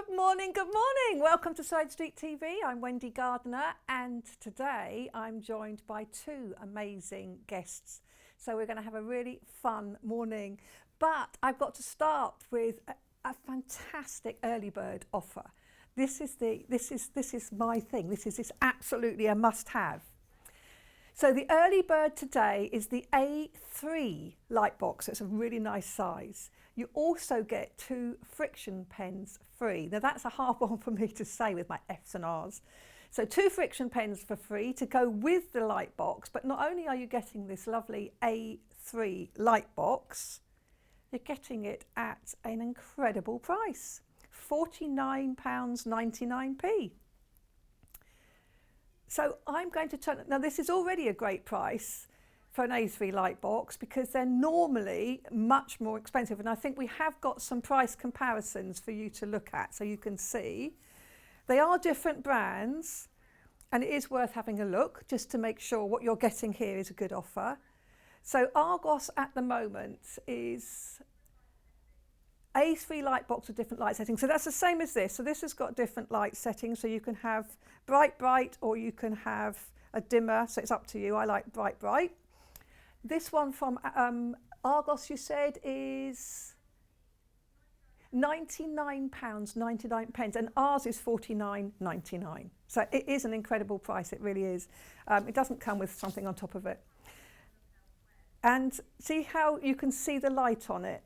Good morning, good morning. Welcome to Side Street TV. I'm Wendy Gardner, and today I'm joined by two amazing guests. So we're going to have a really fun morning. But I've got to start with a fantastic early bird offer. This is my thing. This is absolutely a must-have. So the early bird today is the A3 light box. It's a really nice size. You also get 2 friction pens free. Now that's a hard one for me to say with my F's and R's. So 2 friction pens for free to go with the light box, but not only are you getting this lovely A3 light box, you're getting it at an incredible price, £49.99p. So I'm going to turn, now this is already a great price for an A3 light box because they're normally much more expensive, and I think we have got some price comparisons for you to look at so you can see. They are different brands and it is worth having a look just to make sure what you're getting here is a good offer. So Argos at the moment is A3 light box with different light settings. So that's the same as this. So this has got different light settings. So you can have bright, or you can have a dimmer. So it's up to you. I like bright. This one from Argos, you said, is £99.99, and ours is £49.99. So it is an incredible price. It really is. It doesn't come with something on top of it. And see how you can see the light on it.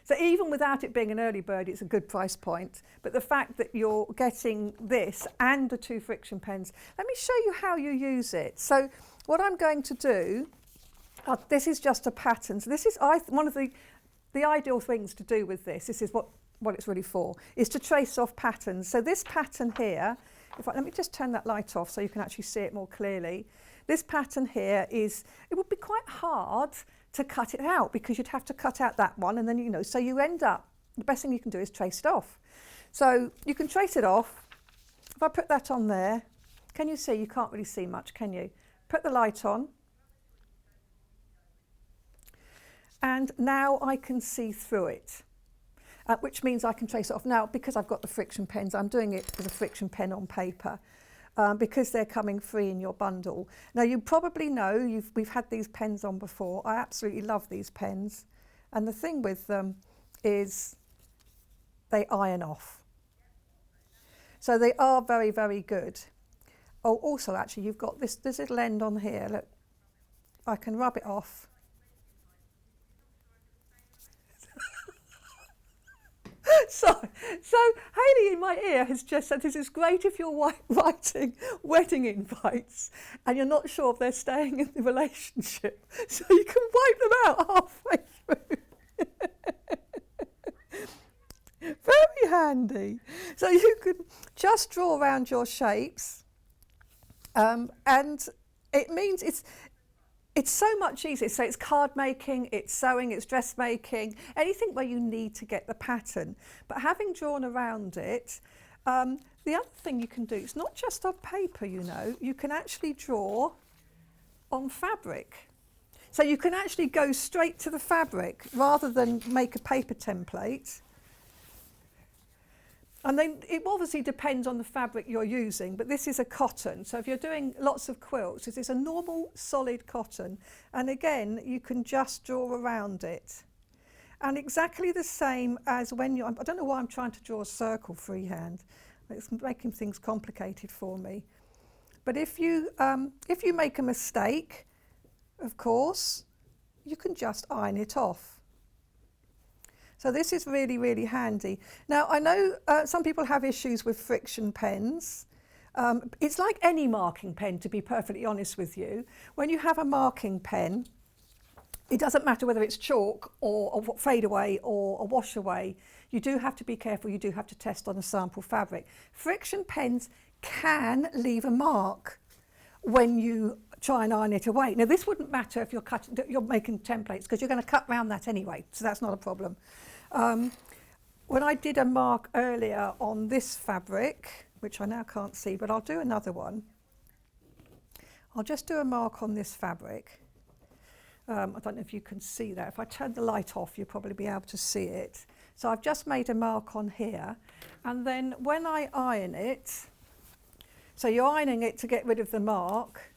So even without it being an early bird, it's a good price point. But the fact that you're getting this and the 2 friction pens, let me show you how you use it. So what I'm going to do, this is just a pattern. So this is one of the ideal things to do with this. This is what it's really for, is to trace off patterns. So this pattern here, let me just turn that light off so you can actually see it more clearly. This pattern here it would be quite hard to cut it out because you'd have to cut out that one, and then, so you end up, the best thing you can do is trace it off. So you can trace it off. If I put that on there, can you see? You can't really see much, can you? Put the light on. And now I can see through it, which means I can trace it off. Now, because I've got the friction pens, I'm doing it with a friction pen on paper. Because they're coming free in your bundle. Now you probably know, we've had these pens on before. I absolutely love these pens. And the thing with them is they iron off. So they are very, very good. Oh, also actually you've got this little end on here. Look, I can rub it off. So Hayley in my ear has just said this is great if you're writing wedding invites and you're not sure if they're staying in the relationship, so you can wipe them out halfway through. Very handy. So you can just draw around your shapes, and it means it's so much easier. So it's card making, it's sewing, it's dressmaking, anything where you need to get the pattern. But having drawn around it, the other thing you can do, it's not just on paper, you can actually draw on fabric. So you can actually go straight to the fabric rather than make a paper template. And then it obviously depends on the fabric you're using, but this is a cotton. So if you're doing lots of quilts, this is a normal solid cotton. And again, you can just draw around it. And exactly the same as when I don't know why I'm trying to draw a circle freehand. It's making things complicated for me. But if you make a mistake, of course, you can just iron it off. So this is really, really handy. Now, I know some people have issues with friction pens. It's like any marking pen, to be perfectly honest with you. When you have a marking pen, it doesn't matter whether it's chalk or fade away or a wash away. You do have to be careful. You do have to test on a sample fabric. Friction pens can leave a mark when you try and iron it away. Now, this wouldn't matter if you're making templates because you're going to cut around that anyway, so that's not a problem. When I did a mark earlier on this fabric, which I now can't see, but I'll do another one. I'll just do a mark on this fabric. I don't know if you can see that. If I turn the light off, you'll probably be able to see it. So I've just made a mark on here. And then when I iron it, so you're ironing it to get rid of the mark.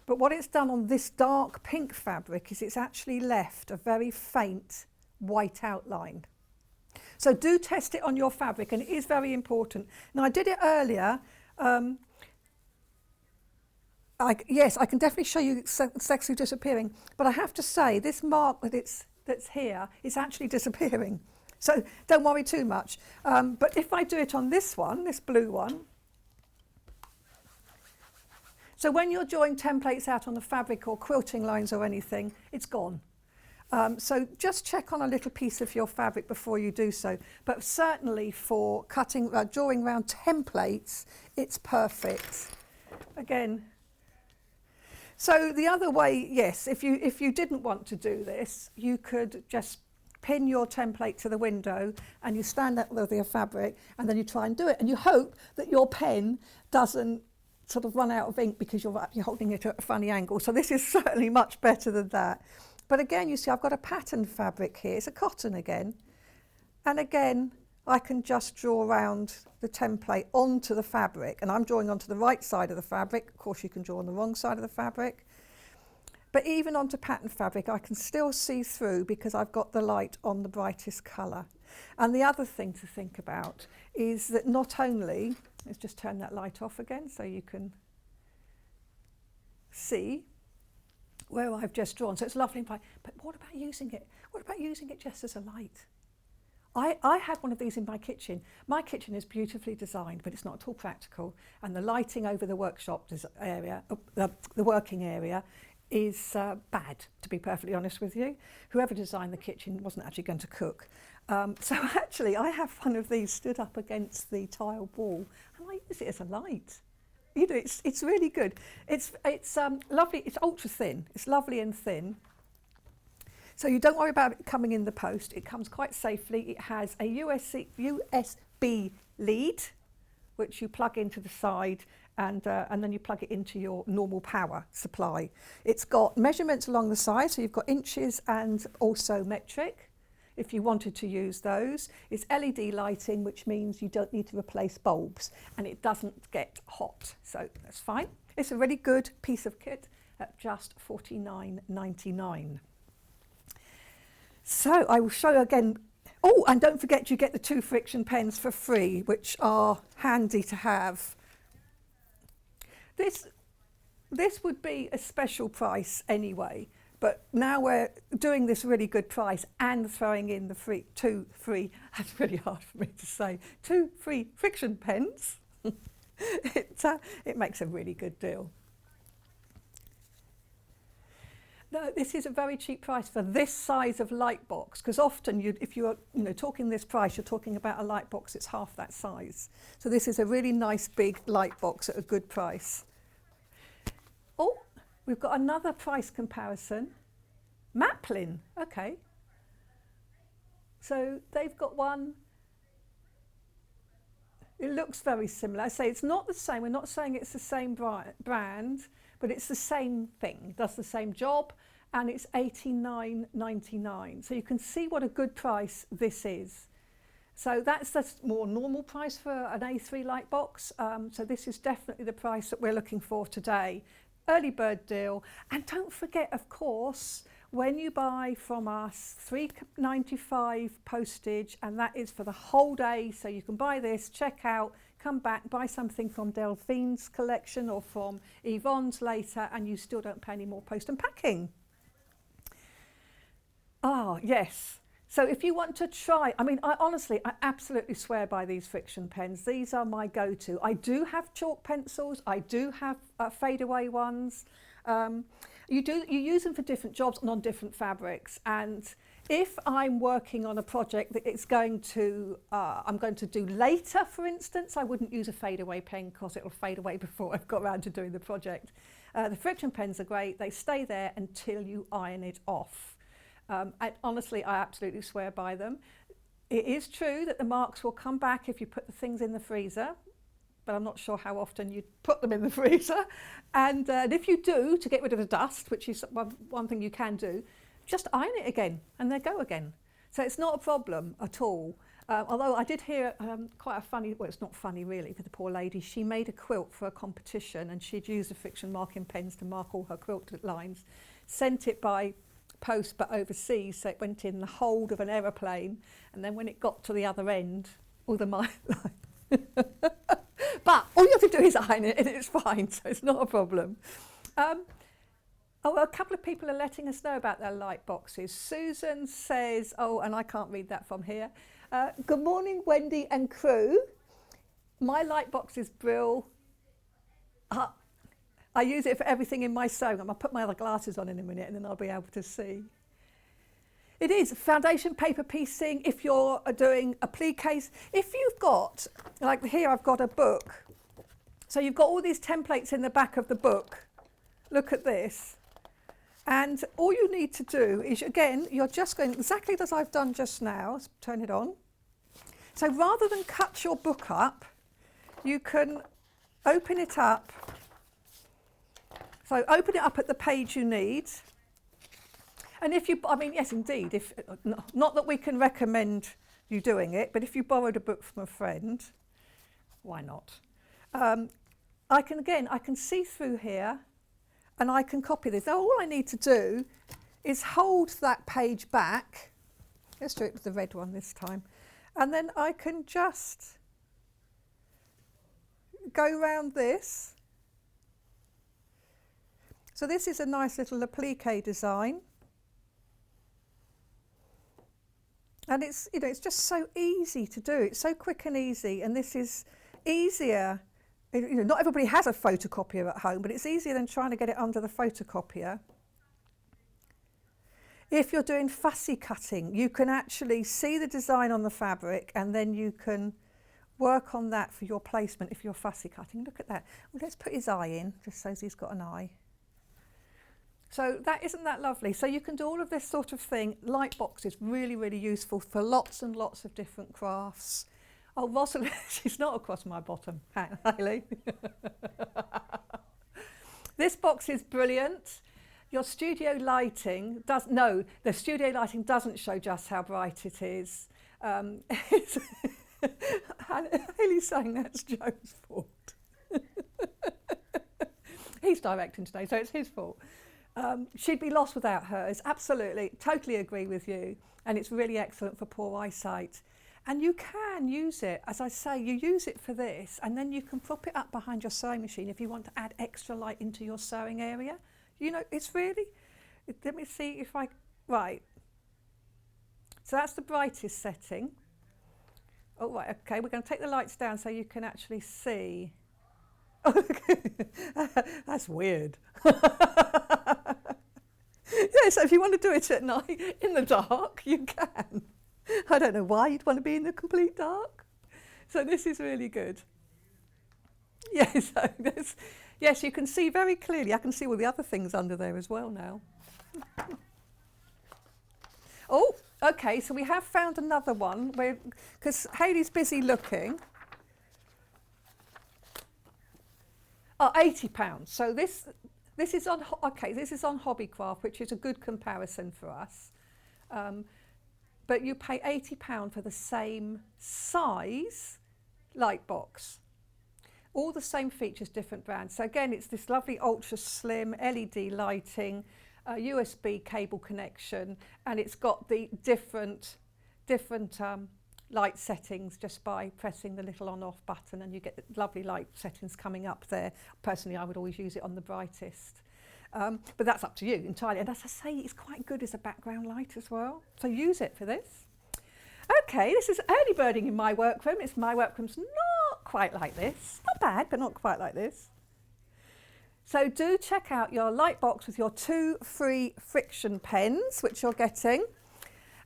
But what it's done on this dark pink fabric is it's actually left a very faint white outline. So do test it on your fabric, and it is very important. Now I did it earlier. Yes, I can definitely show you it's actually disappearing. But I have to say, this mark that's here is actually disappearing. So don't worry too much. But if I do it on this one, this blue one, so when you're drawing templates out on the fabric or quilting lines or anything, it's gone. So just check on a little piece of your fabric before you do so. But certainly for drawing around templates, it's perfect. Again. So the other way, yes, if you didn't want to do this, you could just pin your template to the window and you stand up with your fabric and then you try and do it. And you hope that your pen doesn't sort of run out of ink because you're holding it at a funny angle. So this is certainly much better than that. But again, you see, I've got a pattern fabric here. It's a cotton again. And again, I can just draw around the template onto the fabric. And I'm drawing onto the right side of the fabric. Of course, you can draw on the wrong side of the fabric. But even onto pattern fabric, I can still see through because I've got the light on the brightest colour. And the other thing to think about is that not only, let's just turn that light off again so you can see where I've just drawn. So it's lovely, but what about using it? What about using it just as a light? I have one of these in my kitchen. My kitchen is beautifully designed, but it's not at all practical. And the lighting over the workshop area, the working area, is bad, to be perfectly honest with you. Whoever designed the kitchen wasn't actually going to cook. So actually, I have one of these stood up against the tiled wall, and I use it as a light. You know, it's really good. It's lovely. It's ultra thin. It's lovely and thin. So you don't worry about it coming in the post. It comes quite safely. It has a USB lead, which you plug into the side, and then you plug it into your normal power supply. It's got measurements along the side, so you've got inches and also metric, if you wanted to use those. It's LED lighting, which means you don't need to replace bulbs, and it doesn't get hot, so that's fine. It's a really good piece of kit at just $49.99. So I will show you again. Oh, and don't forget you get the 2 friction pens for free, which are handy to have. This would be a special price anyway, but now we're doing this really good price and throwing in the 2 free, that's really hard for me to say, 2 free friction pens. It makes a really good deal. No, this is a very cheap price for this size of light box, because often if you're talking this price, you're talking about a light box that's half that size. So this is a really nice big light box at a good price. Oh, we've got another price comparison. Maplin, okay. So they've got one. It looks very similar. I say it's not the same. We're not saying it's the same brand, but it's the same thing. It does the same job, and it's $89.99. So you can see what a good price this is. So that's the more normal price for an A3 light box. So this is definitely the price that we're looking for today. Early bird deal. And don't forget, of course, when you buy from us, $3.95 postage, and that is for the whole day. So you can buy this, check out, come back, buy something from Delphine's collection or from Yvonne's later, and you still don't pay any more post and packing. Ah, yes. So if you want to try, I absolutely swear by these friction pens. These are my go-to. I do have chalk pencils. I do have fadeaway ones. You use them for different jobs and on different fabrics. And if I'm working on a project that I'm going to do later, for instance, I wouldn't use a fadeaway pen because it'll fade away before I've got around to doing the project. The friction pens are great. They stay there until you iron it off. And honestly, I absolutely swear by them. It is true that the marks will come back if you put the things in the freezer, but I'm not sure how often you'd put them in the freezer. And if you do, to get rid of the dust, which is one thing you can do, just iron it again and they go again. So it's not a problem at all. Although I did hear quite a funny, well, it's not funny really for the poor lady, she made a quilt for a competition and she'd used the friction marking pens to mark all her quilt lines, sent it by post but overseas, so it went in the hold of an aeroplane, and then when it got to the other end, all the lines. But all you have to do is iron it and it's fine, so it's not a problem. A couple of people are letting us know about their light boxes. Susan says, oh, and I can't read that from here. Good morning, Wendy and crew. My light box is brill. I use it for everything in my sewing. I'm going to put my other glasses on in a minute and then I'll be able to see. It is foundation paper piecing if you're doing appliques. If you've got, like here I've got a book. So you've got all these templates in the back of the book. Look at this. And all you need to do is, again, you're just going exactly as I've done just now. Let's turn it on. So rather than cut your book up, you can open it up. So open it up at the page you need. And if you, I mean, yes, indeed, if not that we can recommend you doing it, but if you borrowed a book from a friend, why not? I can see through here and I can copy this. Now, all I need to do is hold that page back. Let's do it with the red one this time. And then I can just go round this. So this is a nice little applique design. And it's, you know, it's just so easy to do. It's so quick and easy, and this is easier. You know, not everybody has a photocopier at home, but it's easier than trying to get it under the photocopier. If you're doing fussy cutting, you can actually see the design on the fabric, and then you can work on that for your placement if you're fussy cutting. Look at that. Well, let's put his eye in, just so he's got an eye. So that isn't that lovely. So you can do all of this sort of thing. Light box is really, really useful for lots and lots of different crafts. Oh, Rosalind, she's not across my bottom, Hayley. This box is brilliant. Your studio lighting the studio lighting doesn't show just how bright it is. Hayley's saying that's Joe's fault. He's directing today, so it's his fault. She'd be lost without hers. Absolutely, totally agree with you. And it's really excellent for poor eyesight. And you can use it, as I say, you use it for this, and then you can prop it up behind your sewing machine if you want to add extra light into your sewing area. You know, it's really, let me see if I, right. So that's the brightest setting. Oh, right, okay, we're going to take the lights down so you can actually see. That's weird. Yeah, so if you want to do it at night in the dark, you can. I don't know why you'd want to be in the complete dark. So this is really good. Yes, so yes, you can see very clearly. I can see all the other things under there as well now. Oh, okay, so we have found another one because Hayley's busy looking. Oh, £80. So this is on this is on Hobbycraft, which is a good comparison for us. But you pay £80 for the same size light box. All the same features, different brands. So again, it's this lovely ultra slim LED lighting, USB cable connection, and it's got the different light settings just by pressing the little on-off button, and you get the lovely light settings coming up there. Personally, I would always use it on the brightest. But that's up to you entirely. And as I say, it's quite good as a background light as well. So use it for this. Okay, this is early birding in my workroom. My workroom's not quite like this. Not bad, but not quite like this. So do check out your light box with your 2 free friction pens, which you're getting.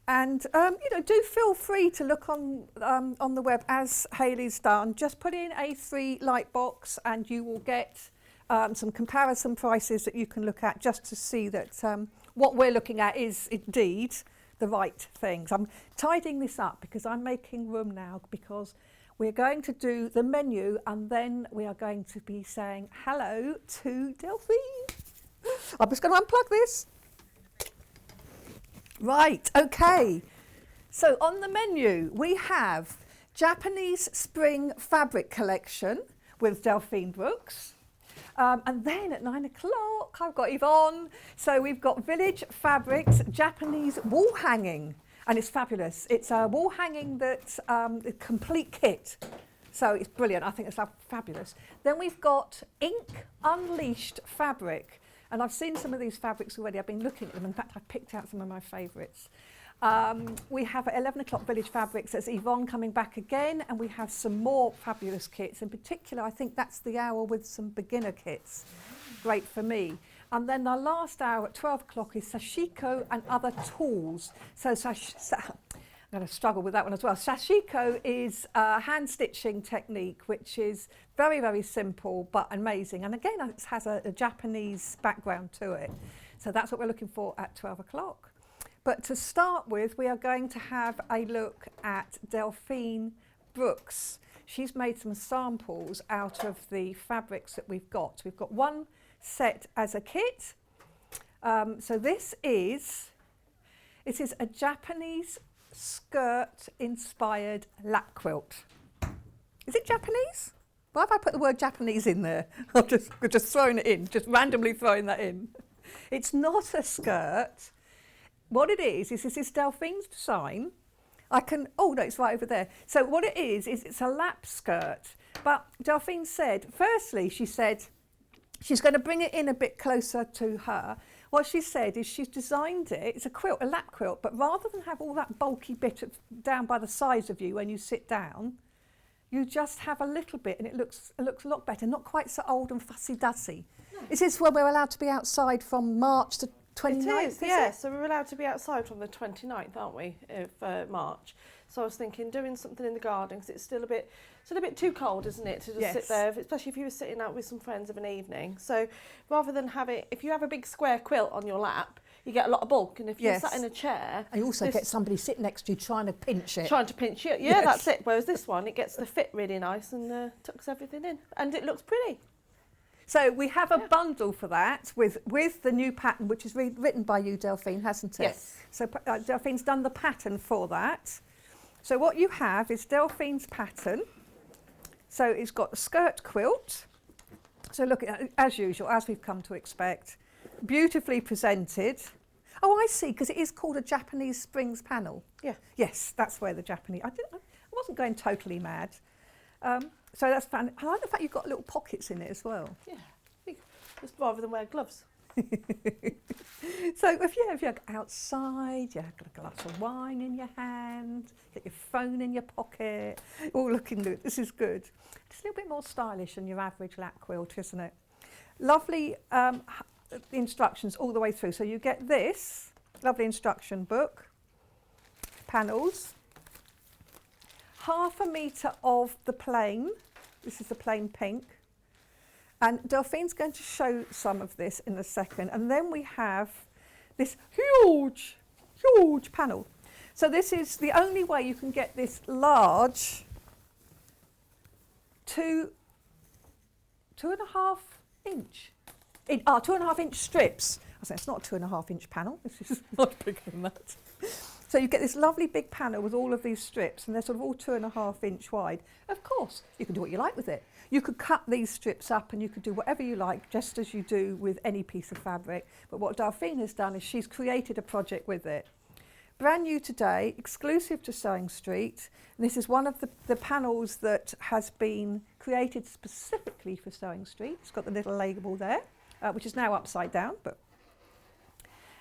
And you know, do feel free to look on the web as Hayley's done. Just put in a free light box and you will get some comparison prices that you can look at just to see that what we're looking at is indeed the right things. I'm tidying this up because I'm making room now because we're going to do the menu, and then we are going to be saying hello to Delphine. I'm just going to unplug this. Right, okay. So on the menu, we have Japanese Spring Fabric Collection with Delphine Brooks. And then at 9 o'clock, I've got Yvonne. So we've got Village Fabrics Japanese Wall Hanging. And it's fabulous. It's a wall hanging that's a complete kit. So it's brilliant. I think it's fabulous. Then we've got Ink Unleashed Fabric. And I've seen some of these fabrics already. I've been looking at them. In fact, I've picked out some of my favourites. We have at 11 o'clock Village Fabrics. There's Yvonne coming back again. And we have some more fabulous kits. In particular, I think that's the hour with some beginner kits. Great for me. And then the last hour at 12 o'clock is Sashiko and Other Tools. So I'm going to struggle with that one as well. Sashiko is a hand stitching technique, which is very, very simple but amazing. And again, it has a Japanese background to it. So that's what we're looking for at 12 o'clock. But to start with, we are going to have a look at Delphine Brooks. She's made some samples out of the fabrics that we've got. We've got one set as a kit. So this is a Japanese skirt inspired lap quilt. Is it Japanese? Why have I put the word Japanese in there? I'm just throwing it in, just randomly throwing that in. It's not a skirt. What it is this is Delphine's design. Oh no, it's right over there. So what it is it's a lap skirt. But Delphine said, firstly, she said, she's going to bring it in a bit closer to her. What she said is she's designed it, it's a quilt, a lap quilt, but rather than have all that bulky bit down by the sides of you when you sit down, you just have a little bit and it looks a lot better, not quite so old and fussy-dussy. No. Is this where we're allowed to be outside from March to 29th? It is, yeah, so we're allowed to be outside from the 29th, aren't we, of March. So I was thinking doing something in the garden because it's still a bit too cold, isn't it, to just sit there, especially if you were sitting out with some friends of an evening. So rather than if you have a big square quilt on your lap, you get a lot of bulk, and if you're sat in a chair... And you also get somebody sitting next to you trying to pinch it. Trying to pinch it, yeah, that's it. Whereas this one, it gets the fit really nice and tucks everything in, and it looks pretty. So we have a bundle for that with the new pattern, which is written by you, Delphine, hasn't it? Yes. So Delphine's done the pattern for that. So what you have is Delphine's pattern. So it's got a skirt quilt. So look, as usual, as we've come to expect, beautifully presented. Oh, I see, because it is called a Japanese Springs panel. Yeah. Yes, that's where the Japanese... I wasn't going totally mad. So that's fun. I like the fact you've got little pockets in it as well. Yeah, just rather than wear gloves. So if you're outside, you've got a glass of wine in your hand, get your phone in your pocket, all looking good. This is good. Just a little bit more stylish than your average lap quilt, isn't it? Lovely instructions all the way through. So you get this lovely instruction book, panels, 1/2 metre of the plain. This is the plain pink. And Delphine's going to show some of this in a second. And then we have this huge panel. So this is the only way you can get this large 2.5 inch. 2.5 inch strips. I say it's not a 2.5 inch panel. This is much bigger than that. So you get this lovely big panel with all of these strips, and they're sort of all 2.5 inch wide. Of course, you can do what you like with it. You could cut these strips up and you could do whatever you like, just as you do with any piece of fabric. But what Delphine has done is she's created a project with it. Brand new today, exclusive to Sewing Street. And this is one of the panels that has been created specifically for Sewing Street. It's got the little label there, which is now upside down, but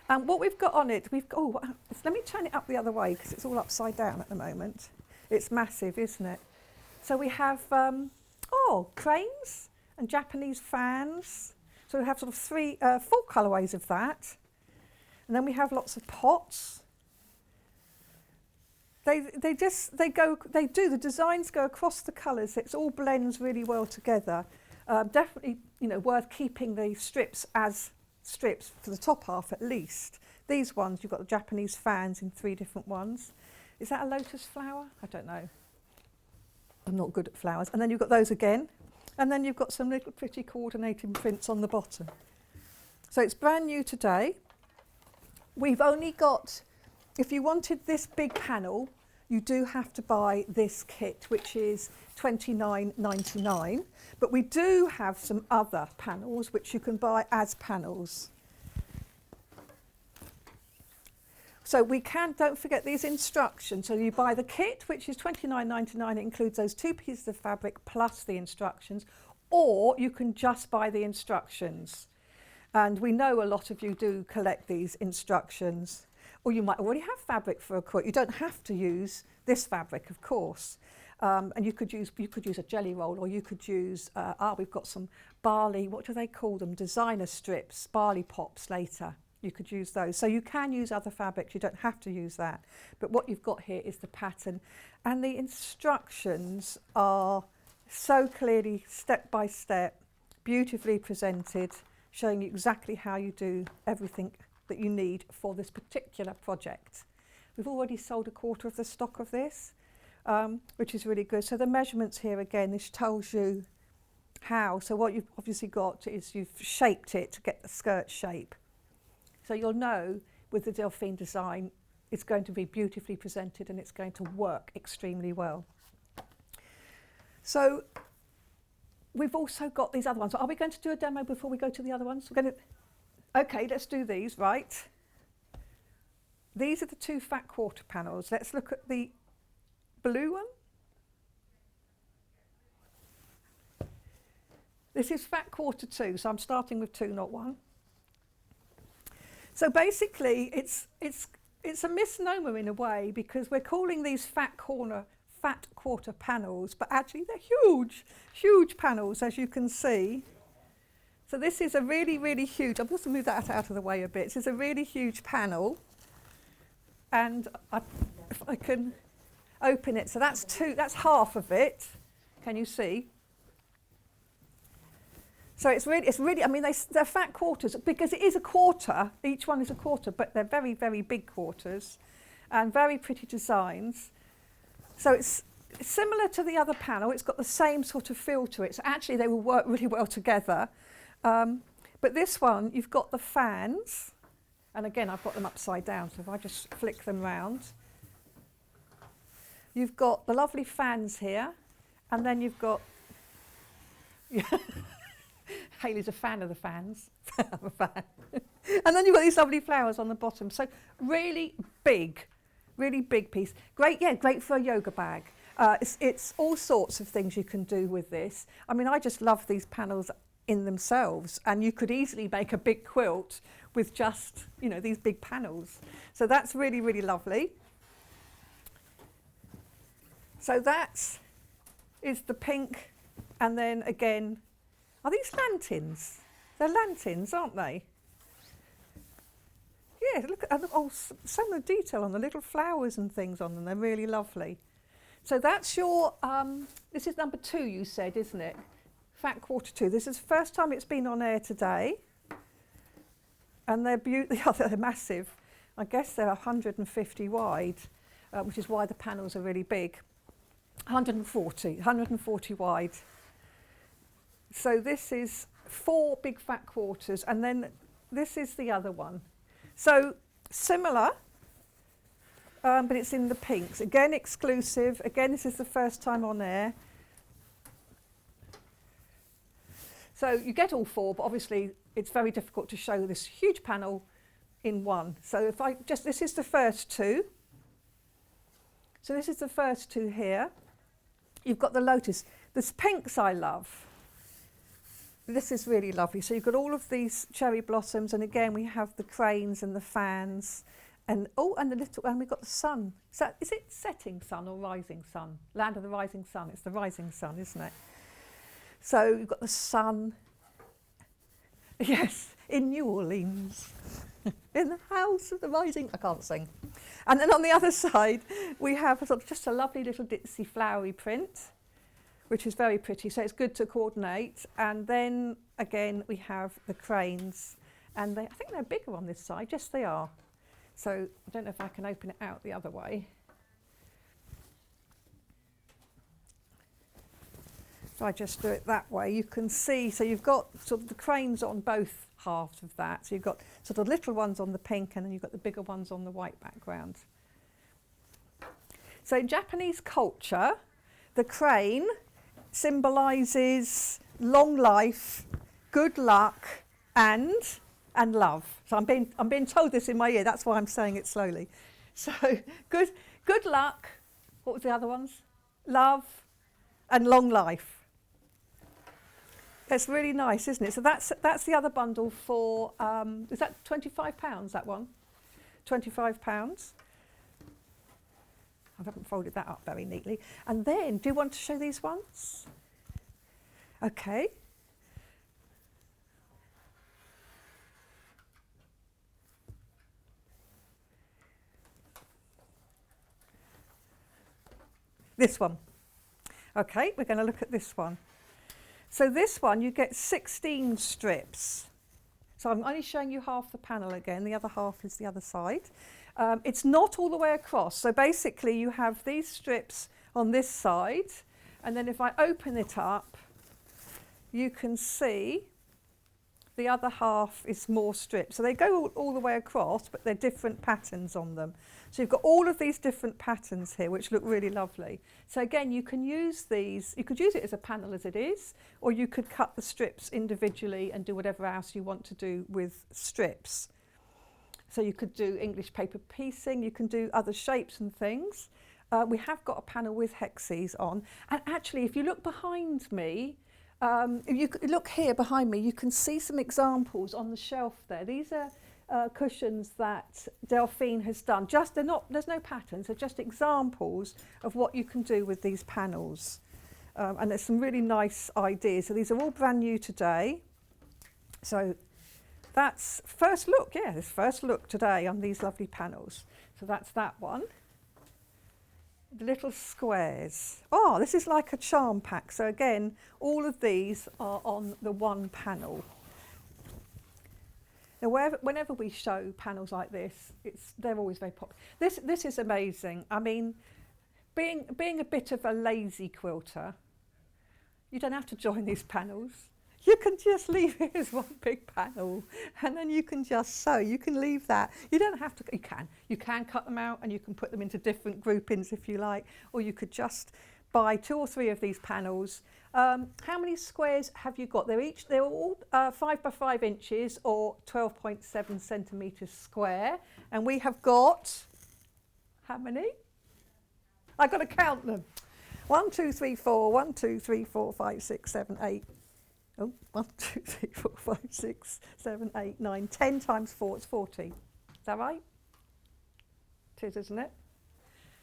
and what we've got on it, let me turn it up the other way because it's all upside down at the moment. It's massive, isn't it? So we have, cranes and Japanese fans. So we have sort of 4 colourways of that. And then we have lots of pots. The designs go across the colours. It all blends really well together. Definitely, worth keeping the strips as strips for the top half at least. These ones, you've got the Japanese fans in 3 different ones. Is that a lotus flower? I don't know. I'm not good at flowers. And then you've got those again. And then you've got some little pretty coordinating prints on the bottom. So it's brand new today. We've only got, if you wanted this big panel, you do have to buy this kit, which is $29.99. But we do have some other panels which you can buy as panels. So we can, don't forget these instructions. So you buy the kit, which is $29.99. It includes those 2 pieces of fabric plus the instructions, or you can just buy the instructions. And we know a lot of you do collect these instructions, or you might already have fabric for a quilt. You don't have to use this fabric, of course. And you could use a jelly roll, or you could use, we've got some barley, what do they call them? Designer strips, barley pops later. You could use those. So you can use other fabrics, you don't have to use that. But what you've got here is the pattern. And the instructions are so clearly, step by step, beautifully presented, showing you exactly how you do everything that you need for this particular project. We've already sold a quarter of the stock of this, which is really good. So the measurements here again, this tells you how. So what you've obviously got is you've shaped it to get the skirt shape. So you'll know with the Delphine design, it's going to be beautifully presented and it's going to work extremely well. So we've also got these other ones. Are we going to do a demo before we go to the other ones? We're going to, okay, let's do these, right. These are the 2 fat quarter panels. Let's look at the blue one. This is fat quarter 2, so I'm starting with 2, not 1. So basically, it's a misnomer in a way, because we're calling these fat quarter panels, but actually they're huge, huge panels, as you can see. So this is a really, really huge, I'm just going to move that out of the way a bit. This is a really huge panel, and if I can open it, so that's half of it. Can you see? So it's really, I mean, they're fat quarters because it is a quarter. Each one is a quarter, but they're very, very big quarters and very pretty designs. So it's similar to the other panel. It's got the same sort of feel to it. So actually, they will work really well together. But this one, you've got the fans. And again, I've got them upside down. So if I just flick them round, you've got the lovely fans here. And then you've got... Hayley's a fan of the fans. I'm a fan. And then you've got these lovely flowers on the bottom. So really big piece. Great, yeah, great for a yoga bag. It's all sorts of things you can do with this. I mean, I just love these panels in themselves, and you could easily make a big quilt with just, you know, these big panels. So that's really, really lovely. So that is the pink, and then again, are these lanterns? They're lanterns, aren't they? Yeah, look at some of the detail on the little flowers and things on them. They're really lovely. So that's your, this is number 2 you said, isn't it? Fat quarter 2. This is the first time it's been on air today. And they're they're massive. I guess they're 150 wide, which is why the panels are really big. 140 wide. So this is 4 big fat quarters, and then this is the other one. So similar, but it's in the pinks. Again, exclusive. Again, this is the first time on air. So you get all 4, but obviously it's very difficult to show this huge panel in one. So if I just, this is the first 2. So this is the first 2 here. You've got the lotus. This pinks I love. This is really lovely. So you've got all of these cherry blossoms, and again we have the cranes and the fans, and and we've got the sun. Is it setting sun or rising sun? Land of the rising sun. It's the rising sun, isn't it? So you've got the sun. Yes, in New Orleans, in the house of the rising. I can't sing. And then on the other side we have just a lovely little ditzy flowery print, which is very pretty, so it's good to coordinate. And then again we have the cranes, and I think they're bigger on this side. Yes, they are. So I don't know if I can open it out the other way. If I just do it that way, you can see, so you've got sort of the cranes on both halves of that. So you've got sort of little ones on the pink and then you've got the bigger ones on the white background. So in Japanese culture, the crane symbolises long life, good luck and love. So I'm being told this in my ear, that's why I'm saying it slowly. So good luck, what was the other ones? Love and long life. That's really nice, isn't it? So that's the other bundle for, is that £25, that one? £25. I haven't folded that up very neatly. And then, do you want to show these ones? Okay. This one. Okay, we're going to look at this one. So this one, you get 16 strips. So I'm only showing you half the panel again. The other half is the other side. It's not all the way across. So basically, you have these strips on this side. And then if I open it up, you can see the other half is more strips. So they go all the way across, but they're different patterns on them. So you've got all of these different patterns here, which look really lovely. So again, you can use these, you could use it as a panel as it is, or you could cut the strips individually and do whatever else you want to do with strips. So you could do English paper piecing, you can do other shapes and things. We have got a panel with hexes on. And actually, if you look behind me, if you look here behind me, you can see some examples on the shelf there. These are cushions that Delphine has done. There's no patterns, they're just examples of what you can do with these panels. And there's some really nice ideas. So these are all brand new today. So that's first look, yeah, this first look today on these lovely panels. So that's that one. The little squares. Oh, this is like a charm pack. So again, all of these are on the one panel. Now, whenever we show panels like this, they're always very popular. This is amazing. I mean, being a bit of a lazy quilter, you don't have to join these panels. You can just leave it as one big panel, and then you can just sew. You can leave that. You don't have to. You can cut them out, and you can put them into different groupings if you like, or you could just buy 2 or 3 of these panels. How many squares have you got? They're all 5 by 5 inches or 12.7 centimetres square, and we have got how many? I've got to count them. 1, 2, 3, 4. 1, 2, 3, 4, 5, 6, 7, 8. Oh, 1, 2, 3, 4, 5, 6, 7, 8, 9, 10 times 4, it's 40. Is that right? It is, isn't it?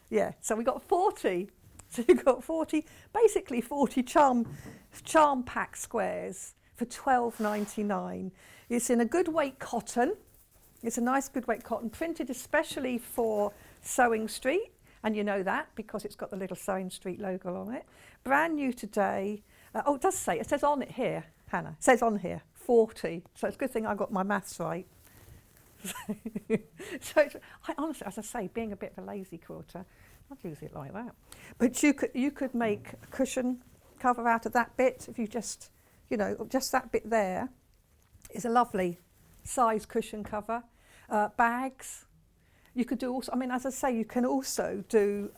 Yeah, so we got 40. So you've got 40, basically 40 charm pack squares for £12.99. It's in a good weight cotton. It's a nice good weight cotton, printed especially for Sewing Street. And you know that because it's got the little Sewing Street logo on it. Brand new today. Oh, it does say, it says on it here, Hannah. It says on here, 40. So it's a good thing I got my maths right. So I honestly, as I say, being a bit of a lazy quilter, I'd use it like that. But you could make a cushion cover out of that bit if you just, just that bit there is a lovely size cushion cover. Bags. You could do also, I mean, as I say, you can also do,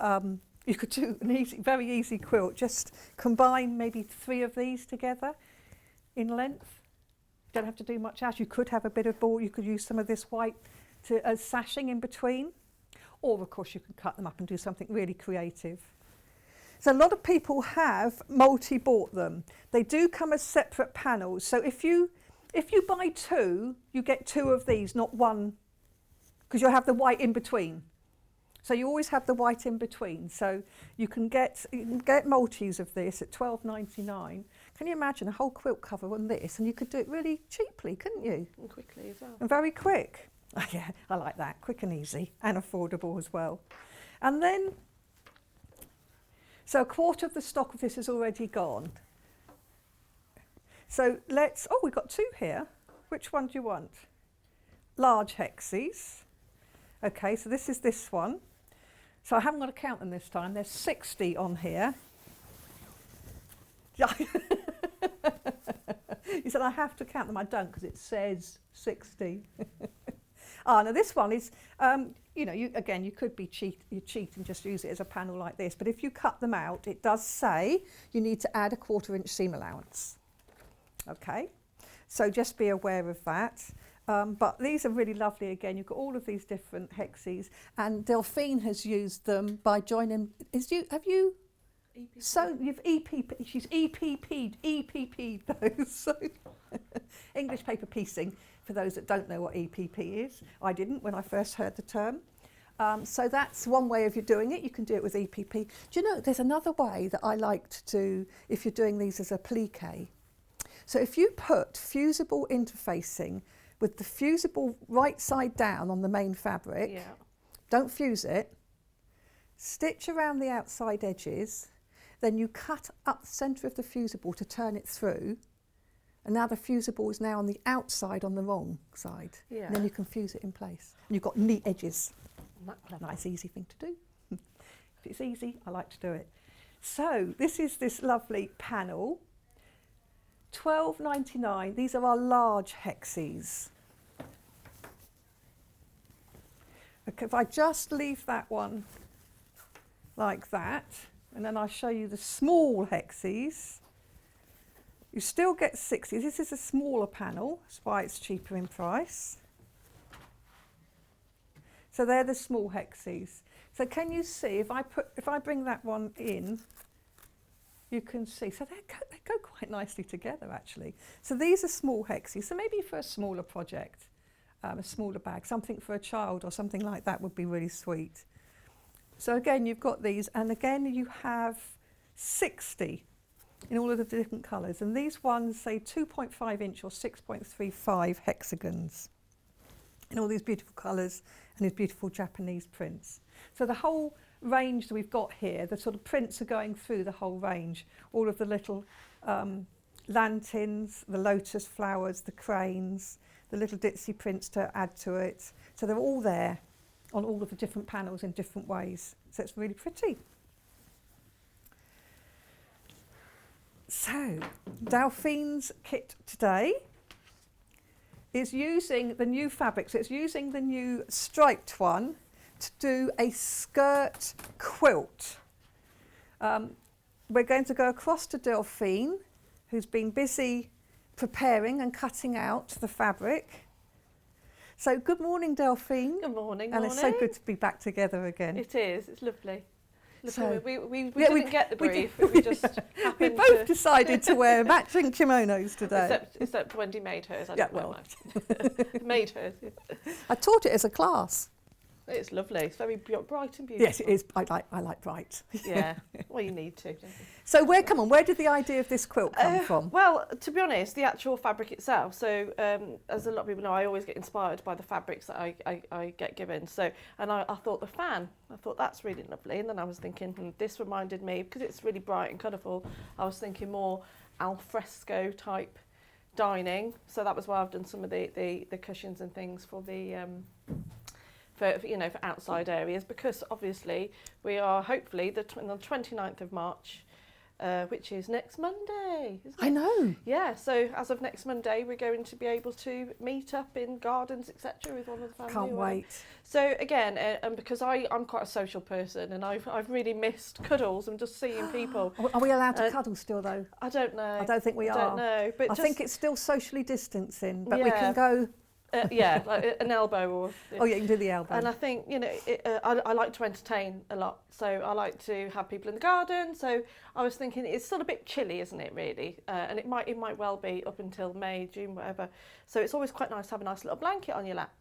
you could do an very easy quilt. Just combine maybe 3 of these together in length. You don't have to do much else. You could have a bit of ball. You could use some of this white as sashing in between. Or, of course, you can cut them up and do something really creative. So a lot of people have multi-bought them. They do come as separate panels. So if you buy 2, you get 2 of these, not 1, because you'll have the white in between. So you always have the white in between. So you can get multis of this at £12.99. Can you imagine a whole quilt cover on this? And you could do it really cheaply, couldn't you? And quickly as well. And very quick. Oh, yeah, I like that. Quick and easy and affordable as well. And then, so a quarter of the stock of this is already gone. So we've got 2 here. Which one do you want? Large hexes. Okay, so this is this one. So I haven't got to count them this time. There's 60 on here. You said I have to count them. I don't, because it says 60. Now this one is, you know, you could be cheat and just use it as a panel like this. But if you cut them out, it does say you need to add a 1/4 inch seam allowance. Okay, so just be aware of that. But these are really lovely. Again, you've got all of these different hexes, and Delphine has used them by joining. Have you? EPP. So you've EPP. She's EPP'd those. So English paper piecing. For those that don't know what EPP is, I didn't when I first heard the term. So that's one way of you doing it. You can do it with EPP. Do you know, there's another way that I like to do if you're doing these as a plique. So if you put fusible interfacing with the fusible right side down on the main fabric, don't fuse it, stitch around the outside edges, then you cut up the centre of the fusible to turn it through, and now the fusible is now on the outside on the wrong side. Yeah. And then you can fuse it in place. And you've got neat edges. Nice, easy thing to do. If it's easy, I like to do it. So this is this lovely panel. £12.99. These are our large hexes. Okay, if I just leave that one like that, and then I'll show you the small hexes. You still get 60. This is a smaller panel, that's why it's cheaper in price. So they're the small hexes. So can you see, if I bring that one in, you can see, so they go quite nicely together actually. So these are small hexes, so maybe for a smaller project, a smaller bag, something for a child or something like that would be really sweet. So again, you've got these, and again you have 60 in all of the different colours, and these ones say 2.5 inch or 6.35 hexagons in all these beautiful colours and these beautiful Japanese prints. So the whole range that we've got here, the sort of prints are going through the whole range, all of the little lanterns, the lotus flowers, the cranes, the little ditzy prints to add to it. So they're all there on all of the different panels in different ways. So it's really pretty. So, Delphine's kit today is using the new fabric. So it's using the new striped one to do a skirt quilt. We're going to go across to Delphine, who's been busy preparing and cutting out the fabric. So good morning, Delphine. Good morning. And it's so good to be back together again. It is. It's lovely. So, we didn't get the brief. We just we both decided to wear matching kimonos today. Except Wendy made hers. I didn't wear mine. Made hers. I taught it as a class. It's lovely. It's very bright and beautiful. Yes, it is. I like bright. Yeah. Well, you need to, don't you? So where did the idea of this quilt come from? Well, to be honest, the actual fabric itself. So, as a lot of people know, I always get inspired by the fabrics that I get given. So, and I thought the fan. I thought that's really lovely. And then I was thinking, this reminded me, because it's really bright and colourful, I was thinking more al fresco type dining. So that was why I've done some of the cushions and things for the for outside areas, because obviously we are hopefully on the 29th of March, which is next Monday, isn't it? I know. Yeah, so as of next Monday, we're going to be able to meet up in gardens, etc., with one of the family. Can't wait. So again, and because I'm quite a social person, and I've really missed cuddles and just seeing people. Are we allowed to cuddle still, though? I don't know. I don't think we are. I don't know, but I think it's still socially distancing, but we can go. Yeah, like an elbow or... Oh yeah, you can do the elbow. And I think, I like to entertain a lot, so I like to have people in the garden, so I was thinking it's still a bit chilly, isn't it, really? And it might well be up until May, June, whatever. So it's always quite nice to have a nice little blanket on your lap.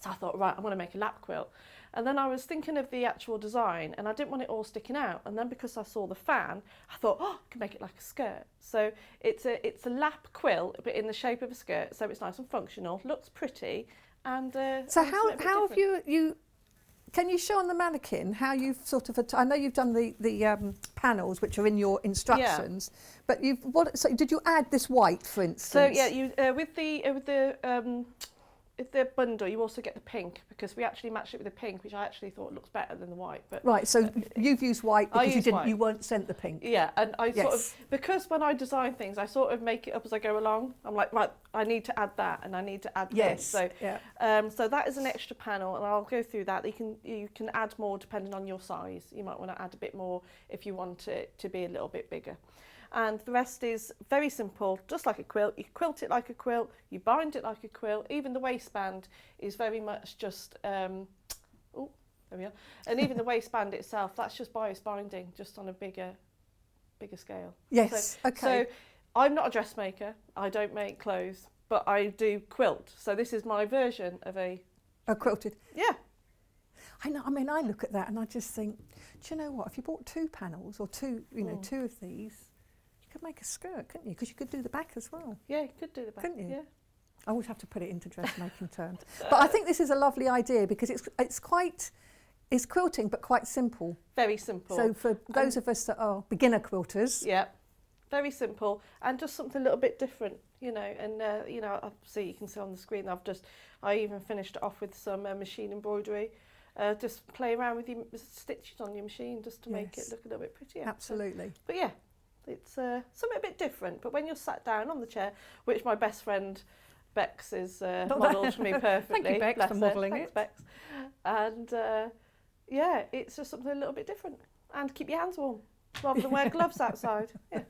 So I thought, right, I'm going to make a lap quilt. And then I was thinking of the actual design, and I didn't want it all sticking out. And then because I saw the fan, I thought, I can make it like a skirt. So it's a lap quilt, but in the shape of a skirt. So it's nice and functional, looks pretty, and so how have you? Can you show on the mannequin how you've sort of? I know you've done the panels, which are in your instructions, but So did you add this white, for instance? So yeah, you with the the bundle, you also get the pink, because we actually matched it with the pink, which I actually thought looks better than the white. But right, so you've used white because white. you weren't sent the pink. Yeah, and I sort of, because when I design things, I sort of make it up as I go along. I'm like, right, I need to add that, and I need to add this. So, so that is an extra panel, and I'll go through that. You can add more depending on your size. You might want to add a bit more if you want it to be a little bit bigger. And the rest is very simple, just like a quilt. You quilt it like a quilt, you bind it like a quilt. Even the waistband is very much just, there we are. And even the waistband itself, that's just bias binding, just on a bigger scale. Yes, so, okay. So I'm not a dressmaker, I don't make clothes, but I do quilt. So this is my version of a quilted. Yeah. I know. I mean, I look at that and I just think, do you know what? If you bought 2 panels or 2, you know, 2 of these, you could make a skirt, couldn't you? Because you could do the back as well. Yeah, you could do the back. Couldn't you? Yeah. I always have to put it into dressmaking terms. But I think this is a lovely idea because it's quilting but quite simple. Very simple. So for those of us that are beginner quilters. Yeah. Very simple and just something a little bit different, you know. And you know, obviously you can see on the screen I even finished it off with some machine embroidery. Just play around with your stitches on your machine just to make it look a little bit prettier. Absolutely. So, but yeah, it's something a bit different. But when you're sat down on the chair, which my best friend Bex is modelled for me perfectly. Thank you, Bex, for modelling it. Thanks, Bex. And yeah, it's just something a little bit different. And keep your hands warm rather than wear gloves outside. Yeah.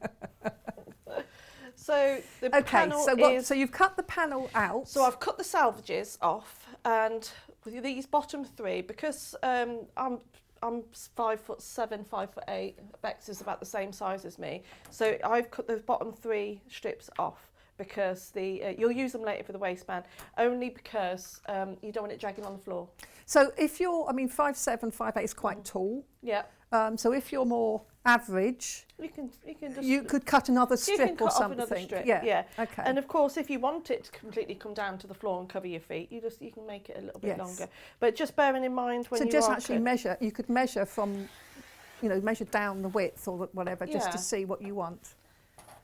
So the panel so you've cut the panel out. So I've cut the salvages off, and with these bottom 3, because I'm 5'7", 5'8". Bex is about the same size as me. So I've cut those bottom 3 strips off because you'll use them later for the waistband, only because you don't want it dragging on the floor. So if you're, 5'7", 5'8" is quite tall. Yeah. So if you're more average, you could cut another strip or something. Another strip. Yeah. Yeah. Okay. And of course, if you want it to completely come down to the floor and cover your feet, you can make it a little bit longer. But just bearing in mind when measure. You could measure from, measure down the width or whatever, just to see what you want.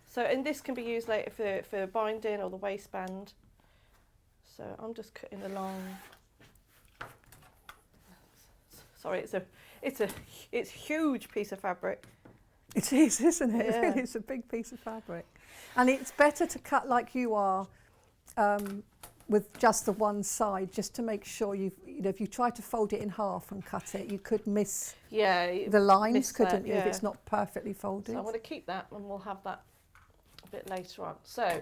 So, and this can be used later for binding or the waistband. So I'm just cutting along. Sorry, it's a huge piece of fabric. It is, isn't it? Yeah. It's a big piece of fabric. And it's better to cut like you are with just the one side, just to make sure if you try to fold it in half and cut it, you could miss the lines, couldn't you, if it's not perfectly folded. So I'm going to keep that and we'll have that a bit later on. So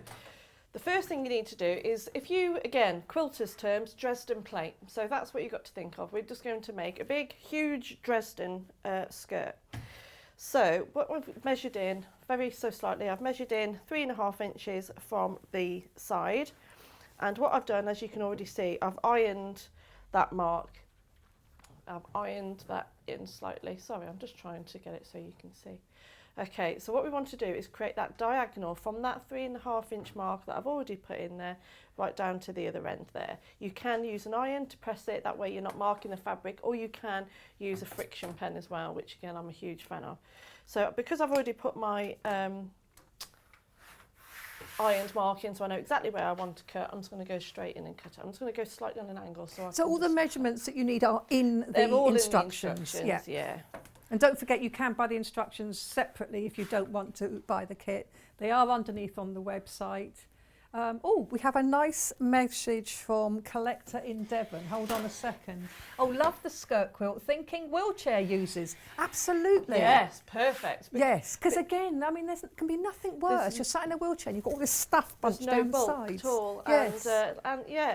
the first thing you need to do is, if you, again, quilters terms, Dresden plate. So that's what you've got to think of. We're just going to make a big, huge Dresden skirt. So what I've measured in, slightly, I've measured in 3.5 inches from the side. And what I've done, as you can already see, I've ironed that mark. I've ironed that in slightly. Sorry, I'm just trying to get it so you can see. Okay, so what we want to do is create that diagonal from that 3.5 inch mark that I've already put in there, right down to the other end there. You can use an iron to press it, that way you're not marking the fabric, or you can use a friction pen as well, which again I'm a huge fan of. So because I've already put my ironed mark in, so I know exactly where I want to cut, I'm just going to go straight in and cut it. I'm just going to go slightly on an angle. So all the measurements that you need are in the instructions. Yeah. And don't forget, you can buy the instructions separately if you don't want to buy the kit. They are underneath on the website. We have a nice message from Collector in Devon. Hold on a second. Oh, love the skirt quilt. Thinking wheelchair users. Absolutely. Yes, perfect. Yes, because again, there can be nothing worse. You're sat in a wheelchair and you've got all this stuff bunched down the sides. There's no bulk at all. Yes.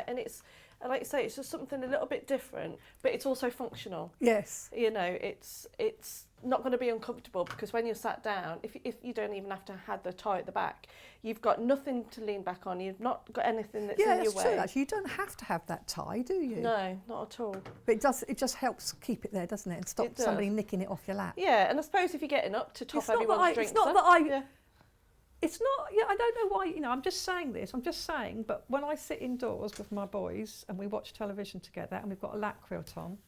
And it's, like you say, it's just something a little bit different, but it's also functional. Yes. It's not going to be uncomfortable, because when you're sat down, if you don't even have to have the tie at the back, you've got nothing to lean back on. You've not got anything that's in your way. Yeah, that's true. Actually, you don't have to have that tie, do you? No, not at all. But it just helps keep it there, doesn't it? And stop somebody nicking it off your lap. Yeah, and I suppose if you're getting up to top everyone's drinks. It's not, I don't know why, I'm just saying this, but when I sit indoors with my boys and we watch television together and we've got a lap quilt on,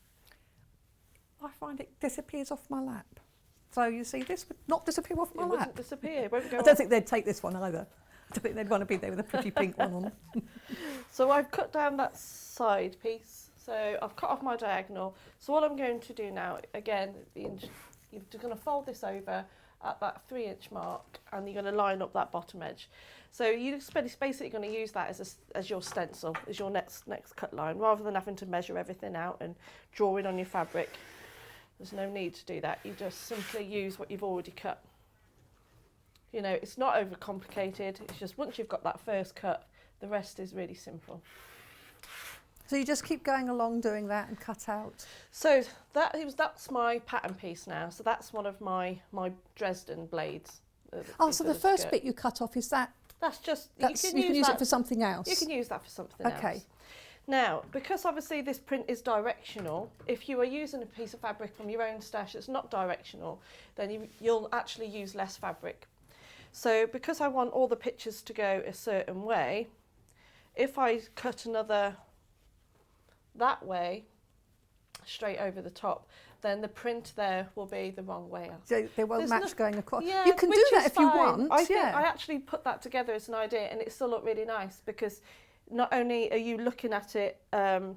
I find it disappears off my lap. So you see, this would not disappear off my lap. It wouldn't disappear, it won't go I don't think they'd take this one either. I think they'd want to be there with a pretty pink one on. So I've cut down that side piece. So I've cut off my diagonal. So what I'm going to do now, again, you're going to fold this over at that 3-inch mark, and you're going to line up that bottom edge. So you're basically going to use that as your stencil, as your next cut line, rather than having to measure everything out and draw it on your fabric. There's no need to do that. You just simply use what you've already cut. You know, it's not overcomplicated. It's just once you've got that first cut, the rest is really simple. So you just keep going along doing that and cut out. So that's my pattern piece now. So that's one of my Dresden blades. Oh, so the first bit you cut off, is that? That's just, you can use it for something else. You can use that for something else. Okay. Now, because obviously this print is directional, if you are using a piece of fabric from your own stash that's not directional, then you'll actually use less fabric. So because I want all the pictures to go a certain way, if I cut another that way, straight over the top, then the print there will be the wrong way. So they won't match going across. Yeah, you can do that if you want. I think I actually put that together as an idea, and it still looked really nice, because not only are you looking at it, and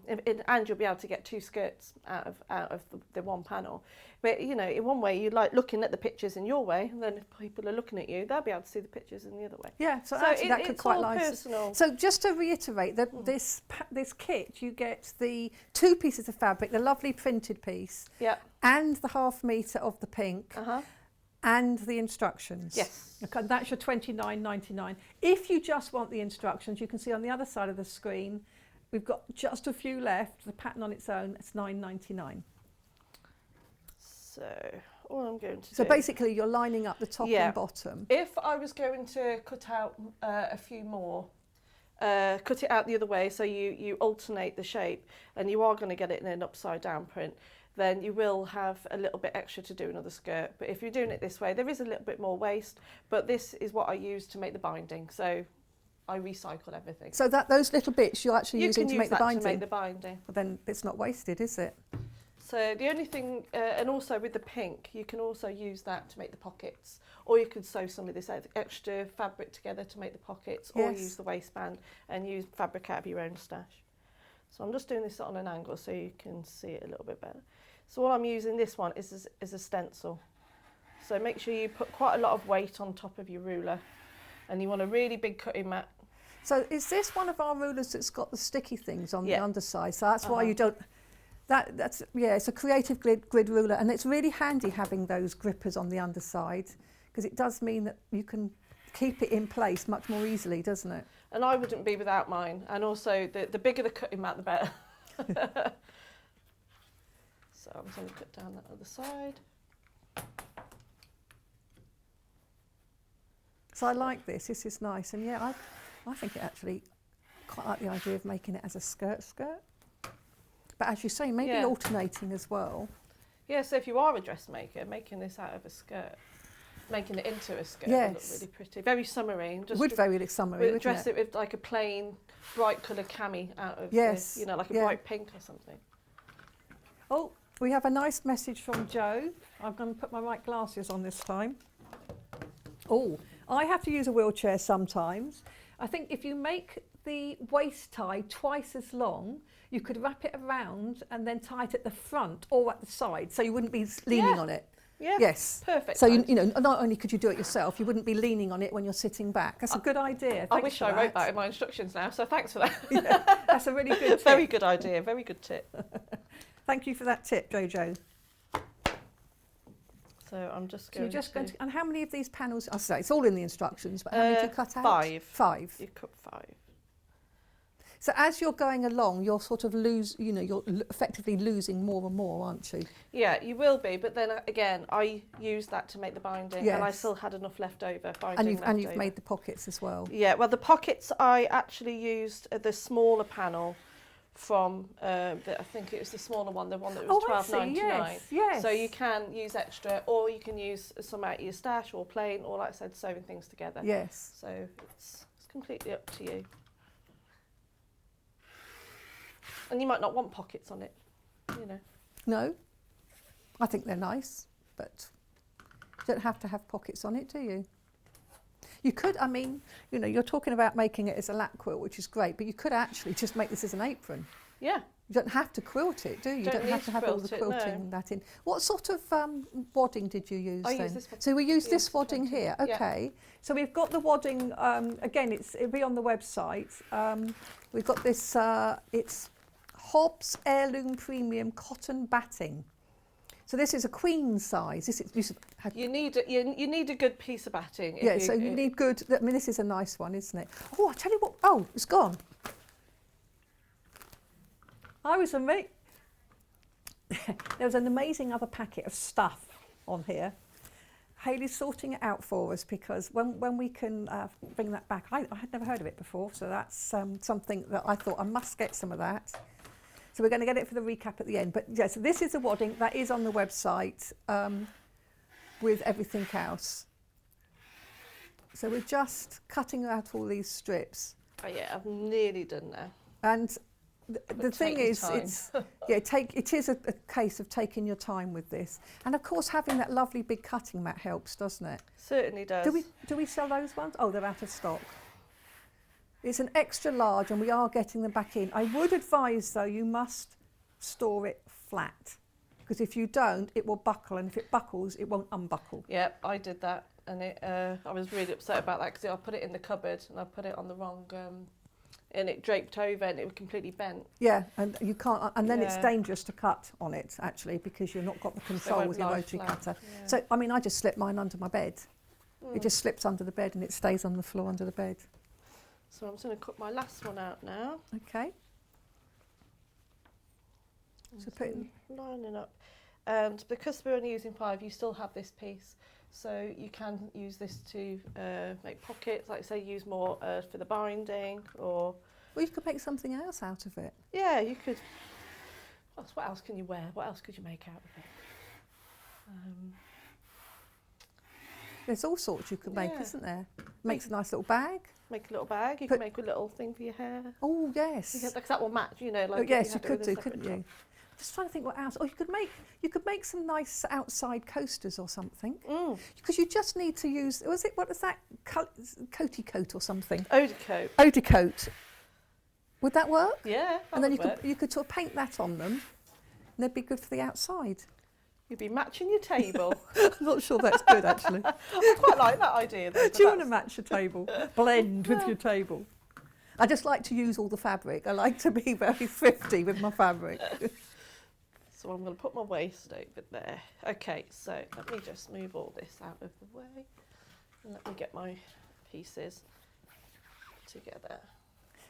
you'll be able to get 2 skirts out of the one panel, but you know, in one way you like looking at the pictures in your way, and then if people are looking at you, they'll be able to see the pictures in the other way. Yeah, so actually that could quite nice. Personal. So just to reiterate, that this kit, you get the 2 pieces of fabric, the lovely printed piece, yeah, and the 1/2 metre of the pink. And the instructions. Yes. Okay, that's your $29.99. If you just want the instructions, you can see on the other side of the screen, we've got just a few left. The pattern on its own, it's $9.99. So all I'm going to do. So basically you're lining up the top and bottom. If I was going to cut out a few more, cut it out the other way, so you alternate the shape, and you are going to get it in an upside down print, then you will have a little bit extra to do another skirt. But if you're doing it this way, there is a little bit more waste, but this is what I use to make the binding. So I recycled everything. So those little bits you're actually using to make the binding? To make the binding. Well, then it's not wasted, is it? So the only thing, and also with the pink, you can also use that to make the pockets, or you could sew some of this extra fabric together to make the pockets, or use the waistband and use fabric out of your own stash. So I'm just doing this on an angle so you can see it a little bit better. So what I'm using this one is a stencil. So make sure you put quite a lot of weight on top of your ruler, and you want a really big cutting mat. So is this one of our rulers that's got the sticky things on the underside? So that's why you don't... That's it's a creative grid ruler, and it's really handy having those grippers on the underside, because it does mean that you can keep it in place much more easily, doesn't it? And I wouldn't be without mine, and also the bigger the cutting mat, the better. So I'm just going to cut down that other side. So I like this. This is nice, and yeah, I think it actually quite like the idea of making it as a skirt. But as you say, maybe alternating as well. Yeah, so if you are a dressmaker, making this out of a skirt, making it into a skirt would look really pretty. Very summery. Just would very summery, wouldn't dress it? it with like a plain, bright coloured cami out of this, you know, like a bright pink or something. Oh, we have a nice message from Joe. I'm going to put my right glasses on this time. Oh, I have to use a wheelchair sometimes. I think if you make the waist tie twice as long, you could wrap it around and then tie it at the front or at the side, so you wouldn't be leaning on it. Yeah. Yes. Perfect. So you know, not only could you do it yourself, you wouldn't be leaning on it when you're sitting back. That's a good idea. I wish I wrote that in my instructions now. So thanks for that. Yeah, that's a really good tip. Very good idea. Very good tip. Thank you for that tip, Jojo. So I'm just going. And how many of these panels? I say it's all in the instructions, but how many did you cut out? 5. 5. You cut 5. So as you're going along, you're sort of you're effectively losing more and more, aren't you? Yeah, you will be. But then again, I used that to make the binding, and I still had enough left over. And you've made the pockets as well. Yeah, well, the pockets I actually used the smaller panel from. I think it was the smaller one, the one that was $12.99. Yes. So you can use extra, or you can use some out of your stash, or plain, or like I said, sewing things together. Yes. So it's completely up to you. And you might not want pockets on it, you know. No, I think they're nice, but you don't have to have pockets on it, do you? You could, I mean, you know, you're talking about making it as a lap quilt, which is great, but you could actually just make this as an apron. Yeah. You don't have to quilt it, do you? You don't have to have all the quilting that in. What sort of wadding did you use then? Use this one. So we use this wadding here. Okay. Yeah. So we've got the wadding, again, it'll be on the website. We've got this, it's Hobbs Heirloom Premium Cotton Batting. So this is a queen size. You need a good piece of batting. Yeah, so you need good, I mean, this is a nice one, isn't it? Oh, I tell you what, oh, it's gone. There was an amazing other packet of stuff on here. Hayley's sorting it out for us because when we can bring that back, I had never heard of it before, so that's something that I thought I must get some of that. So we're going to get it for the recap at the end. But yeah, so this is a wadding that is on the website with everything else. So we're just cutting out all these strips. Oh yeah, I've nearly done now. And the thing is, it is a case of taking your time with this, and of course having that lovely big cutting mat helps, doesn't it? Certainly does. Do we sell those ones? Oh, they're out of stock. It's an extra large, and we are getting them back in. I would advise though, you must store it flat, because if you don't, it will buckle, and if it buckles, it won't unbuckle. Yep, I did that, and I was really upset about that because I put it in the cupboard and I put it on the wrong. And it draped over and it was completely bent. Yeah, and you can't, and then it's dangerous to cut on it actually because you've not got the control with your rotary cutter. Yeah. So, I mean, I just slip mine under my bed. It just slips under the bed and it stays on the floor under the bed. So I'm just going to cut my last one out now. Okay. So lining up. And because we're only using 5, you still have this piece. So you can use this to make pockets, like say use more for the binding, or... Well, you could make something else out of it. Yeah, you could. What else can you wear? What else could you make out of it? There's all sorts you could make, isn't there? Makes a nice little bag. Make a little bag. You can make a little thing for your hair. Oh, yes. Because that will match, you know. Like yes, you could do, couldn't you? Just trying to think what else. Oh, you could make some nice outside coasters or something. Because you just need to use. What is that? Coaty coat or something. Eau de coat. Eau de coat. Would that work? Yeah. And then you could sort of paint that on them, and they'd be good for the outside. You'd be matching your table. I'm not sure that's good actually. I quite like that idea though. Do you want to match your table? Blend with your table. I just like to use all the fabric. I like to be very thrifty with my fabric. So I'm going to put my waist over there. Okay, so let me just move all this out of the way. And let me get my pieces together.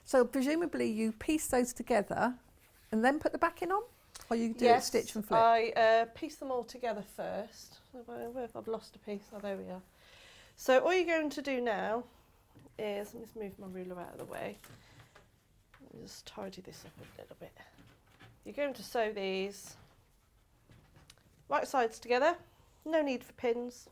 So presumably you piece those together and then put the backing on? Or you do it stitch and flip? I piece them all together first. I've lost a piece. Oh, there we are. So all you're going to do now is, let me just move my ruler out of the way. Let me just tidy this up a little bit. You're going to sew these right sides together. No need for pins.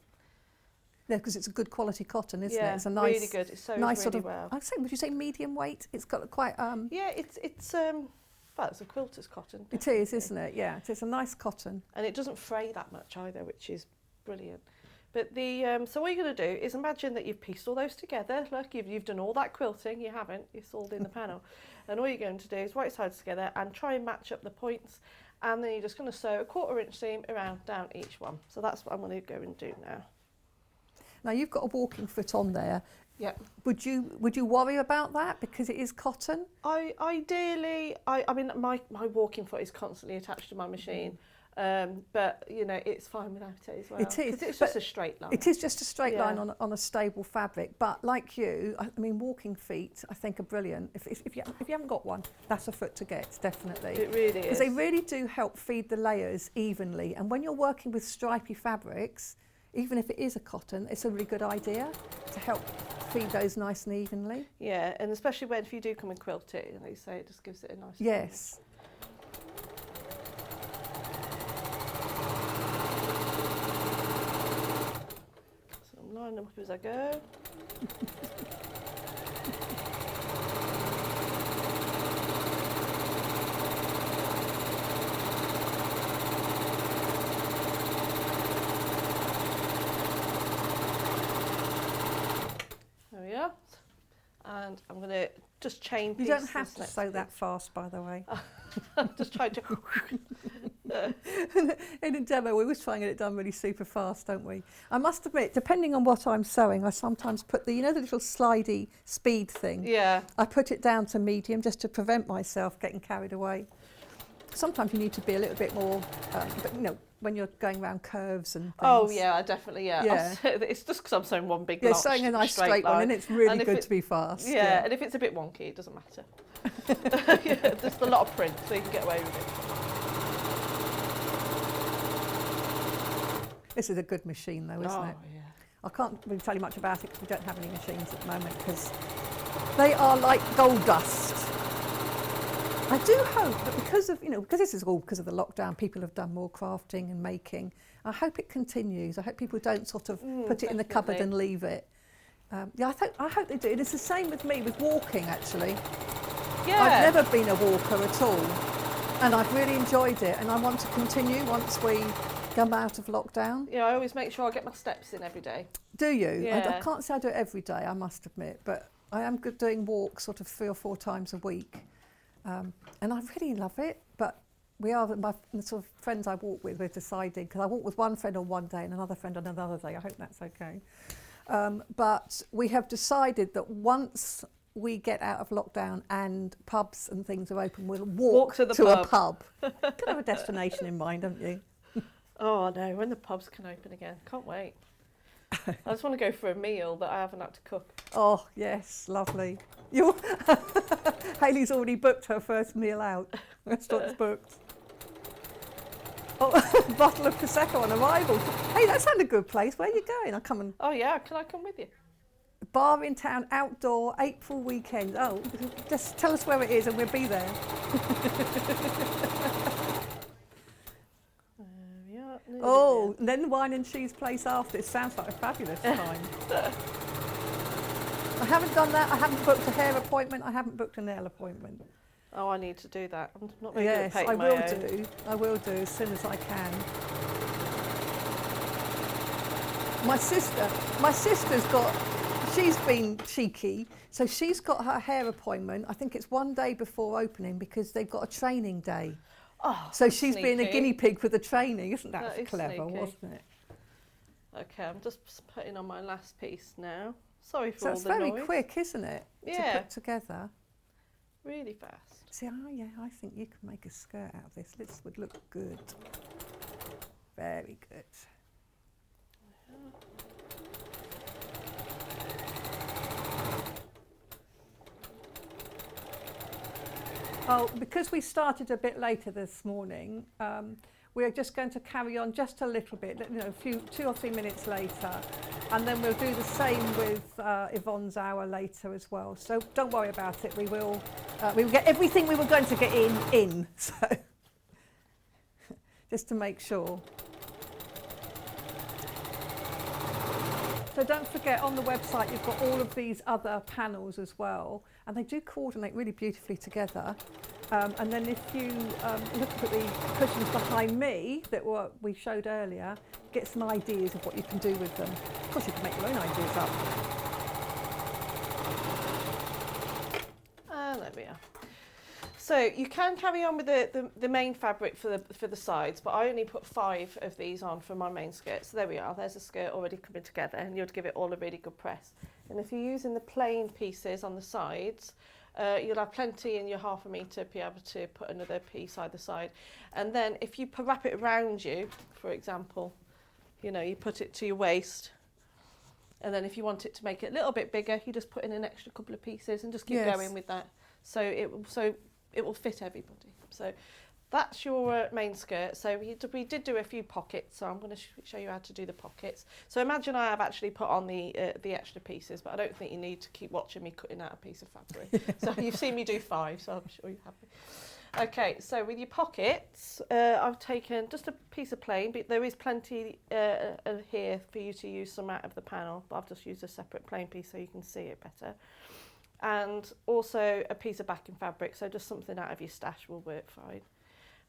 Yeah, because it's a good quality cotton, isn't it? It's a nice, really good. It sews nice really sort of, well. I'd say, would you say medium weight? It's got quite. Yeah, well, it's a quilter's cotton. It is, isn't it? Yeah, it's a nice cotton. And it doesn't fray that much either, which is brilliant. But so what you're going to do is imagine that you've pieced all those together. Look, you've done all that quilting. You haven't. You've sawed in the panel. And all you're going to do is right sides together and try and match up the points. And then you're just going to sew a 1/4 inch seam down each one. So that's what I'm going to go and do now. Now you've got a walking foot on there. Yeah. Would you worry about that because it is cotton? Ideally, I mean my walking foot is constantly attached to my machine. But you know it's fine without it as well. It is. It's just a straight line. It is just a straight line on a stable fabric. But like you, I mean, walking feet I think are brilliant. If you haven't got one, that's a foot to get, definitely. It really is. Because they really do help feed the layers evenly. And when you're working with stripy fabrics, even if it is a cotton, it's a really good idea to help feed those nice and evenly. Yeah, and especially if you do come and quilt it, like you say, it just gives it a nice. Yes. Line them up as I go. and I'm going to just chain You pieces. don't have to sew that fast, by the way. I'm just trying to... In a demo, we always try and get it done really super fast, don't we? I must admit, depending on what I'm sewing, I sometimes put the, you know, the little slidey speed thing? Yeah. I put it down to medium just to prevent myself getting carried away. Sometimes you need to be a little bit more, but you know, when you're going around curves and things. Oh yeah, definitely, yeah. Yeah. It's just because I'm sewing one big Sewing a nice straight one, and it's really good to be fast. Yeah, and if it's a bit wonky, it doesn't matter. Yeah, just a lot of print, so you can get away with it. This is a good machine though, isn't it? Yeah. I can't really tell you much about it because we don't have any machines at the moment because they are like gold dust. I do hope that because of, you know, because this is all because of the lockdown, people have done more crafting and making. I hope it continues. I hope people don't sort of put it in the cupboard and leave it. Yeah, I hope they do. It's the same with me with walking actually. Yeah. I've never been a walker at all and I've really enjoyed it and I want to continue once we come out of lockdown. Yeah, I always make sure I get my steps in every day. Do you? Yeah. I can't say I do it every day, I must admit, but I am good doing walks sort of 3 or 4 times a week. And I really love it, but we are, the sort of friends I walk with, we're deciding, because I walk with one friend on one day and another friend on another day, I hope that's okay. But we have decided that once we get out of lockdown and pubs and things are open, we'll walk to a pub. You can have a destination in mind, don't you? Oh, I know, when the pubs can open again. Can't wait. I just want to go for a meal that I haven't had to cook. Oh, yes, lovely. Hayley's already booked her first meal out. Restaurant's booked. Oh, a bottle of Prosecco on arrival. Hey, that sounded a good place. Where are you going? I'll come and... Oh, yeah, can I come with you? Bar in town, outdoor, April weekend. Oh, just tell us where it is and we'll be there. Oh, and then wine and cheese place after. It sounds like a fabulous time. I haven't done that. I haven't booked a hair appointment. I haven't booked a nail appointment. Oh, I need to do that. I'm not very Yes, good at I painting will my own. do. I will do as soon as I can. My sister's got, she's been cheeky, so she's got her hair appointment. I think it's one day before opening because they've got a training day. Oh, so she's sneaky. being a guinea pig for the training. Isn't that That is clever, sneaky. wasn't it? Okay, I'm just putting on my last piece now. Sorry for So all it's the very noise. quick, isn't it? Yeah. To put together. Really fast. See, oh yeah, I think you can make a skirt out of this. This would look good. Very good. Oh, because we started a bit later this morning, we're just going to carry on just a little bit, you know, 2 or 3 minutes later, and then we'll do the same with Yvonne's hour later as well. So don't worry about it. We will get everything we were going to get in. So just to make sure. So don't forget, on the website you've got all of these other panels as well, and they do coordinate really beautifully together. And then if you look at the cushions behind me that we showed earlier, get some ideas of what you can do with them. Of course, you can make your own ideas up. There we are. So you can carry on with the main fabric for the sides, but I only put 5 of these on for my main skirt. So there we are. There's a skirt already coming together, and you'd give it all a really good press. And if you're using the plain pieces on the sides, you'll have plenty in your 1/2 metre to be able to put another piece either side. And then if you wrap it around you, for example, you know, you put it to your waist, and then if you want it to make it a little bit bigger, you just put in an extra couple of pieces and just keep going with that. So it will fit everybody. So that's your main skirt. So we did do a few pockets, so I'm going to show you how to do the pockets. So imagine I have actually put on the extra pieces, but I don't think you need to keep watching me cutting out a piece of fabric. So you've seen me do 5, so I'm sure you're happy. Okay, so with your pockets, I've taken just a piece of plain, but there is plenty here for you to use some out of the panel, but I've just used a separate plain piece so you can see it better. And also a piece of backing fabric, so just something out of your stash will work fine.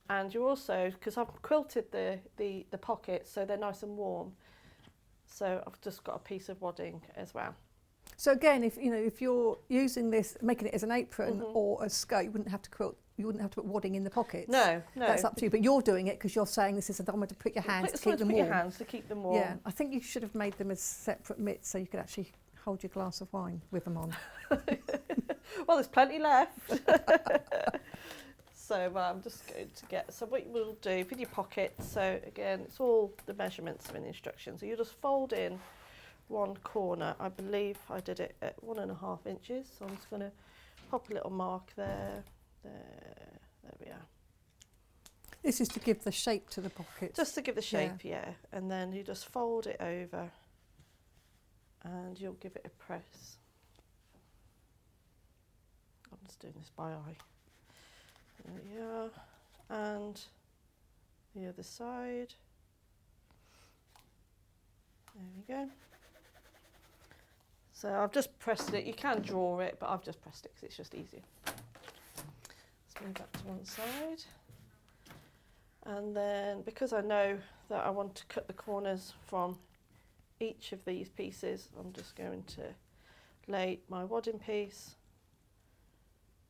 And you also, because I've quilted the pockets so they're nice and warm, so I've just got a piece of wadding as well. So again, if you're using this, making it as an apron Mhm. or a skirt, you wouldn't have to put wadding in the pockets. No. That's up to you. But you're doing it because you're saying this is a dharma to put your hands to keep them warm. Put your hands to keep them warm. Yeah, I think you should have made them as separate mitts so you could actually hold your glass of wine with them on. Well, there's plenty left. So I'm just going to get, so what you will do with your pockets, so again, it's all the measurements in the instructions. So you just fold in one corner. I believe I did it at 1.5 inches. So I'm just going to pop a little mark there. There we are. This is to give the shape to the pocket. Just to give the shape, yeah. And then you just fold it over and you'll give it a press. I'm just doing this by eye. There we are. And the other side. There we go. So I've just pressed it. You can draw it, but I've just pressed it because it's just easier. Let's move that to one side. And then, because I know that I want to cut the corners from each of these pieces, I'm just going to lay my wadding piece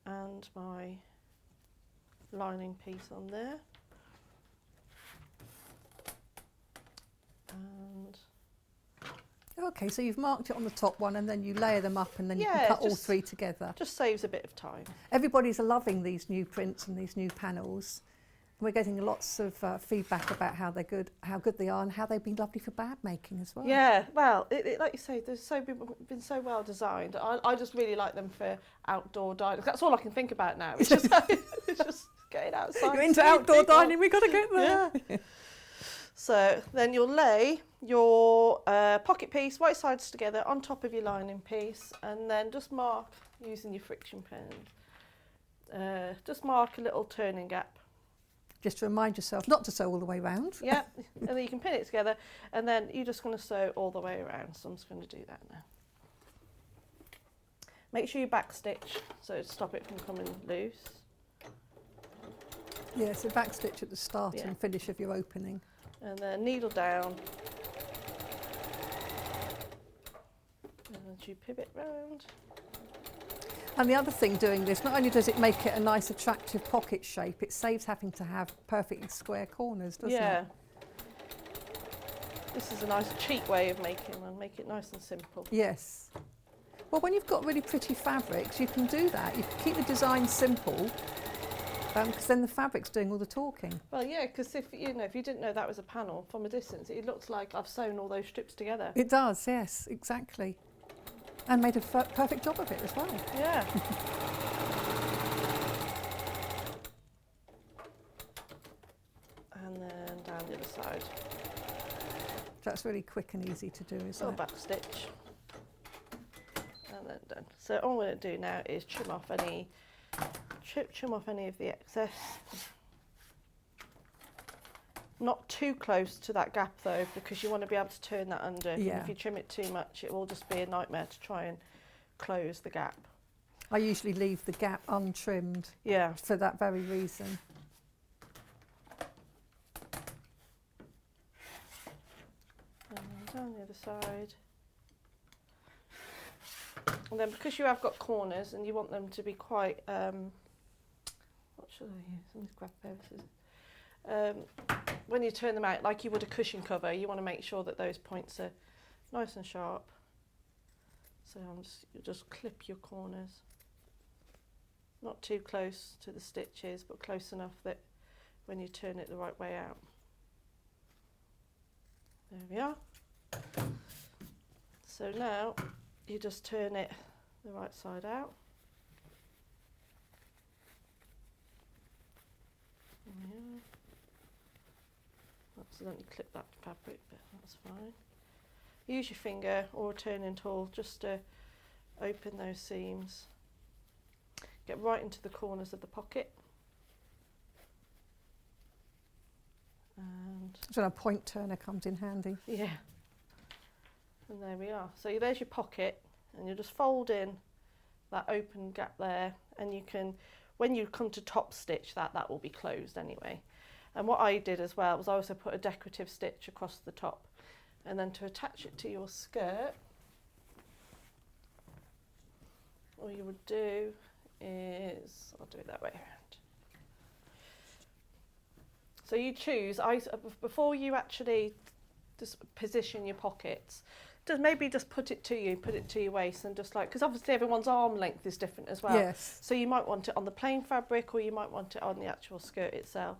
and my lining piece on there. And Okay, so you've marked it on the top one and then you layer them up and then you Yeah, can cut all just- three together. just saves a bit of time. Everybody's loving these new prints and these new panels. We're getting lots of feedback about how good they are and how they've been lovely for bag making as well. Yeah, well, like you say, they've been so well designed. I just really like them for outdoor dining. That's all I can think about now. It's just, it's just getting outside. You're into seeing outdoor people. dining, we've got to get there. Yeah. So then you'll lay your pocket piece, right sides together, on top of your lining piece, and then just mark using your friction pen. Just mark a little turning gap. Just to remind yourself not to sew all the way round. Yeah, and then you can pin it together, and then you're just going to sew all the way around. So I'm just going to do that now. Make sure you back stitch so to stop it from coming loose. Yeah, so back stitch at the start Yeah. and finish of your opening. And then needle down. And then you pivot round. And the other thing doing this, not only does it make it a nice attractive pocket shape, it saves having to have perfectly square corners, doesn't Yeah. it? This is a nice cheap way of making one. Make it nice and simple. If Well, when you've got really pretty fabrics, you can do that. You can keep the design simple, because then the fabric's doing all the talking. Well, yeah, because if you didn't know that was a panel from a distance, it looks like I've sewn all those strips together. It does, yes, exactly. And made a perfect job of it as well. Yeah. And then down the other side. That's really quick and easy to do, isn't Little it? back stitch. And then done. So all I'm going to do now is trim off any of the excess. Not too close to that gap though, because you want to be able to turn that under. And Yeah. if you trim it too much, it will just be a nightmare to try and close the gap. I usually leave the gap untrimmed Yeah. for that very reason. And then down the other side. And then because you have got corners and you want them to be quite, what should I use? Let me grab a pair of scissors. When you turn them out, like you would a cushion cover, you want to make sure that those points are nice and sharp. So you just clip your corners. Not too close to the stitches, but close enough that when you turn it the right way out. There we are. So now you just turn it the right side out. There we are. Accidentally clip that fabric, but that's fine. Use your finger or a turning tool just to open those seams. Get right into the corners of the pocket. And So a point turner comes in handy. yeah. And there we are. So there's your pocket, and you just fold in that open gap there, and you can, when you come to top stitch that will be closed anyway. And what I did as well was I also put a decorative stitch across the top, and then to attach it to your skirt, all you would do is, I'll do it that way around. So you choose, before you actually just position your pockets, maybe just put it to your waist, and just like, because obviously everyone's arm length is different as well. Yes. So you might want it on the plain fabric, or you might want it on the actual skirt itself.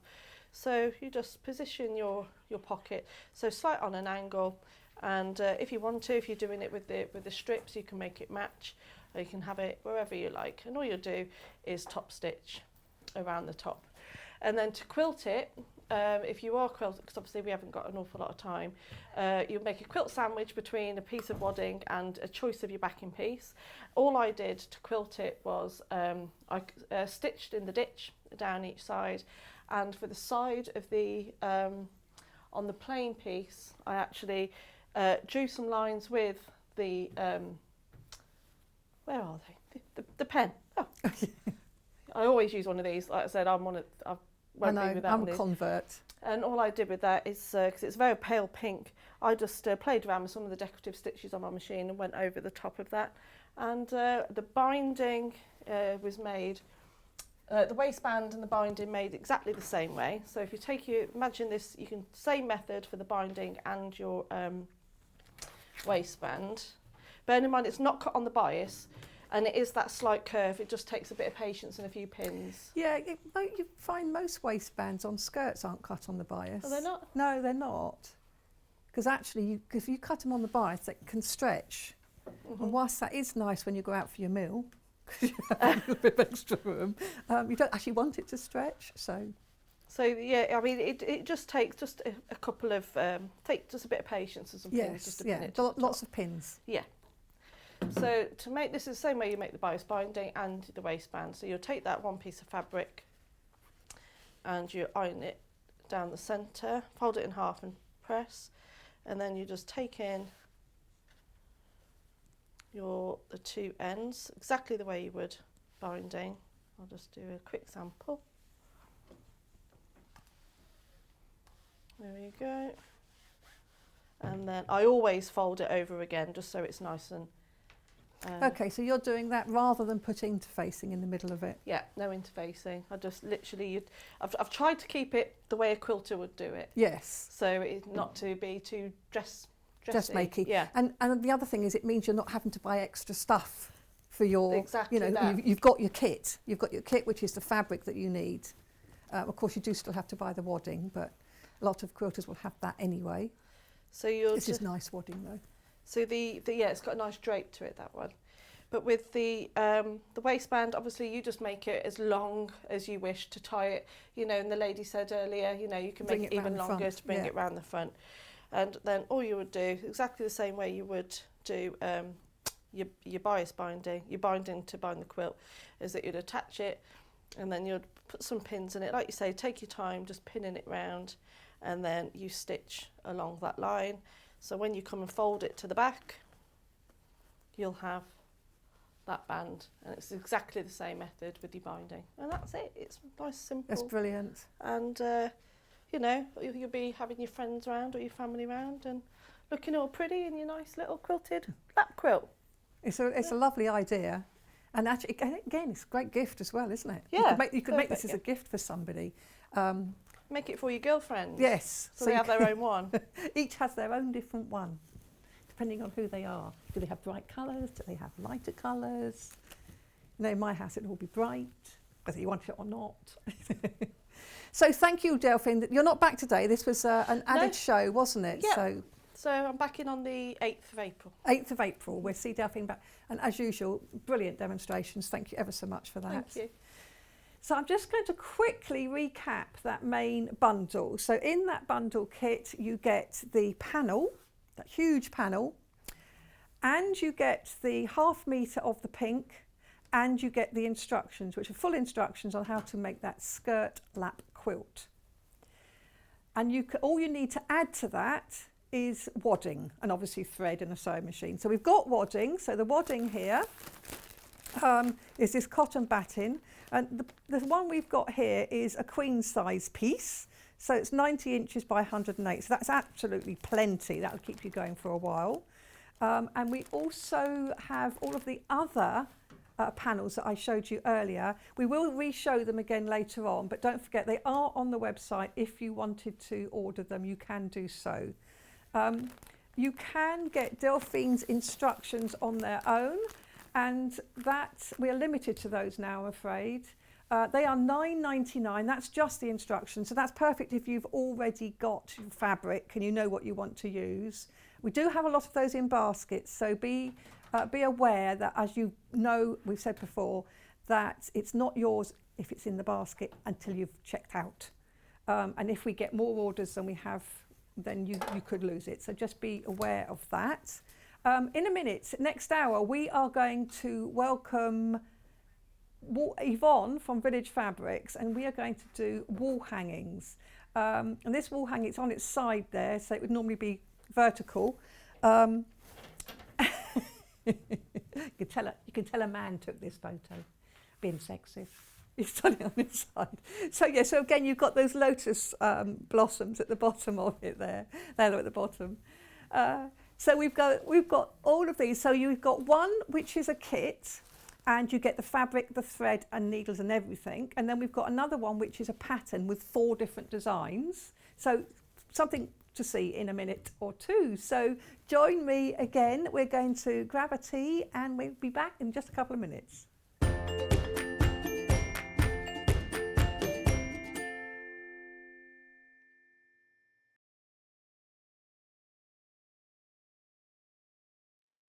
So you just position your pocket, so slight on an angle, and if you want to, if you're doing it with the strips, you can make it match, or you can have it wherever you like. And all you'll do is top stitch around the top. And then to quilt it, if you are quilting, because obviously we haven't got an awful lot of time, you'll make a quilt sandwich between a piece of wadding and a choice of your backing piece. All I did to quilt it was I stitched in the ditch down each side, and for the side of the on the plain piece, I actually drew some lines with the where are they? The pen. Oh. I always use one of these. Like I said, I know, I'm a convert. And all I did with that is, because it's very pale pink, I just played around with some of the decorative stitches on my machine and went over the top of that. And the binding was made, the waistband and the binding made exactly the same way. So if you imagine this, you can same method for the binding and your waistband. Bear in mind, it's not cut on the bias, and it is that slight curve. It just takes a bit of patience and a few pins. Yeah, you find most waistbands on skirts aren't cut on the bias. Are they not? No, they're not. Because actually, if you cut them on the bias, they can stretch. Mm-hmm. And whilst that is nice when you go out for your meal, because you have a little bit of extra room, you don't actually want it to stretch. So yeah, I mean, it just takes just a couple of, take just a bit of patience and some pins just to pin it to the top. Lots of pins. Yeah. So to make this is the same way you make the bias binding and the waistband. So you'll take that one piece of fabric and you iron it down the centre, fold it in half and press, and then you just take in the two ends exactly the way you would binding. I'll just do a quick sample. There we go. And then I always fold it over again just so it's nice and okay, so you're doing that rather than put interfacing in the middle of it? Yeah, no interfacing. I just literally, I've tried to keep it the way a quilter would do it. Yes. So it's not to be too dressmaking. Yeah. And the other thing is, it means you're not having to buy extra stuff for your, you've got your kit. You've got your kit, which is the fabric that you need. Of course, you do still have to buy the wadding, but a lot of quilters will have that anyway. So this is nice wadding though. So it's got a nice drape to it, that one. But with the waistband, obviously you just make it as long as you wish to tie it. And the lady said earlier, you can make it even longer to bring it round the front. And then all you would do, exactly the same way you would do your bias binding, your binding to bind the quilt, is that you'd attach it and then you'd put some pins in it. Like you say, take your time, just pinning it round, and then you stitch along that line. So when you come and fold it to the back, you'll have that band, and it's exactly the same method with your binding. And that's it. It's nice, simple. That's brilliant. And you'll be having your friends round or your family round and looking all pretty in your nice little quilted lap quilt. It's a lovely idea, and actually, again, it's a great gift as well, isn't it? Yeah. You could make this as a gift for somebody. Make it for your girlfriends. Yes. So they have their own one. Each has their own different one, depending on who they are. Do they have bright colours? Do they have lighter colours? In my house it'll all be bright, whether you want it or not. So thank you, Delphine. You're not back today. This was an added show, wasn't it? Yeah. So I'm back in on the 8th of April. 8th of April. We'll see Delphine back. And as usual, brilliant demonstrations. Thank you ever so much for that. Thank you. So I'm just going to quickly recap that main bundle. So in that bundle kit, you get the panel, that huge panel, and you get the 1/2 metre of the pink, and you get the instructions, which are full instructions on how to make that skirt lap quilt. And all you need to add to that is wadding, and obviously thread and a sewing machine. So we've got wadding. So the wadding here is this cotton batting. And the one we've got here is a queen size piece. So it's 90 inches by 108. So that's absolutely plenty. That'll keep you going for a while. And we also have all of the other panels that I showed you earlier. We will re-show them again later on, but don't forget they are on the website. If you wanted to order them, you can do so. You can get Delphine's instructions on their own, and that we're limited to those now, I'm afraid. They are $9.99. That's just the instructions, so that's perfect if you've already got your fabric and you know what you want to use. We do have a lot of those in baskets, so be aware that, as you know, we've said before, that it's not yours if it's in the basket until you've checked out. And if we get more orders than we have, then you could lose it. So just be aware of that. In a minute, next hour, we are going to welcome Yvonne from Village Fabrics, and we are going to do wall hangings. And this wall hanging, it's on its side there, so it would normally be vertical. You can tell a man took this photo, being sexist. He's standing on this side. So yeah, so again, you've got those lotus blossoms at the bottom of it there. They're at the bottom. So we've got all of these. So you've got one which is a kit, and you get the fabric, the thread, and needles and everything. And then we've got another one which is a pattern with 4 different designs. So something to see in a minute or two. So join me again. We're going to grab a tea, and we'll be back in just a couple of minutes.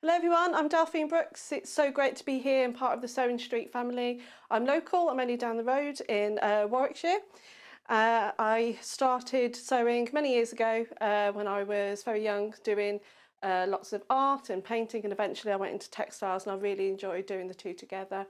Hello everyone, I'm Delphine Brooks. It's so great to be here and part of the Sewing Street family. I'm local, I'm only down the road in Warwickshire. I started sewing many years ago when I was very young, doing lots of art and painting, and eventually I went into textiles, and I really enjoyed doing the two together.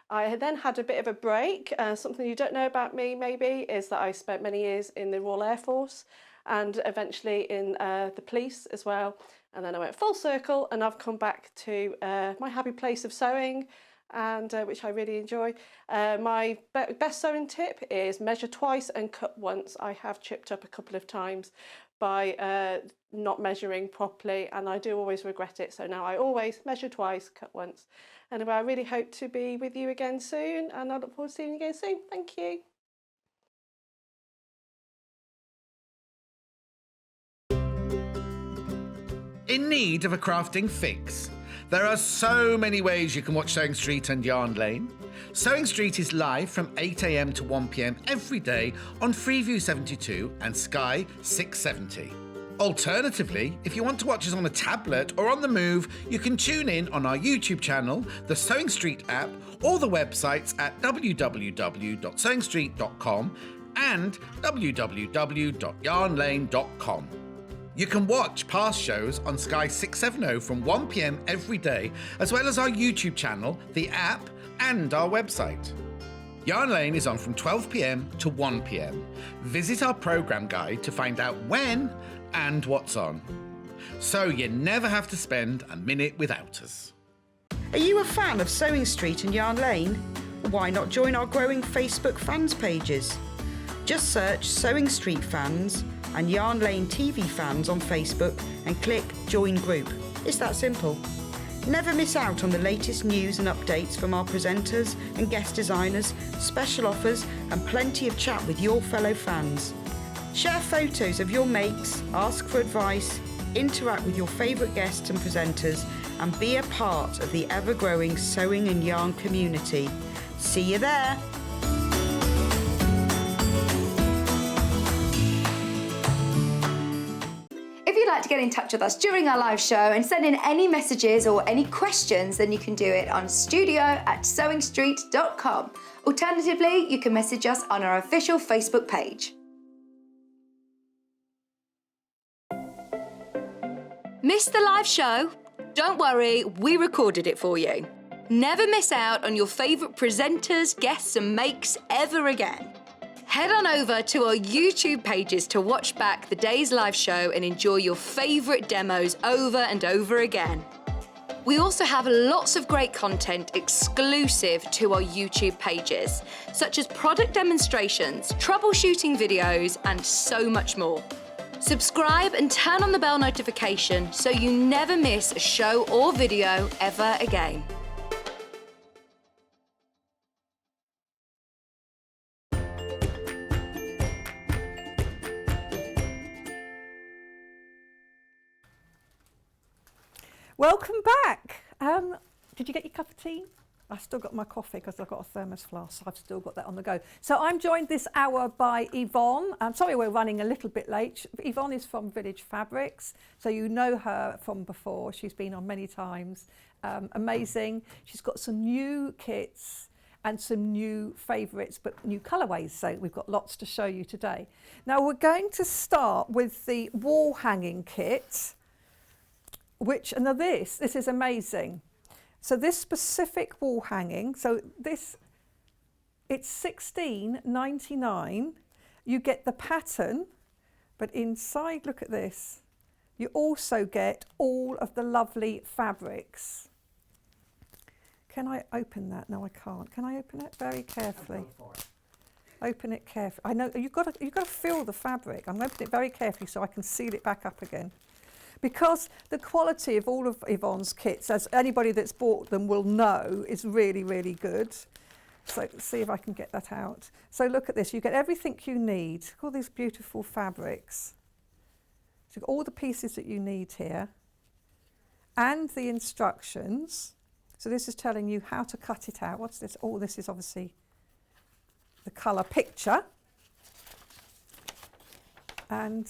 I then had a bit of a break. Something you don't know about me maybe is that I spent many years in the Royal Air Force and eventually in the police as well. And then I went full circle, and I've come back to my happy place of sewing, and which I really enjoy. My best sewing tip is measure twice and cut once. I have chipped up a couple of times by not measuring properly, and I do always regret it. So now I always measure twice, cut once. Anyway, I really hope to be with you again soon, and I look forward to seeing you again soon. Thank you. In need of a crafting fix? There are so many ways you can watch Sewing Street and Yarn Lane. Sewing Street is live from 8 AM to 1 PM every day on Freeview 72 and Sky 670. Alternatively, if you want to watch us on a tablet or on the move, you can tune in on our YouTube channel, the Sewing Street app, or the websites at www.sewingstreet.com and www.yarnlane.com. You can watch past shows on Sky 670 from 1 PM every day, as well as our YouTube channel, the app, and our website. Yarn Lane is on from 12 PM to 1 PM. Visit our programme guide to find out when and what's on. So you never have to spend a minute without us. Are you a fan of Sewing Street and Yarn Lane? Why not join our growing Facebook fans pages? Just search Sewing Street Fans and Yarn Lane TV Fans on Facebook and click Join Group. It's that simple. Never miss out on the latest news and updates from our presenters and guest designers, special offers, and plenty of chat with your fellow fans. Share photos of your makes, ask for advice, interact with your favourite guests and presenters, and be a part of the ever-growing sewing and yarn community. See you there! If you'd like to get in touch with us during our live show and send in any messages or any questions, then you can do it on studio@sewingstreet.com. Alternatively, you can message us on our official Facebook page. Missed the live show? Don't worry, we recorded it for you. Never miss out on your favourite presenters, guests and makes ever again. Head on over to our YouTube pages to watch back the day's live show and enjoy your favourite demos over and over again. We also have lots of great content exclusive to our YouTube pages, such as product demonstrations, troubleshooting videos, and so much more. Subscribe and turn on the bell notification so you never miss a show or video ever again. Welcome back. Did you get your cup of tea? I've still got my coffee because I've got a thermos flask, so I've still got that on the go. So I'm joined this hour by Yvonne. I'm sorry we're running a little bit late. Yvonne is from Village Fabrics, so you know her from before. She's been on many times. Amazing. She's got some new kits and some new favourites, but new colourways, so we've got lots to show you today. Now we're going to start with the wall hanging kit, which, and now this is amazing. So this specific wall hanging, so this, it's $16.99. You get the pattern, but inside, look at this, you also get all of the lovely fabrics. Can I open that? No, I can't. Can I open it? Very carefully. Open it carefully. I know you've got to feel the fabric. I'm opening it very carefully so I can seal it back up again. Because the quality of all of Yvonne's kits, as anybody that's bought them will know, is really, really good. So let's see if I can get that out. So look at this, you get everything you need. All these beautiful fabrics. So you've got all the pieces that you need here. And the instructions. So this is telling you how to cut it out. What's this? Oh, this is obviously the colour picture. And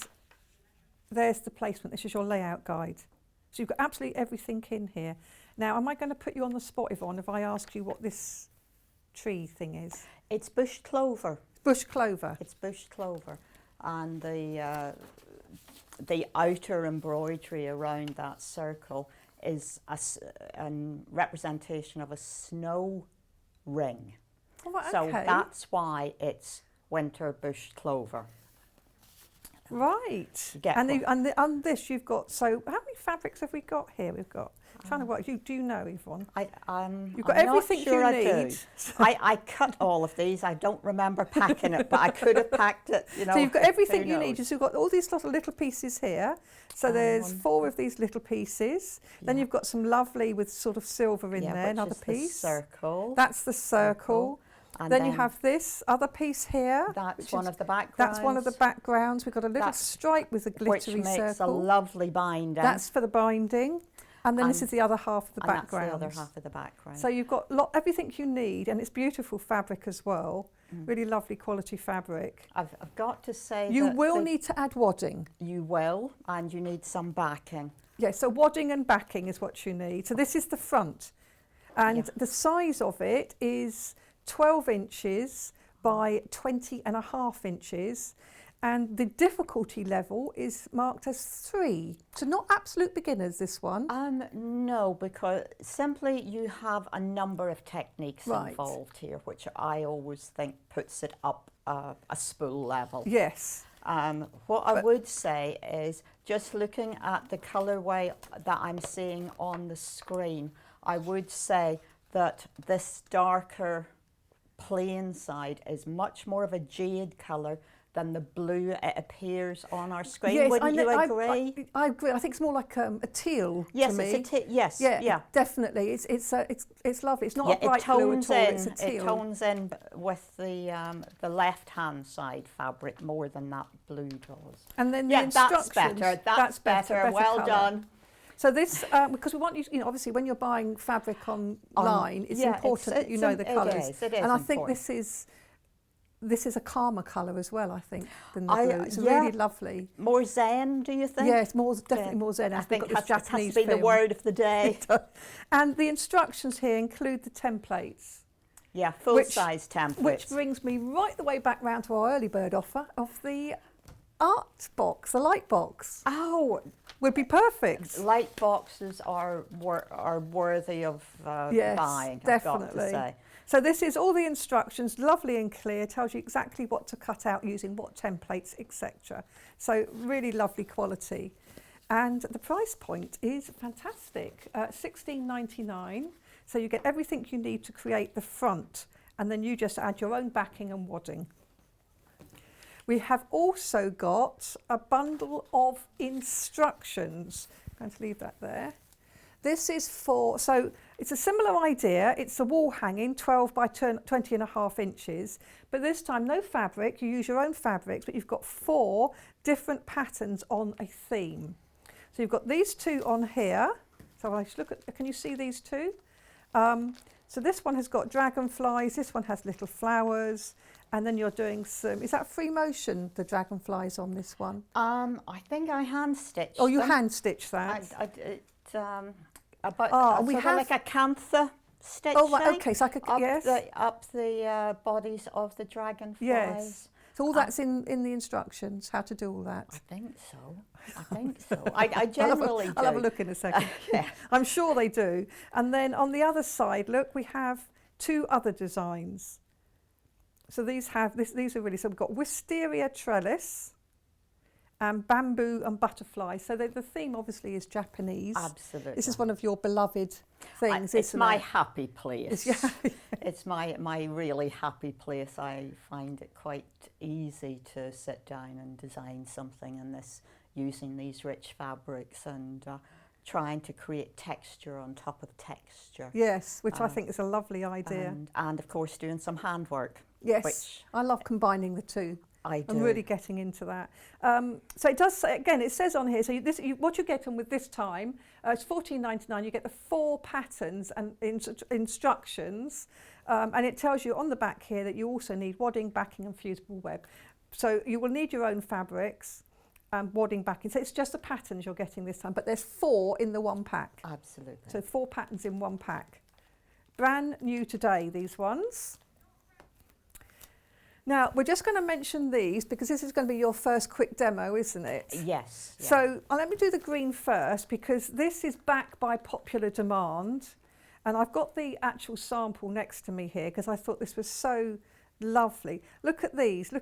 there's the placement. This is your layout guide. So you've got absolutely everything in here. Now, am I going to put you on the spot, Yvonne, if I ask you what this tree thing is? It's bush clover. Bush clover. It's bush clover. And the outer embroidery around that circle is a representation of a snow ring. Oh, right, so okay. that's why it's winter bush clover. Right. And this you've got, so how many fabrics have we got here? We've got, trying to work, do you know, Yvonne? You've got everything not sure you need. I cut all of these. I don't remember packing it, but I could have packed it, you know. So you've got everything you need. So you've got all these little pieces here. So there's 4 of these little pieces. Yeah. Then you've got some lovely with sort of silver in there, another piece. The circle. That's the circle. And then you have this other piece here. That's one of the backgrounds. That's one of the backgrounds. We've got a little stripe with a glittery circle. Which makes a circle. lovely binding. That's for the binding. And then this is the other half of the background. That's the other half of the background. So you've got everything you need, and it's beautiful fabric as well. Really lovely quality fabric. I've got to say you will need to add wadding. You will, and you need some backing. Yeah, so wadding and backing is what you need. So this is the front. And the size of it is 12 inches by 20.5 inches, and the difficulty level is marked as 3. So not absolute beginners, this one. No, because simply you have a number of techniques involved here, which I always think puts it up a spool level. Yes. What I would say is, just looking at the colourway that I'm seeing on the screen, I would say that this darker plain side is much more of a jade colour than the blue it appears on our screen. Yes, Wouldn't you agree? I agree. I think it's more like a teal yes, to me. It's a yes, yeah, definitely. It's lovely. It's not a bright blue at all. It's a teal. It tones in with the left-hand side fabric more than that blue does. And then the instructions. That's better. That's better. Well colour. Done. So this, because we want you know, obviously when you're buying fabric online, it's important that you know the colours. It is and I important. think this is a calmer colour as well, I think, than the blue. It's really lovely. More zen, do you think? Yeah, it's definitely more zen. I think this Japanese has to be the word of the day. And the instructions here include the templates. Yeah, full-size templates. Which brings me right the way back round to our early bird offer of the art box, the light box. Oh, would be perfect. Light boxes are worthy of yes, buying, definitely. I've got to say. So this is all the instructions, lovely and clear, tells you exactly what to cut out using what templates, etc. So really lovely quality. And the price point is fantastic, $16.99. So you get everything you need to create the front, and then you just add your own backing and wadding. We have also got a bundle of instructions. I'm going to leave that there. This is so it's a similar idea. It's a wall hanging, 12 by 20.5 inches. But this time, no fabric. You use your own fabrics, but you've got 4 different patterns on a theme. So you've got these 2 on here. So I should look at, can you see these two? So this one has got dragonflies, this one has little flowers, and then you're doing some, is that free motion, the dragonflies on this one? I think I hand stitched Oh, you them. hand stitch that? We have like a cantha stitch. Oh, right, okay, so I could, yes. Up the bodies of the dragonflies. Yes. So all that's in the instructions, how to do all that? I think so. I generally do. I'll have a look in a second. Yeah. I'm sure they do. And then on the other side, look, we have two other designs. So these are really, so we've got wisteria trellis and bamboo and butterfly. So the theme obviously is Japanese. Absolutely. This is one of your beloved things, It's isn't my it? happy place. Yeah. It's my really happy place. I find it quite easy to sit down and design something in this, using these rich fabrics and trying to create texture on top of texture. Yes, which I think is a lovely idea. And of course doing some handwork. Yes, which I love combining the two. I do. I'm really getting into that. So it does say, again, it says on here, so what you get on with this time, it's $14.99. You get the 4 patterns and instructions, and it tells you on the back here that you also need wadding, backing and fusible web. So you will need your own fabrics, wadding, backing. So it's just the patterns you're getting this time, but there's 4 in the one pack. Absolutely. So 4 patterns in one pack. Brand new today, these ones. Now, we're just going to mention these because this is going to be your first quick demo, isn't it? Yes. Yeah. So let me do the green first because this is back by popular demand. And I've got the actual sample next to me here because I thought this was so lovely. Look at these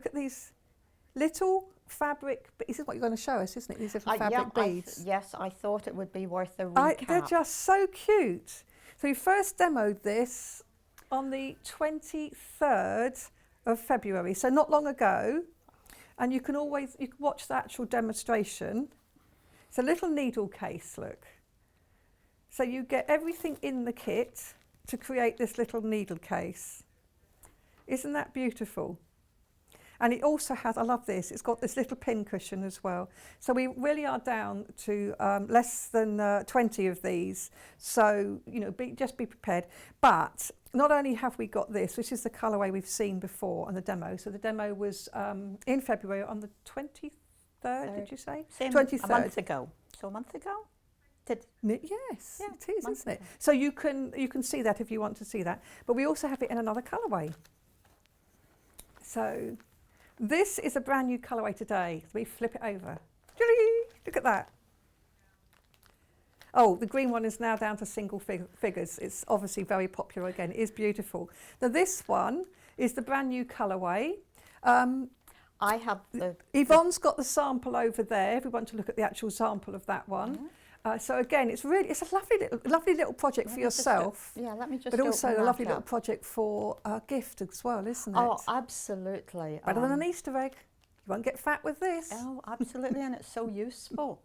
little fabric, this is what you're going to show us, isn't it? These little fabric beads. Yes, I thought it would be worth a recap. They're just so cute. So we first demoed this on the 23rd of February, so not long ago, and you can watch the actual demonstration. It's a little needle case, look. So you get everything in the kit to create this little needle case. Isn't that beautiful? And it also has, I love this, it's got this little pin cushion as well. So we really are down to less than 20 of these. So, you know, just be prepared. But not only have we got this, which is the colourway we've seen before on the demo. So the demo was in February on the 23rd, did you say? 23rd. A month ago. So a month ago? Yes, yeah, it is, isn't it? So you can see that if you want to see that. But we also have it in another colourway. So this is a brand new colourway today. So we flip it over. Look at that. Oh, the green one is now down to single figures. It's obviously very popular again. It is beautiful. Now this one is the brand new colourway. I have Yvonne's got the sample over there if we want to look at the actual sample of that one. Mm-hmm. So again, it's a lovely little project for yourself. Let me just. But also a lovely little project for a gift as well, isn't it? Oh, absolutely. Better than an Easter egg. You won't get fat with this. Oh, absolutely, and it's so useful.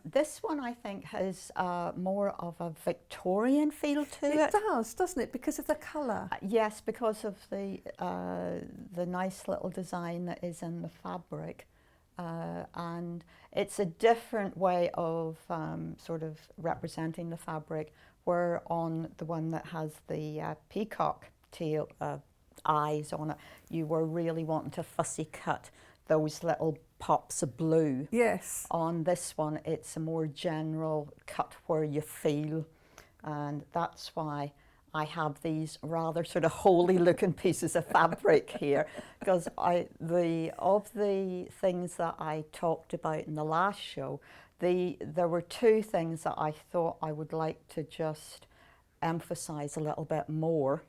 This one, I think, has more of a Victorian feel to it. It does, doesn't it? Because of the colour. Yes, because of the nice little design that is in the fabric. And it's a different way of sort of representing the fabric, where on the one that has the peacock tail eyes on it, you were really wanting to fussy cut those little pops of blue. Yes. On this one, it's a more general cut where you feel, and that's why I have these rather sort of holy looking pieces of fabric here, because of the things that I talked about in the last show, there were 2 things that I thought I would like to just emphasize a little bit more.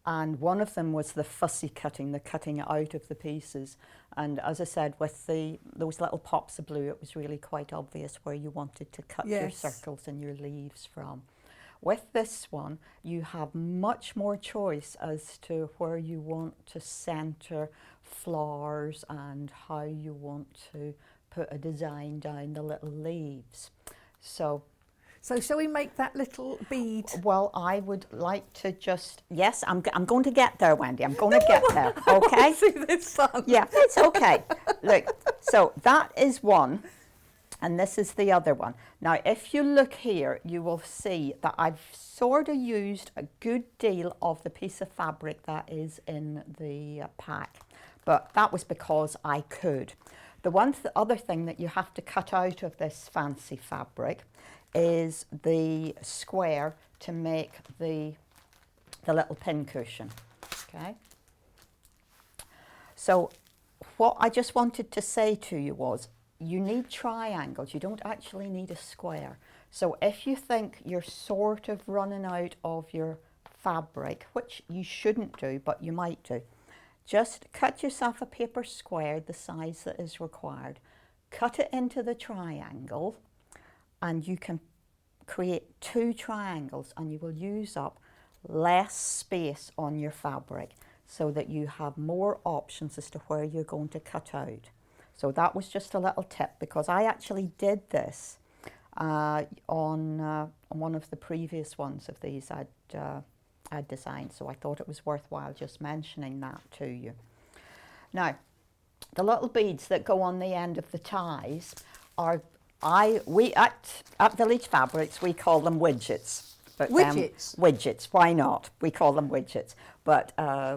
And one of them was the fussy cutting, the cutting out of the pieces. And as I said, with those little pops of blue, it was really quite obvious where you wanted to cut your circles and your leaves from. With this one, you have much more choice as to where you want to center flowers and how you want to put a design down the little leaves. So shall we make that little bead? Well, I would like to just, yes, I'm going to get there, Wendy. I'm going to get there, okay? See this sun. Yeah, it's okay. Look, so that is one. And this is the other one. Now, if you look here, you will see that I've sort of used a good deal of the piece of fabric that is in the pack. But that was because I could. The other thing that you have to cut out of this fancy fabric is the square to make the little pin cushion. Okay. So what I just wanted to say to you was, you need triangles, you don't actually need a square. So if you think you're sort of running out of your fabric, which you shouldn't do, but you might do, just cut yourself a paper square the size that is required, cut it into the triangle, and you can create 2 triangles, and you will use up less space on your fabric so that you have more options as to where you're going to cut out. So that was just a little tip, because I actually did this on one of the previous ones of these I'd designed. So I thought it was worthwhile just mentioning that to you. Now, the little beads that go on the end of the ties are, we at Village Fabrics, we call them widgets. But, Widgets? Widgets, why not? We call them widgets. But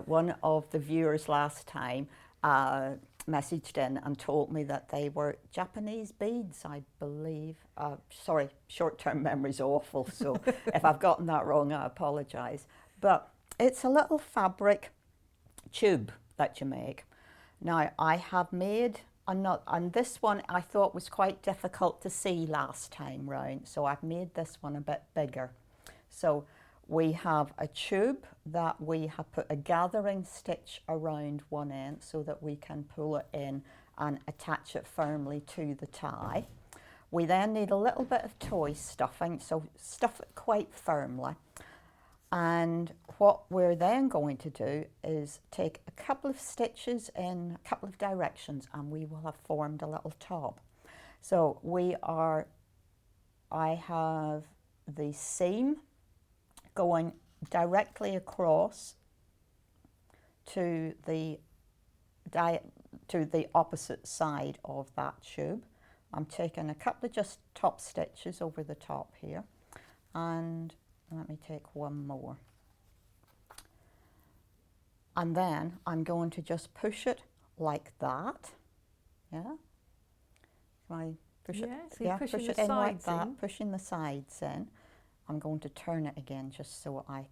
one of the viewers last time messaged in and told me that they were Japanese beads, I believe. Sorry, short-term memory's awful, so if I've gotten that wrong, I apologise. But it's a little fabric tube that you make. Now, I have made and this one I thought was quite difficult to see last time round, so I've made this one a bit bigger. So we have a tube that we have put a gathering stitch around one end so that we can pull it in and attach it firmly to the tie. We then need a little bit of toy stuffing, so stuff it quite firmly. And what we're then going to do is take a couple of stitches in a couple of directions, and we will have formed a little top. So I have the seam going directly across to the opposite side of that tube. I'm taking a couple of just top stitches over the top here, and let me take one more. And then I'm going to just push it like that. Yeah? Can I push it? So you're pushing push the it in like sides that, in. pushing the sides in. I'm going to turn it again just so I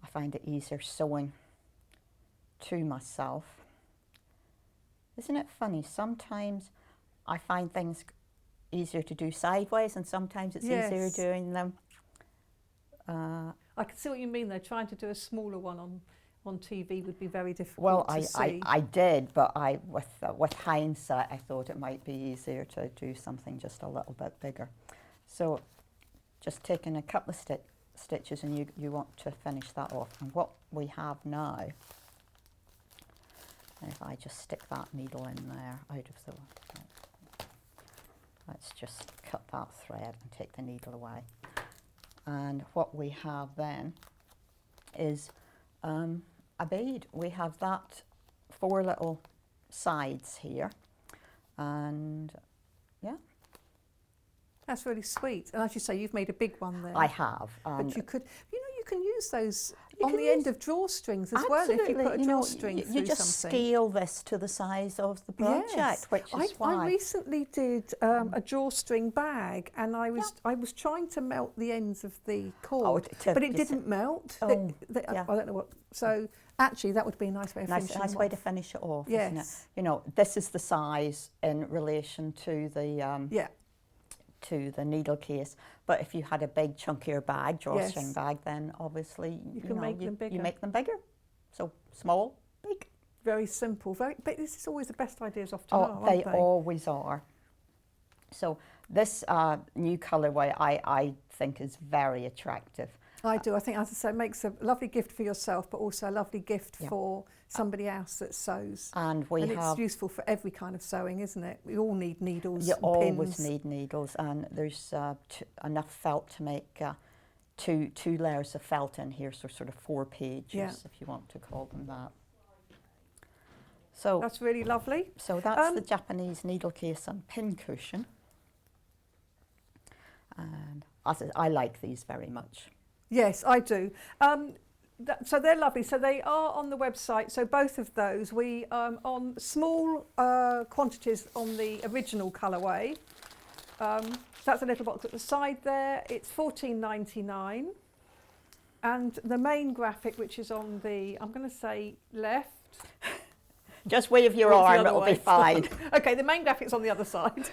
find it easier sewing to myself. Isn't it funny? Sometimes I find things easier to do sideways, and sometimes it's easier doing them. I can see what you mean though. Trying to do a smaller one on TV would be very difficult. Well, to see. I did, but with hindsight, I thought it might be easier to do something just a little bit bigger. So just taking a couple of stitches, and you want to finish that off. And what we have now, if I just stick that needle in there out of the, let's just cut that thread and take the needle away. And what we have then is a bead. We have that 4 little sides here, and yeah. That's really sweet. And as you say, you've made a big one there. I have. But you could, you can use those on the end of drawstrings as well. If you put a drawstring through you just something. scale this to the size of the project, which is why. I recently did a drawstring bag, and I was trying to melt the ends of the cord, but it didn't melt. I don't know what. So actually, that would be a nice way of finishing nice way to finish it off, yes. isn't it? You know, this is the size in relation to the to the needle case. But if you had a big chunkier bag, drawstring bag, then obviously you make them bigger. You make them bigger. So small, big. Very simple. But this is always the best ideas often are, they always are. So this new colourway I think is very attractive. I do. I think, as I say, it makes a lovely gift for yourself, but also a lovely gift for somebody else that sews. And it's useful for every kind of sewing, isn't it? We all need needles. You and always pins. need needles, and there's enough felt to make two layers of felt in here, so sort of 4 pages, if you want to call them that. So that's really lovely. So that's the Japanese needle case and pin cushion. And I like these very much. Yes, I do. So they're lovely. So they are on the website. So both of those, we on small quantities on the original colourway. So that's a little box at the side there. It's $14.99. And the main graphic, which is on the, I'm going to say left. Just wave your arm, it'll be fine. Okay, the main graphic's on the other side.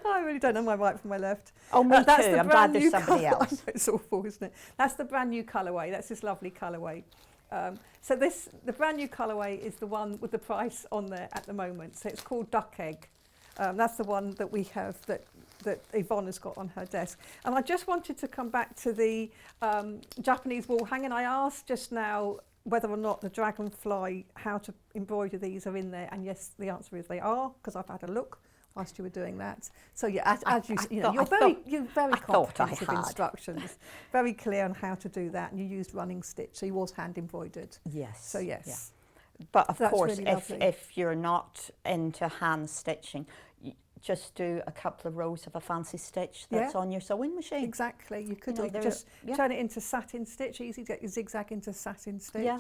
I really don't know my right from my left. Oh, me that's too. The I'm glad there's somebody colour. else. I know, it's awful, isn't it? That's the brand new colourway. That's this lovely colourway. So the brand new colourway is the one with the price on there at the moment. So it's called Duck Egg. That's the one that we have that Yvonne has got on her desk. And I just wanted to come back to the Japanese wall hanging. I asked just now whether or not the dragonfly, how to embroider these are in there. And yes, the answer is they are, because I've had a look whilst you were doing that. So yeah, as you know, you're very comprehensive instructions, very clear on how to do that, and you used running stitch, so you was hand embroidered. Yes. So yes. Yeah. But of course, really if you're not into hand stitching, just do a couple of rows of a fancy stitch that's on your sewing machine. Exactly. You could just turn it into satin stitch. Easy to get your zigzag into satin stitch. Yeah.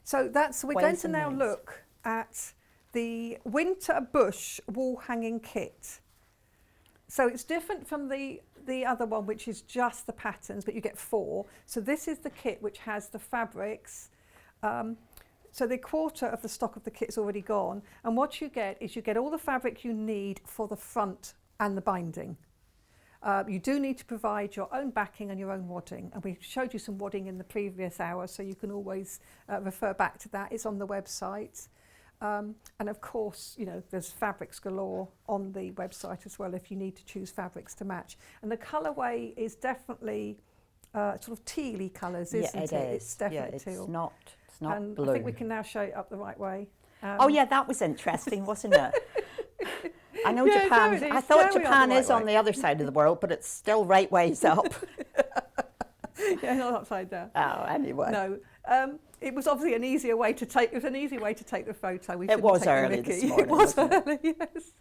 So we're going to now look at the Winter Bush wall hanging kit. So it's different from the other one, which is just the patterns, but you get 4. So this is the kit which has the fabrics. So the quarter of the stock of the kit's already gone. And what you get is you get all the fabric you need for the front and the binding. You do need to provide your own backing and your own wadding. And we showed you some wadding in the previous hour, so you can always refer back to that. It's on the website. And of course, you know, there's fabrics galore on the website as well if you need to choose fabrics to match. And the colourway is definitely sort of tealy colours, isn't it? It's definitely teal. It's not and blue. I think we can now show it up the right way. Oh yeah, that was interesting, wasn't it? I know Yeah, Japan. no, I thought there we are, Japan the right is on way. the other side of the world, but it's still right ways up. Yeah, not upside down. Oh, anyway. No, it was obviously an easier way to take. It was an easy way to take the photo. It was early this morning. It was early, yes.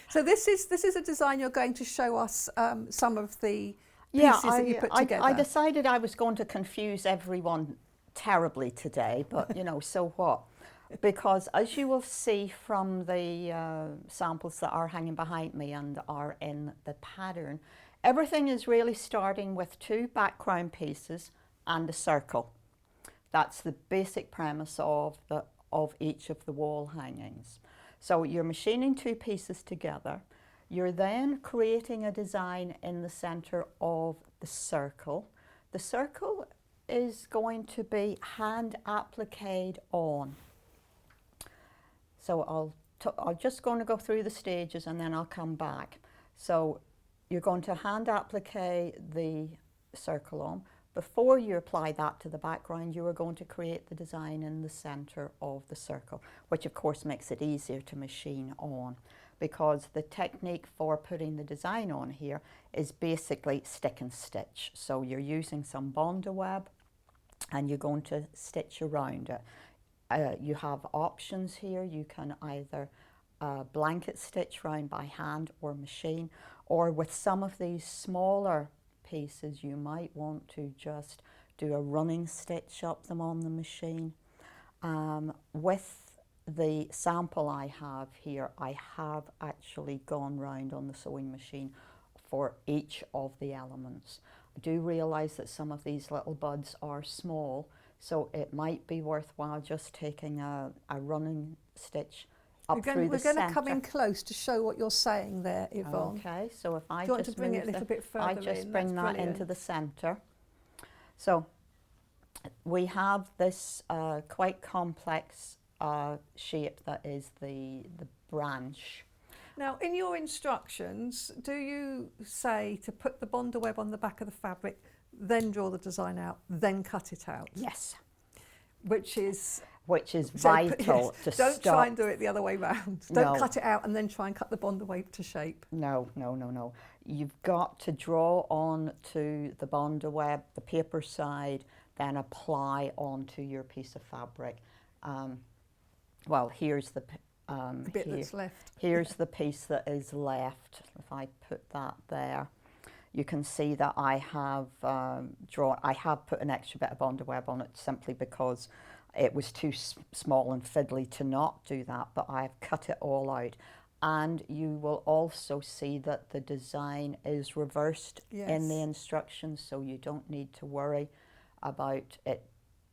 So this is a design you're going to show us some of the pieces that you put together. I decided I was going to confuse everyone terribly today, but you know, so what? Because as you will see from the samples that are hanging behind me and are in the pattern, everything is really starting with 2 background pieces and a circle. That's the basic premise of each of the wall hangings. So you're machining 2 pieces together. You're then creating a design in the center of the circle. The circle is going to be hand appliqued on. So I'm just going to go through the stages and then I'll come back. So you're going to hand applique the circle on. Before you apply that to the background, you are going to create the design in the center of the circle, which of course makes it easier to machine on, because the technique for putting the design on here is basically stick and stitch. So you're using some Bondo web and you're going to stitch around it. You have options here. You can either blanket stitch round by hand or machine, or with some of these smaller pieces you might want to just do a running stitch up them on the machine. With the sample I have here, I have actually gone round on the sewing machine for each of the elements. I do realise that some of these little buds are small, so it might be worthwhile just taking a running stitch up through the centre. We're going to come in close to show what you're saying there, Yvonne. Okay, so if I Do you want just to bring it a little bit further I just in? bring That's that into brilliant. the centre. So we have this quite complex shape that is the branch. Now, in your instructions, do you say to put the Bondo web on the back of the fabric, then draw the design out, then cut it out? Yes. Which is Vital to Don't stop. try and do it the other way round. Don't No. cut it out and then try and cut the Bondo web to shape. No. You've got to draw on to the Bondo web, the paper side, then apply onto your piece of fabric. Well, here's the The bit that's left. Here's the piece that is left. If I put that there, you can see that I have I have put an extra bit of bonded-web on it simply because it was too small and fiddly to not do that, but I've cut it all out. And you will also see that the design is reversed in the instructions, so you don't need to worry about it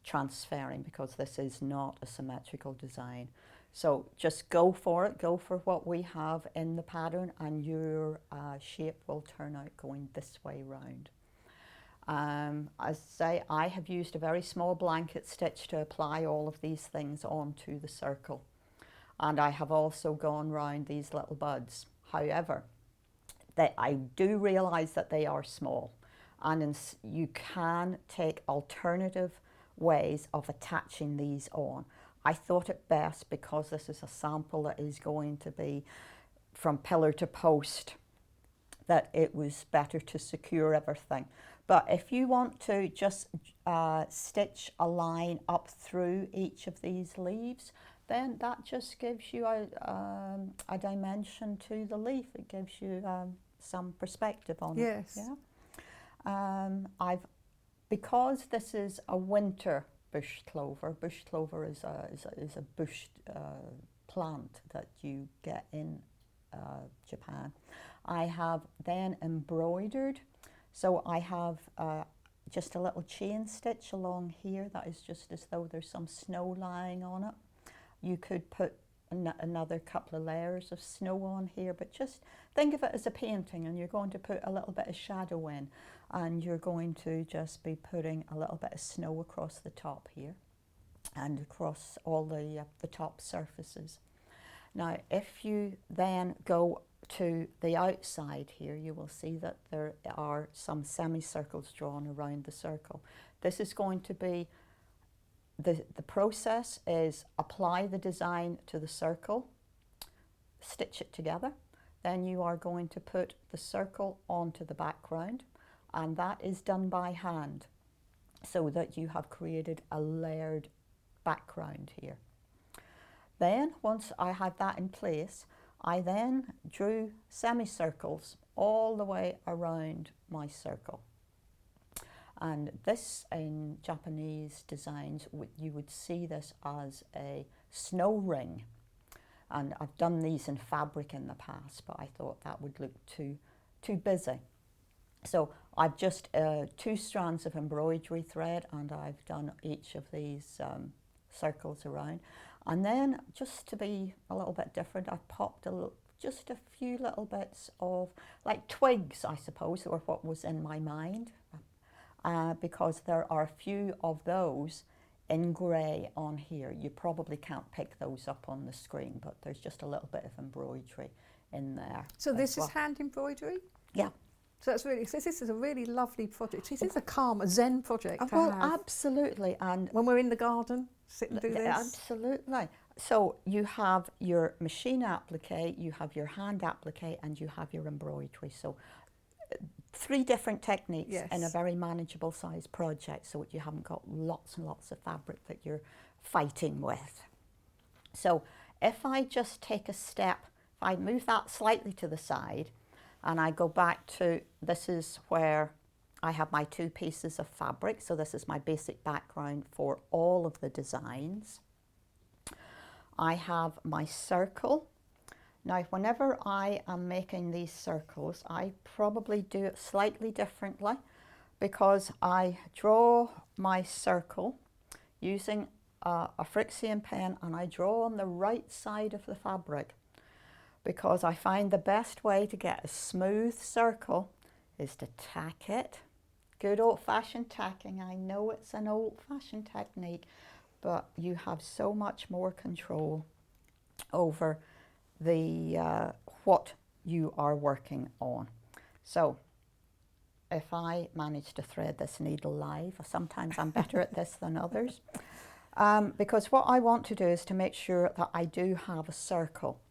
transferring because this is not a symmetrical design. So just go for it, go for what we have in the pattern, and your shape will turn out going this way round. As I say, I have used a very small blanket stitch to apply all of these things onto the circle. And I have also gone round these little buds. However, I do realise that they are small, and you can take alternative ways of attaching these on. I thought it best, because this is a sample that is going to be from pillar to post, that it was better to secure everything. But if you want to just stitch a line up through each of these leaves, then that just gives you a dimension to the leaf. It gives you some perspective on it. Yes. Yeah. Because this is a winter bush clover. Bush clover is a bush plant that you get in Japan. I have then embroidered. So I have just a little chain stitch along here that is just as though there's some snow lying on it. You could put another couple of layers of snow on here, but just think of it as a painting, and you're going to put a little bit of shadow in, and you're going to just be putting a little bit of snow across the top here and across all the top surfaces. Now, if you then go to the outside here, you will see that there are some semicircles drawn around the circle. This is going to be the process is apply the design to the circle, stitch it together, then you are going to put the circle onto the background, and that is done by hand, so that you have created a layered background here. Then, once I had that in place, I then drew semicircles all the way around my circle. And this, in Japanese designs, you would see this as a snow ring. And I've done these in fabric in the past, but I thought that would look too busy. So I've just 2 strands of embroidery thread, and I've done each of these circles around. And then, just to be a little bit different, I've popped just a few little bits of, like twigs, I suppose, or what was in my mind. Because there are a few of those in grey on here. You probably can't pick those up on the screen, but there's just a little bit of embroidery in there. So this is hand embroidery? Yeah. So that's really, so this is a really lovely project. This is a zen project to well, have. Absolutely. And when we're in the garden, sit and do this. Absolutely. So you have your machine applique, you have your hand applique, and you have your embroidery. So 3 different techniques in a very manageable size project, so that you haven't got lots and lots of fabric that you're fighting with. So if I just take a step, if I move that slightly to the side, and I go back to, this is where I have my 2 pieces of fabric, so this is my basic background for all of the designs. I have my circle. Now, whenever I am making these circles, I probably do it slightly differently, because I draw my circle using a Frixian pen, and I draw on the right side of the fabric, because I find the best way to get a smooth circle is to tack it. Good old-fashioned tacking. I know it's an old-fashioned technique, but you have so much more control over the what you are working on. So if I manage to thread this needle live, sometimes I'm better at this than others, because what I want to do is to make sure that I do have a circle.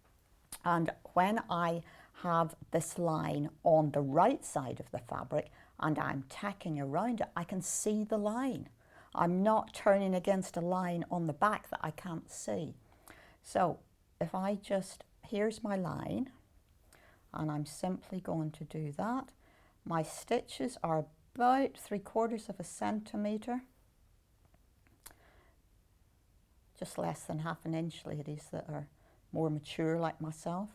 And when I have this line on the right side of the fabric and I'm tacking around it, I can see the line. I'm not turning against a line on the back that I can't see. So if I just, here's my line, and I'm simply going to do that. My stitches are about 3/4 of a centimetre, just less than 1/2 inch, ladies that are more mature like myself.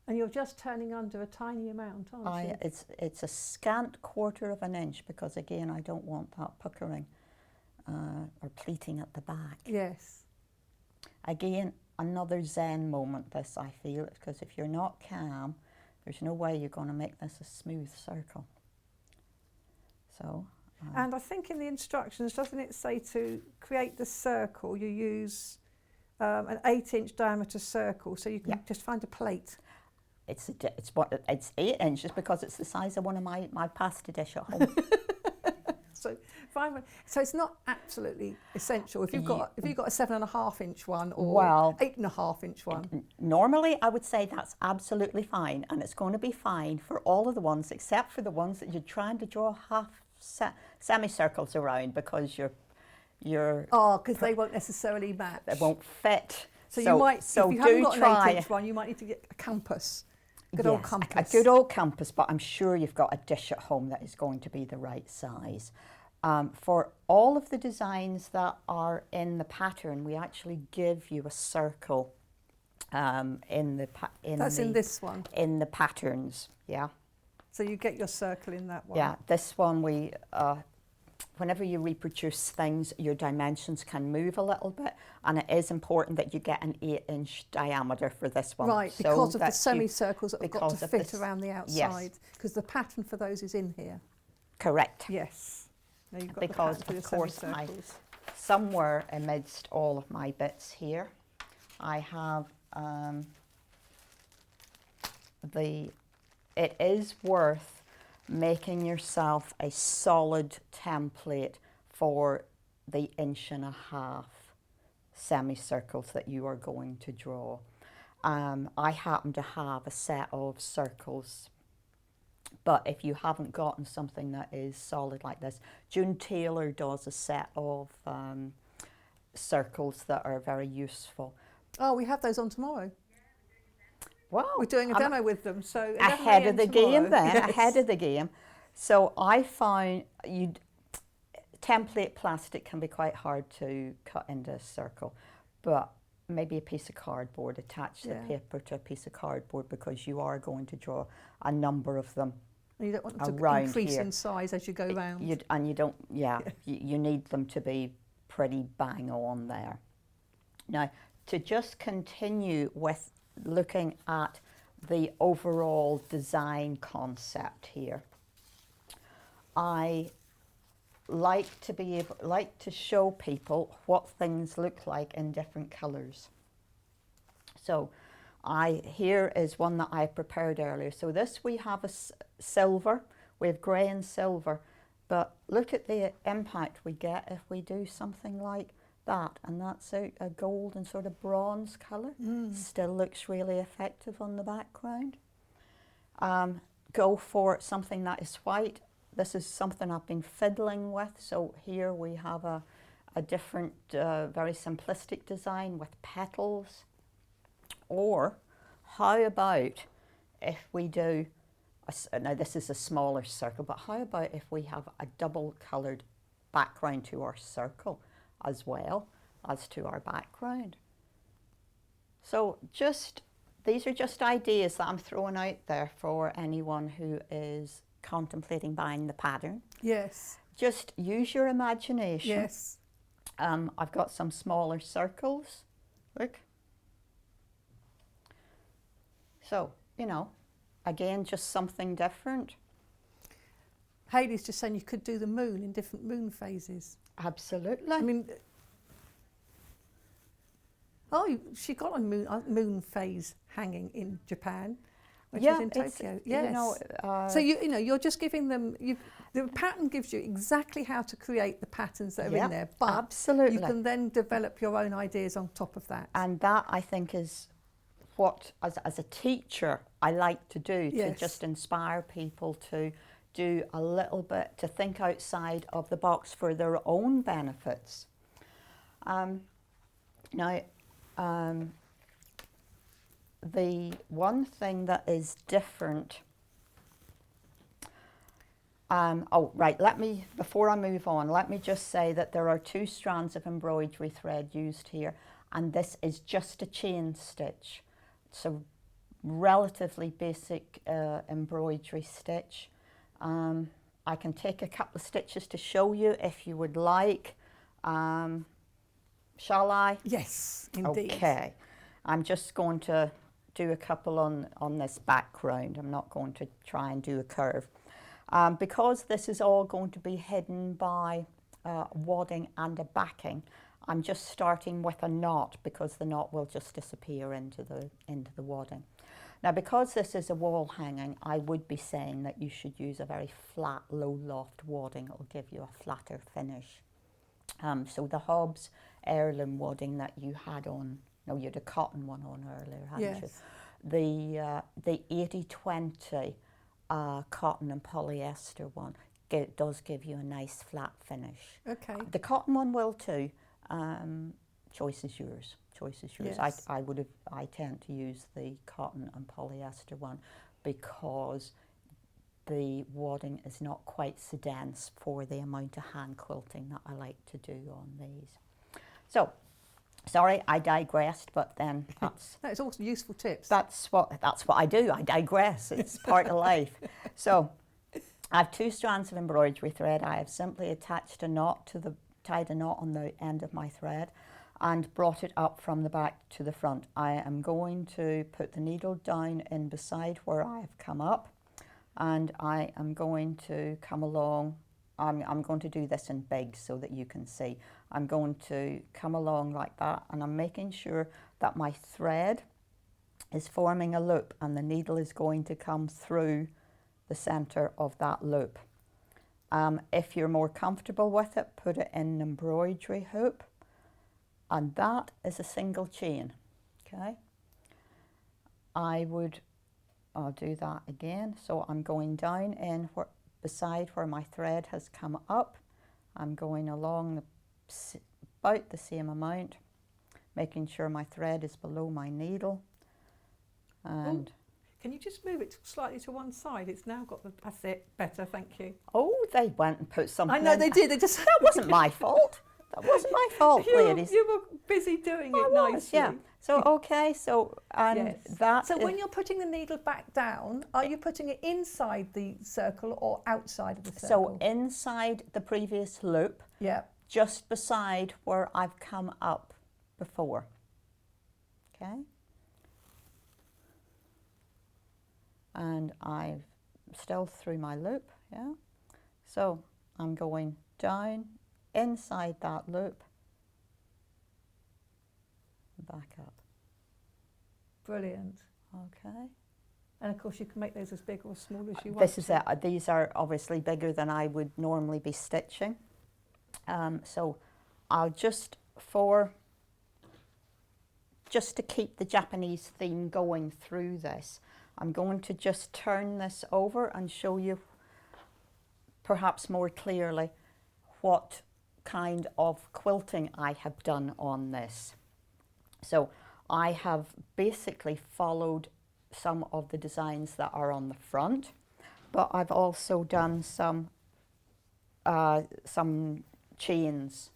And you're just turning under a tiny amount, aren't you? It's a scant 1/4 of an inch, because again, I don't want that puckering or pleating at the back. Yes. Again, another zen moment, this, I feel, because if you're not calm, there's no way you're going to make this a smooth circle. So. And I think in the instructions, doesn't it say to create the circle, you use an 8-inch diameter circle, so you can just find a plate. It's 8 inches because it's the size of one of my pasta dish at home. So it's not absolutely essential. If you've got a 7.5 inch one or 8.5 inch one. Normally, I would say that's absolutely fine, and it's going to be fine for all of the ones except for the ones that you're trying to draw half semicircles around, because because they won't necessarily match. They won't fit. So you might, if you haven't got an 8-inch one, you might need to get a compass. Old compass. A good old compass, but I'm sure you've got a dish at home that is going to be the right size. For all of the designs that are in the pattern, we actually give you a circle in this one. In the patterns, yeah. So you get your circle in that one. Yeah, this one we, whenever you reproduce things, your dimensions can move a little bit, and it is important that you get an 8-inch diameter for this one. Right, because of the semicircles that have got to fit around the outside, because the pattern for those is in here. Correct. Yes. Now you've got because, of course, somewhere amidst all of my bits here, I have it is worth making yourself a solid template for the 1.5 inch semicircles that you are going to draw. I happen to have a set of circles, but if you haven't gotten something that is solid like this, June Taylor does a set of circles that are very useful. Oh, we have those on tomorrow. Well, we're doing a demo with them, so ahead of the game then. Yes. Ahead of the game. So I found template plastic can be quite hard to cut into a circle, but maybe a piece of cardboard, attach the paper to a piece of cardboard, because you are going to draw a number of them. And you don't want them to increase in size as you go round. You need them to be pretty bang on there. Now, to just continue with looking at the overall design concept here, I like to show people what things look like in different colours. So here is one that I prepared earlier. So this, we have a silver, we have grey and silver, but look at the impact we get if we do something like that, and that's a gold and sort of bronze colour. Still looks really effective on the background. Go for something that is white. This is something I've been fiddling with, so here we have a different, very simplistic design with petals. Or how about if we do, now this is a smaller circle, but how about if we have a double coloured background to our circle as well as to our background. So these are just ideas that I'm throwing out there for anyone who is contemplating buying the pattern. Yes. Just use your imagination. Yes. I've got some smaller circles. Look. So, again, just something different. Hayley's just saying you could do the moon in different moon phases. Absolutely. I mean, she got a moon phase hanging in Japan when she was in Tokyo. Yes. So you're just giving them. The pattern gives you exactly how to create the patterns that are in there, but absolutely, you can then develop your own ideas on top of that. And that, I think, is what, as a teacher, I like to do, to just inspire people to do a little bit, to think outside of the box for their own benefits. Now, the one thing that is different, before I move on, let me just say that there are 2 strands of embroidery thread used here, and this is just a chain stitch. It's a relatively basic embroidery stitch. I can take a couple of stitches to show you if you would like. Shall I? Yes, indeed. Okay. I'm just going to do a couple on this background. I'm not going to try and do a curve. Because this is all going to be hidden by wadding and a backing, I'm just starting with a knot because the knot will just disappear into the wadding. Now, because this is a wall hanging, I would be saying that you should use a very flat, low loft wadding. It will give you a flatter finish. So the Hobbs heirloom wadding that you had on, no, you had a cotton one on earlier, hadn't Yes. you? The 80-20 cotton and polyester one does give you a nice flat finish. Okay. The cotton one will too. Choice is yours. Choice is yours. Yes. I tend to use the cotton and polyester one because the wadding is not quite so dense for the amount of hand quilting that I like to do on these. So, sorry, I digressed, but then that's That is also useful tips. that's what I do. I digress. It's part of life. So, I have 2 strands of embroidery thread. I have simply attached a knot tied a knot on the end of my thread and brought it up from the back to the front. I am going to put the needle down in beside where I have come up, and I am going to come along. I'm going to do this in big so that you can see. I'm going to come along like that, and I'm making sure that my thread is forming a loop and the needle is going to come through the center of that loop. If you're more comfortable with it, put it in an embroidery hoop, and that is a single chain. Okay, I'll do that again. So I'm going down in beside where my thread has come up. I'm going along about the same amount, making sure my thread is below my needle. And can you just move it slightly to one side? It's now got that's it, better, thank you. oh, they went and put something I know in. they did, they just... That wasn't my fault. That wasn't my fault, ladies. You were busy doing I it was, nicely. yeah. So, okay, so, and Yes. that... So when you're putting the needle back down, are you putting it inside the circle or outside of the circle? So inside the previous loop, yeah. just beside where I've come up before. Okay? And I've still through my loop, yeah? So I'm going down inside that loop, back up. Brilliant. Okay. And of course you can make those as big or small as you want. This is it. These are obviously bigger than I would normally be stitching. So I'll just to keep the Japanese theme going through this, I'm going to just turn this over and show you perhaps more clearly what kind of quilting I have done on this. So I have basically followed some of the designs that are on the front, but I've also done some chains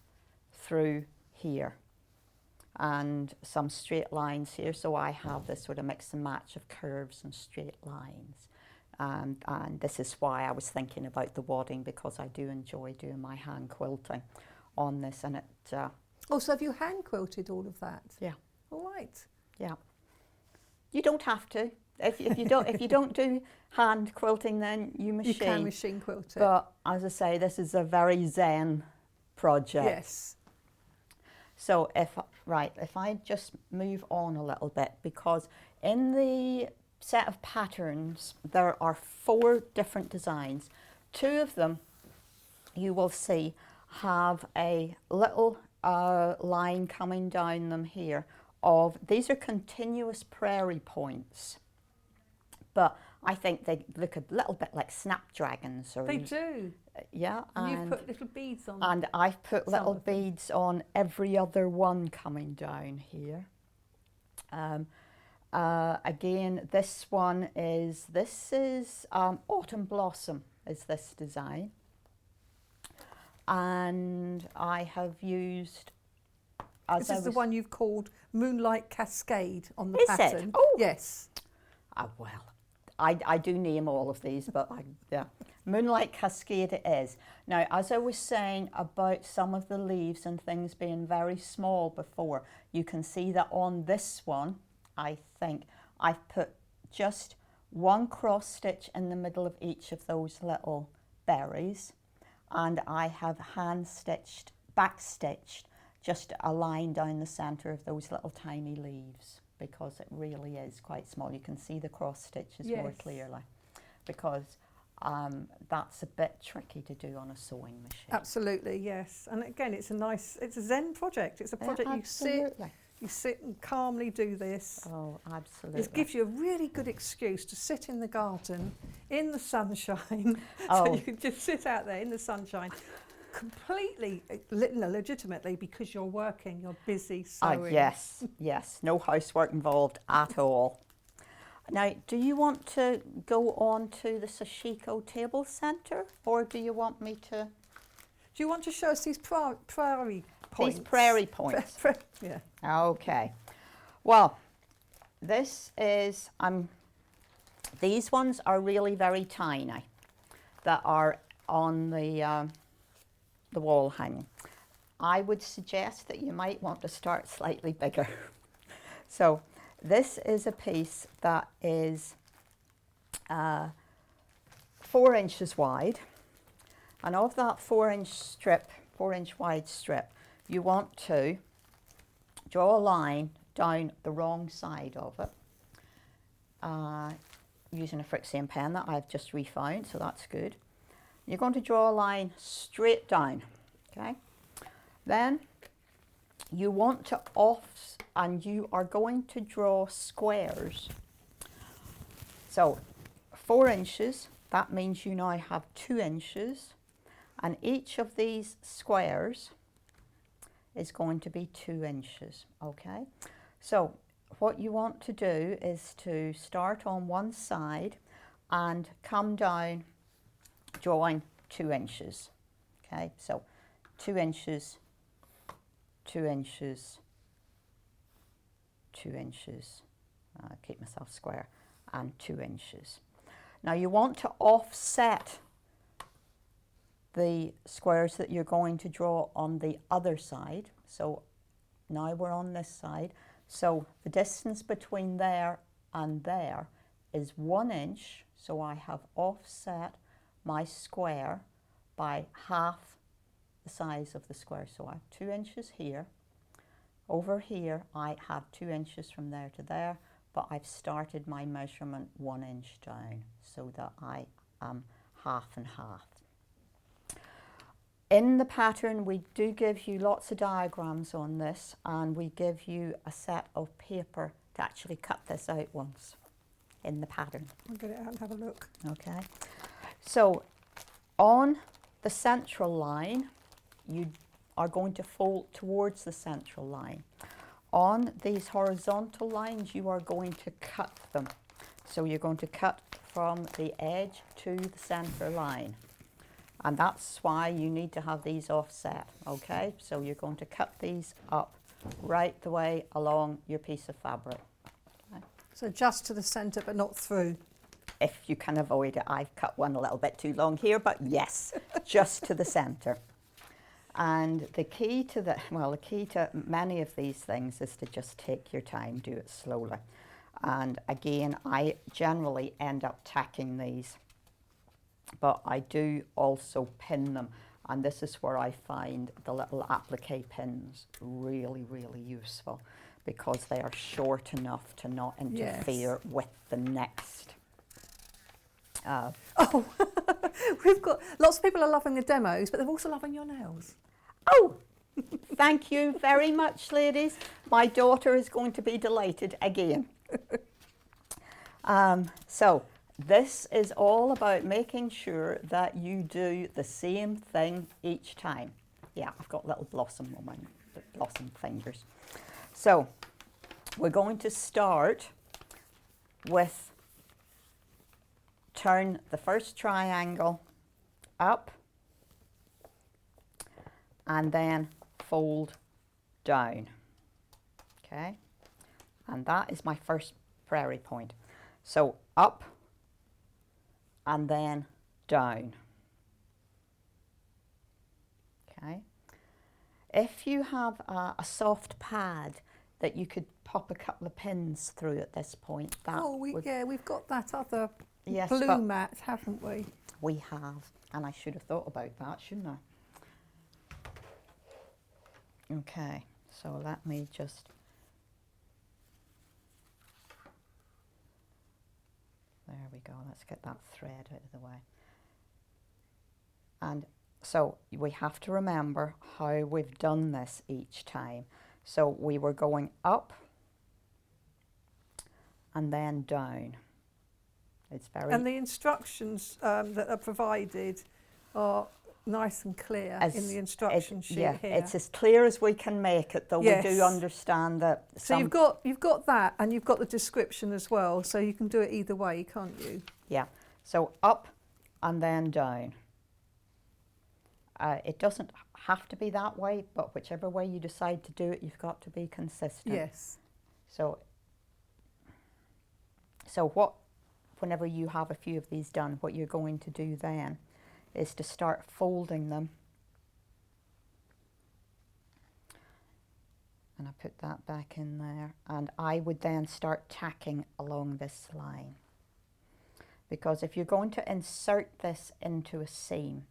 through here and some straight lines here. So I have this sort of mix and match of curves and straight lines. And this is why I was thinking about the wadding, because I do enjoy doing my hand quilting on this. And it. Oh, so have you hand quilted all of that? Yeah. All right. Yeah. You don't have to. If you don't do hand quilting, then you machine. You can machine quilt it. But as I say, this is a very zen project. Yes. So if I just move on a little bit, because in the set of patterns there are 4 different designs. 2 of them you will see have a little line coming down them here of, these are continuous prairie points, but I think they look a little bit like snapdragons. Or They do. Yeah. And you've put little beads on. And I've put some little of them. beads on every other one coming down here. Again, this is Autumn Blossom is this design. And I have used... This is the one you've called Moonlight Cascade on the Is pattern. it? Oh. Yes. Well, I do name all of these, but yeah. Moonlight Cascade it is. Now, as I was saying about some of the leaves and things being very small before, you can see that on this one, I think I've put just one cross stitch in the middle of each of those little berries, and I have hand stitched, back stitched, just a line down the centre of those little tiny leaves, because it really is quite small. You can see the cross stitches more clearly, because that's a bit tricky to do on a sewing machine. Absolutely, yes. And again, it's a Zen project. It's a project you sit and calmly do this. Oh, absolutely. It gives you a really good excuse to sit in the garden in the sunshine. Oh. So you can just sit out there in the sunshine, completely legitimately, because you're working, you're busy sewing. Yes, yes, no housework involved at all. Now, do you want to go on to the Sashiko table centre, or do you want me to? Do you want to show us these prairie points? These prairie points. Yeah. Okay. Well, this is these ones are really very tiny, that are on the wall hanging. I would suggest that you might want to start slightly bigger. So this is a piece that is 4 inches wide, and of that 4-inch wide strip, you want to draw a line down the wrong side of it, using a Frixian pen that I've just refound, so that's good. You're going to draw a line straight down, okay? Then you want to and you are going to draw squares. So 4 inches, that means you now have 2 inches, and each of these squares is going to be 2 inches, okay? So what you want to do is to start on one side and come down drawing 2 inches, okay? So 2 inches, 2 inches, 2 inches, keep myself square, and 2 inches. Now you want to offset the squares that you're going to draw on the other side. So now we're on this side. So the distance between there and there is 1 inch. So I have offset my square by half the size of the square. So I have 2 inches here. Over here I have 2 inches from there to there, but I've started my measurement 1 inch down so that I am half and half. In the pattern, we do give you lots of diagrams on this, and we give you a set of paper to actually cut this out once in the pattern. I'll get it out and have a look. Okay. So on the central line, you are going to fold towards the central line. On these horizontal lines, you are going to cut them. So you're going to cut from the edge to the center line. And that's why you need to have these offset, okay? So you're going to cut these up right the way along your piece of fabric. Okay? So just to the centre, but not through. If you can avoid it. I've cut one a little bit too long here, but yes, just to the center. And the key to many of these things is to just take your time, do it slowly. And again, I generally end up tacking these, but I do also pin them. And this is where I find the little applique pins really, really useful, because they are short enough to not interfere with the next. We've got lots of people are loving the demos, but they're also loving your nails. Oh, thank you very much, ladies. My daughter is going to be delighted again. So this is all about making sure that you do the same thing each time. Yeah, I've got little blossom on my blossom fingers. So we're going to start with turn the first triangle up and then fold down. Okay, and that is my first prairie point. So up and then down. Okay. If you have a soft pad that you could pop a couple of pins through at this point, that we've got that other yes, blue mat, haven't we? We have, and I should have thought about that, shouldn't I? Okay, so let me just. There we go, let's get that thread out of the way. And so we have to remember how we've done this each time. So we were going up and then down. It's very... And the instructions that are provided are nice and clear in the instruction sheet here. It's as clear as we can make it, though. Yes. We do understand that. So you've got that, and you've got the description as well. So you can do it either way, can't you? Yeah. So up and then down. It doesn't have to be that way, but whichever way you decide to do it, you've got to be consistent. Yes. So whenever you have a few of these done, what you're going to do then is to start folding them. And I put that back in there, and I would then start tacking along this line. Because if you're going to insert this into a seam,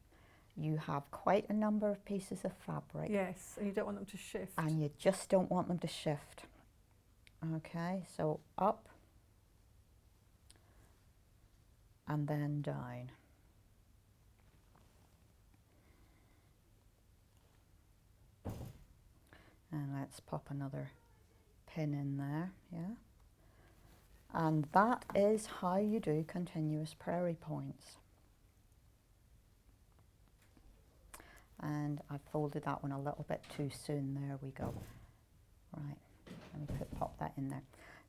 you have quite a number of pieces of fabric. Yes, and you don't want them to shift. And you just don't want them to shift. Okay, so up and then down. And let's pop another pin in there, yeah. And that is how you do continuous prairie points. And I folded that one a little bit too soon. There we go. Right, let me pop that in there.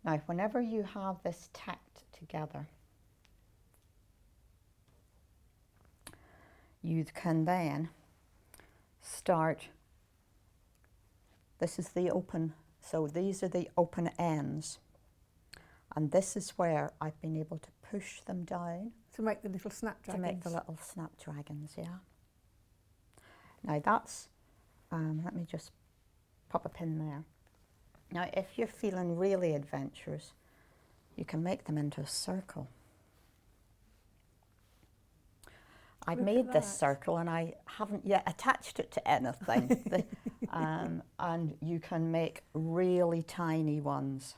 Now, whenever you have this tacked together, you can then start. This is the open, so these are the open ends. And this is where I've been able to push them down. To make the little snapdragons. To make the little snapdragons, yeah. Now that's, let me just pop a pin there. Now if you're feeling really adventurous, you can make them into a circle. I've made this circle and I haven't yet attached it to anything. And you can make really tiny ones.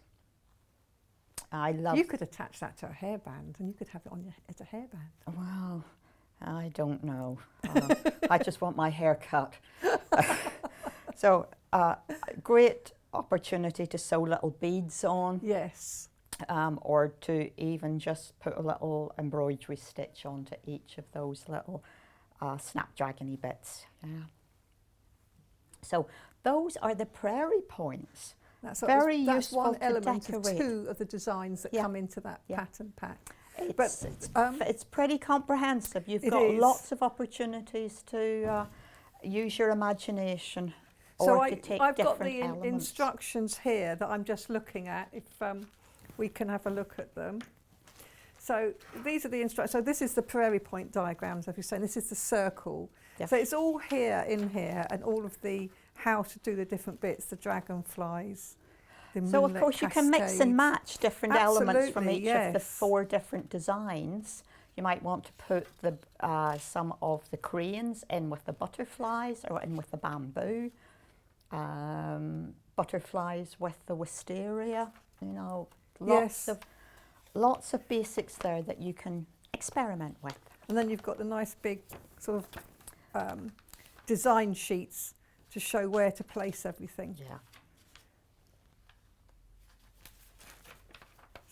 I love. You could attach that to a hairband, and you could have it on as a hairband. Well, I don't know. I just want my hair cut. So, great opportunity to sew little beads on. Yes. Or to even just put a little embroidery stitch onto each of those little snapdragon-y bits. Yeah. So those are the prairie points. That's useful one to element decorate. of two of the designs that come into that pattern pack. It's pretty comprehensive. You've got lots of opportunities to use your imagination or to take I've different got the elements. instructions here that I'm just looking at, if we can have a look at them. So these are the instructions. So this is the prairie point diagrams, as you say. This is the circle. Yes. So it's all here in here, and all of the how to do the different bits, the dragonflies. So of course you can mix and match different elements from each yes. of the 4 different designs. You might want to put the some of the cranes in with the butterflies or in with the bamboo. Butterflies with the wisteria, you know, lots of basics there that you can experiment with. And then you've got the nice big sort of design sheets to show where to place everything. Yeah.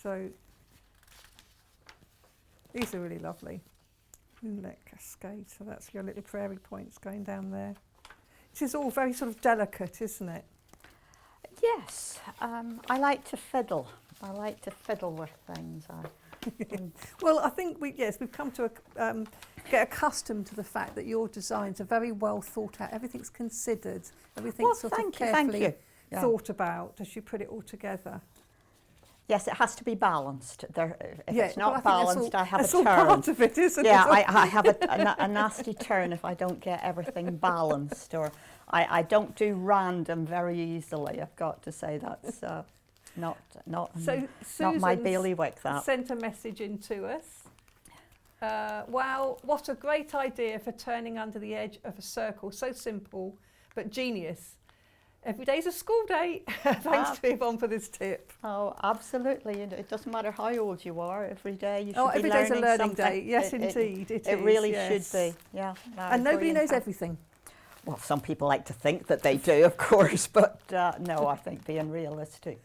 So These are really lovely. Moonlit Cascade, so that's your little prairie points going down there. This is all very sort of delicate, isn't it? Yes, I like to fiddle. I like to fiddle with things. Well, I think we've come to get accustomed to the fact that your designs are very well thought out. Everything's considered. Everything's sort of carefully thought about as you put it all together. Yes, it has to be balanced. If it's not balanced, I have a that's turn. All part of it, isn't yeah, it? I have a nasty turn if I don't get everything balanced, or I don't do random very easily. I've got to say that's not my bailiwick. That sent a message in to us. Wow, what a great idea for turning under the edge of a circle. So simple, but genius. Every day's a school day. Thanks to Yvonne for this tip. Oh, absolutely. It doesn't matter how old you are. Every day you should be every day's a learning something. day. Yes, indeed. It is, really yes. should be. Yeah. No, and nobody knows everything. Well, some people like to think that they do, of course, but no, I think being realistic.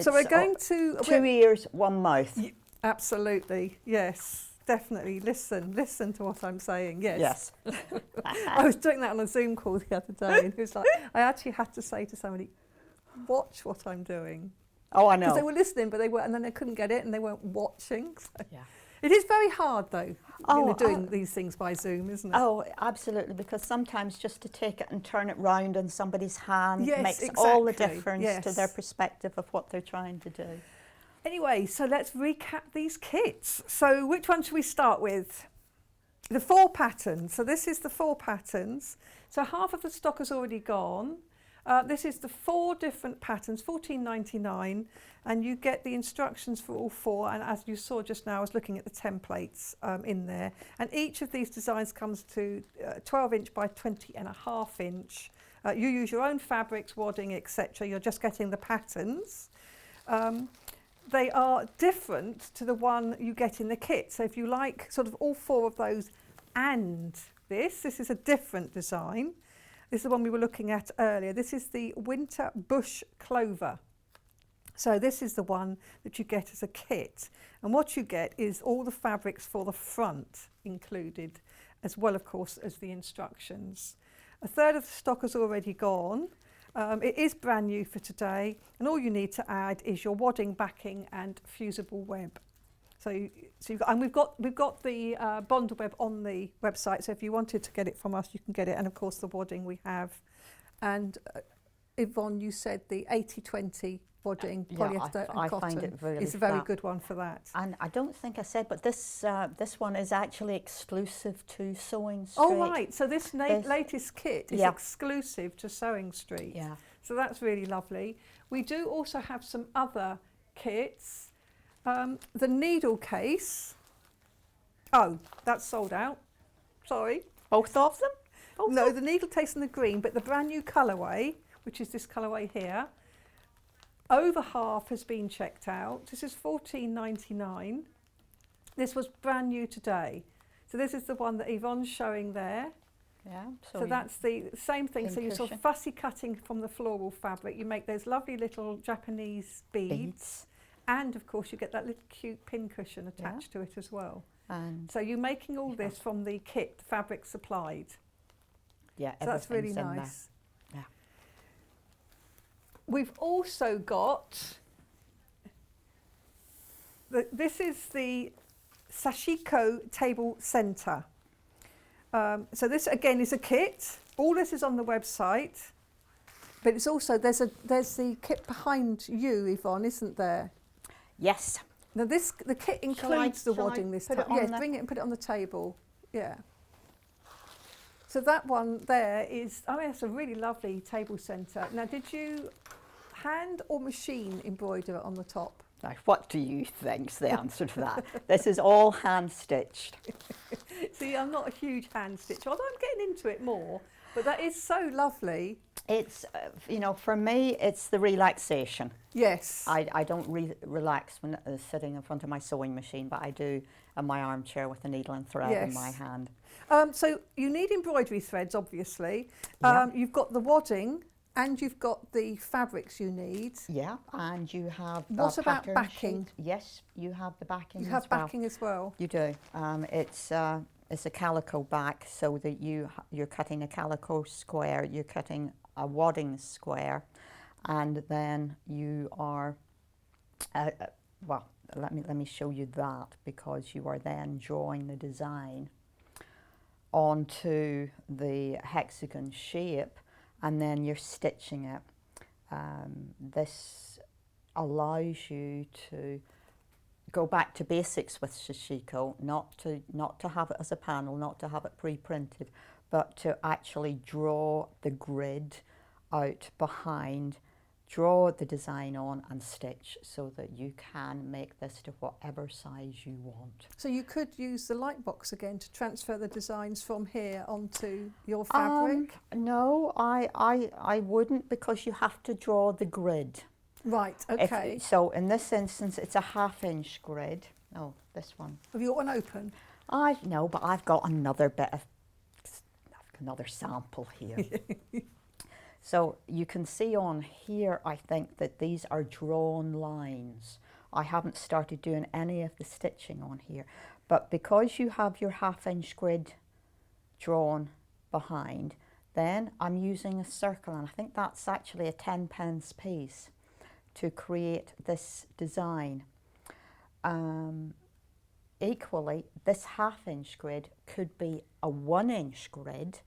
So we're going to 2 ears, 1 mouth. Absolutely, yes. Definitely listen to what I'm saying. Yes. I was doing that on a Zoom call the other day, and it was like I actually had to say to somebody, "Watch what I'm doing." Oh, I know. Because they were listening, but they were, and then they couldn't get it, and they weren't watching. So. Yeah. It is very hard, though. Doing these things by Zoom, isn't it? Oh, absolutely. Because sometimes just to take it and turn it round in somebody's hand makes exactly. all the difference to their perspective of what they're trying to do. Anyway, so let's recap these kits. So which one should we start with? The 4 patterns. So this is the 4 patterns. So half of the stock has already gone. This is the 4 different patterns, $14.99, and you get the instructions for all 4. And as you saw just now, I was looking at the templates in there. And each of these designs comes to 12-inch by 20.5 inch. You use your own fabrics, wadding, etc. You're just getting the patterns. They are different to the one you get in the kit. So if you like sort of all 4 of those and this is a different design. This is the one we were looking at earlier. This is the Winter Bush Clover. So this is the one that you get as a kit. And what you get is all the fabrics for the front included, as well, of course, as the instructions. A third of the stock has already gone. It is brand new for today, and all you need to add is your wadding backing and fusible web. So you've got, and we've got the bonded web on the website. So if you wanted to get it from us, you can get it, and of course the wadding we have. And Yvonne, you said the 80-20 wadding polyester and cotton find it really is a very good one for that. And I don't think I said, but this one is actually exclusive to Sewing Street. Oh right, so this latest kit is exclusive to Sewing Street. Yeah. So that's really lovely. We do also have some other kits. The needle case. Oh, that's sold out. Sorry. Both of them? No, the needle case in the green, but the brand new colourway, which is this colourway here, over half has been checked out. This is $14.99. This was brand new today. So this is the one that Yvonne's showing there. Yeah. So that's the same thing. So you're sort of fussy cutting from the floral fabric. You make those lovely little Japanese beads. And of course you get that little cute pin cushion attached to it as well. And so you're making all this from the kit, the fabric supplied. Yeah, so that's really nice. Yeah. We've also got, this is the Sashiko table centre. So this again is a kit. All this is on the website, but it's also, there's the kit behind you, Yvonne, isn't there? Yes. Now the kit includes the wadding this time. Yes, bring it and put it on the table. Yeah. So that one there is, I mean, it's a really lovely table centre. Now, did you hand or machine embroider it on the top? Now, what do you think's the answer to that? This is all hand stitched. See, I'm not a huge hand stitcher, although I'm getting into it more. But that is so lovely. It's, you know, for me, it's the relaxation. Yes. I don't relax when sitting in front of my sewing machine, but I do in my armchair with a needle and thread in my hand. So you need embroidery threads, obviously. You've got the wadding and you've got the fabrics you need. Yeah, and you have What about pattern backing? sheet. Yes, you have the backing You as have well. backing as well. You do. It's a calico back, so that you're cutting a calico square, you're cutting a wadding square, and then you are well, let me show you that, because you are then drawing the design onto the hexagon shape, and then you're stitching it. This allows you to go back to basics with Sashiko, not to have it as a panel, not to have it pre-printed, but to actually draw the grid out behind, draw the design on and stitch, so that you can make this to whatever size you want. So you could use the light box again to transfer the designs from here onto your fabric? No, I wouldn't, because you have to draw the grid. Right, okay. So in this instance, it's a 1/2 inch grid. Oh, this one. Have you got one open? No, but I've got another another sample here. So you can see on here, I think that these are drawn lines. I haven't started doing any of the stitching on here, but because you have your 1/2 inch grid drawn behind, then I'm using a circle, and I think that's actually a 10p piece to create this design. Equally, this 1/2 inch grid could be a 1 inch grid,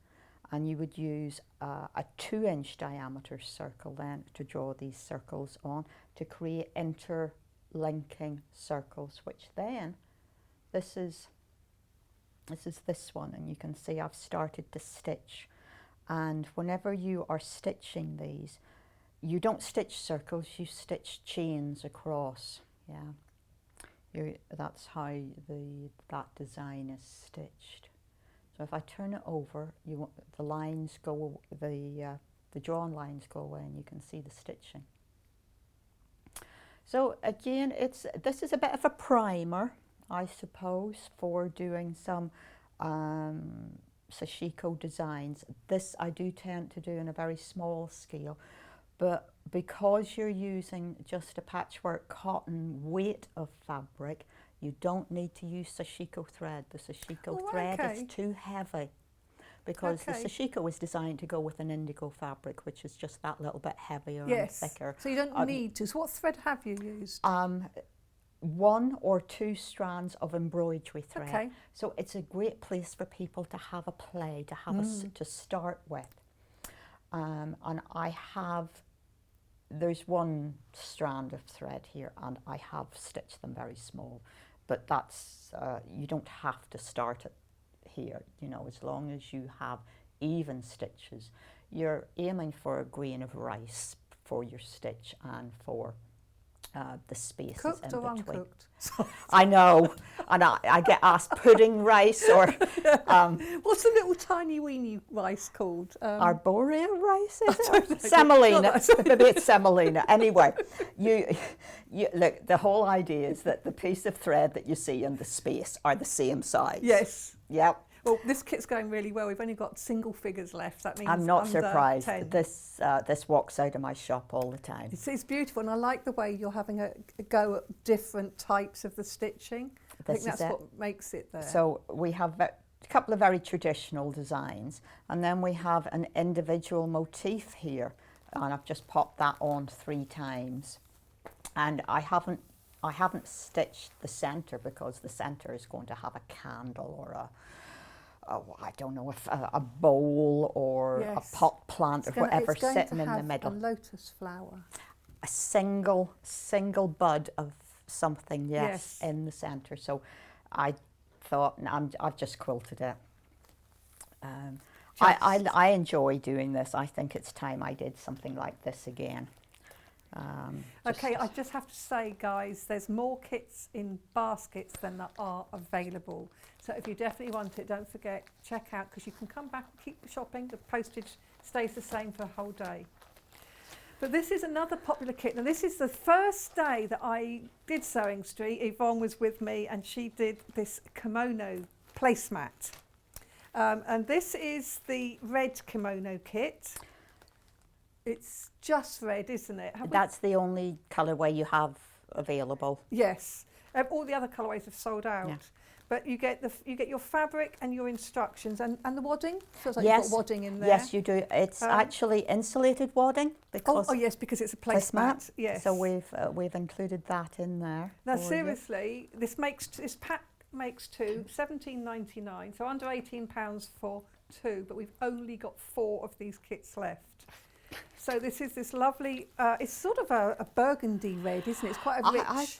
and you would use a 2 inch diameter circle then to draw these circles on to create interlinking circles, which then this is this one, and you can see I've started to stitch. And whenever you are stitching these, you don't stitch circles, you stitch chains across. Yeah, that's how that design is stitched. So if I turn it over, the lines go, the drawn lines go away, and you can see the stitching. So again, this is a bit of a primer, I suppose, for doing some Sashiko designs. This I do tend to do in a very small scale, but because you're using just a patchwork cotton weight of fabric, you don't need to use Sashiko thread. The Sashiko thread is too heavy, because the Sashiko was designed to go with an indigo fabric, which is just that little bit heavier and thicker. So you don't need to. So what thread have you used? 1 or 2 strands of embroidery thread. Okay. So it's a great place for people to have a play, to have to start with. And there's 1 strand of thread here, and I have stitched them very small, but that's, you don't have to start it here, you know, as long as you have even stitches. You're aiming for a grain of rice for your stitch and for the spaces Cooked in or between. uncooked? I know, and I get asked pudding rice or what's the little tiny weeny rice called? arborea rice, is it? Semolina. Maybe it's semolina. Anyway, you look. The whole idea is that the piece of thread that you see in the space are the same size. Yes. Yep. Well, this kit's going really well. We've ongo got single figures left. That means I'm not under surprised. 10. This walks out of my shop all the time. It's beautiful, and I like the way you're having a go at different types of the stitching. I think that's what makes it there. So we have a couple of very traditional designs, and then we have an individual motif here, and I've just popped that on 3 times. And I haven't stitched the centre, because the centre is going to have a candle or I don't know, if a bowl or a pot plant or whatever sitting in the middle. A lotus flower. A single bud of something, yes, in the centre. So I thought, I've just quilted it. I enjoy doing this. I think it's time I did something like this again. Okay, I just have to say, guys, there's more kits in baskets than there are available. So if you definitely want it, don't forget, check out, because you can come back and keep shopping. The postage stays the same for a whole day. But this is another popular kit. Now, this is the first day that I did Sewing Street. Yvonne was with me, and she did this kimono placemat. And this is the red kimono kit. It's just red, isn't it? That's the only colourway you have available. Yes. All the other colourways have sold out. Yeah. But you get your fabric and your instructions and the wadding. Feels like Yes. you've got wadding in there. Yes, you do. It's actually insulated wadding because yes, because it's a placemat. Yes. So we've included that in there. Now for you. seriously, this pack makes two, $17.99. So under £18 for two, but we've only got 4 of these kits left. So this is this lovely, it's sort of a burgundy red, isn't it? It's quite a rich,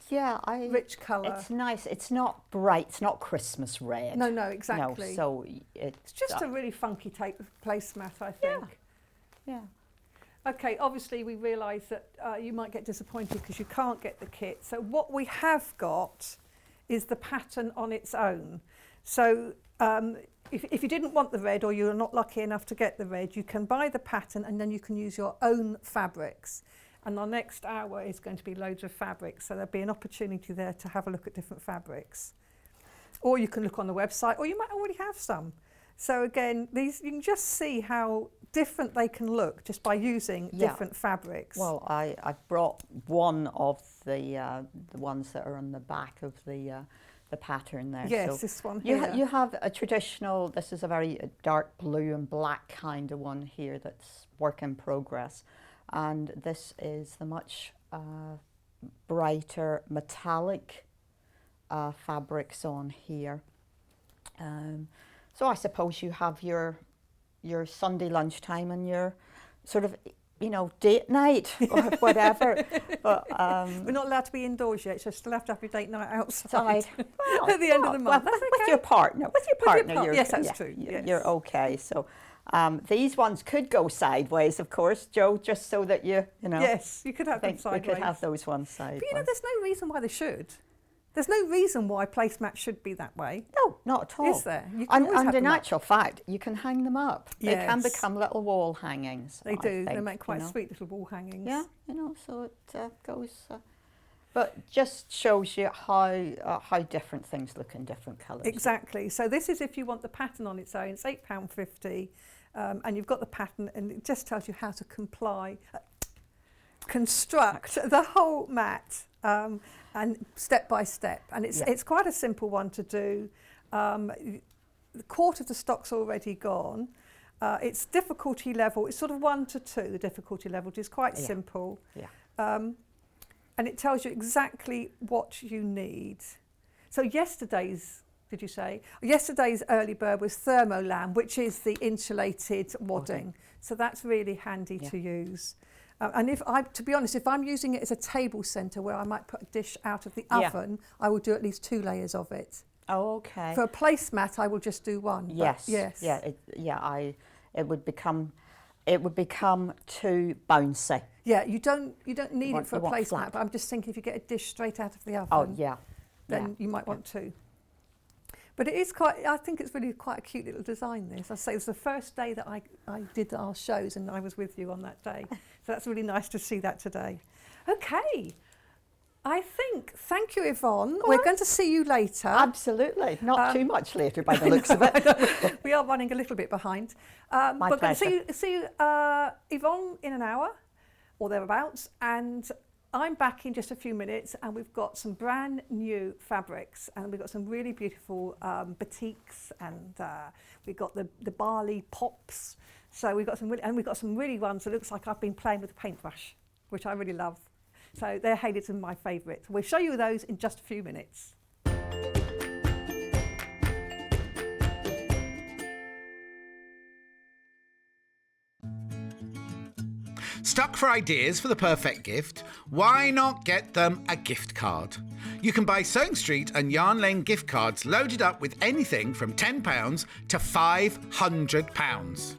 rich colour. It's nice. It's not bright. It's not Christmas red. No, exactly. No, so it's just a really funky placemat, I think. Yeah. Okay, obviously we realise that you might get disappointed because you can't get the kit. So what we have got is the pattern on its own. So if you didn't want the red or you're not lucky enough to get the red, you can buy the pattern and then you can use your own fabrics. And our next hour is going to be loads of fabrics, so there'll be an opportunity there to have a look at different fabrics. Or you can look on the website, or you might already have some. So again, these you can just see how different they can look just by using different fabrics. Well, I brought one of the ones that are on the back of the pattern there. Yes, so this one here. You have a traditional, this is a very dark blue and black kind of one here that's work in progress. And this is the much brighter metallic fabrics on here. So I suppose you have your Sunday lunchtime and your sort of, date night or whatever. But we're not allowed to be indoors yet, so still have to have your date night outside well, at the end of the month. Well, with your partner. Yes, that's true. Yes. You're okay. So these ones could go sideways, of course, Joe, just so that you know. Yes, you could have them sideways. We could have those ones sideways. But there's no reason why they should. There's no reason why placemats should be that way. No, not at all. Is there? You can always have and in them up. actual fact, you can hang them up. Yes. They can become little wall hangings. They do. I think, they make quite sweet little wall hangings. Yeah, so it goes. But just shows you how different things look in different colours. Exactly. So this is if you want the pattern on its own. It's £8.50, and you've got the pattern, and it just tells you how to construct the whole mat. And step by step, and it's quite a simple one to do. The quarter of the stock's already gone. It's difficulty level, it's sort of 1 to 2, the difficulty level, which is quite simple. Yeah. And it tells you exactly what you need. So yesterday's early bird was Thermolam, which is the insulated wadding. So that's really handy to use. And to be honest, if I'm using it as a table centre where I might put a dish out of the oven, I will do at least 2 layers of it. Oh, okay. For a placemat, I will just do 1. Yes. Yes. Yeah. It would become too bouncy. Yeah. You don't need it for a placemat. But I'm just thinking if you get a dish straight out of the oven. Then you might want 2. But it is I think it's really quite a cute little design, this. I say it was the first day that I did our shows and I was with you on that day. So that's really nice to see that today. Okay. Thank you, Yvonne. We're going to see you later. Absolutely. Not too much later by the looks of it. We are running a little bit behind. My but pleasure. Going to see you, Yvonne in an hour or thereabouts. And I'm back in just a few minutes, and we've got some brand new fabrics, and we've got some really beautiful batiks, and we've got the barley pops. So we've got some really ones that looks like I've been playing with a paintbrush, which I really love. So they're hailed as my favourites. We'll show you those in just a few minutes. Stuck for ideas for the perfect gift? Why not get them a gift card? You can buy Sewing Street and Yarn Lane gift cards loaded up with anything from £10 to £500.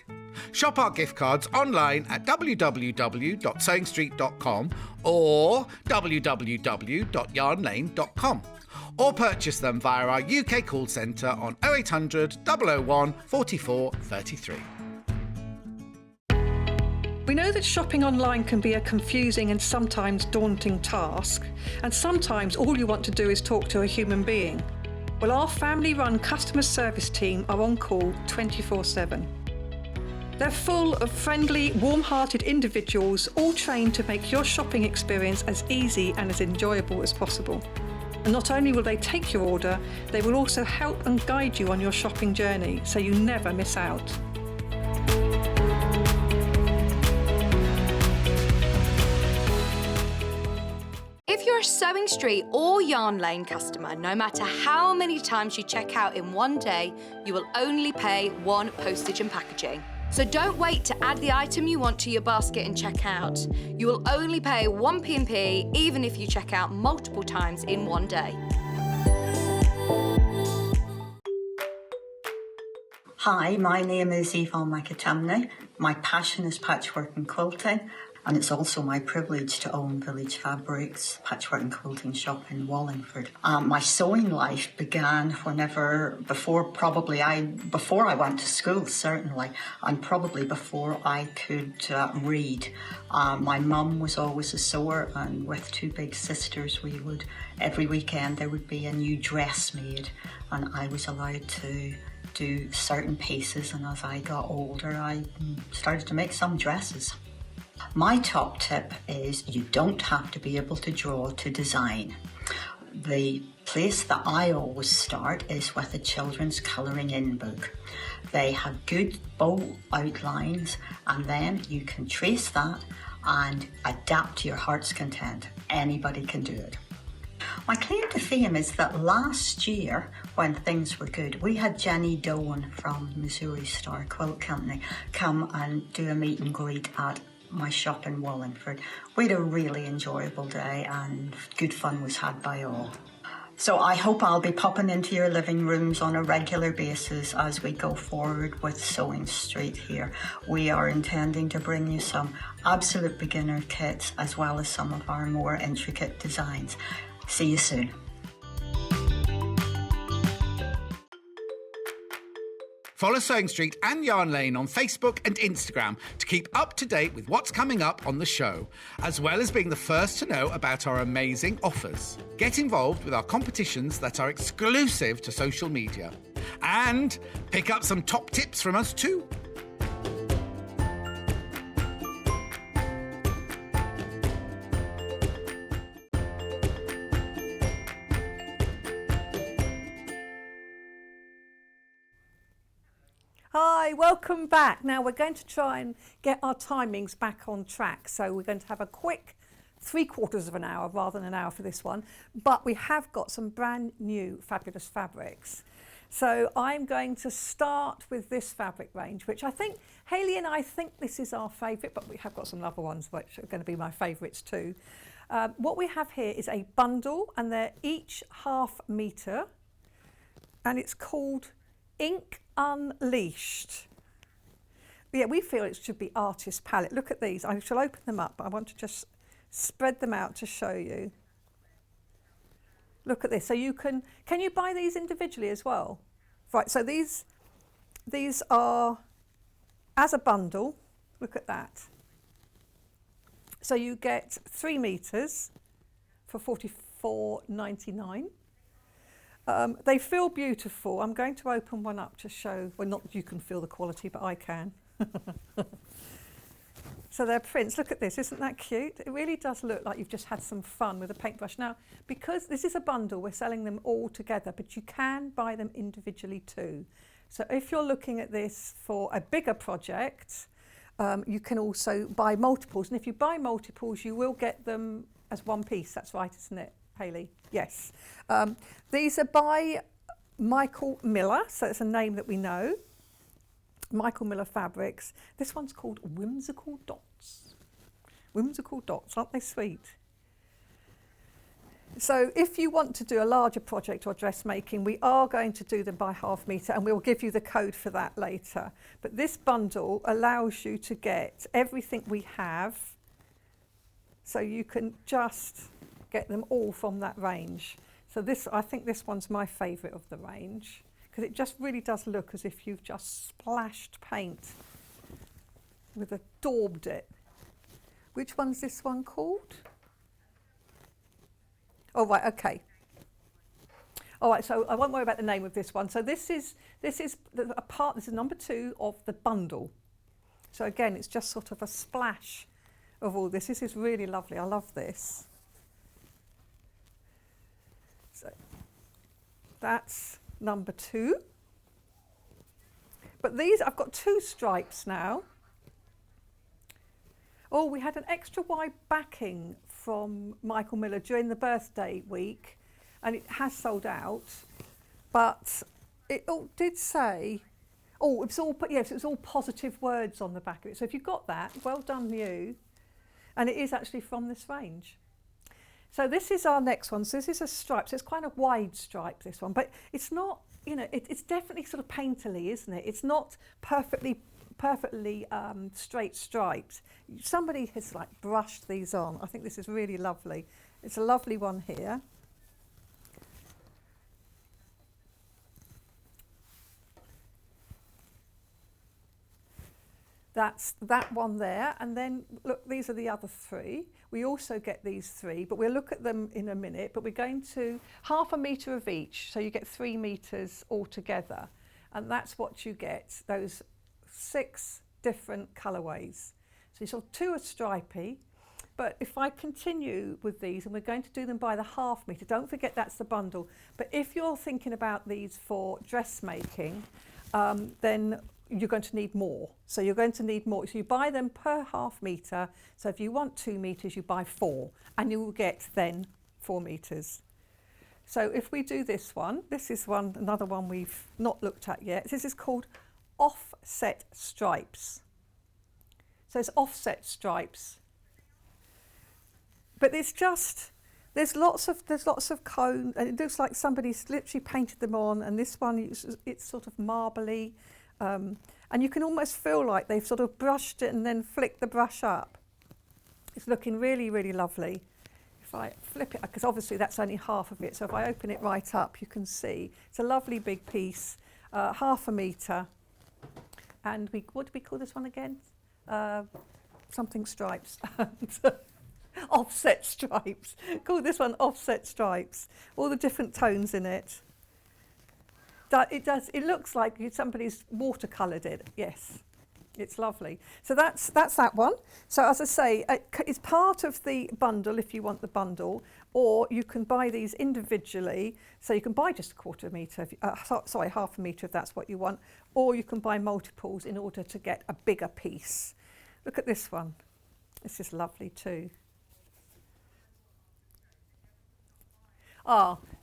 Shop our gift cards online at www.sewingstreet.com or www.yarnlane.com, or purchase them via our UK call centre on 0800 001 44 33. We know that shopping online can be a confusing and sometimes daunting task, and sometimes all you want to do is talk to a human being. Well, our family-run customer service team are on call 24/7. They're full of friendly, warm-hearted individuals, all trained to make your shopping experience as easy and as enjoyable as possible. And not only will they take your order, they will also help and guide you on your shopping journey, so you never miss out. If you're a Sewing Street or Yarn Lane customer, no matter how many times you check out in one day, you will only pay one postage and packaging. So don't wait to add the item you want to your basket and check out. You will only pay one P&P even if you check out multiple times in one day. Hi, my name is Yvonne McAtamney. My passion is patchwork and quilting, and it's also my privilege to own Village Fabrics patchwork and quilting shop in Wallingford. My sewing life began before I went to school, certainly, and probably before I could read. My mum was always a sewer, and with two big sisters, every weekend there would be a new dress made, and I was allowed to do certain pieces, and as I got older, I started to make some dresses. My top tip is you don't have to be able to draw to design. The place that I always start is with a children's colouring in book. They have good bold outlines, and then you can trace that and adapt to your heart's content. Anybody can do it. My claim to fame is that last year, when things were good, we had Jenny Doan from Missouri Star Quilt Company come and do a meet and greet at my shop in Wallingford. We had a really enjoyable day and good fun was had by all. So I hope I'll be popping into your living rooms on a regular basis as we go forward with Sewing Street here. We are intending to bring you some absolute beginner kits as well as some of our more intricate designs. See you soon. Follow Sewing Street and Yarn Lane on Facebook and Instagram to keep up to date with what's coming up on the show, as well as being the first to know about our amazing offers. Get involved with our competitions that are exclusive to social media. And pick up some top tips from us too. Hi, welcome back. Now we're going to try and get our timings back on track. So we're going to have a quick 3/4 of an hour rather than an hour for this one. But we have got some brand new fabulous fabrics. So I'm going to start with this fabric range, which I think, Hayley and I think this is our favourite, but we have got some other ones which are going to be my favourites too. What we have here is a bundle, and they're each 1/2 metre, and it's called Ink Unleashed. But yeah, we feel it should be artist palette. Look at these. I shall open them up, but I want to just spread them out to show you. Look at this. So you can you buy these individually as well? Right, so these are as a bundle. Look at that. So you get 3 metres for $44.99. They feel beautiful. I'm going to open one up to show, well, not you can feel the quality, but I can. So they're prints. Look at this. Isn't that cute? It really does look like you've just had some fun with a paintbrush. Now, because this is a bundle, we're selling them all together, but you can buy them individually too. So if you're looking at this for a bigger project, you can also buy multiples. And if you buy multiples, you will get them as one piece. That's right, isn't it, Hayley? Yes. These are by Michael Miller, so it's a name that we know. Michael Miller Fabrics. This one's called Whimsical Dots. Whimsical Dots, aren't they sweet? So if you want to do a larger project or dressmaking, we are going to do them by 1/2 metre, and we'll give you the code for that later. But this bundle allows you to get everything we have, so you can just get them all from that range. So this, I think this one's my favourite of the range, because it just really does look as if you've just splashed paint with a daubed it. Which one's this one called? Oh, right, okay. All right, so I won't worry about the name of this one. So this is number 2 of the bundle. So again, it's just sort of a splash of all this. This is really lovely. I love this. So that's number 2. But these, I've got 2 stripes now. Oh, we had an extra wide backing from Michael Miller during the birthday week, and it has sold out. But it did say, it was all positive words on the back of it. So if you've got that, well done you. And it is actually from this range. So this is our next one. So this is a stripe. So it's quite a wide stripe, this one, but it's not, it's definitely sort of painterly, isn't it? It's not perfectly straight stripes. Somebody has like brushed these on. I think this is really lovely. It's a lovely one here. That's that one there, and then look, these are the other 3. We also get these 3, but we'll look at them in a minute, but we're going to 1/2 metre of each, so you get 3 metres altogether, and that's what you get, those 6 different colourways. So you saw 2 are stripy, but if I continue with these, and we're going to do them by the 1/2 metre, don't forget that's the bundle, but if you're thinking about these for dressmaking, then you're going to need more. So you're going to need more. So you buy them per 1/2 metre. So if you want 2 metres, you buy 4, and you will get then 4 metres. So if we do this one, this is another one we've not looked at yet. This is called offset stripes. So it's offset stripes. But it's just, there's lots of cone, and it looks like somebody's literally painted them on, and this one, it's sort of marbly. And you can almost feel like they've sort of brushed it and then flicked the brush up. It's looking really, really lovely. If I flip it, because obviously that's only half of it, so if I open it right up, you can see it's a lovely big piece, 1/2 metre. And what do we call this one again? Something stripes. Offset stripes. Call this one offset stripes. All the different tones in it. It looks like somebody's watercoloured it. Yes, it's lovely. So that's that one. So as I say, it's part of the bundle if you want the bundle, or you can buy these individually. So you can buy just 1/4 metre, 1/2 metre if that's what you want, or you can buy multiples in order to get a bigger piece. Look at this one. This is lovely too.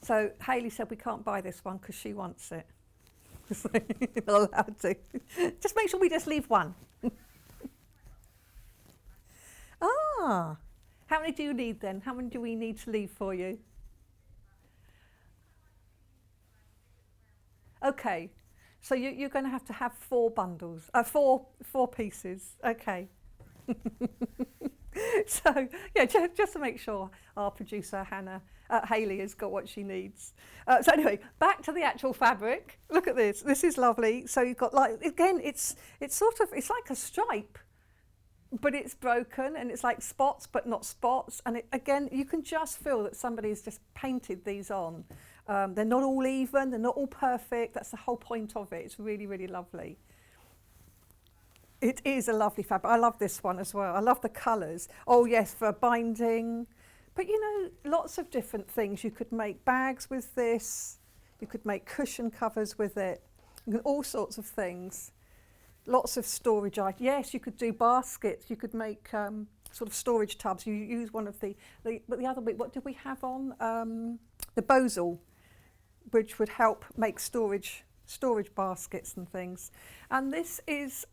So Hayley said we can't buy this one because she wants it. You're not allowed to. Just make sure we just leave one. How many do you need then? How many do we need to leave for you? Okay, so you're going to have 4 bundles, 4 pieces. Okay. So yeah, just to make sure our producer Hayley has got what she needs. So anyway, back to the actual fabric. Look at this. This is lovely. So you've got it's like a stripe, but it's broken, and it's like spots but not spots. And again, you can just feel that somebody's just painted these on. They're not all even. They're not all perfect. That's the whole point of it. It's really, really lovely. It is a lovely fabric. I love this one as well. I love the colours. Oh yes, for binding. But lots of different things. You could make bags with this. You could make cushion covers with it. All sorts of things. Lots of storage items. Yes, you could do baskets. You could make sort of storage tubs. You use one of the other bit. What did we have on? The bosal, which would help make storage baskets and things. And this is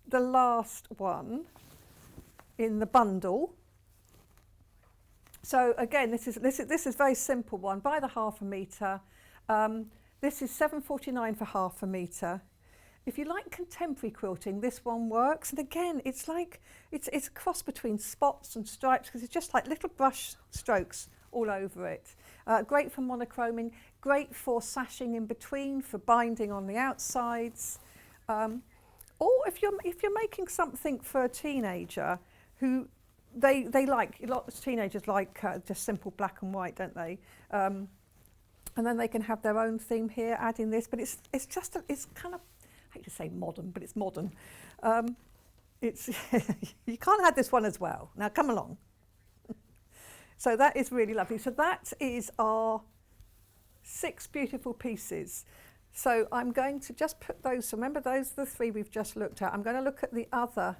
the last one in the bundle. So again, this is a very simple one. Buy the 1/2 metre. This is £7.49 for 1/2 metre. If you like contemporary quilting, this one works. And again, it's like it's a cross between spots and stripes, because it's just like little brush strokes all over it. Great for monochroming. Great for sashing in between, for binding on the outsides. Or if you're making something for a teenager who they like, a lot of teenagers like just simple black and white, don't they? And then they can have their own theme here, adding this. But it's kind of, I hate to say modern, but it's modern. It's you can't have this one as well. Now come along. So that is really lovely. So that is our 6 beautiful pieces. So I'm going to just put those, so remember those are the 3 we've just looked at. I'm going to look at the other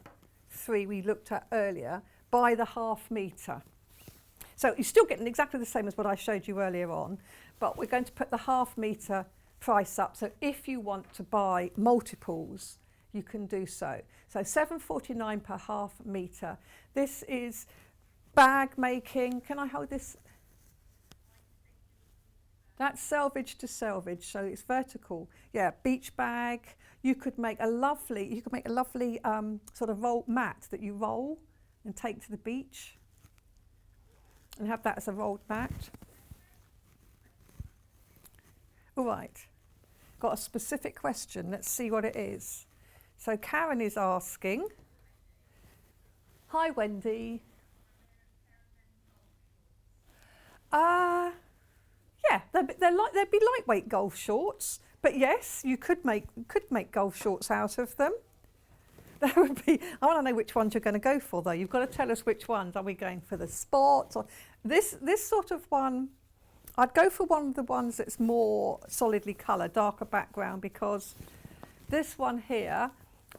3 we looked at earlier by the ½ metre. So you're still getting exactly the same as what I showed you earlier on, but we're going to put the ½ metre price up. So if you want to buy multiples, you can do so. So £7.49 per ½ metre. This is bag making. Can I hold this? That's selvage to selvage, so it's vertical. Yeah, beach bag. You could make a lovely sort of roll mat that you roll and take to the beach, and have that as a rolled mat. All right, got a specific question. Let's see what it is. So Karen is asking, hi Wendy. Yeah, they'd be lightweight golf shorts, but yes, you could make golf shorts out of them. That would be. I want to know which ones you're going to go for, though. You've got to tell us which ones. Are we going for the sports or this sort of one? I'd go for one of the ones that's more solidly coloured, darker background, because this one here,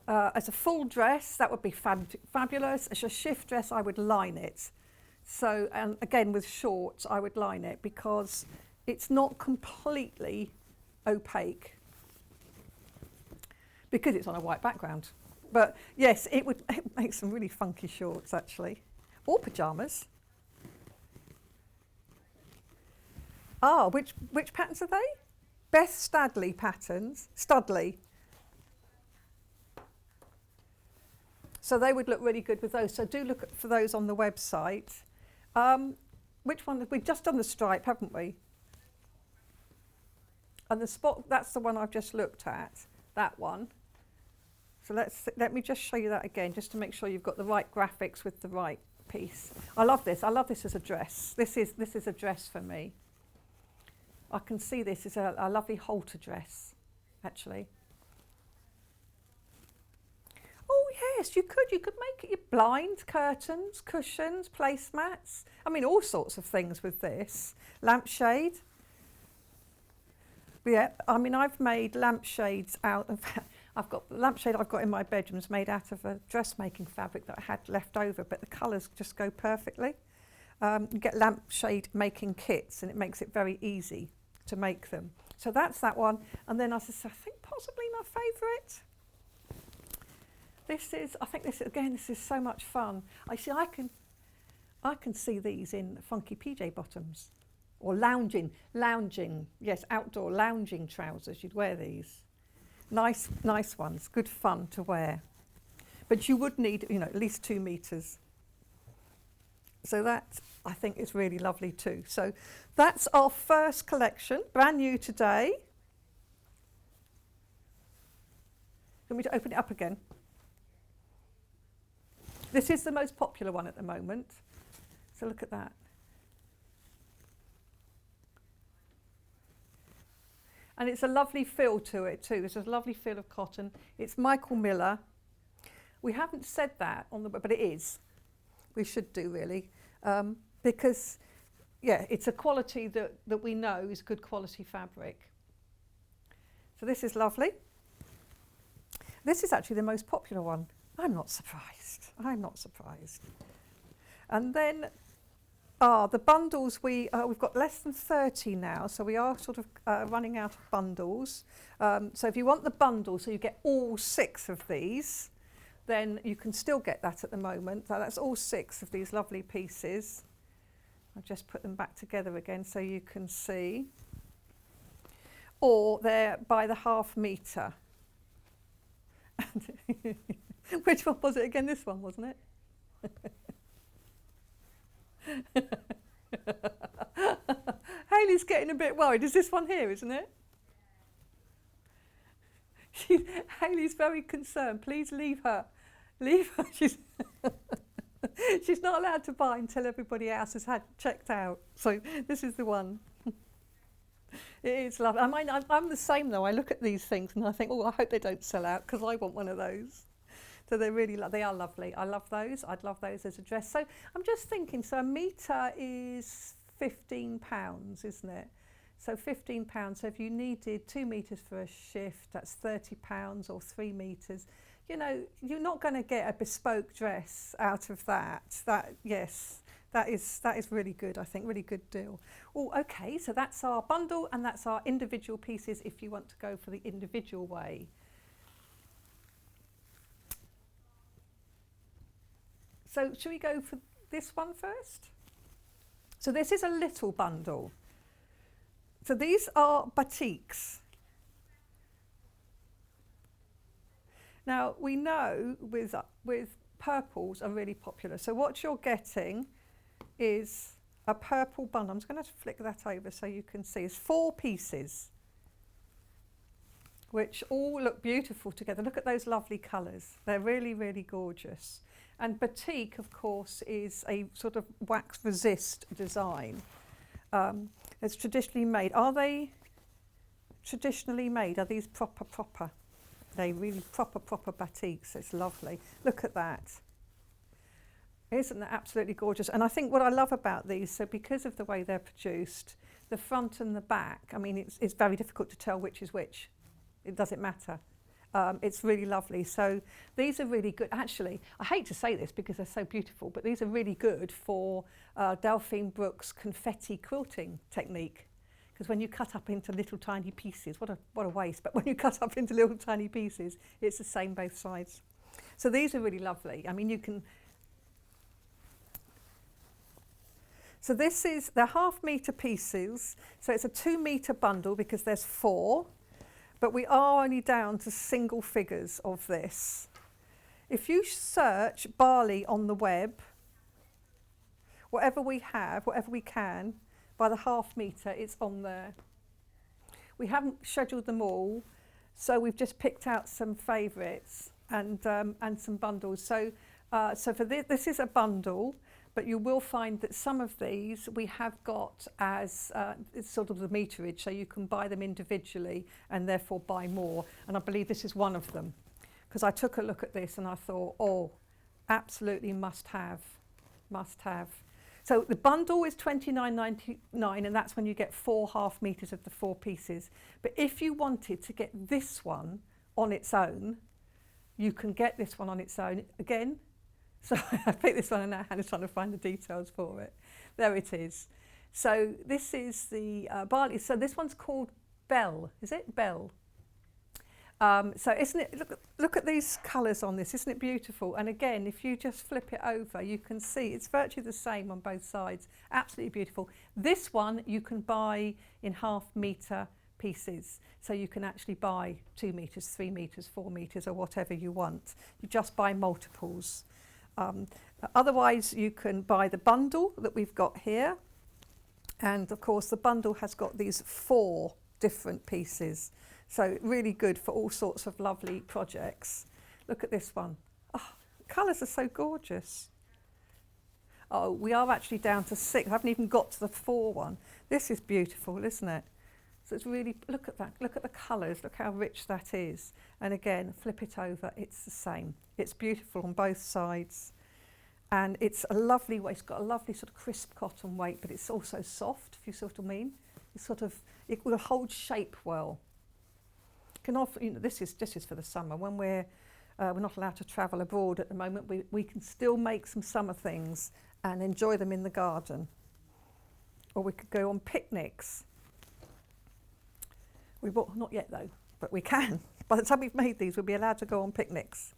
as a full dress, that would be fabulous. As a shift dress, I would line it. So, and again with shorts, I would line it because it's not completely opaque because it's on a white background. But yes, it would make some really funky shorts actually, or pyjamas. Ah, which patterns are they? Beth Stadley patterns. Studley. So they would look really good with those. So do look for those on the website. Which one? We've just done the stripe, haven't we? And the spot, that's the one I've just looked at, that one. So let me just show you that again, just to make sure you've got the right graphics with the right piece. I love this. I love this as a dress. This is a dress for me. I can see this is a lovely halter dress, actually. Oh yes, you could make it your blind, curtains, cushions, placemats. I mean, all sorts of things with this. Lampshade. Yeah, I mean, I've made lampshades out of. I've got the lampshade I've got in my bedroom is made out of a dressmaking fabric that I had left over, but the colours just go perfectly. You get lampshade making kits, and it makes it very easy to make them. So that's that one, and then I think possibly my favourite. I think this is so much fun. I can see these in funky PJ bottoms, or lounging, yes, outdoor lounging trousers. You'd wear these, nice ones, good fun to wear. But you would need, at least 2 meters. So that I think is really lovely too. So that's our first collection, brand new today. You want me to open it up again? This is the most popular one at the moment. So look at that. And it's a lovely feel to it too. There's a lovely feel of cotton. It's Michael Miller. We haven't said that on the, but it is. We should do really, because yeah, it's a quality that we know is good quality fabric. So this is lovely. This is actually the most popular one. I'm not surprised. And then the bundles, we've got less than 30 now, so we are sort of running out of bundles. So if you want the bundle, so you get all 6 of these, then you can still get that at the moment. So that's all 6 of these lovely pieces. I'll just put them back together again so you can see. Or they're by the ½ metre. Which one was it again? This one, wasn't it? Hayley's getting a bit worried. Is this one here, isn't it? Hayley's very concerned. Please leave her. Leave her. She's not allowed to buy until everybody else has checked out. So this is the one. It is lovely. I'm the same though. I look at these things and I think, oh, I hope they don't sell out because I want one of those. So they're really, they are lovely. I love those. I'd love those as a dress. So I'm just thinking, so a metre is £15, isn't it? So £15. So if you needed 2 metres for a shift, that's £30, or 3 metres. You know, you're not going to get a bespoke dress out of that. Yes, that is really good, I think, really good deal. Oh, okay, so that's our bundle and that's our individual pieces if you want to go for the individual way. So should we go for this one first? So this is a little bundle. So these are batiks. Now we know with purples are really popular. So what you're getting is a purple bundle. I'm just going to flick that over so you can see. It's 4 pieces, which all look beautiful together. Look at those lovely colours. They're really, really gorgeous. And batik, of course, is a sort of wax resist design. It's traditionally made. Are they traditionally made? Are these proper? They really proper batiks. It's lovely. Look at that. Isn't that absolutely gorgeous? And I think what I love about these, so because of the way they're produced, the front and the back, I mean, it's very difficult to tell which is which. It doesn't matter. It's really lovely. So these are really good. Actually, I hate to say this because they're so beautiful, but these are really good for Delphine Brooks' confetti quilting technique. Because when you cut up into little tiny pieces, what a waste, but when you cut up into little tiny pieces, it's the same both sides. So these are really lovely. I mean, you can... So this is, they're half-metre pieces, so it's a 2-metre bundle because there's 4. But we are only down to single figures of this. If you search barley on the web, whatever we have, whatever we can, by the half-metre, it's on there. We haven't scheduled them all, so we've just picked out some favourites and some bundles. So for this is a bundle, but you will find that some of these we have got as it's sort of the meterage, so you can buy them individually and therefore buy more. And I believe this is one of them, because I took a look at this and I thought, oh, absolutely must have. So the bundle is £29.99, and that's when you get 4 half-metres of the 4 pieces. But if you wanted to get this one on its own, you can get this one on its own. Again, so I picked this one in our hand, trying to find the details for it. There it is. So this is the barley. So this one's called Bell. Is it Bell? So isn't it? Look at these colours on this. Isn't it beautiful? And again, if you just flip it over, you can see it's virtually the same on both sides. Absolutely beautiful. This one you can buy in half-metre pieces, so you can actually buy 2 metres, 3 metres, 4 metres, or whatever you want. You just buy multiples. Otherwise, you can buy the bundle that we've got here, and of course the bundle has got these 4 different pieces, so really good for all sorts of lovely projects. Look at this one. Oh, the colours are so gorgeous. Oh, we are actually down to 6. I haven't even got to the 4 one. This is beautiful, isn't it? So it's really, look at that, look at the colours, look how rich that is. And again, flip it over, it's the same. It's beautiful on both sides. And it's a lovely weight, it's got a lovely sort of crisp cotton weight, but it's also soft, if you sort of mean. It's sort of, it will hold shape well. Can often, you know, this is for the summer. When we're not allowed to travel abroad at the moment, we can still make some summer things and enjoy them in the garden. Or we could go on picnics. Not yet though, but we can. By the time we've made these, we'll be allowed to go on picnics.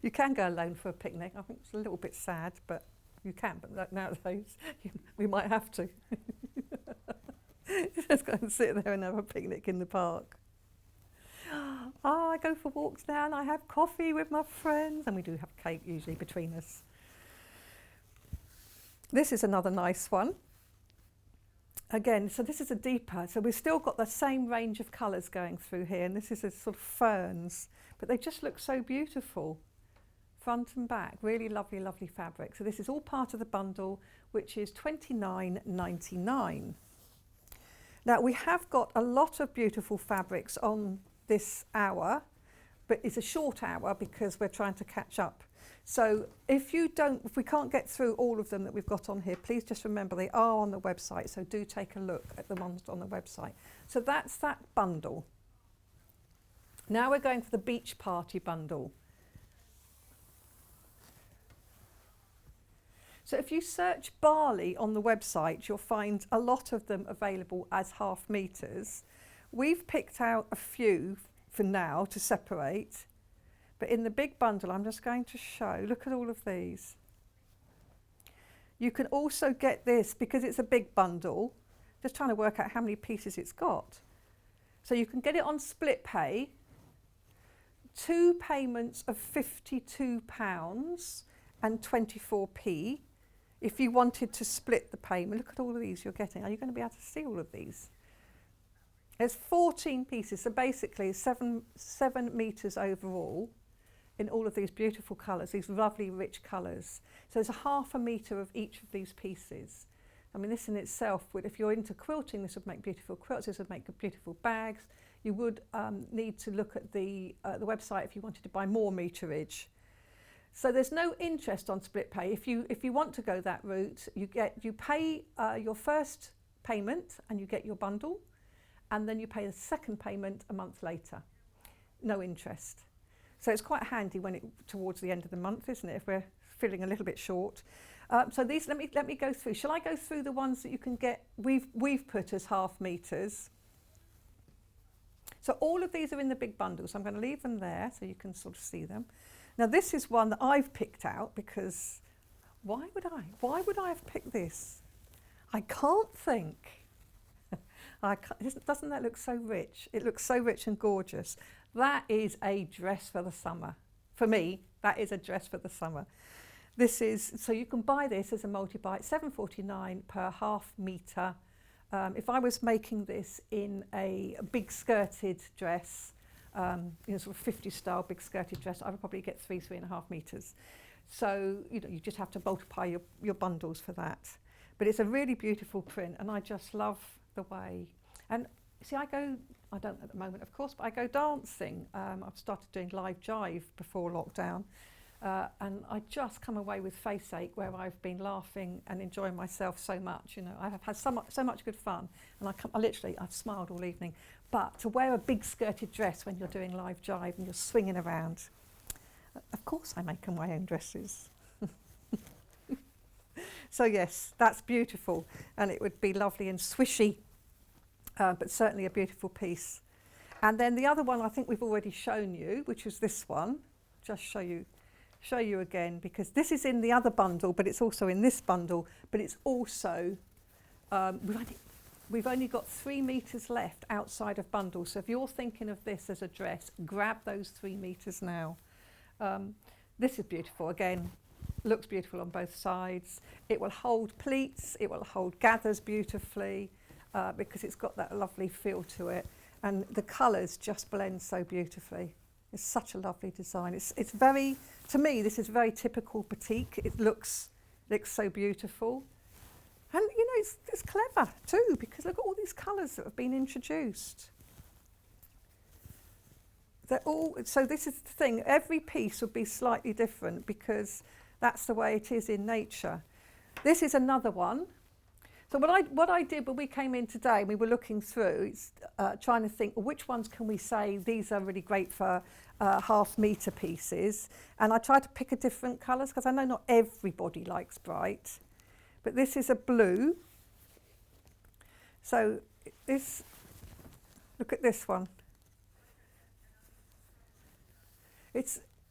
You can go alone for a picnic. I think it's a little bit sad, but you can. But nowadays, we might have to. Just go and sit there and have a picnic in the park. I go for walks now and I have coffee with my friends, and we do have cake usually between us. This is another nice one. Again, so this is a deeper, so we've still got the same range of colours going through here, and this is a sort of ferns, but they just look so beautiful, front and back, really lovely, lovely fabric. So this is all part of the bundle, which is £29.99. Now we have got a lot of beautiful fabrics on this hour. but it's a short hour because we're trying to catch up. So if we can't get through all of them that we've got on here, please just remember they are on the website, so do take a look at the ones on the website. So that's that bundle. Now we're going for the beach party bundle. So if you search barley on the website, you'll find a lot of them available as half meters. We've picked out a few for now to separate. But in the big bundle, I'm just going to show, look at all of these. You can also get this, because it's a big bundle, just trying to work out how many pieces it's got. So you can get it on split pay, 2 payments of £52 and 24p. If you wanted to split the payment, look at all of these you're getting. Are you going to be able to see all of these? There's 14 pieces, so basically 7 meters overall, in all of these beautiful colours, these lovely rich colours. So there's a ½ metre of each of these pieces. I mean, this in itself, if you're into quilting, this would make beautiful quilts, this would make beautiful bags. You would need to look at the website if you wanted to buy more meterage. So there's no interest on split pay. If you want to go that route, you pay your first payment and you get your bundle, and then you pay the second payment a month later. No interest. So it's quite handy when towards the end of the month, isn't it? If we're feeling a little bit short. So these, let me go through. Shall I go through the ones that you can get? We've put as ½ meters. So all of these are in the big bundle. So I'm going to leave them there so you can sort of see them. Now this is one that I've picked out because why would I have picked this? I can't think. Doesn't that look so rich? It looks so rich and gorgeous. That is a dress for the summer. For me, that is a dress for the summer. This is, so you can buy this as a multi-buy, £7.49 per ½ metre. If I was making this in a big skirted dress, sort of 50s style big skirted dress, I would probably get 3.5 metres. So, you just have to multiply your bundles for that. But it's a really beautiful print, and I just love the way. And see, I don't at the moment, of course, but I go dancing. I've started doing live jive before lockdown. And I just come away with face ache where I've been laughing and enjoying myself so much. I have had so much good fun, and I've smiled all evening. But to wear a big skirted dress when you're doing live jive and you're swinging around, of course I make my own dresses. So yes, that's beautiful, and it would be lovely and swishy, but certainly a beautiful piece. And then the other one I think we've already shown you, which is this one. Just show you again, because this is in the other bundle, but it's also in this bundle, but it's also, we've only got 3 meters left outside of bundles. So if you're thinking of this as a dress, grab those 3 meters now. This is beautiful. Again, looks beautiful on both sides. It will hold pleats, it will hold gathers beautifully, because it's got that lovely feel to it. And the colours just blend so beautifully. It's such a lovely design. It's very, to me, this is very typical batik. It looks so beautiful. And it's clever too, because look at all these colours that have been introduced. They're all, so this is the thing, every piece would be slightly different because that's the way it is in nature. This is another one. So what I did when we came in today, we were looking through, trying to think, well, which ones can we say these are really great for ½ metre pieces. And I tried to pick a different colours because I know not everybody likes bright. But this is a blue. So look at this one.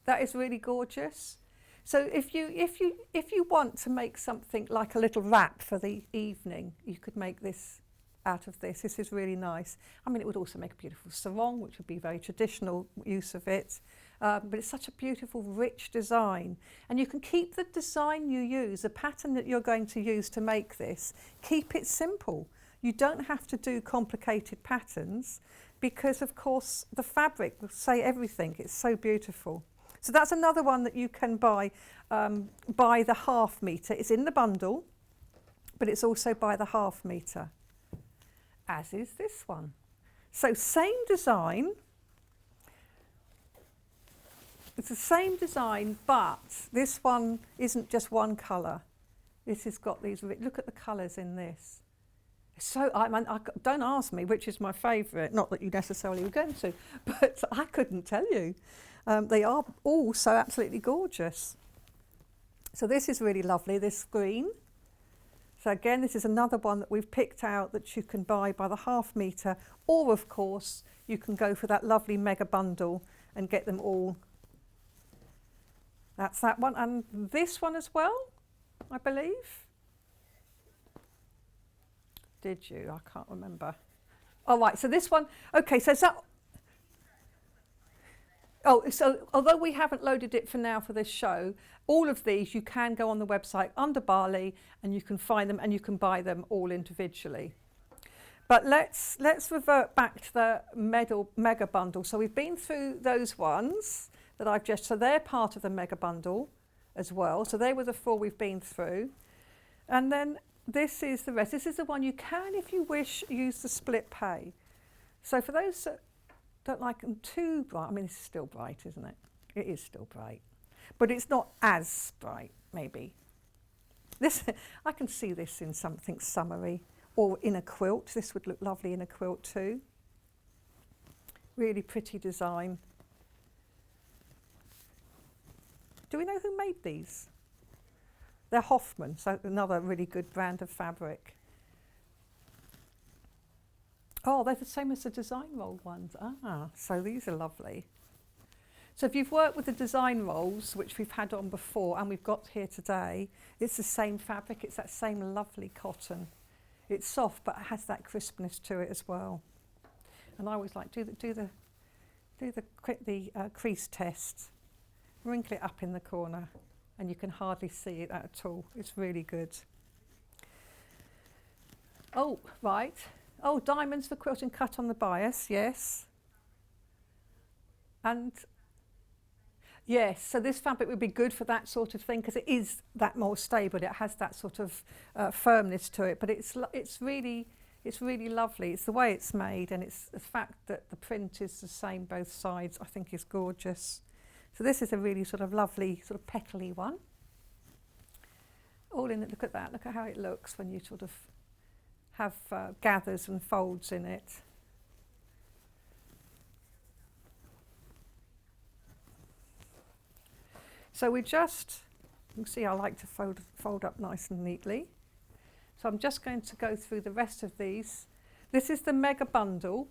That is really gorgeous. So if you want to make something like a little wrap for the evening, you could make this out of this. This is really nice. I mean, it would also make a beautiful sarong, which would be very traditional use of it. But it's such a beautiful, rich design. And you can keep the design you use, the pattern that you're going to use to make this, keep it simple. You don't have to do complicated patterns because, of course, the fabric will say everything. It's so beautiful. So that's another one that you can buy by the ½ metre. It's in the bundle, but it's also by the ½ metre, as is this one. So same design, it's the same design, but this one isn't just one colour. This has got these, look at the colours in this. So, don't ask me which is my favourite, not that you necessarily were going to, but I couldn't tell you. They are all so absolutely gorgeous. So this is really lovely, this green. So again, this is another one that we've picked out that you can buy by the ½ metre, or of course, you can go for that lovely mega bundle and get them all. That's that one, and this one as well, I believe. Did you? I can't remember. Oh, right, so this one, okay, so is that... Oh, so although we haven't loaded it for now for this show, all of these you can go on the website under Barley and you can find them and you can buy them all individually. But let's revert back to the mega bundle. So we've been through those ones that I've just, so they're part of the mega bundle as well. So they were the 4 we've been through. And then this is the rest. This is the one you can, if you wish, use the split pay. So for those that don't like them too bright, I mean, it's still bright, isn't it? It is still bright, but it's not as bright, maybe. This, I can see this in something summery, or in a quilt. This would look lovely in a quilt too. Really pretty design. Do we know who made these? They're Hoffman, so another really good brand of fabric. Oh, they're the same as the design roll ones. Ah, so these are lovely. So if you've worked with the design rolls, which we've had on before and we've got here today, it's the same fabric, it's that same lovely cotton. It's soft, but it has that crispness to it as well. And I always like do the crease test. Wrinkle it up in the corner, and you can hardly see it at all. It's really good. Oh, right. Oh, diamonds for quilting cut on the bias, yes. And yes, so this fabric would be good for that sort of thing because it is that more stable. It has that sort of firmness to it, but it's really lovely. It's the way it's made, and it's the fact that the print is the same both sides. I think is gorgeous. So this is a really sort of lovely, sort of petally one. All in it. Look at that. Look at how it looks when you sort of have gathers and folds in it. So we just, you can see I like to fold up nice and neatly. So I'm just going to go through the rest of these. This is the mega bundle.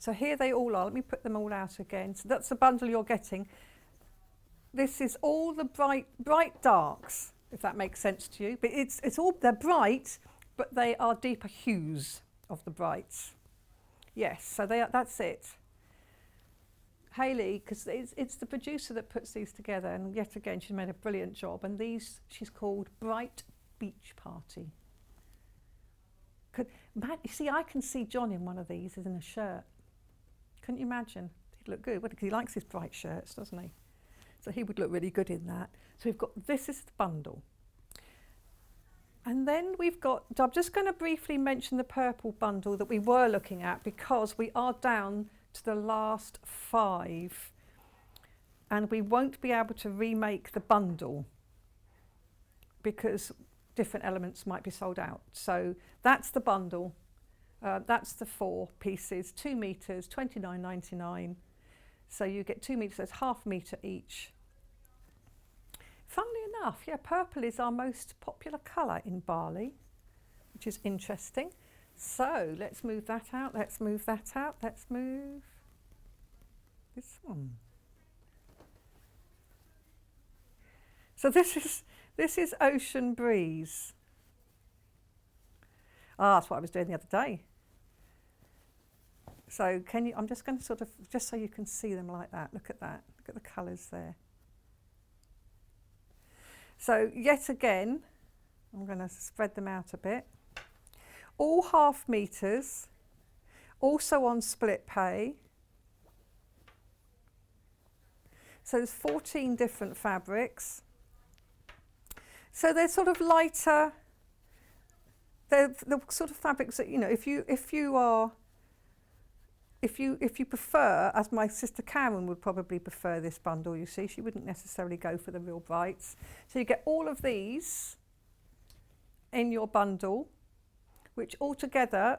So here they all are. Let me put them all out again. So that's the bundle you're getting. This is all the bright darks, if that makes sense to you. But it's all, they're bright, but they are deeper hues of the brights. Yes, so that's it. Hayley, because it's the producer that puts these together, and yet again she's made a brilliant job. And these she's called Bright Beach Party. You see, I can see John in one of these as in a shirt. Couldn't you imagine? He'd look good, because he likes his bright shirts, doesn't he? So he would look really good in that. So we've got, this is the bundle. And then we've got, I'm just going to briefly mention the purple bundle that we were looking at, because we are down to the last 5 and we won't be able to remake the bundle because different elements might be sold out. So that's the bundle. That's the 4 pieces, 2 meters, $29.99. So you get 2 meters, that's ½ meter each. Funnily enough, yeah, purple is our most popular colour in Barley, which is interesting. So let's move that out, let's move that out, let's move this one. So this is Ocean Breeze. Ah, that's what I was doing the other day. So can you, I'm just going to sort of, just so you can see them like that, look at that, look at the colours there. So yet again, I'm going to spread them out a bit. All ½ meters, also on split pay. So there's 14 different fabrics. So they're sort of lighter. They're the sort of fabrics that, you know, if you are if you prefer, as my sister Karen would probably prefer this bundle, you see, she wouldn't necessarily go for the real brights. So you get all of these in your bundle, which altogether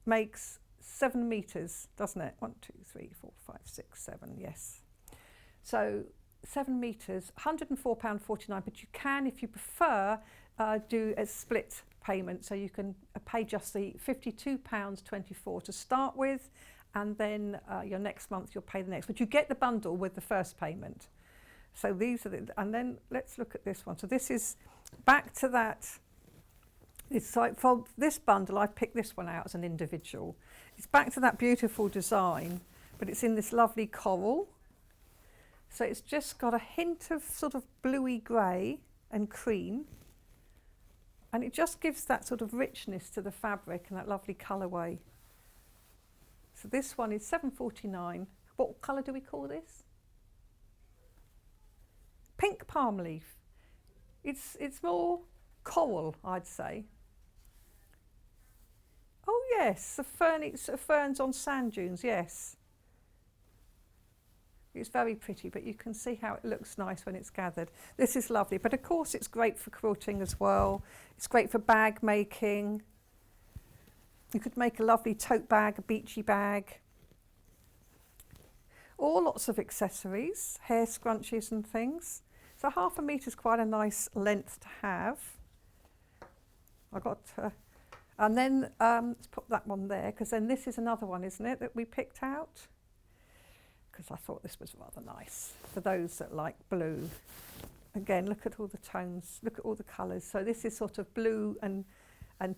makes 7 metres, doesn't it? 1, 2, 3, 4, 5, 6, 7, yes. So 7 metres, £104.49, but you can, if you prefer, do a split payment. So you can pay just the £52.24 to start with, and then your next month you'll pay the next. But you get the bundle with the first payment. So these are and then let's look at this one. So this is back to that. It's like for this bundle, I picked this one out as an individual. It's back to that beautiful design, but it's in this lovely coral. So it's just got a hint of sort of bluey grey and cream. And it just gives that sort of richness to the fabric and that lovely colourway. So this one is £7.49. What colour do we call this? Pink palm leaf. It's more coral, I'd say. Oh yes, the ferns on sand dunes, yes. It's very pretty, but you can see how it looks nice when it's gathered. This is lovely, but of course it's great for quilting as well. It's great for bag making. You could make a lovely tote bag, a beachy bag. Or lots of accessories, hair scrunchies and things. So ½ metre is quite a nice length to have. And then let's put that one there, because then this is another one, isn't it, that we picked out? Because I thought this was rather nice for those that like blue. Again, look at all the tones, look at all the colours. So this is sort of blue and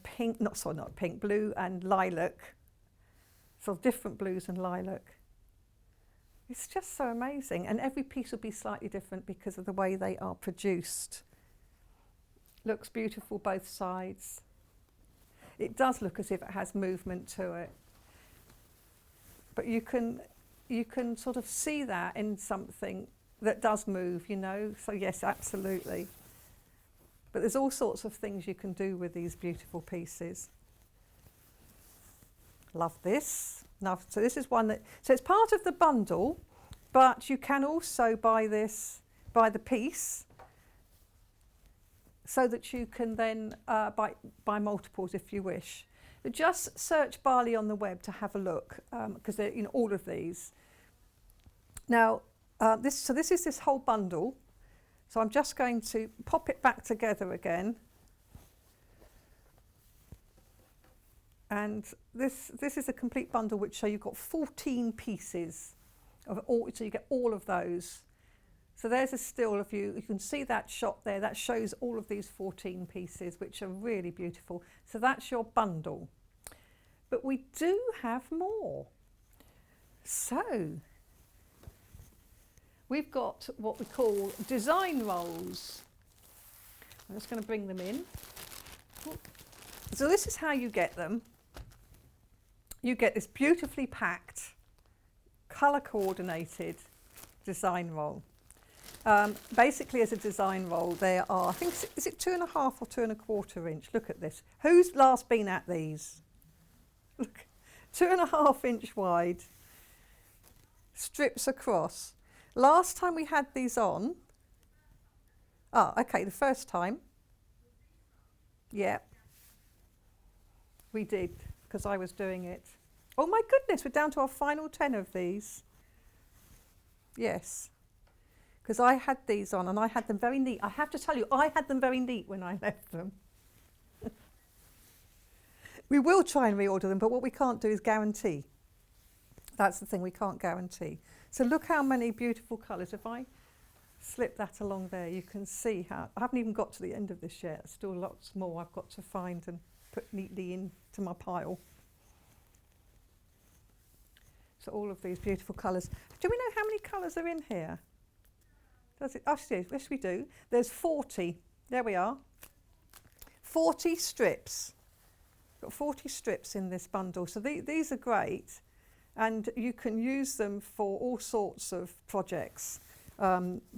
pink, not pink, blue and lilac. Sort of different blues and lilac. It's just so amazing. And every piece will be slightly different because of the way they are produced. Looks beautiful both sides. It does look as if it has movement to it. But you can sort of see that in something that does move, you know. So yes, absolutely. But there's all sorts of things you can do with these beautiful pieces. Love this. Now, so this is one that, so it's part of the bundle, but you can also buy the piece, so that you can then buy multiples if you wish. But just search Barley on the web to have a look, because they're in all of these. Now, this is this whole bundle. So I'm just going to pop it back together again. And this is a complete bundle, which so you've got 14 pieces of all, so you get all of those. So there's a still of you can see that shot there, that shows all of these 14 pieces, which are really beautiful. So that's your bundle. But we do have more. So we've got what we call design rolls. I'm just going to bring them in. So this is how you get them. You get this beautifully packed, colour coordinated design roll. Basically, as a design roll, there are, I think, is it 2.5 or 2.25 inch? Look at this. Who's last been at these? Look, 2.5 inch wide strips across. Last time we had these on, okay, the first time, yeah, we did, because I was doing it. Oh my goodness, we're down to our final 10 of these. Yes, because I had these on and I had them very neat. I have to tell you, I had them very neat when I left them. We will try and reorder them, but what we can't do is guarantee. That's the thing, we can't guarantee. So look how many beautiful colours. If I slip that along there, you can see how, I haven't even got to the end of this yet. There's still lots more I've got to find and put neatly into my pile. So all of these beautiful colours. Do we know how many colours are in here? Does it? Oh, yes, we do. There's 40. There we are. 40 strips. Got 40 strips in this bundle. So these are great, and you can use them for all sorts of projects.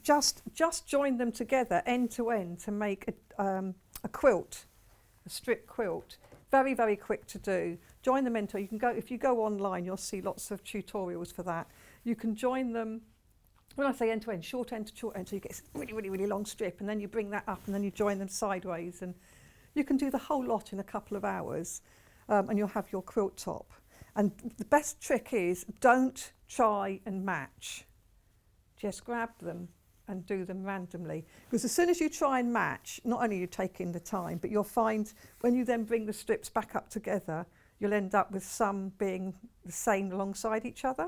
Just join them together end to end to make a quilt, a strip quilt. Very, very quick to do. Join them into, you can go, if you go online, you'll see lots of tutorials for that. You can join them, when I say end to end, short end to short end, so you get this really, really, really long strip, and then you bring that up and then you join them sideways, and you can do the whole lot in a couple of hours, and you'll have your quilt top. And the best trick is don't try and match. Just grab them and do them randomly. Because as soon as you try and match, not only are you taking the time, but you'll find when you then bring the strips back up together, you'll end up with some being the same alongside each other.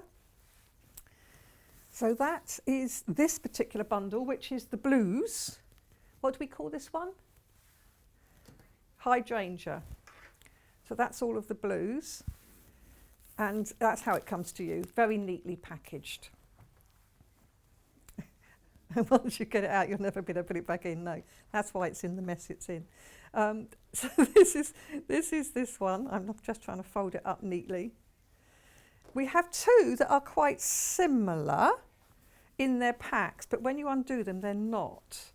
So that is this particular bundle, which is the blues. What do we call this one? Hydrangea. So that's all of the blues. And that's how it comes to you, very neatly packaged. And once you get it out, you'll never be able to put it back in. No, that's why it's in the mess it's in. So this is this one. I'm not just trying to fold it up neatly. We have two that are quite similar in their packs, but when you undo them, they're not.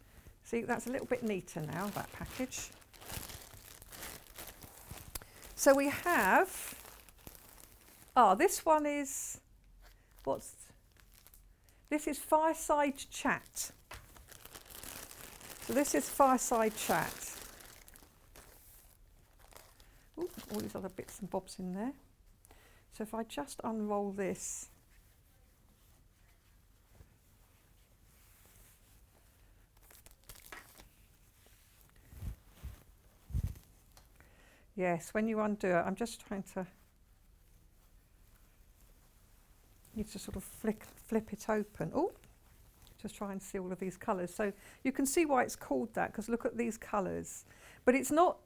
See, that's a little bit neater now, that package. So we have, this one is, this is Fireside Chat. So this is Fireside Chat. Ooh, all these other bits and bobs in there. So if I just unroll this. Yes, when you undo it, I'm just trying to, need to sort of flip it open. Oh, just try and see all of these colours. So you can see why it's called that, because look at these colours. But it's not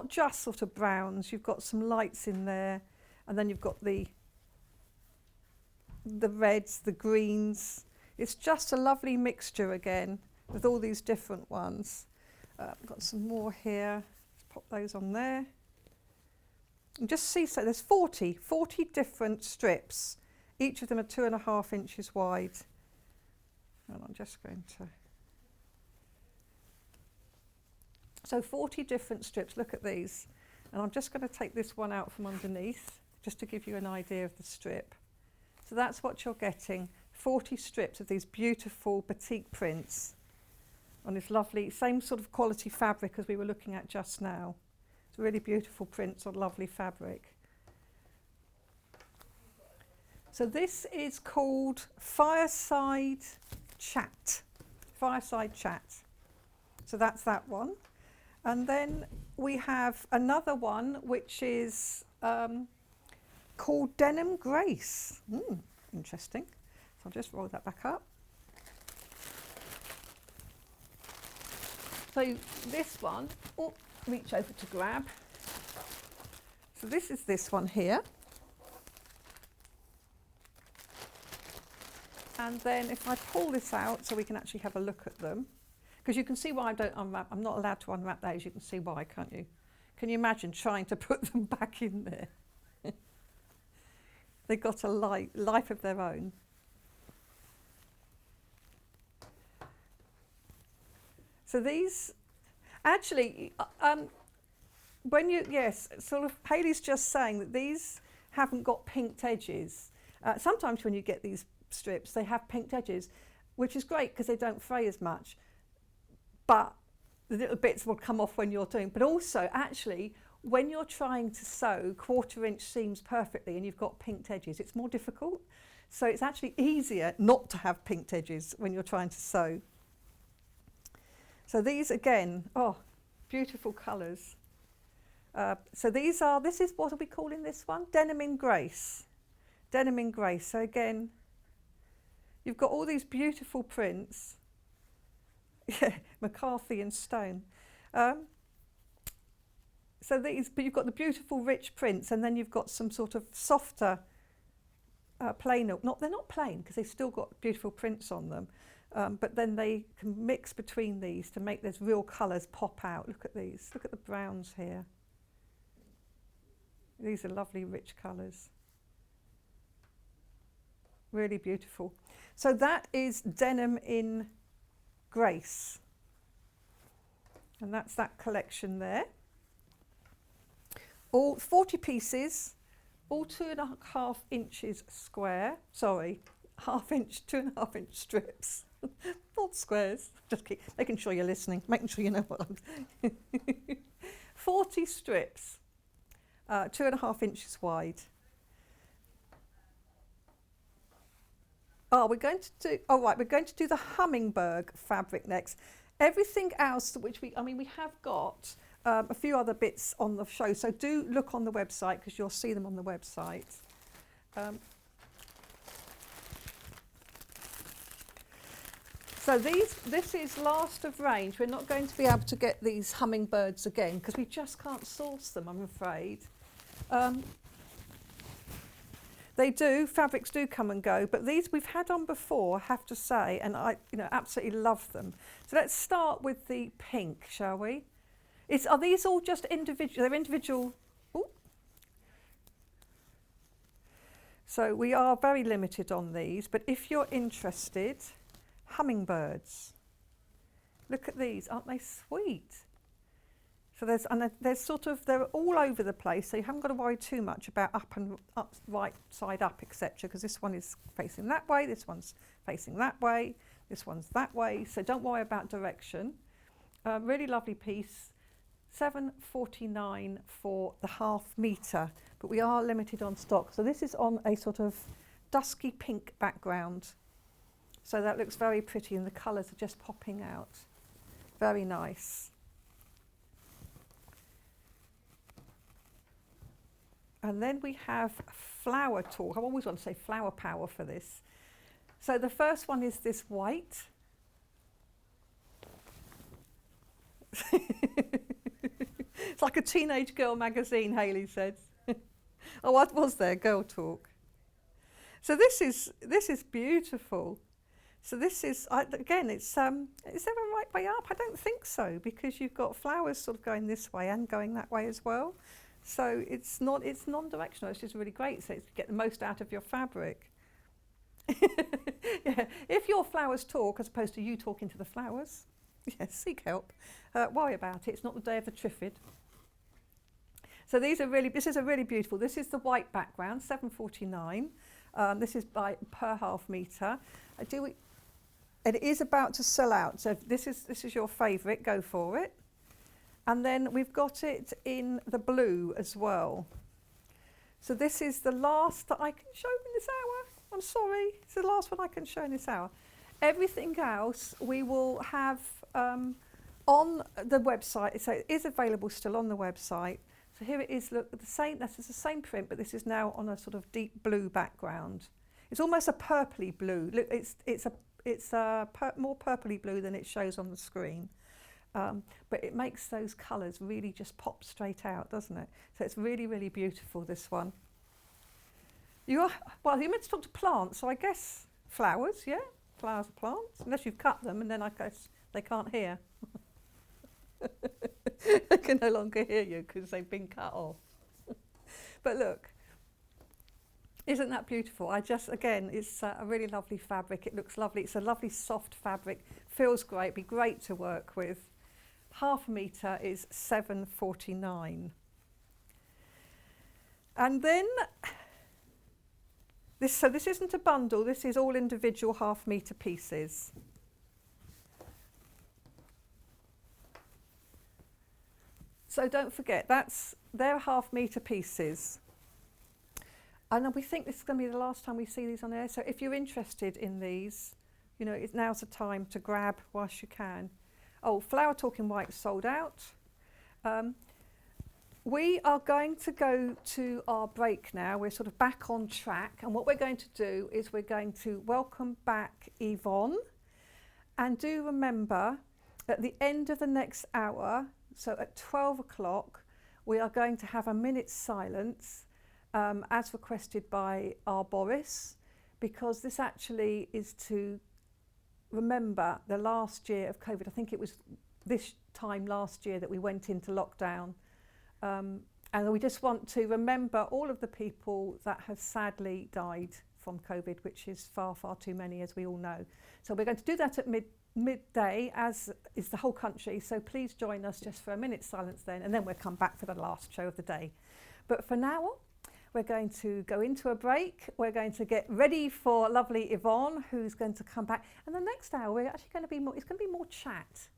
just sort of browns. You've got some lights in there, and then you've got the reds, the greens. It's just a lovely mixture again with all these different ones. I've got some more here. Let's pop those on there. And just see, so there's 40 different strips. Each of them are 2.5 inches wide. And I'm just going to... So 40 different strips, look at these. And I'm just going to take this one out from underneath, just to give you an idea of the strip. So that's what you're getting, 40 strips of these beautiful batik prints on this lovely, same sort of quality fabric as we were looking at just now. It's really beautiful prints on lovely fabric. So this is called Fireside Chat. Fireside Chat. So that's that one. And then we have another one which is called Denim Grace. Interesting. So I'll just roll that back up. So this one, reach over to grab. So this is this one here. And then if I pull this out so we can actually have a look at them, because you can see why I don't unwrap, I'm not allowed to unwrap those, you can see why, can't you? Can you imagine trying to put them back in there? They've got a life of their own. So these, actually, when you, yes, sort of, Hayley's just saying that these haven't got pinked edges. Sometimes when you get these strips, they have pinked edges, which is great because they don't fray as much. But the little bits will come off when you're doing. But also, actually, when you're trying to sew 1/4 inch seams perfectly and you've got pinked edges, it's more difficult. So it's actually easier not to have pinked edges when you're trying to sew. So these again, beautiful colours. So this is, what are we calling this one? Denim in Grace. Denim in Grace. So again, you've got all these beautiful prints. Yeah, McCarthy and Stone. So these, but you've got the beautiful rich prints, and then you've got some sort of softer, plain. They're not plain because they've still got beautiful prints on them. But then they can mix between these to make those real colours pop out. Look at these. Look at the browns here. These are lovely rich colours. Really beautiful. So that is Denim in Grace. And that's that collection there. all 40 pieces, all 2.5 inches square. Sorry, half inch, 2.5 inch strips, not squares. Just keep making sure you're listening, making sure you know what I'm 40 strips, 2.5 inches wide. Oh, we're going to do the Hummingbird fabric next. Everything else, which we have got a few other bits on the show, so do look on the website because you'll see them on the website. So this is last of range. We're not going to be able to get these hummingbirds again because we just can't source them, I'm afraid. Fabrics do come and go, but these we've had on before, I have to say, and I absolutely love them. So let's start with the pink, shall we? Are these all just individual? They're individual. Ooh. So we are very limited on these, but if you're interested, hummingbirds. Look at these, aren't they sweet? So they're all over the place, so you haven't got to worry too much about up, right side up, etc. Because this one is facing that way, this one's facing that way, this one's that way. So don't worry about direction. Really lovely piece. $7.49 for the ½ metre, but we are limited on stock. So this is on a sort of dusky pink background. So that looks very pretty, and the colours are just popping out. Very nice. And then we have Flower Talk. I always want to say Flower Power for this. So the first one is this white. It's like a teenage girl magazine, Hayley said. Oh, what was there? Girl Talk. So this is beautiful. So this is again. Is there a right way up? I don't think so, because you've got flowers sort of going this way and going that way as well. So it's non-directional. It's just really great. So it's to get the most out of your fabric. Yeah. If your flowers talk as opposed to you talking to the flowers, yes, seek help. Worry about it. It's not the day of the Triffid. So this is a really beautiful. This is the white background, $7.49. This is per ½ metre. It is about to sell out. So if this is your favourite, go for it. And then we've got it in the blue as well. So this is the last that I can show in this hour. I'm sorry, it's the last one I can show in this hour. Everything else we will have on the website. So it is available still on the website. So here it is. Look, this is the same print, but this is now on a sort of deep blue background. It's almost a purpley blue. Look, it's more purpley blue than it shows on the screen. But it makes those colours really just pop straight out, doesn't it? So it's really, really beautiful, this one. You're meant to talk to plants, so I guess flowers, yeah? Flowers are plants, unless you've cut them, and then I guess they can't hear. They can no longer hear you because they've been cut off. But look, isn't that beautiful? It's a really lovely fabric. It looks lovely. It's a lovely soft fabric. Feels great. Be great to work with. ½ metre is $7.49. And then this isn't a bundle. This is all individual ½ metre pieces. So don't forget, they're ½ metre pieces. And we think this is going to be the last time we see these on air. So if you're interested in these, now's the time to grab whilst you can. Oh, Flower Talk in white sold out. We are going to go to our break now. We're sort of back on track. And what we're going to do is we're going to welcome back Yvonne. And do remember, at the end of the next hour, so at 12 o'clock, we are going to have a minute's silence, as requested by our Boris, because this actually is to remember the last year of COVID. I think it was this time last year that we went into lockdown. And we just want to remember all of the people that have sadly died from COVID, which is far, far too many, as we all know. So we're going to do that at midday, as is the whole country, so please join us just for a minute's silence then, and then we'll come back for the last show of the day. But for now, we're going to go into a break. We're going to get ready for lovely Yvonne, who's going to come back. And the next hour, we're actually going to be more, it's going to be more chat.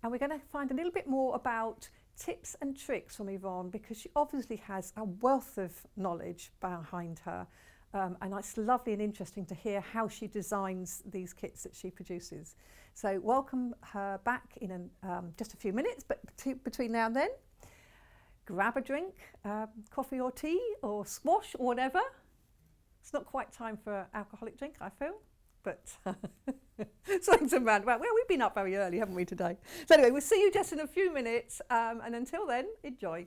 And we're going to find a little bit more about tips and tricks from Yvonne, because she obviously has a wealth of knowledge behind her. And it's lovely and interesting to hear how she designs these kits that she produces. So welcome her back in just a few minutes, but between now and then, grab a drink, coffee or tea or squash or whatever. It's not quite time for an alcoholic drink, I feel, but something to round about. Well, we've been up very early, haven't we, today? So anyway, we'll see you just in a few minutes, and until then, enjoy.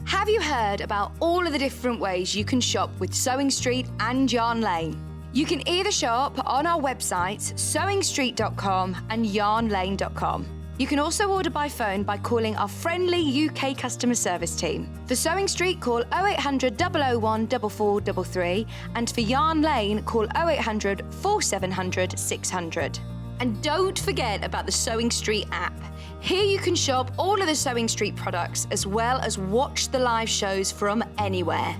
Have you heard about all of the different ways you can shop with Sewing Street and Yarn Lane? You can either shop on our websites, sewingstreet.com and yarnlane.com. You can also order by phone by calling our friendly UK customer service team. For Sewing Street, call 0800 001 4433, and for Yarn Lane, call 0800 4700 600. And don't forget about the Sewing Street app. Here you can shop all of the Sewing Street products as well as watch the live shows from anywhere.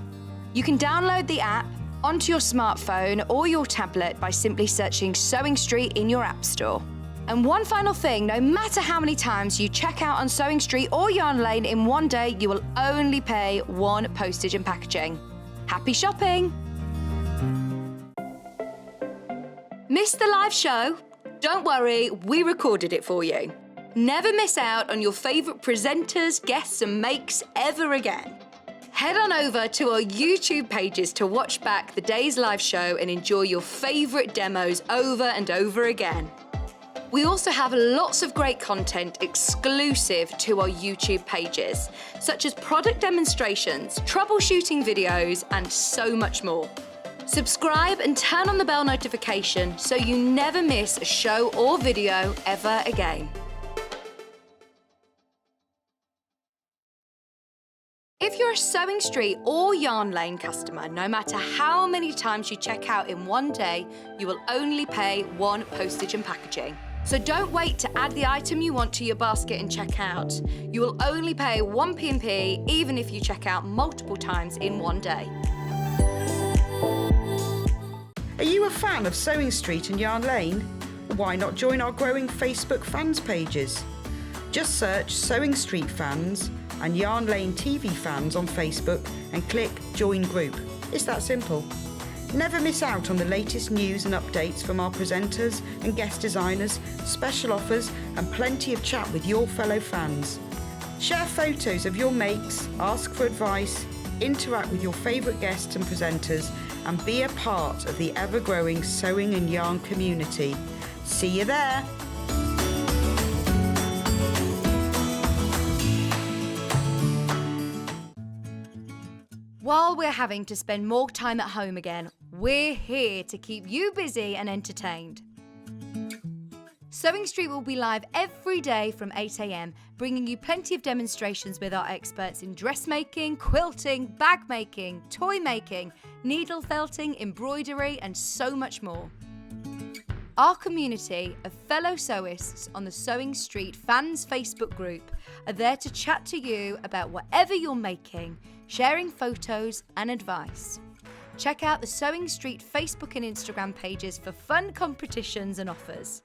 You can download the app onto your smartphone or your tablet by simply searching Sewing Street in your app store. And one final thing, no matter how many times you check out on Sewing Street or Yarn Lane in one day, you will only pay one postage and packaging. Happy shopping! Missed the live show? Don't worry, we recorded it for you. Never miss out on your favourite presenters, guests and makes ever again. Head on over to our YouTube pages to watch back the day's live show and enjoy your favourite demos over and over again. We also have lots of great content exclusive to our YouTube pages, such as product demonstrations, troubleshooting videos, and so much more. Subscribe and turn on the bell notification so you never miss a show or video ever again. If you're a Sewing Street or Yarn Lane customer, no matter how many times you check out in one day, you will only pay one postage and packaging. So don't wait to add the item you want to your basket and check out. You will only pay one P&P even if you check out multiple times in one day. Are you a fan of Sewing Street and Yarn Lane? Why not join our growing Facebook fans pages? Just search Sewing Street Fans and Yarn Lane TV Fans on Facebook and click Join Group. It's that simple. Never miss out on the latest news and updates from our presenters and guest designers, special offers and plenty of chat with your fellow fans. Share photos of your makes, ask for advice, interact with your favourite guests and presenters, and be a part of the ever-growing sewing and yarn community. See you there! While we're having to spend more time at home again, we're here to keep you busy and entertained. Sewing Street will be live every day from 8 AM, bringing you plenty of demonstrations with our experts in dressmaking, quilting, bag making, toy making, needle felting, embroidery, and so much more. Our community of fellow sewists on the Sewing Street Fans Facebook group are there to chat to you about whatever you're making, sharing photos and advice. Check out the Sewing Street Facebook and Instagram pages for fun competitions and offers.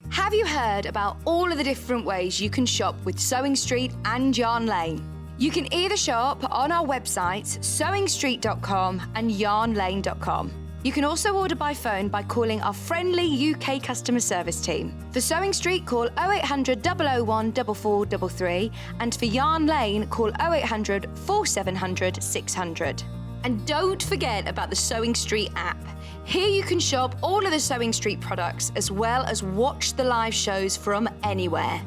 Have you heard about all of the different ways you can shop with Sewing Street and Yarn Lane? You can either shop on our websites, sewingstreet.com and yarnlane.com. You can also order by phone by calling our friendly UK customer service team. For Sewing Street, call 0800 001 4433, and for Yarn Lane, call 0800 4700 600. And don't forget about the Sewing Street app. Here you can shop all of the Sewing Street products as well as watch the live shows from anywhere.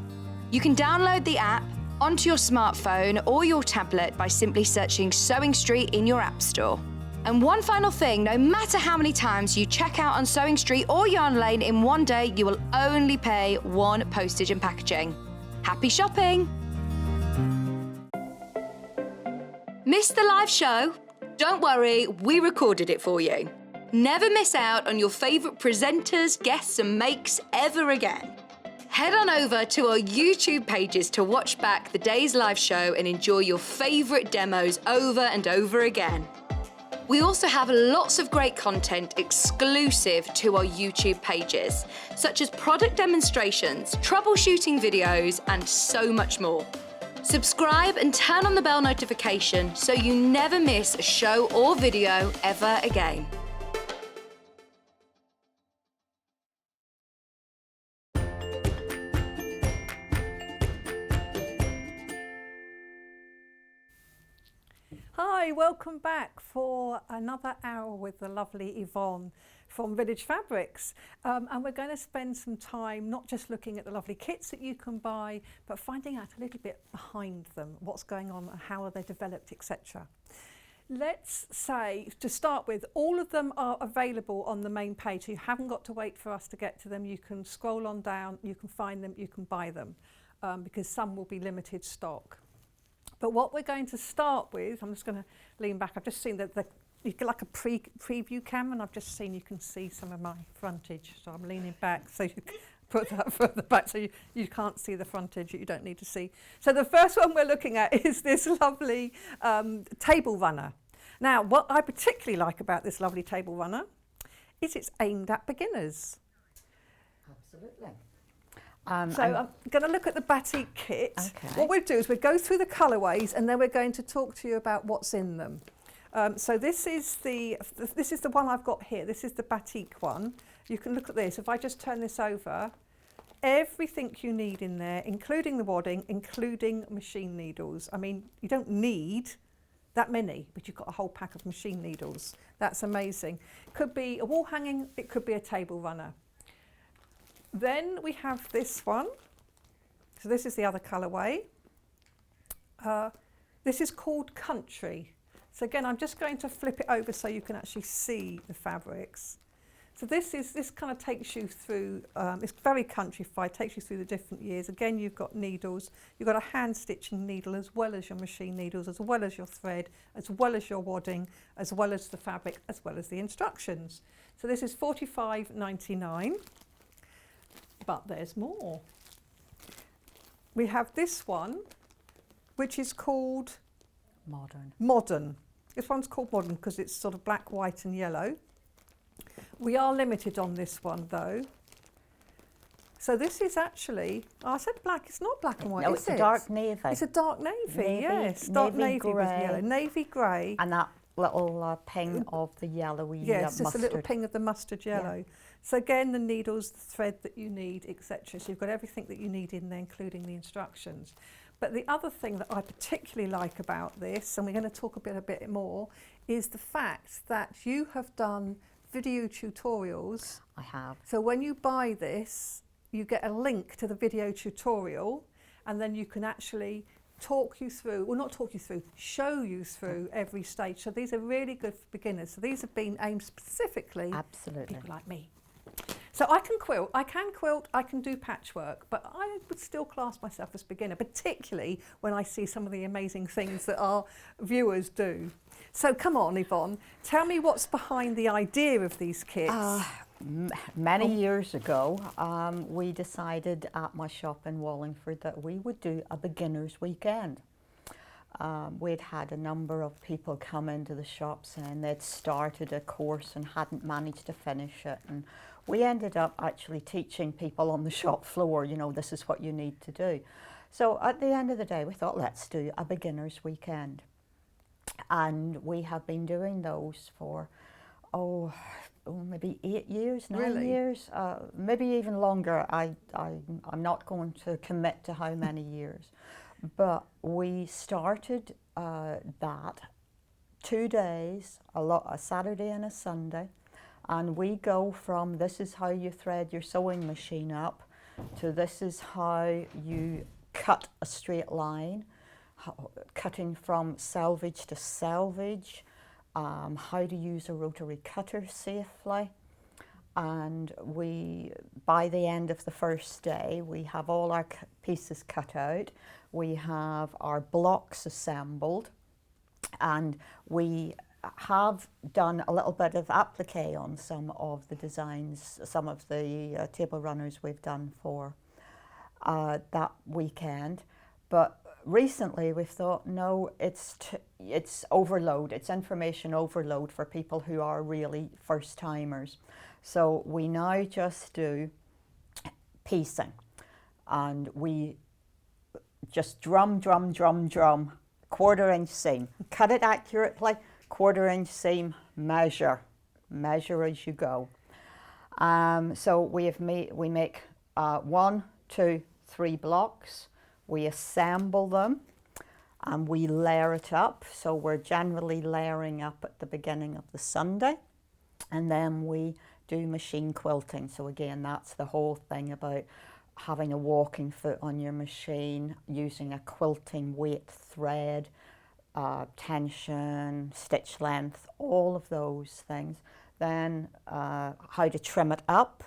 You can download the app onto your smartphone or your tablet by simply searching Sewing Street in your App Store. And one final thing, no matter how many times you check out on Sewing Street or Yarn Lane in one day, you will only pay one postage and packaging. Happy shopping! Missed the live show? Don't worry, we recorded it for you. Never miss out on your favourite presenters, guests and makes ever again. Head on over to our YouTube pages to watch back the day's live show and enjoy your favourite demos over and over again. We also have lots of great content exclusive to our YouTube pages, such as product demonstrations, troubleshooting videos, and so much more. Subscribe and turn on the bell notification so you never miss a show or video ever again. Hi, welcome back for another hour with the lovely Yvonne from Village Fabrics. And we're going to spend some time not just looking at the lovely kits that you can buy, but finding out a little bit behind them, what's going on, how are they developed, etc. Let's say, to start with, all of them are available on the main page. So you haven't got to wait for us to get to them. You can scroll on down, you can find them, you can buy them, because some will be limited stock. But what we're going to start with, I'm just going to lean back. I've just seen that you get like a preview camera, and I've just seen you can see some of my frontage. So I'm leaning back, so you can put that further back so you can't see the frontage that you don't need to see. So the first one we're looking at is this lovely table runner. Now, what I particularly like about this lovely table runner is it's aimed at beginners. Absolutely. So I'm going to look at the batik kit. Okay. What we'll do is we'll go through the colourways and then we're going to talk to you about what's in them. So this is the one I've got here. This is the batik one. You can look at this. If I just turn this over, everything you need in there, including the wadding, including machine needles. I mean, you don't need that many, but you've got a whole pack of machine needles. That's amazing. Could be a wall hanging, it could be a table runner. Then we have this one. So this is the other colourway. This is called Country. So again, I'm just going to flip it over so you can actually see the fabrics. So this kind of takes you through, it's very countrified, takes you through the different years. Again, you've got needles, you've got a hand stitching needle as well as your machine needles, as well as your thread, as well as your wadding, as well as the fabric, as well as the instructions. So this is $45.99. But there's more. We have this one, which is called Modern. This one's called Modern because it's sort of black, white and yellow. We are limited on this one though. So this is actually, I said black, it's not black and white, no, is it's it? a dark navy. It's a dark navy, yes. Dark navy with yellow. Navy grey. And that little ping of the yellowy yes, mustard. just a little ping of the mustard yellow. Yeah. So again, the needles, the thread that you need, etc. So you've got everything that you need in there, including the instructions. But the other thing that I particularly like about this, and we're going to talk a bit more, is the fact that you have done video tutorials. I have. So when you buy this, you get a link to the video tutorial, and then you can actually talk you through, well not talk you through, show you through every stage. So these are really good for beginners. So these have been aimed specifically at people like me. So I can quilt, I can do patchwork, but I would still class myself as beginner, particularly when I see some of the amazing things that our viewers do. So come on, Yvonne, tell me what's behind the idea of these kits. Many years ago, we decided at my shop in Wallingford that we would do a beginner's weekend. We'd had a number of people come into the shop saying they'd started a course and hadn't managed to finish it. And we ended up actually teaching people on the shop floor, you know, this is what you need to do. So at the end of the day, we thought, let's do a beginner's weekend. And we have been doing those for, maybe 8 years, 9 years, maybe even longer. I'm not going to commit to how many years. But we started that 2 days, a Saturday and a Sunday, and we go from this is how you thread your sewing machine up to this is how you cut a straight line, cutting from selvage to selvage, how to use a rotary cutter safely. And by the end of the first day, we have all our pieces cut out, we have our blocks assembled, and we have done a little bit of applique on some of the designs, some of the table runners we've done for that weekend. But recently we've thought, no, it's overload, it's information overload for people who are really first timers. So we now just do piecing, and we just drum, 1/4-inch seam, cut it accurately, 1/4-inch seam, measure as you go. So we make 1, 2, 3 blocks, we assemble them, and we layer it up. So we're generally layering up at the beginning of the Sunday, and then we do machine quilting. So again, that's the whole thing about having a walking foot on your machine, using a quilting weight thread, tension, stitch length, all of those things. Then how to trim it up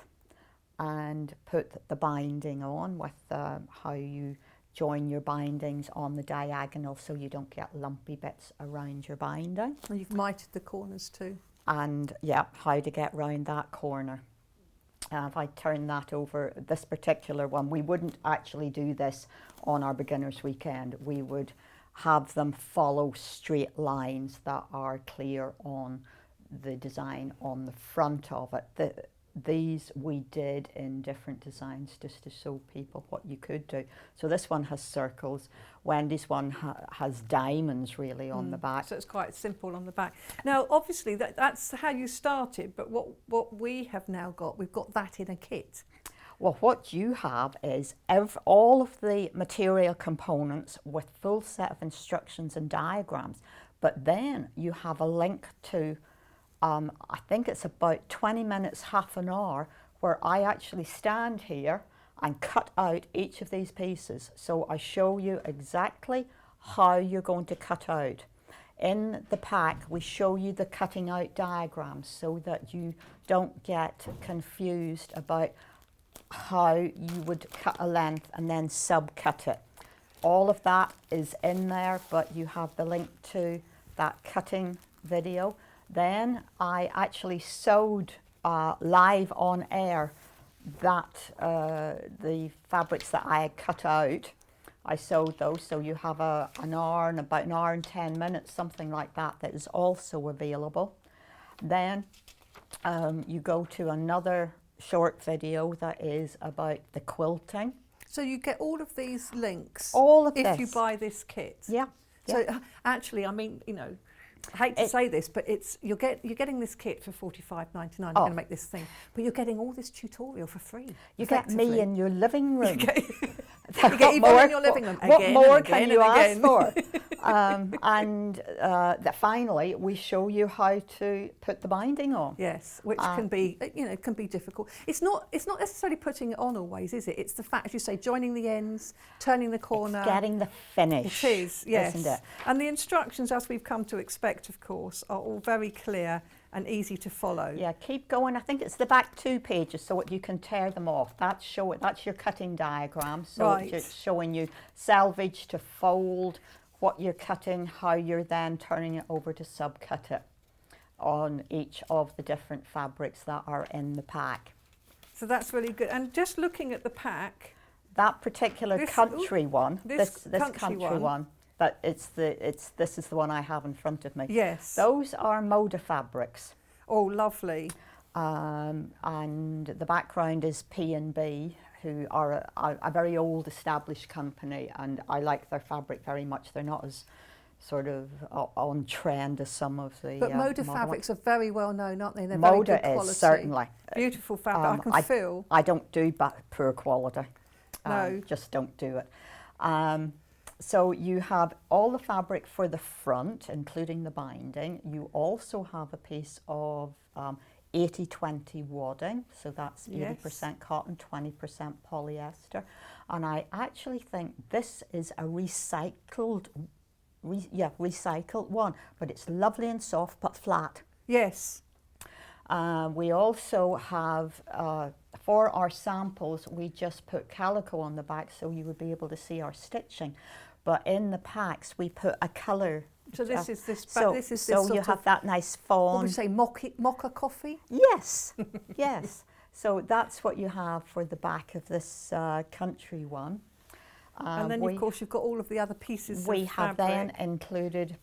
and put the binding on with how you join your bindings on the diagonal so you don't get lumpy bits around your binding. And you've mitered the corners too. And yeah, how to get round that corner. If I turn that over, this particular one, we wouldn't actually do this on our beginners weekend. We would have them follow straight lines that are clear on the design on the front of it. These we did in different designs just to show people what you could do. So this one has circles. Wendy's one has diamonds really on the back. So it's quite simple on the back. Now, obviously, that's how you started, but what we have now got, we've got that in a kit. Well, what you have is all of the material components with full set of instructions and diagrams, but then you have a link to I think it's about 20 minutes, half an hour, where I actually stand here and cut out each of these pieces. So I show you exactly how you're going to cut out. In the pack, we show you the cutting out diagrams so that you don't get confused about how you would cut a length and then sub-cut it. All of that is in there, but you have the link to that cutting video. Then I actually sewed live on air that the fabrics that I had cut out. I sewed those, so you have about an hour and 10 minutes, something like that is also available. Then you go to another short video that is about the quilting. So you get all of these links if you buy this kit. Yeah. So actually, I mean, you know, I hate to say this, but you're getting this kit for $45.99. You're going to make this thing, but you're getting all this tutorial for free. You get me in your living room. You get Yvonne in your living room. What more can you ask for? And finally, we show you how to put the binding on. Yes, which can be difficult. It's not necessarily putting it on always, is it? It's the fact, as you say, joining the ends, turning the corner. It's getting the finish. It is, yes. Isn't it? And the instructions, as we've come to expect, of course, are all very clear and easy to follow. Yeah, keep going. I think it's the back 2 pages, so you can tear them off. That's your cutting diagram. So right. It's showing you selvage to fold, what you're cutting, how you're then turning it over to sub-cut it on each of the different fabrics that are in the pack. So that's really good. And just looking at the pack, that particular country one, this country one. But this is the one I have in front of me. Yes. Those are Moda fabrics. Oh, lovely. And the background is P&B, who are a very old established company, and I like their fabric very much. They're not as sort of on trend as some of the But Moda fabrics are very well known, aren't they? They're Moda very good quality. is, certainly. Beautiful fabric, I can feel. I don't do poor quality. No. Just don't do it. So you have all the fabric for the front, including the binding. You also have a piece of 80-20 wadding, so that's 80% cotton, 20% polyester. And I actually think this is a recycled one, but it's lovely and soft but flat. Yes. We also have, for our samples, we just put calico on the back so you would be able to see our stitching. But in the packs, we put a colour. So this is this. So, this is so this you sort have of, that nice fawn. what would we say, mocha coffee? Yes, yes. So that's what you have for the back of this country one. And then, of course, you've got all of the other pieces We of have fabric. then included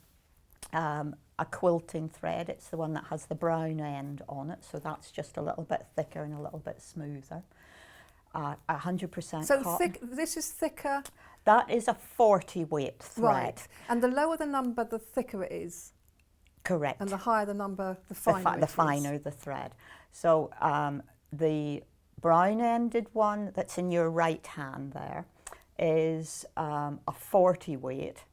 a quilting thread. It's the one that has the brown end on it, so that's just a little bit thicker and a little bit smoother. 100% So cotton. this is thicker. That is a 40 weight thread. Right. And the lower the number, the thicker it is. Correct. And the higher the number, the finer the finer the thread. So the brown-ended one that's in your right hand there is a 40 weight.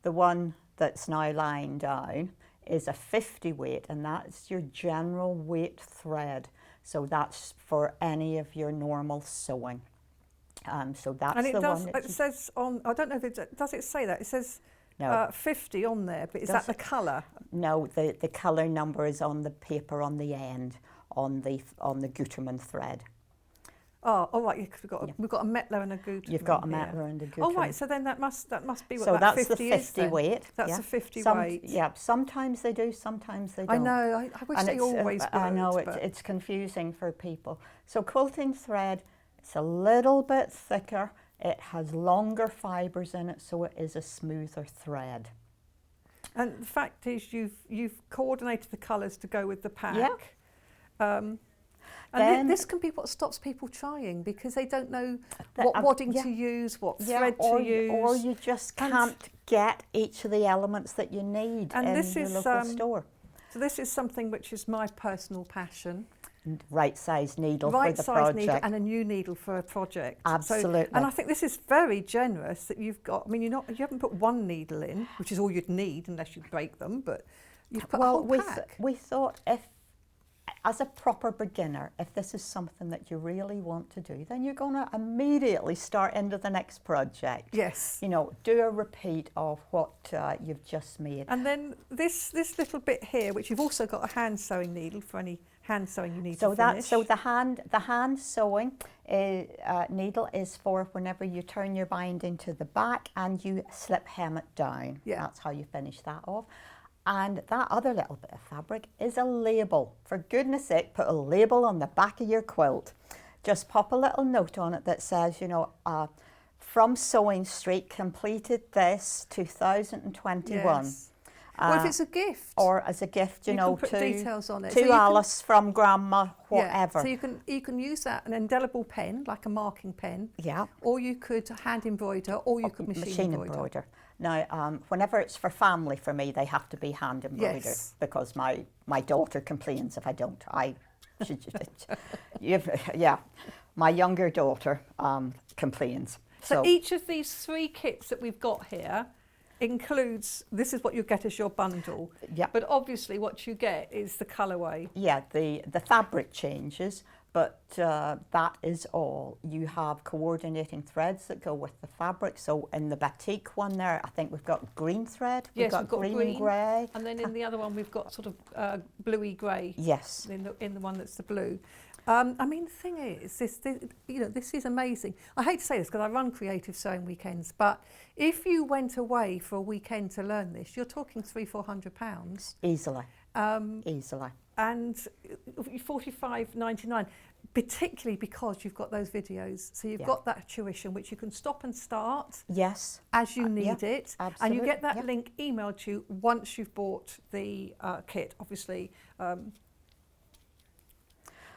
The one that's now lying down is a 50 weight, and that's your general weight thread. So that's for any of your normal sewing. So that's and it the does, one. it says on, I don't know if it does it say that? It says No. 50 on there, but is that the colour? No, the colour number is on the paper on the end, on the Gutermann thread. Oh, all right. We've got a Metler and a Gutermann. You've got a here. Metler and a Gutermann. Oh, right. So then that must be what so that that's 50 the is 50 then. weight. That's a 50 weight. Yeah, sometimes they do, sometimes they don't. I know. I wish And they it's, always would. I know, it's confusing for people. So quilting thread, it's a little bit thicker. It has longer fibres in it, so it is a smoother thread. And the fact is, you've coordinated the colours to go with the pack. Yeah. And Then- this can be what stops people trying, because they don't know what wadding to use, what thread or, to use. Or you just can't get each of the elements that you need And in this your is, local store. So this is something which is my personal passion. Right size needle Right for the size project. needle and a new needle for a project. Absolutely. So, and I think this is very generous that you've got. I mean, you haven't put one needle in, which is all you'd need unless you break them, but you've put a whole pack. we thought if, as a proper beginner, if this is something that you really want to do, then you're going to immediately start into the next project. Yes. You know, do a repeat of what you've just made. And then this little bit here, which you've also got a hand sewing needle for any hand sewing you need So to finish. the hand sewing needle is for whenever you turn your binding to the back and you slip hem it down. Yeah. That's how you finish that off. And that other little bit of fabric is a label. For goodness sake, put a label on the back of your quilt. Just pop a little note on it that says, you know, from Sewing Street, completed this 2021. Yes. Or if it's a gift. Or as a gift, you know, can put details on it. to So you Alice from Grandma, whatever. Yeah. So you can use that, an indelible pen, like a marking pen. Yeah. Or you could hand embroider, or you could machine embroider. Now, whenever it's for family, for me, they have to be hand embroidered. Yes. Because my daughter complains if I don't. Yeah, my younger daughter complains. So each of these 3 kits that we've got here includes, this is what you get as your bundle. Yeah. But obviously what you get is the colourway. Yeah, the fabric changes, but that is all. You have coordinating threads that go with the fabric. So in the batik one there, I think we've got green thread. Yes, we've got green and grey. And then in the other one we've got sort of bluey grey. Yes. In the one that's the blue. I mean, the thing is, this is amazing. I hate to say this because I run creative sewing weekends, but if you went away for a weekend to learn this, you're talking £300-400. Easily. Easily. And $45.99, particularly because you've got those videos. So you've got that tuition, which you can stop and start. Yes. As you need it. Absolutely. And you get that link emailed to you once you've bought the kit, obviously.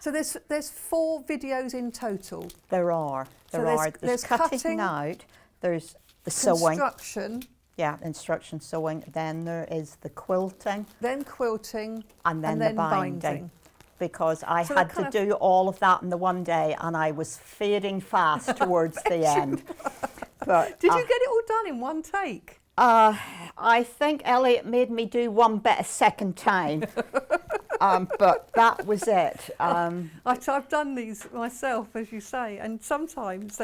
So there's 4 videos in total. There are. There's cutting out. There's the sewing. Construction. Yeah, instruction sewing. Then there is the quilting. Then quilting. And then the binding. Because I So had to do all of that in the one day, and I was fading fast towards the end. But, Did you get it all done in one take? I think Elliot made me do one bit a second time. But that was it. I've done these myself, as you say, and sometimes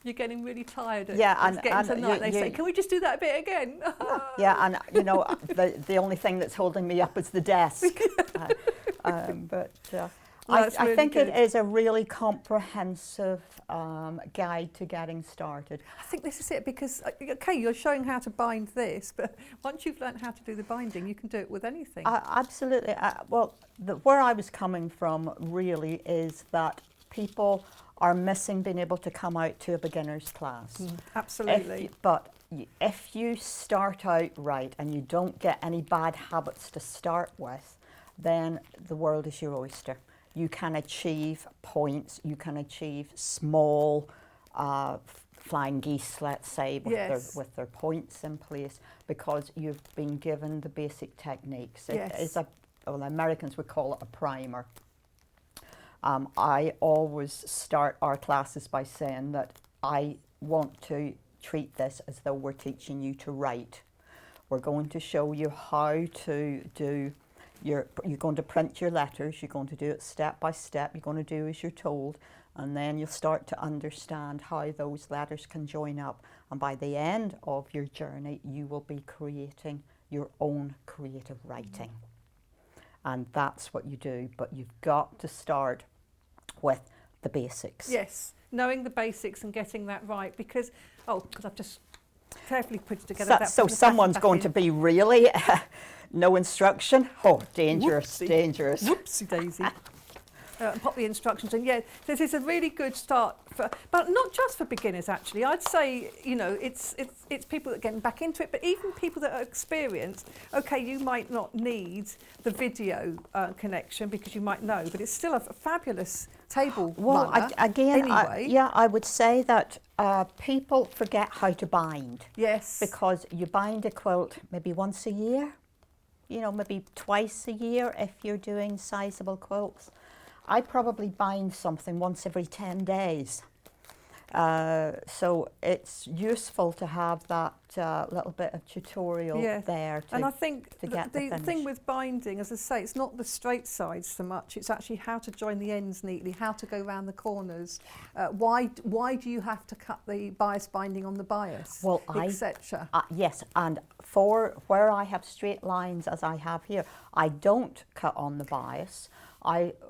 you're getting really tired. It's getting to night. They say, "Can we just do that bit again?" Yeah, and you know, the only thing that's holding me up is the desk. I think it is a really comprehensive guide to getting started. I think this is it, because, okay, you're showing how to bind this, but once you've learned how to do the binding, you can do it with anything. Absolutely. Where I was coming from really is that people are missing being able to come out to a beginner's class. Absolutely. If you start out right and you don't get any bad habits to start with, then the world is your oyster. You can achieve points, you can achieve small flying geese, let's say, with their points in place, because you've been given the basic techniques. It is Americans would call it a primer. I always start our classes by saying that I want to treat this as though we're teaching you to write. We're going to show you how to do you're going to print your letters, you're going to do it step by step, you're going to do as you're told, and then you'll start to understand how those letters can join up. And by the end of your journey, you will be creating your own creative writing. And that's what you do, but you've got to start with the basics. Yes, knowing the basics and getting that right, because I've just carefully put it together. So someone's going to be really no instruction. Oh, dangerous, dangerous. Whoopsie daisy. And pop the instructions in. Yeah, this is a really good start but not just for beginners, actually. I'd say, you know, it's people that are getting back into it, but even people that are experienced. Okay, you might not need the video connection because you might know, but it's still a fabulous table. Well, I would say that people forget how to bind. Yes. Because you bind a quilt maybe once a year, you know, maybe twice a year if you're doing sizable quilts. I probably bind something once every 10 days. So it's useful to have that little bit of tutorial there to, and I think to get the thing with binding, as I say, it's not the straight sides so much, it's actually how to join the ends neatly, how to go around the corners. Why do you have to cut the bias binding on the bias, etc.? Yes, and for where I have straight lines as I have here, I don't cut on the bias.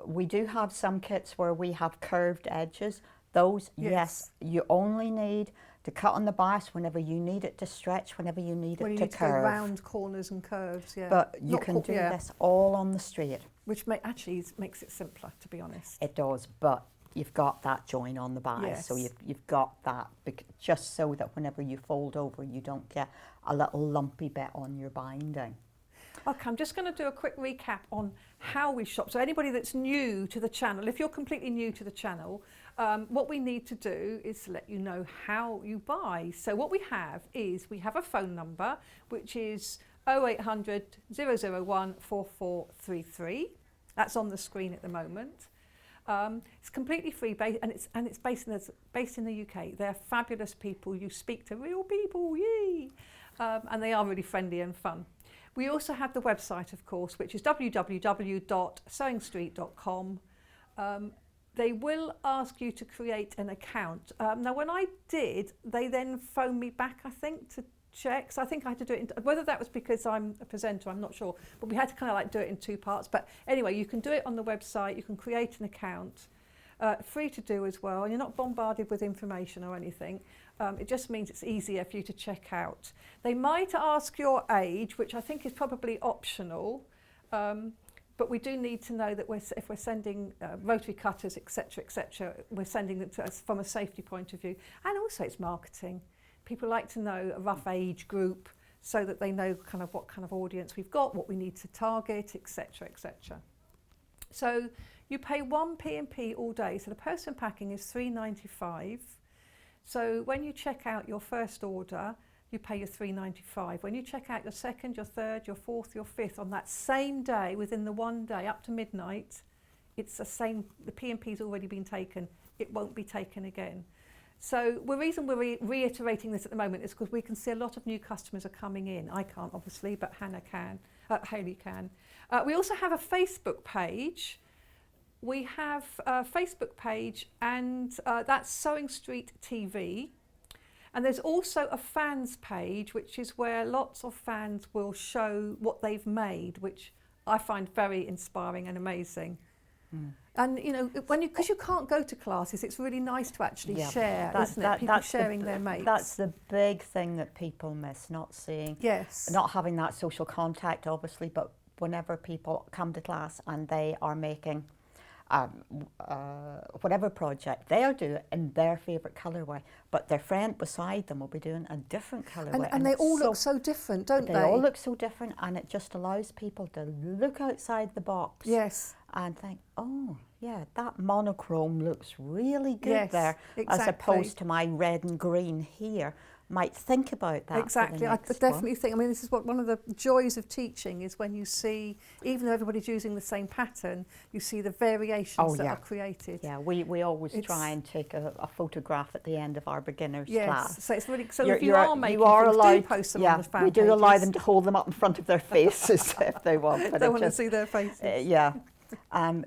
We do have some kits where we have curved edges. Those, yes, you only need to cut on the bias whenever you need it to stretch, whenever you need it to curve. To go round corners and curves, yeah. But you can do this all on the straight. Which actually makes it simpler, to be honest. It does, but you've got that join on the bias, so you've got that, just so that whenever you fold over, you don't get a little lumpy bit on your binding. Okay, I'm just going to do a quick recap on how we shop. So anybody that's new to the channel, if you're completely new to the channel, what we need to do is to let you know how you buy. So what we have is we have a phone number, which is 0800 001 4433. That's on the screen at the moment. It's completely free, and it's based in the UK. They're fabulous people. You speak to real people, yay! And they are really friendly and fun. We also have the website, of course, which is www.sewingstreet.com. They will ask you to create an account. Now, when I did, they then phoned me back, I think, to check. So I think I had to do it, whether that was because I'm a presenter, I'm not sure. But we had to kind of like do it in 2 parts. But anyway, you can do it on the website. You can create an account. Free to do as well. And you're not bombarded with information or anything. It just means it's easier for you to check out. They might ask your age, which I think is probably optional. But we do need to know that if we're sending rotary cutters, etc., we're sending them to us from a safety point of view. And also it's marketing. People like to know a rough age group so that they know kind of what kind of audience we've got, what we need to target, etc., etc. So you pay 1 P&P all day. So the person packing is £3.95. So when you check out your first order, you pay your £3.95. When you check out your second, your third, your fourth, your fifth on that same day, within the 1 day up to midnight, it's the same. The P&P's already been taken. It won't be taken again. So the reason we're reiterating this at the moment is because we can see a lot of new customers are coming in. I can't, obviously, but Hannah can. Hayley can. We also have a Facebook page. We have a Facebook page, and that's Sewing Street TV. And there's also a fans page, which is where lots of fans will show what they've made, which I find very inspiring and amazing. And you know, because you can't go to classes, it's really nice to actually share, isn't it? People sharing their mates. That's the big thing that people miss, not seeing, not having that social contact, obviously, but whenever people come to class and they are making whatever project, they'll do it in their favourite colourway, but their friend beside them will be doing a different colourway. And they all look so different, don't they? They all look so different, and it just allows people to look outside the box. Yes. And think, oh, yeah, that monochrome looks really good there, exactly. as opposed to my red and green here. Might think about that. Exactly, I definitely think. I mean, this is what one of the joys of teaching is when you see, even though everybody's using the same pattern, you see the variations that are created. Yeah, we always try and take a photograph at the end of our beginners class. So it's really if you are making things, do post them on the fan we do pages. allow them to hold them up in front of their faces if they want. But they want to see their faces.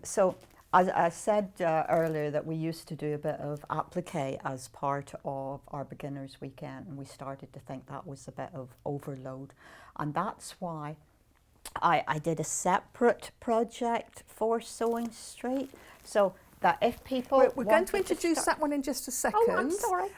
So as I said earlier that we used to do a bit of applique as part of our beginners weekend, and we started to think that was a bit of overload, and that's why I did a separate project for Sewing Street, so that if people we're going to introduce that one in just a second. Oh, I'm sorry.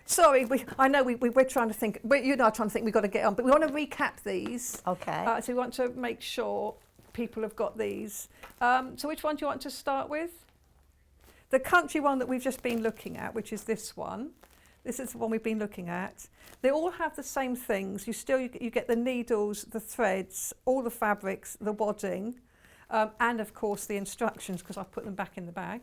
Sorry, I know we're trying to think, you and I are trying to think we've got to get on, but we want to recap these. Okay. So we want to make sure people have got these. So which one do you want to start with? The country one that we've just been looking at, which is this one. This is the one we've been looking at. They all have the same things. You get the needles, the threads, all the fabrics, the wadding, and of course the instructions, because I've put them back in the bag.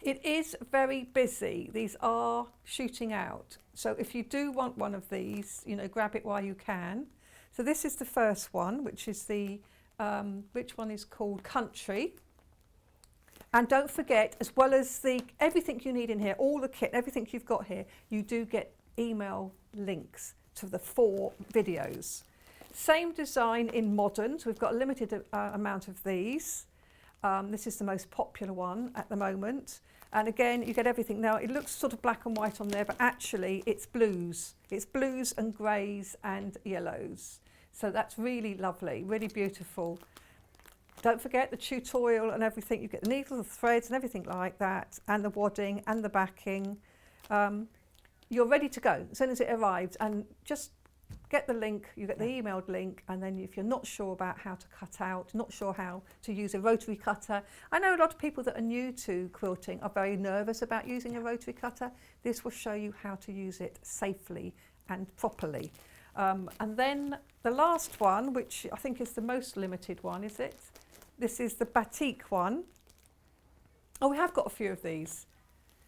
It is very busy. These are shooting out. So if you do want one of these, grab it while you can. So this is the first one, which is which one is called Country. And don't forget, as well as everything you need in here, all the kit, everything you've got here, you do get email links to the 4 videos. Same design in modern, so we've got a limited amount of these. This is the most popular one at the moment. And again, you get everything. Now, it looks sort of black and white on there, but actually it's blues. It's blues and greys and yellows. So that's really lovely, really beautiful. Don't forget the tutorial and everything. You get the needles, the threads and everything like that, and the wadding and the backing. You're ready to go as soon as it arrives, and just get the link, you get the emailed link, and then if you're not sure about how to cut out, not sure how to use a rotary cutter. I know a lot of people that are new to quilting are very nervous about using a rotary cutter. This will show you how to use it safely and properly. And then the last one, which I think is the most limited one, is it? This is the batik one. Oh, we have got a few of these,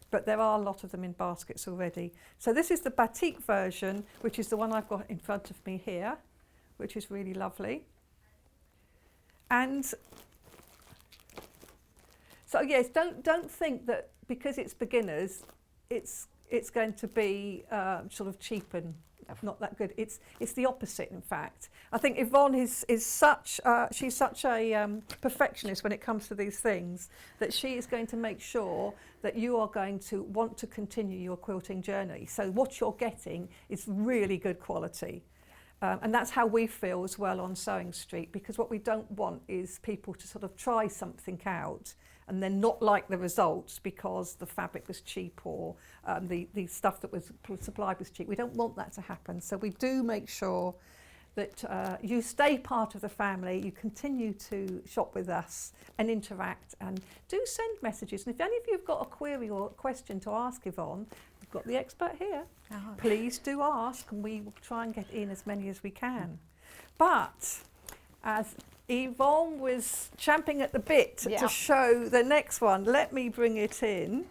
but there are a lot of them in baskets already. So this is the batik version, which is the one I've got in front of me here, which is really lovely. And so yes, don't think that because it's beginners, it's going to be sort of cheap and not that good. It's the opposite, in fact. I think Yvonne is such she's such a perfectionist when it comes to these things, that she is going to make sure that you are going to want to continue your quilting journey. So what you're getting is really good quality. And that's how we feel as well on Sewing Street, because what we don't want is people to sort of try something out and then not like the results because the fabric was cheap or the stuff that was supplied was cheap. We don't want that to happen. So we do make sure that you stay part of the family, you continue to shop with us and interact, and do send messages. And if any of you have got a query or a question to ask Yvonne, we've got the expert here. Please do ask, and we will try and get in as many as we can. But as Yvonne was champing at the bit to show the next one, let me bring it in.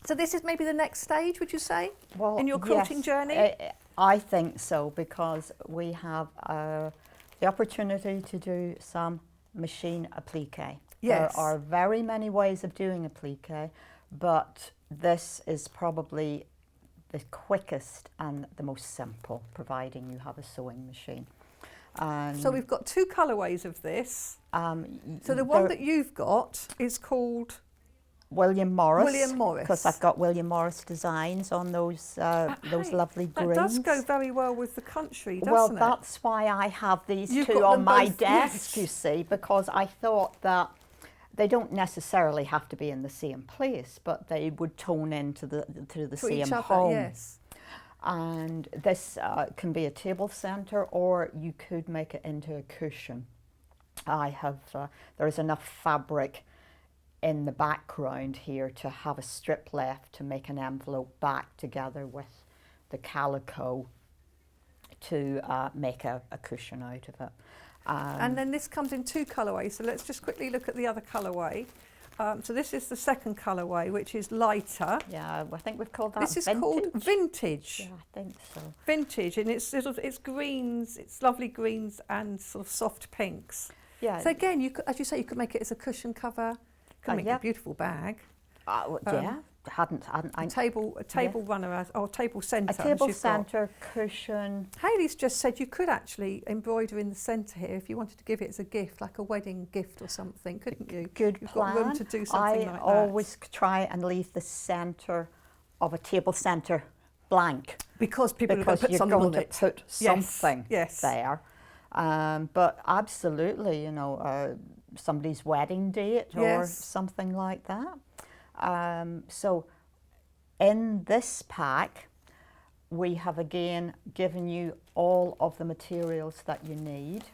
So this is maybe the next stage, would you say, in your quilting journey? I think so, because we have the opportunity to do some machine applique. Yes. There are very many ways of doing applique, but this is probably the quickest and the most simple, providing you have a sewing machine. So we've got 2 colourways of this. So the one that you've got is called William Morris. William Morris. Because I've got William Morris designs on those lovely greens. That does go very well with the country, doesn't well, it? that's why I have these You've 2 got on them my both, desk, yes. you see, because I thought that they don't necessarily have to be in the same place, but they would tone into the To same each other, home. yes. And this can be a table centre, or you could make it into a cushion. I have, there is enough fabric in the background here to have a strip left to make an envelope back together with the calico to make a cushion out of it. And then this comes in 2 colourways, so let's just quickly look at the other colourway. So this is the second colourway, which is lighter. Yeah, I think we've called that This is vintage. called vintage. Yeah, I think so. Vintage, and it's sort of, it's greens, it's lovely greens and sort of soft pinks. Yeah. So again, you could, as you say, you could make it as a cushion cover. Could make yeah. a beautiful bag. Yeah, hadn't A table runner or table centre. a table centre cushion. Hayley's just said you could actually embroider in the centre here if you wanted to give it as a gift, like a wedding gift or something, couldn't you? Good You've plan. got room to do something like that. I always try and leave the centre of a table centre blank. Because people are going Because to put you're something going on to it. put something yes. there. But absolutely, you know, somebody's wedding date or Yes. something like that. So in this pack, we have again given you all of the materials that you need,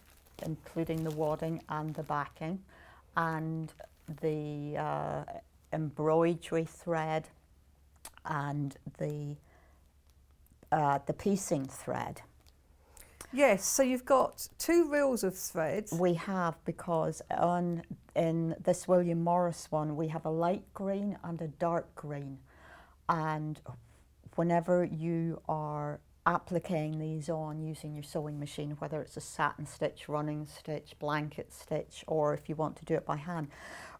including the wadding and the backing, and the embroidery thread and the piecing thread. Yes, so you've got 2 reels of thread. We have, because in this William Morris one, we have a light green and a dark green. And whenever you are appliquing these on using your sewing machine, whether it's a satin stitch, running stitch, blanket stitch, or if you want to do it by hand,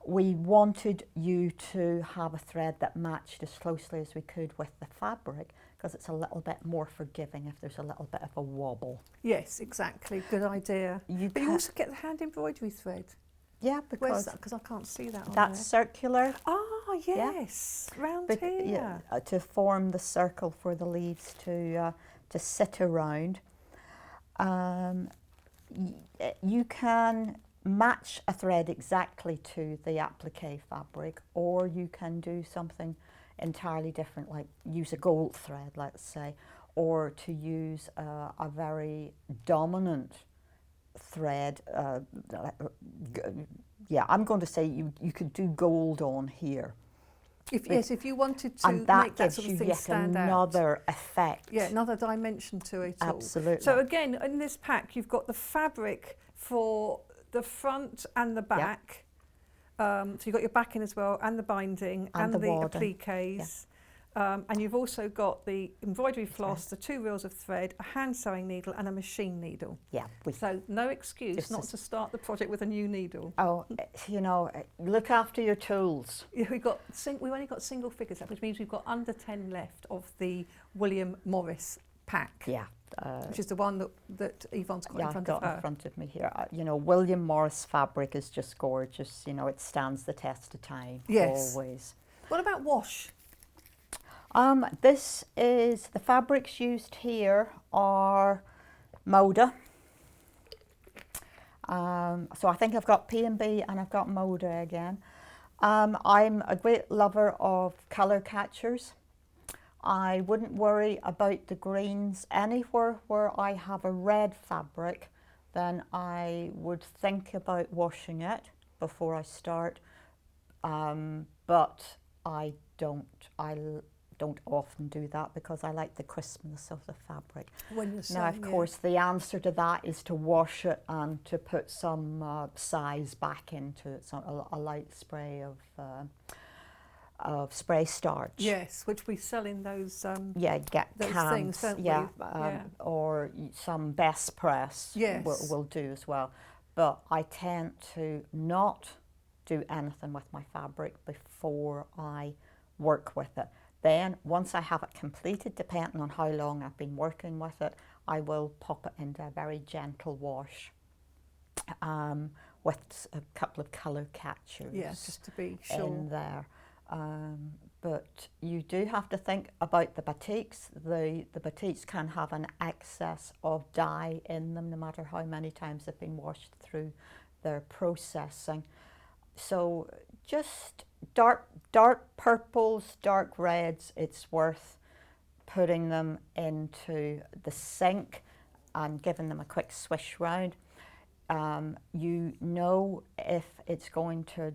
we wanted you to have a thread that matched as closely as we could with the fabric, because it's a little bit more forgiving if there's a little bit of a wobble. Yes, exactly. Good idea. But you also get the hand embroidery thread. Yeah, Where's because that? Because I can't see that on that's circular. Ah, yes, round here. Yeah, to form the circle for the leaves to sit around. You can match a thread exactly to the applique fabric, or you can do something entirely different, like use a gold thread, let's say, or to use a very dominant thread. Yeah, I'm going to say you could do gold on here. If you wanted to and that make that gives sort you of thing yet stand out. another effect. Yeah, another dimension to it all. Absolutely. So again, in this pack, you've got the fabric for the front and the back. So you've got your backing as well, and the binding, and the appliques. And you've also got the embroidery floss, the 2 reels of thread, a hand sewing needle and a machine needle. Yeah. So no excuse not to start the project with a new needle. Oh, you know, look after your tools. Yeah, we've only got single figures left, which means we've got under 10 left of the William Morris pack. Yeah. Which is the one that Yvonne's got in front I've got of her. in front of me here. You know, William Morris fabric is just gorgeous. You know, it stands the test of time. Yes. Always. What about wash? This is, the fabrics used here are Moda. So I think I've got P&B and I've got Moda again. I'm a great lover of colour catchers. I wouldn't worry about the greens. Anywhere where I have a red fabric, then I would think about washing it before I start. But I don't often do that because I like the crispness of the fabric. When you're Now, of course, the answer to that is to wash it and to put some size back into it, a light spray of spray starch. Yes, which we sell in those. Get those cans. things, don't we? Or some Best Press. Yes. will do as well. But I tend to not do anything with my fabric before I work with it. Then, once I have it completed, depending on how long I've been working with it, I will pop it into a very gentle wash with a couple of colour catchers just to be sure. in there. But you do have to think about the batiks. The batiks can have an excess of dye in them, no matter how many times they've been washed through their processing. So just dark purples, dark reds, it's worth putting them into the sink and giving them a quick swish round. You know if it's going to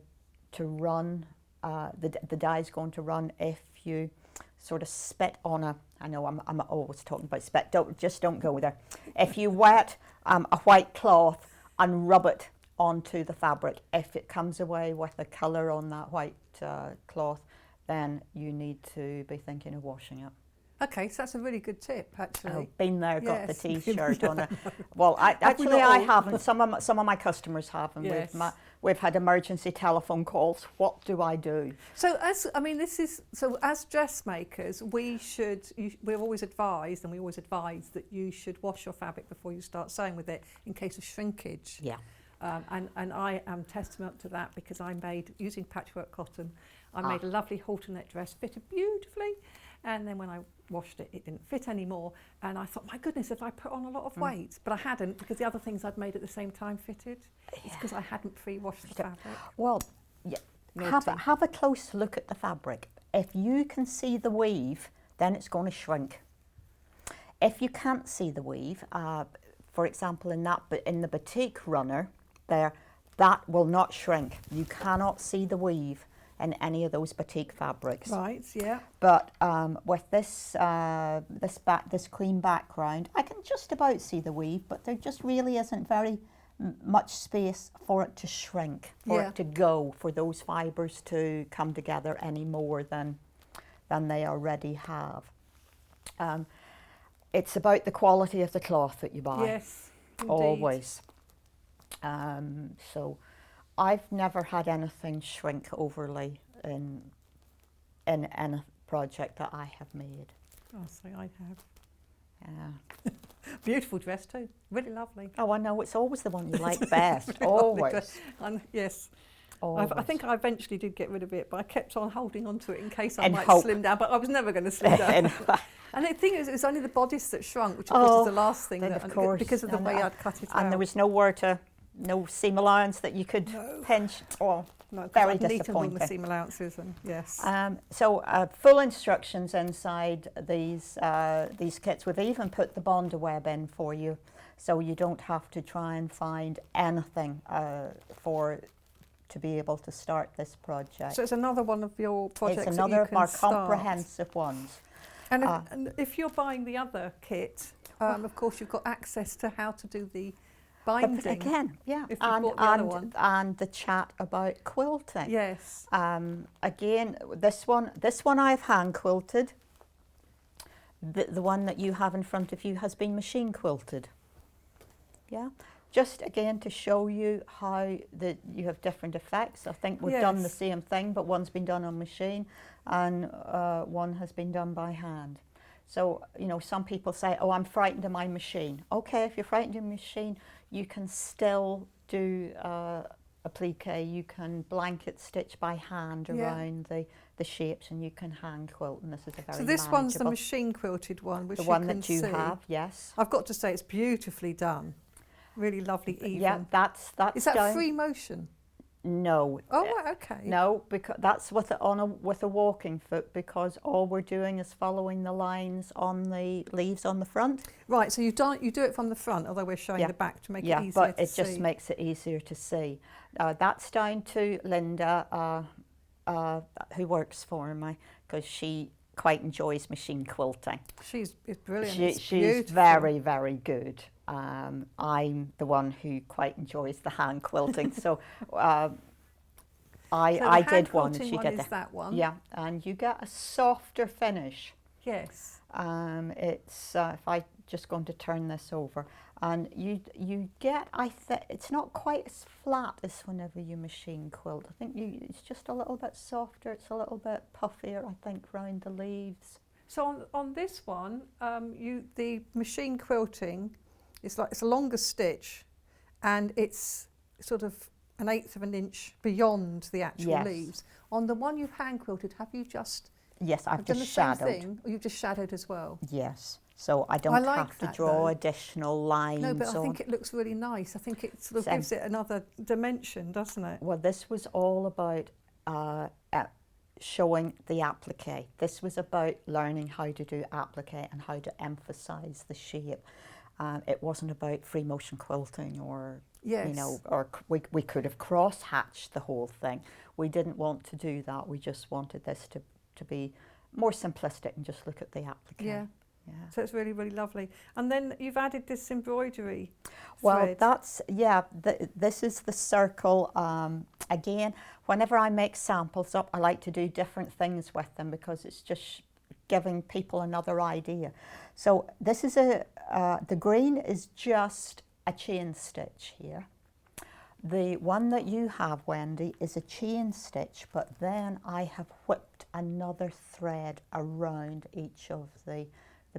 run, the dye is going to run if you sort of spit on I know I'm always talking about spit, don't go there. If you wet a white cloth and rub it onto the fabric, if it comes away with a colour on that white cloth, then you need to be thinking of washing it. Okay, so that's a really good tip, actually. Oh, been there, got Yes. the T-shirt on it. Well, I haven't. Some of my customers have, and Yes. we've had emergency telephone calls. What do I do? So as dressmakers, we're always advised, and we always advise that you should wash your fabric before you start sewing with it in case of shrinkage. Yeah. And I am testament to that, because I made, using patchwork cotton, I made a lovely halter neck dress, fitted beautifully, and then when I washed it, it didn't fit anymore, and I thought, my goodness, if I put on a lot of weight, but I hadn't, because the other things I'd made at the same time fitted. It's because I hadn't pre-washed the fabric. Well, have a close look at the fabric. If you can see the weave, then it's going to shrink. If you can't see the weave, for example, in the batik runner there, that will not shrink. You cannot see the weave in any of those batik fabrics. Right, yeah. But with this cream background, I can just about see the weave, but there just really isn't very much space for it to shrink, for it to go, for those fibres to come together any more than they already have. It's about the quality of the cloth that you buy. Yes, indeed. Always. So I've never had anything shrink overly in any project that I have made. Oh, so I have. Yeah. Beautiful dress too, really lovely. Oh, I know, it's always the one you like best, always. Yes. Always. I think I eventually did get rid of it, but I kept on holding on to it in case I In might hope. slim down, but I was never going to slim down. And the thing is, it was only the bodice that shrunk, which of course is the last thing, then of course, because of the way I'd cut it out. And there was no seam allowance that you could pinch. Oh, No, 'cause very I'd neaten all disappointing. the seam allowances, and yes. So full instructions inside these kits. We've even put the Bonder web in for you, so you don't have to try and find anything to be able to start this project. So it's another one of your projects. It's another that you of can our start. comprehensive ones. And if you're buying the other kit, of course you've got access to how to do the binding. But again, yeah, If you bought the other one. and the chat about quilting. Yes. Again, this one I've hand quilted. The one that you have in front of you has been machine quilted. Yeah, just again to show you how you have different effects. I think we've done the same thing, but one's been done on machine and one has been done by hand. So, you know, some people say, oh, I'm frightened of my machine. Okay, if you're frightened of your machine, you can still do a applique. You can blanket stitch by hand around the shapes, and you can hand quilt, and this is a very So this one's the manageable- machine quilted one, which the you one can that you see. have, yes. I've got to say it's beautifully done. Really lovely, even. Yeah, that's Is that down. free motion? No. Oh, right, okay. No, because that's with a walking foot, because all we're doing is following the lines on the leaves on the front. Right, so you do it from the front, although we're showing the back to make it easier but to it see. just makes it easier to see. That's down to Linda, who works for me, because she quite enjoys machine quilting. It's brilliant. It's She's beautiful. very, very good. I'm the one who quite enjoys the hand quilting, so I did one and she did is that one. Yeah, and you get a softer finish. Yes. It's if I just going to turn this over, and you get, it's not quite as flat as whenever you machine quilt. I think it's just a little bit softer. It's a little bit puffier, I think, round the leaves. So on this one, the machine quilting, it's a longer stitch, and it's sort of 1/8 of an inch beyond the actual leaves. On the one you've hand quilted, have you just Yes, I've done just the same shadowed. thing, or you've just shadowed as well? Yes, so I don't like have to that, draw though. additional lines. No, but I on. think it looks really nice. I think it sort of Same. gives it another dimension, doesn't it? Well, this was all about showing the applique. This was about learning how to do applique and how to emphasise the shape. It wasn't about free motion quilting or, Yes. you know, or we could have cross-hatched the whole thing. We didn't want to do that. We just wanted this to be more simplistic and just look at the applique. Yeah. Yeah. So it's really, really lovely. And then you've added this embroidery Well, thread. that's, yeah, this is the circle. Again, whenever I make samples up, I like to do different things with them because it's just giving people another idea. So this is the green is just a chain stitch here. The one that you have, Wendy, is a chain stitch, but then I have whipped another thread around each of the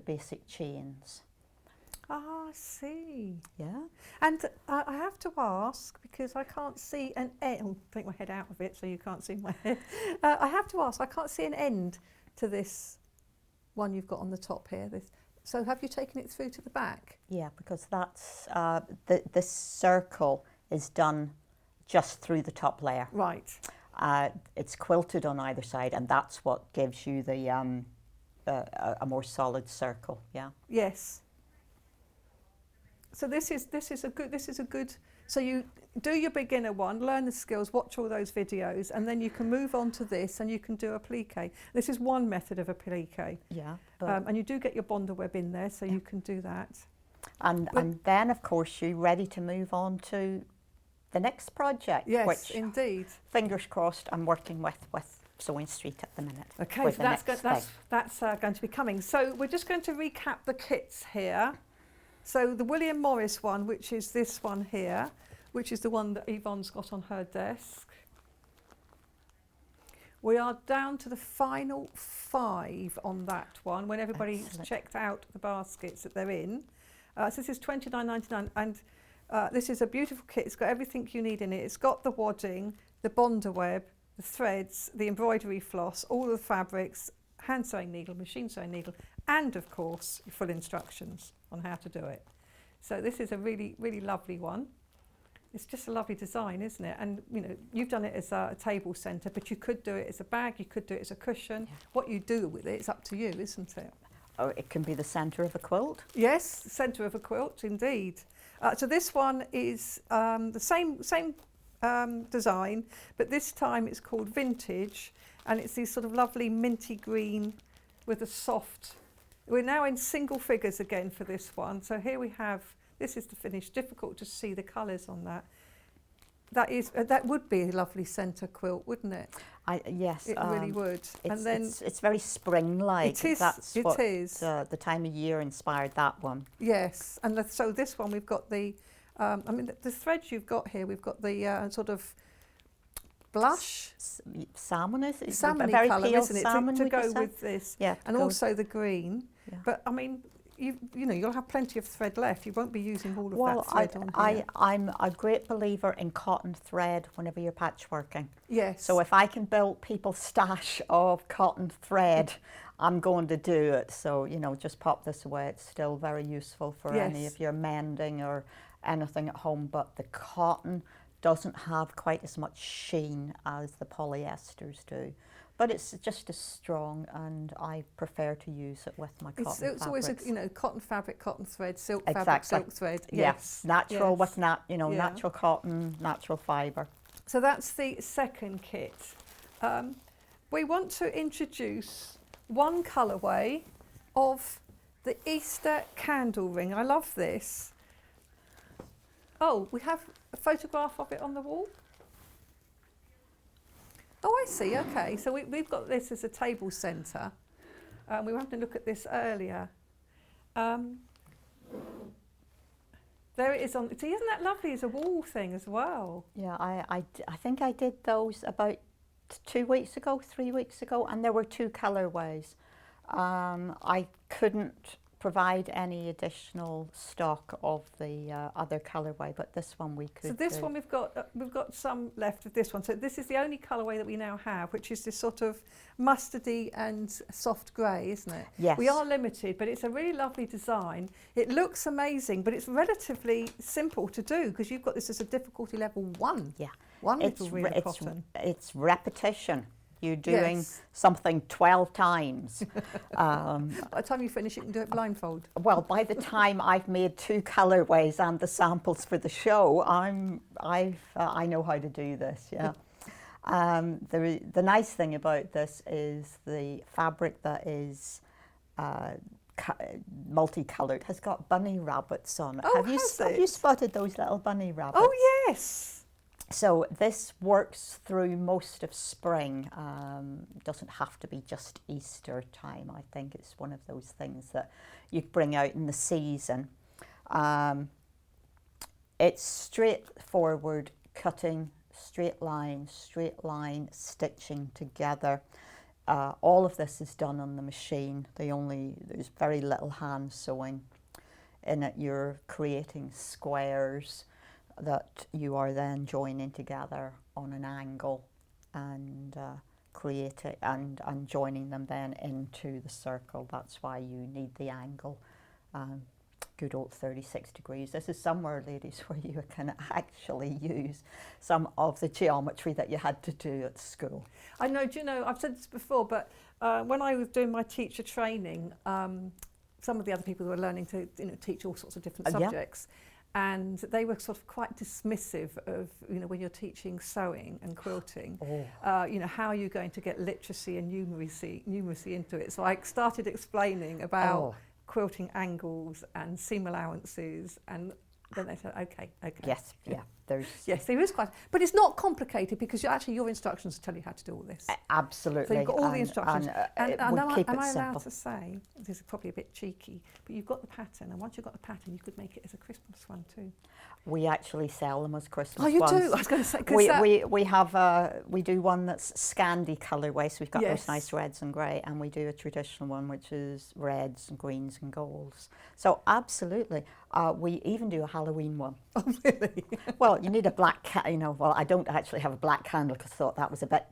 basic chains. Ah, I see. Yeah. And I have to ask, because I can't see an end, I'll take my head out of it so you can't see my head. I have to ask, I can't see an end to this one you've got on the top here. So have you taken it through to the back? Yeah, because that's, this circle is done just through the top layer. Right. It's quilted on either side, and that's what gives you the a more solid circle. Yeah. Yes. So this is a good. So you do your beginner one, learn the skills, watch all those videos, and then you can move on to this, and you can do applique. This is one method of applique. Yeah. And you do get your bonder web in there, so you can do that. And then, of course, you're ready to move on to the next project. Yes, which, indeed. fingers crossed, I'm working with Sewing Street at the minute. Okay, with so the that's going to be coming. So we're just going to recap the kits here. So the William Morris one, which is this one here, which is the one that Yvonne's got on her desk. We are down to the final 5 on that one, when everybody's Excellent. checked out the baskets that they're in. So this is $29.99, and this is a beautiful kit. It's got everything you need in it. It's got the wadding, the bonder web, the threads, the embroidery floss, all the fabrics, hand sewing needle, machine sewing needle, and of course your full instructions on how to do it. So this is a really, really lovely one. It's just a lovely design, isn't it? And you know, you've done it as a table centre, but you could do it as a bag, you could do it as a cushion. Yeah. What you do with it, it's up to you, isn't it? Oh, it can be the centre of a quilt. Yes, centre of a quilt, indeed. So this one is the same design, but this time it's called Vintage, and it's these sort of lovely minty green with a soft. We're now in single figures again for this one. So here we have, this is the finish. Difficult to see the colours on that. That would be a lovely centre quilt, wouldn't it? Yes, It really would. And then it's very spring-like. it is. That's It what is. The time of year inspired that one. Yes, and so this one we've got the. I mean, the threads you've got here. We've got the sort of blush, Salmon is it? salmon very colour, pale isn't it? salmon, To would you go say? with this, Yeah, and also the green. Yeah. But I mean, you know, you'll have plenty of thread left. You won't be using all of Well, that thread on here. I'm a great believer in cotton thread whenever you're patchworking. Yes. So if I can build people's stash of cotton thread, I'm going to do it. So, you know, just pop this away. It's still very useful for any Yes. of your mending or anything at home. But the cotton doesn't have quite as much sheen as the polyesters do. But it's just as strong, and I prefer to use it with my cotton fabrics. It's always cotton fabric, cotton thread, silk fabric, Exactly. silk thread. Yes, natural yes. with Yeah. natural cotton, natural fibre. So that's the second kit. We want to introduce one colourway of the Easter candle ring. I love this. Oh, we have a photograph of it on the wall? Oh, I see, okay. So we've got this as a table centre. We were having a look at this earlier. There it is on, see, isn't that lovely as a wall thing as well? Yeah, I think I did those about 2 weeks ago, 3 weeks ago, and there were 2 colourways. I couldn't provide any additional stock of the other colourway, but this one we could. So this one we've got some left of this one. So this is the only colourway that we now have, which is this sort of mustardy and soft grey, isn't it? Yes. We are limited, but it's a really lovely design. It looks amazing, but it's relatively simple to do because you've got this as a difficulty level 1. Yeah. One little reel of cotton. It's repetition. You're doing something 12 times. By the time you finish, you can do it blindfold. Well, by the time I've made 2 colourways and the samples for the show, I know how to do this. Yeah. The nice thing about this is the fabric that is multicoloured has got bunny rabbits on it. Oh, have you spotted those little bunny rabbits? Oh yes. So this works through most of spring. Doesn't have to be just Easter time. I think it's one of those things that you bring out in the season. It's straightforward cutting, straight line, stitching together. All of this is done on the machine. There's very little hand sewing in it. You're creating squares that you are then joining together on an angle and creating and joining them then into the circle. That's why you need the angle. Good old 36 degrees. This is somewhere, ladies, where you can actually use some of the geometry that you had to do at school. I know, do you know, I've said this before, but when I was doing my teacher training, some of the other people who were learning to teach all sorts of different subjects, and they were sort of quite dismissive of, when you're teaching sewing and quilting, how are you going to get literacy and numeracy into it? So I started explaining about quilting angles and seam allowances, and then they said, okay. Yes, Yes, there is quite, but it's not complicated because your instructions tell you how to do all this. Absolutely. So you've got all the instructions. And am I simple. allowed to say, this is probably a bit cheeky, but you've got the pattern, and once you've got the pattern, you could make it as a Christmas one too. We actually sell them as Christmas ones. Oh, you do? I was going to say, we do one that's Scandi colourway, so we've got those nice reds and grey, and we do a traditional one which is reds and greens and golds. So absolutely, we even do a Halloween one. Oh really? Well, you need a black well, I don't actually have a black candle because I thought that was a bit.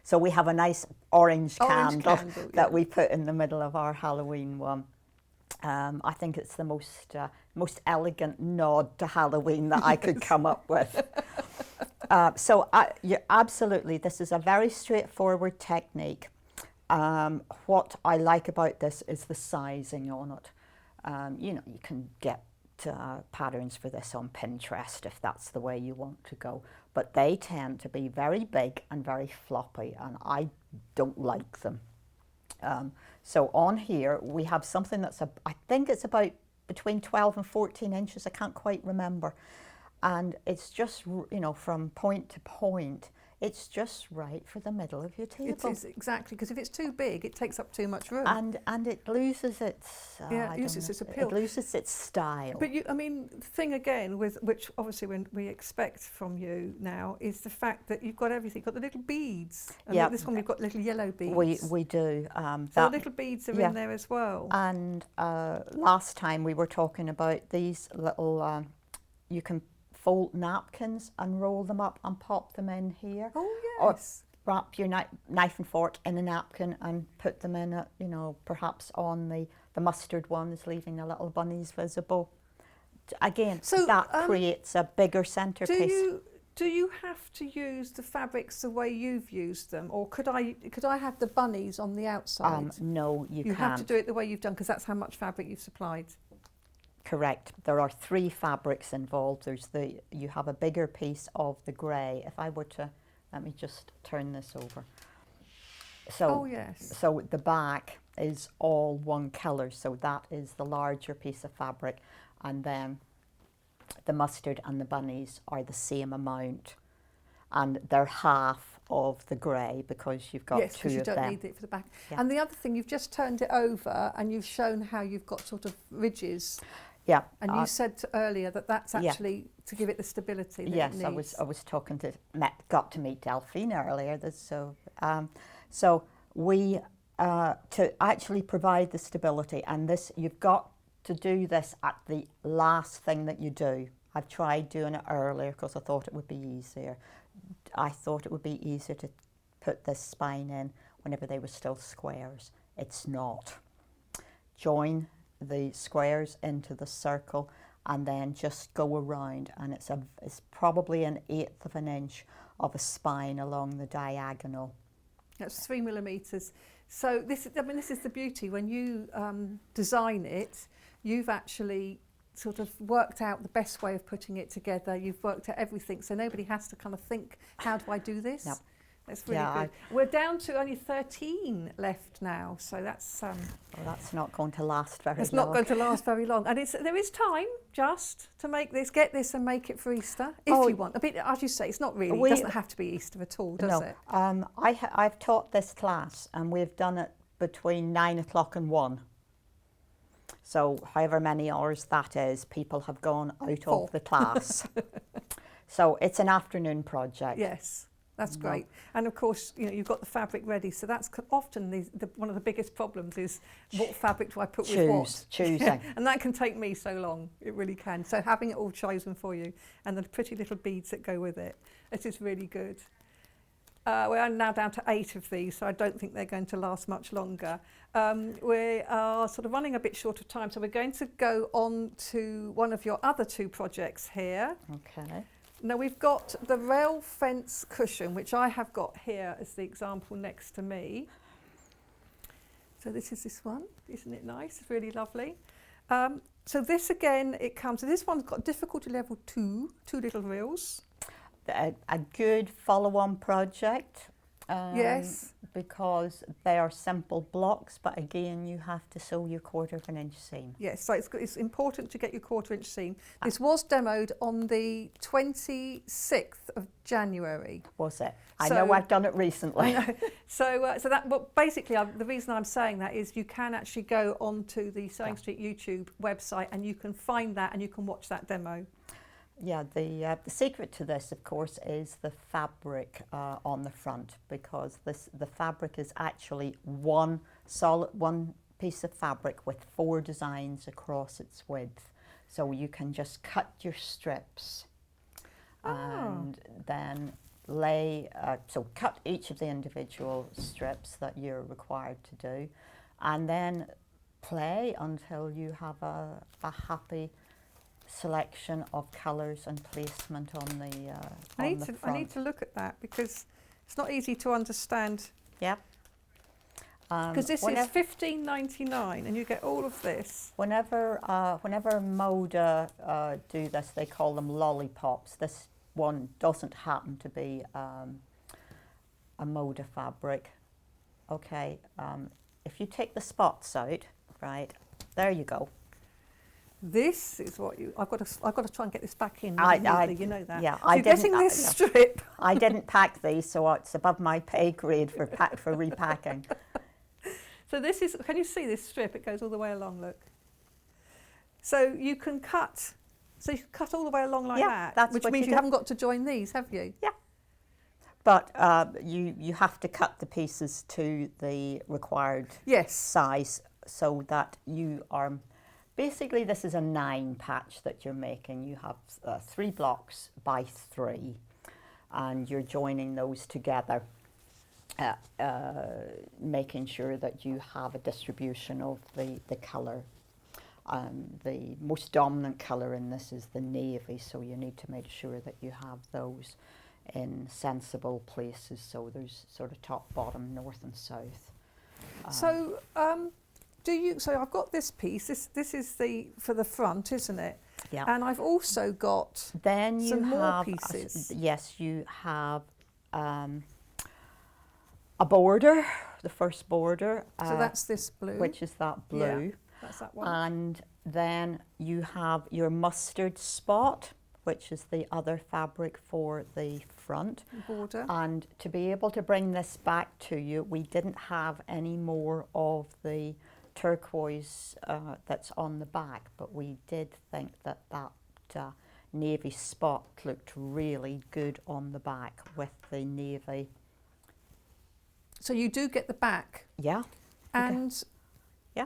So we have a nice orange candle that we put in the middle of our Halloween one. I think it's the most elegant nod to Halloween that I could come up with. Absolutely, this is a very straightforward technique. What I like about this is the sizing on it. You can get patterns for this on Pinterest if that's the way you want to go, but they tend to be very big and very floppy, and I don't like them. So on here we have something that's I think it's about between 12 and 14 inches, I can't quite remember, and it's just from point to point, it's just right for the middle of your table. It is, exactly, because if it's too big, it takes up too much room. And it loses its its appeal. It loses its style. But the thing again, which obviously when we expect from you now, is the fact that you've got everything. You've got the little beads. And this one we've got little yellow beads. We do. So the little beads are in there as well. And last time we were talking about these little, you can fold napkins and roll them up and pop them in here. Oh yes. Or wrap your knife and fork in a napkin and put them in it, perhaps on the mustard ones, leaving the little bunnies visible. Again, so that creates a bigger centerpiece. Do you have to use the fabrics the way you've used them, or could I have the bunnies on the outside? No, you can't. You have to do it the way you've done because that's how much fabric you've supplied. Correct. There are 3 fabrics involved. You have a bigger piece of the grey. If I were to, let me just turn this over. So, so the back is all one colour. So that is the larger piece of fabric, and then the mustard and the bunnies are the same amount, and they're half of the grey because you've got 2 of them. Yes, because you don't need it for the back. Yeah. And the other thing, you've just turned it over and you've shown how you've got sort of ridges. Yeah. And you said earlier that that's actually to give it the stability that it needs. I was talking got to meet Delphine earlier. So we to actually provide the stability. And this, you've got to do this at the last thing that you do. I've tried doing it earlier because I thought it would be easier. I thought it would be easier to put this spine in whenever they were still squares. It's not. Join the squares into the circle and then just go around, and it's probably 1/8 of an inch of a spine along the diagonal. That's 3 millimetres. So this is the beauty. When you design it, you've actually sort of worked out the best way of putting it together. You've worked out everything, so nobody has to kind of think, how do I do this? Yep. That's really good. We're down to only 13 left now, so that's... well, that's not going to last very long. It's not going to last very long. And there is time just to make this, get this and make it for Easter, if you want. A bit, as you say, it's not really, it doesn't have to be Easter at all, does it? I've taught this class, and we've done it between 9 o'clock and 1. So however many hours that is, people have gone out of the class. So it's an afternoon project. Yes. That's great. And of course, you've got the fabric ready. So that's often one of the biggest problems is what fabric do I put with what? Choosing. And that can take me so long. It really can. So having it all chosen for you and the pretty little beads that go with it, it is really good. We're now down to 8 of these, so I don't think they're going to last much longer. We are sort of running a bit short of time, so we're going to go on to one of your other 2 projects here. Okay. Now we've got the rail fence cushion, which I have got here as the example next to me. So this is this one, isn't it nice? It's really lovely. So this again, so this one's got difficulty level 2, 2 little reels. A good follow-on project. Yes. Because they are simple blocks, but again, you have to sew your 1/4 inch seam. Yes, so it's important to get your 1/4 inch seam. This was demoed on the 26th of January. Was it? I know I've done it recently. So basically, the reason I'm saying that is you can actually go onto the Sewing Street YouTube website and you can find that and you can watch that demo. Yeah, the secret to this, of course, is the fabric on the front, because the fabric is actually one piece of fabric with 4 designs across its width. So you can just cut your strips and then cut each of the individual strips that you're required to do, and then play until you have a happy selection of colours and placement on the front. I need to look at that because it's not easy to understand. Yep. Because this is $15.99 and you get all of this. Whenever Moda do this, they call them lollipops. This one doesn't happen to be a Moda fabric. Okay, if you take the spots out, right, there you go. This is what I've got to try and get this back in. You know that. Yeah, so you're getting this strip. I didn't pack these, so it's above my pay grade for repacking. So this is, can you see this strip? It goes all the way along, look. So you can cut, all the way along like that, which means you haven't got to join these, have you? Yeah. But you have to cut the pieces to the required size so that you are... Basically, this is a 9 patch that you're making. You have 3 blocks by 3, and you're joining those together, making sure that you have a distribution of the colour. The most dominant colour in this is the navy, so you need to make sure that you have those in sensible places. So there's sort of top, bottom, north and south. So I've got this piece. This is for the front, isn't it? Yeah. And I've also got some more pieces. Yes, you have a border, the first border. So that's this blue. Which is that blue. Yeah, that's that one. And then you have your mustard spot, which is the other fabric for the front border. And to be able to bring this back to you, we didn't have any more of the turquoise that's on the back, but we did think that navy spot looked really good on the back with the navy. So you do get the back? Yeah. And yeah.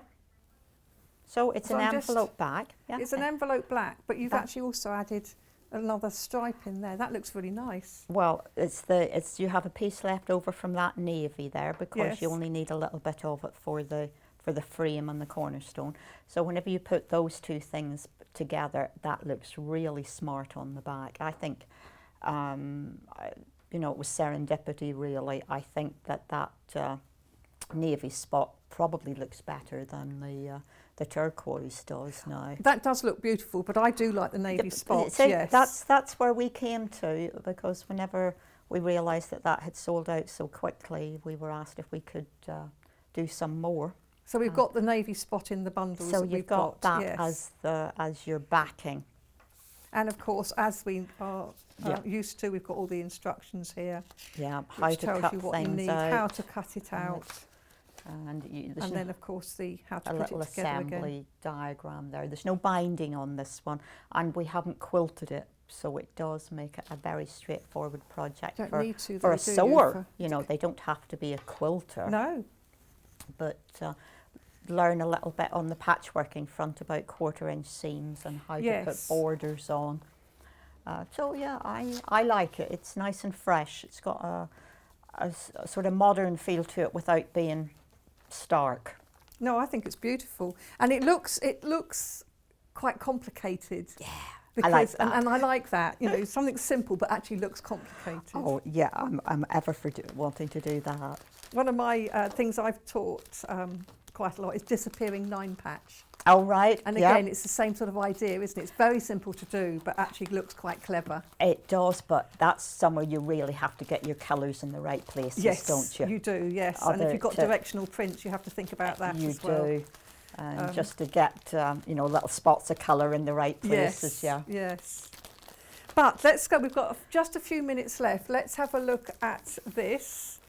So it's so an I'm just- envelope bag. Yeah. it's an envelope black, but you've That- actually also added another stripe in there. That looks really nice. Well, you have a piece left over from that navy there because you Yes. only need a little bit of it for the frame and the cornerstone. So whenever you put those two things together, that looks really smart on the back. I think, you know, it was serendipity really. I think that navy spot probably looks better than the turquoise does now. That does look beautiful, but I do like the navy spots, So yes. that's where we came to, because whenever we realised that had sold out so quickly, we were asked if we could do some more. So we've got the navy spot in the bundles So that you've we've got that yes. as your backing. And of course, as we are Yeah. used to, we've got all the instructions here, Yeah, how which to tells cut you what you things need, out. how to cut it out, And there's and no- then of course the how to a put little it together assembly again. diagram there. There's no binding on this one, and we haven't quilted it, so it does make it a very straightforward project Don't for, need to, for though, a do you? sewer. You know, they don't have to be a quilter, No, but learn a little bit on the patchworking front about 1/4 inch seams and how to Yes. put borders on. So yeah, I like it. It's nice and fresh. It's got a sort of modern feel to it without being stark. no, I think it's beautiful, and it looks quite complicated. Yeah, I like that. And I like that. You know, something simple but actually looks complicated. Oh yeah, I'm ever for wanting to do that. One of my things I've taught quite a lot is disappearing 9 patch. Oh right, And yeah. again, it's the same sort of idea, isn't it? It's very simple to do, but actually looks quite clever. It does, but that's somewhere you really have to get your colours in the right places, Yes, don't you? you do, yes. And if Other you've got to- directional prints, you have to think about that You as well. do. And just to get, you know, little spots of colour in the right places, Yes, yeah. yes. But let's go, we've got just a few minutes left. Let's have a look at this,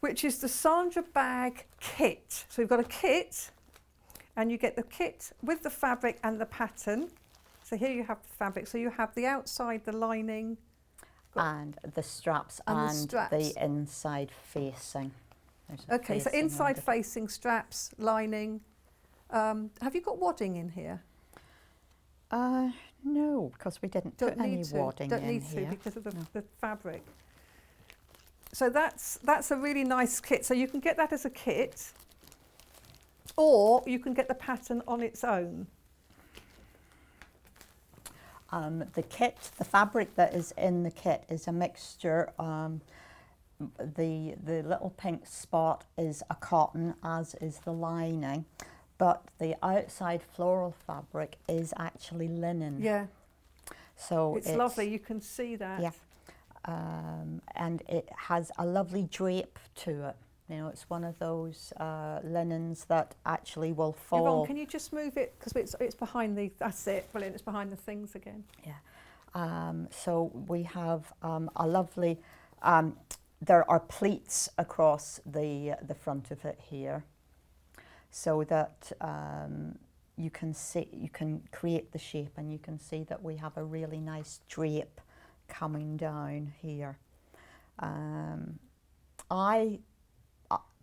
which is the Sandra bag kit. So we've got a kit, and you get the kit with the fabric and the pattern. So here you have the fabric. So you have the outside, the lining. And the straps And the and straps. the inside facing. There's a Okay, so facing inside under- facing straps, lining. Have you got wadding in here? No, because we didn't Don't put any need to. wadding Don't in need here. to because of No. the fabric. So that's a really nice kit. So you can get that as a kit, or you can get the pattern on its own. The kit, the fabric that is in the kit is a mixture. The little pink spot is a cotton, as is the lining, but the outside floral fabric is actually linen. Yeah, So it's lovely. You can see that. Yeah. And it has a lovely drape to it. You know, it's one of those linens that actually will fall. Yvonne, can you just move it because it's behind the. That's it. Brilliant. It's behind the things again. Yeah. So we have a lovely. There are pleats across the front of it here, so that you can create the shape, and you can see that we have a really nice drape coming down here. I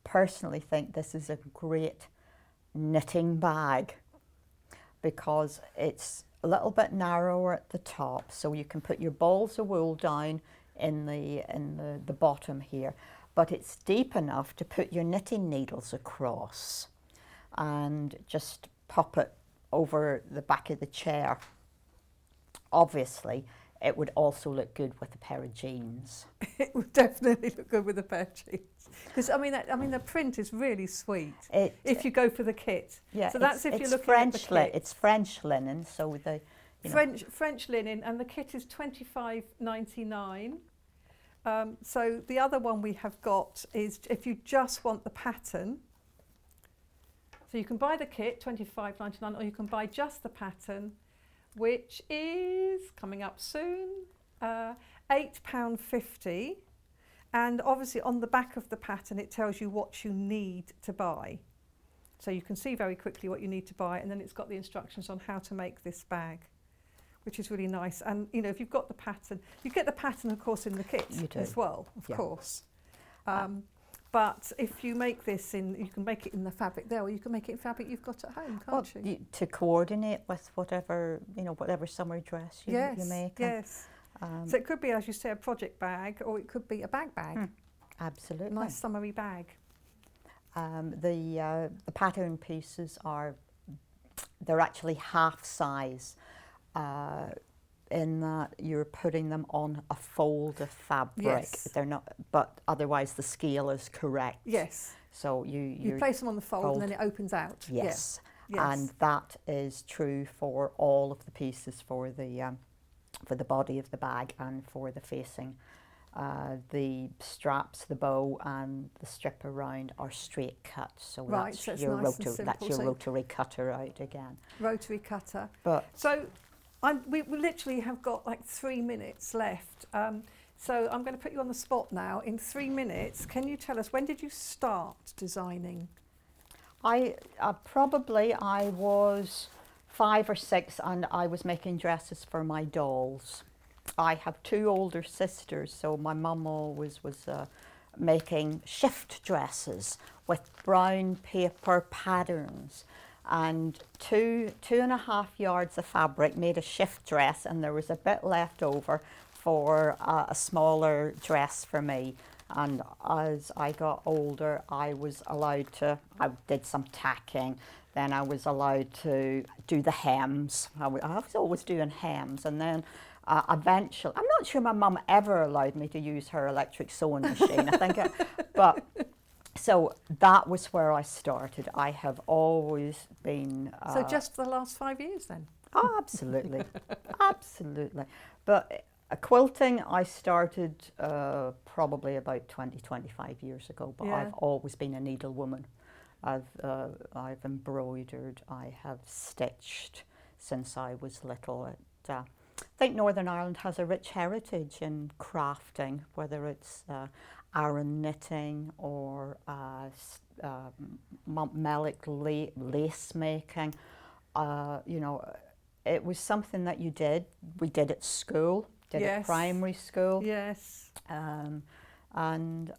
personally think this is a great knitting bag because it's a little bit narrower at the top, so you can put your balls of wool down in the bottom here, but it's deep enough to put your knitting needles across and just pop it over the back of the chair. Obviously, it would also look good with a pair of jeans. It would definitely look good with a pair of jeans. Because I mean, the print is really sweet. If you go for the kit. Yeah. So that's if you're it's looking French at the kit. It's French linen, so the you know, French linen, and the kit is $25.99. So the other one we have got is if you just want the pattern. So you can buy the kit, $25.99, or you can buy just the pattern, which is coming up soon, £8.50. And obviously on the back of the pattern it tells you what you need to buy. So you can see very quickly what you need to buy, and then it's got the instructions on how to make this bag, which is really nice. And you know, if you've got the pattern, you get the pattern of course in the kit You do. as well, of Yeah. course. But if you make this you can make it in the fabric there, or you can make it in fabric you've got at home, can't you? To coordinate with whatever summer dress you make. Yes. So it could be, as you say, a project bag, or it could be a bag. Absolutely. Nice summery bag. The pattern pieces they're actually half size, in that you're putting them on a fold of fabric. Yes. They're not, but otherwise the scale is correct. Yes. So you place them on the fold and then it opens out. Yes. Yeah. And that is true for all of the pieces for the body of the bag and for the facing. The straps, the bow, and the strip around are straight cut, so Right, that's so it's your nice and simple, that's your so- rotary cutter out again. Rotary cutter. But So we literally have got like 3 minutes left. So I'm going to put you on the spot now. In 3 minutes, can you tell us, when did you start designing? I was 5 or 6, and I was making dresses for my dolls. I have 2 older sisters, so my mum always was making shift dresses with brown paper patterns, and 2.5 yards of fabric made a shift dress, and there was a bit left over for a smaller dress for me. And as I got older, I did some tacking, then I was allowed to do the hems. I was always doing hems, and then eventually, I'm not sure my mum ever allowed me to use her electric sewing machine. I think, but so that was where I started. I have always been. So just for the last 5 years then? Oh, absolutely, absolutely. But quilting, I started probably about 25 years ago. But Yeah. I've always been a needlewoman. I've embroidered. I have stitched since I was little. I think Northern Ireland has a rich heritage in crafting, whether it's Aran knitting or Melic lace making. It was something that you did. We did at school, at primary school. Yes. And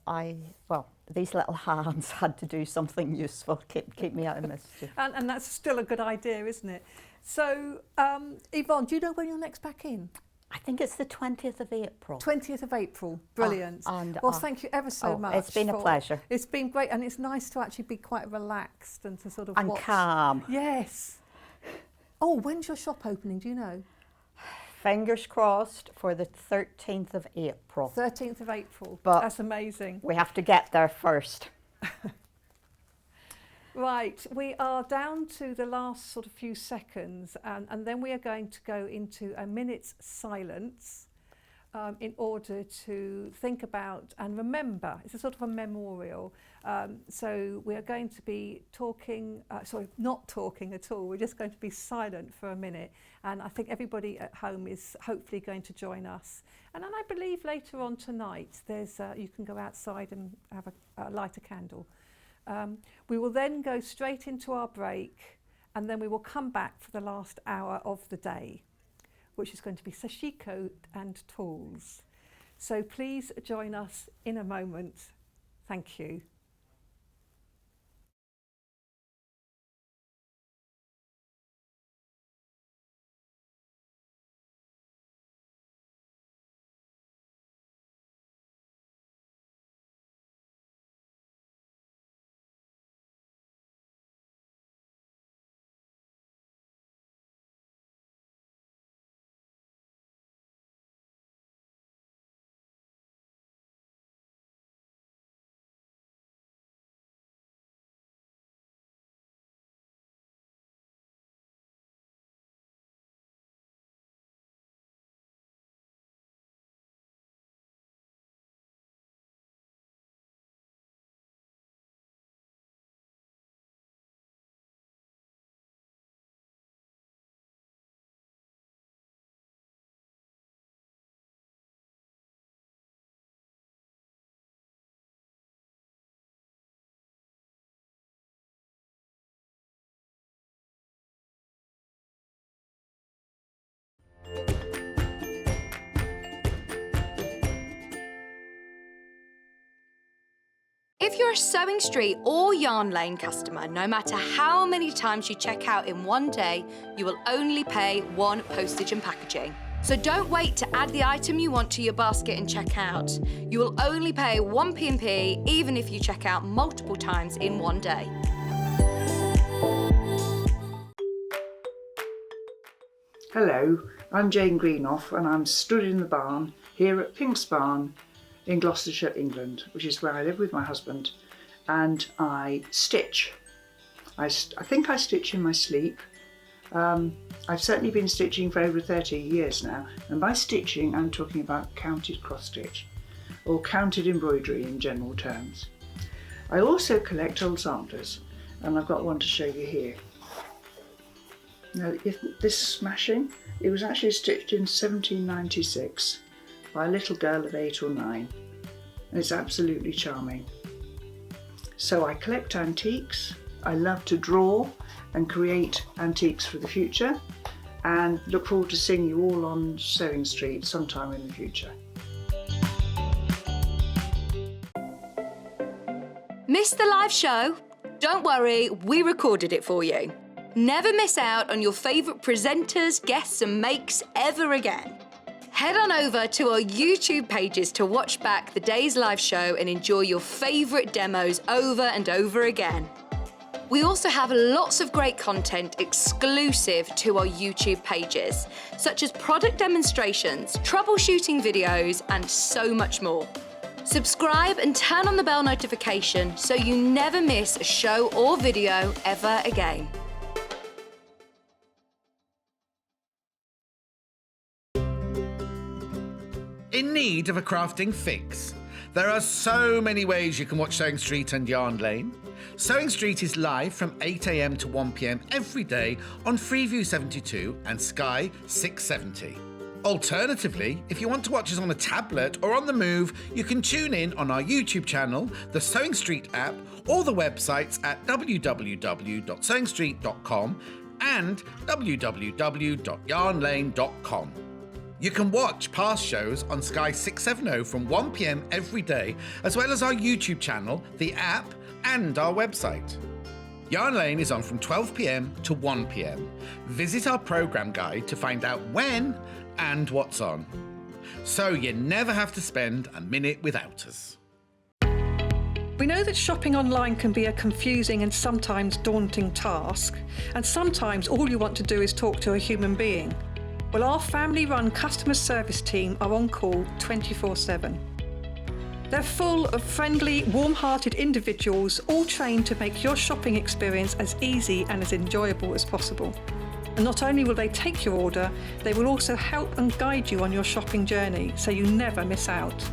these little hands had to do something useful, keep me out of mischief. And that's still a good idea, isn't it? So, Yvonne, do you know when you're next back in? I think it's the 20th of April. 20th of April. Brilliant. Well, thank you ever so much. It's been a pleasure. It's been great, and it's nice to actually be quite relaxed and to sort of and watch. calm. Yes. Oh, when's your shop opening? Do you know? Fingers crossed for the 13th of April. 13th of April. But that's amazing. We have to get there first. Right, we are down to the last sort of few seconds, and then we are going to go into a minute's silence in order to think about and remember. It's a sort of a memorial. So we are going to be talking, not talking at all. We're just going to be silent for a minute. And I think everybody at home is hopefully going to join us. And then I believe later on tonight, you can go outside and have light a candle. We will then go straight into our break, and then we will come back for the last hour of the day, which is going to be Sashiko and tools. So please join us in a moment. Thank you. If you're a Sewing Street or Yarn Lane customer, no matter how many times you check out in one day, you will only pay one postage and packaging. So don't wait to add the item you want to your basket and check out. You will only pay one P&P even if you check out multiple times in one day. Hello, I'm Jane Greenoff and I'm stood in the barn here at Pink's Barn in Gloucestershire, England, which is where I live with my husband, and I stitch. I think I stitch in my sleep. I've certainly been stitching for over 30 years now, and by stitching I'm talking about counted cross stitch or counted embroidery in general terms. I also collect old samplers, and I've got one to show you here. Now, this smashing, it was actually stitched in 1796 by a little girl of 8 or 9, and it's absolutely charming. So I collect antiques, I love to draw and create antiques for the future, and look forward to seeing you all on Sewing Street sometime in the future. Missed the live show? Don't worry, we recorded it for you. Never miss out on your favourite presenters, guests and makes ever again. Head on over to our YouTube pages to watch back the day's live show and enjoy your favourite demos over and over again. We also have lots of great content exclusive to our YouTube pages, such as product demonstrations, troubleshooting videos, and so much more. Subscribe and turn on the bell notification so you never miss a show or video ever again. In need of a crafting fix? There are so many ways you can watch Sewing Street and Yarn Lane. Sewing Street is live from 8 AM to 1 PM every day on Freeview 72 and Sky 670. Alternatively, if you want to watch us on a tablet or on the move, you can tune in on our YouTube channel, the Sewing Street app, or the websites at www.sewingstreet.com and www.yarnlane.com. You can watch past shows on Sky 670 from 1 PM every day, as well as our YouTube channel, the app, and our website. Yarn Lane is on from 12 PM to 1 PM. Visit our programme guide to find out when and what's on, so you never have to spend a minute without us. We know that shopping online can be a confusing and sometimes daunting task, and sometimes all you want to do is talk to a human being. Well, our family-run customer service team are on call 24/7. They're full of friendly, warm-hearted individuals, all trained to make your shopping experience as easy and as enjoyable as possible. And not only will they take your order, they will also help and guide you on your shopping journey, so you never miss out.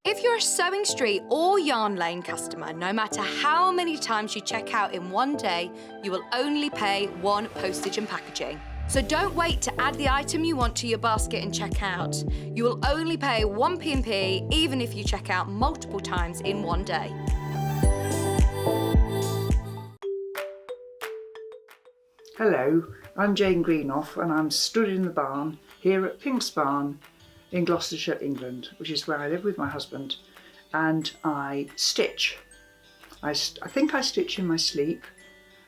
If you're a Sewing Street or Yarn Lane customer, no matter how many times you check out in one day, you will only pay one postage and packaging. So don't wait to add the item you want to your basket and check out. You will only pay one P&P even if you check out multiple times in one day. Hello, I'm Jane Greenoff and I'm stood in the barn here at Pink's Barn in Gloucestershire, England, which is where I live with my husband, and I stitch. I think I stitch in my sleep.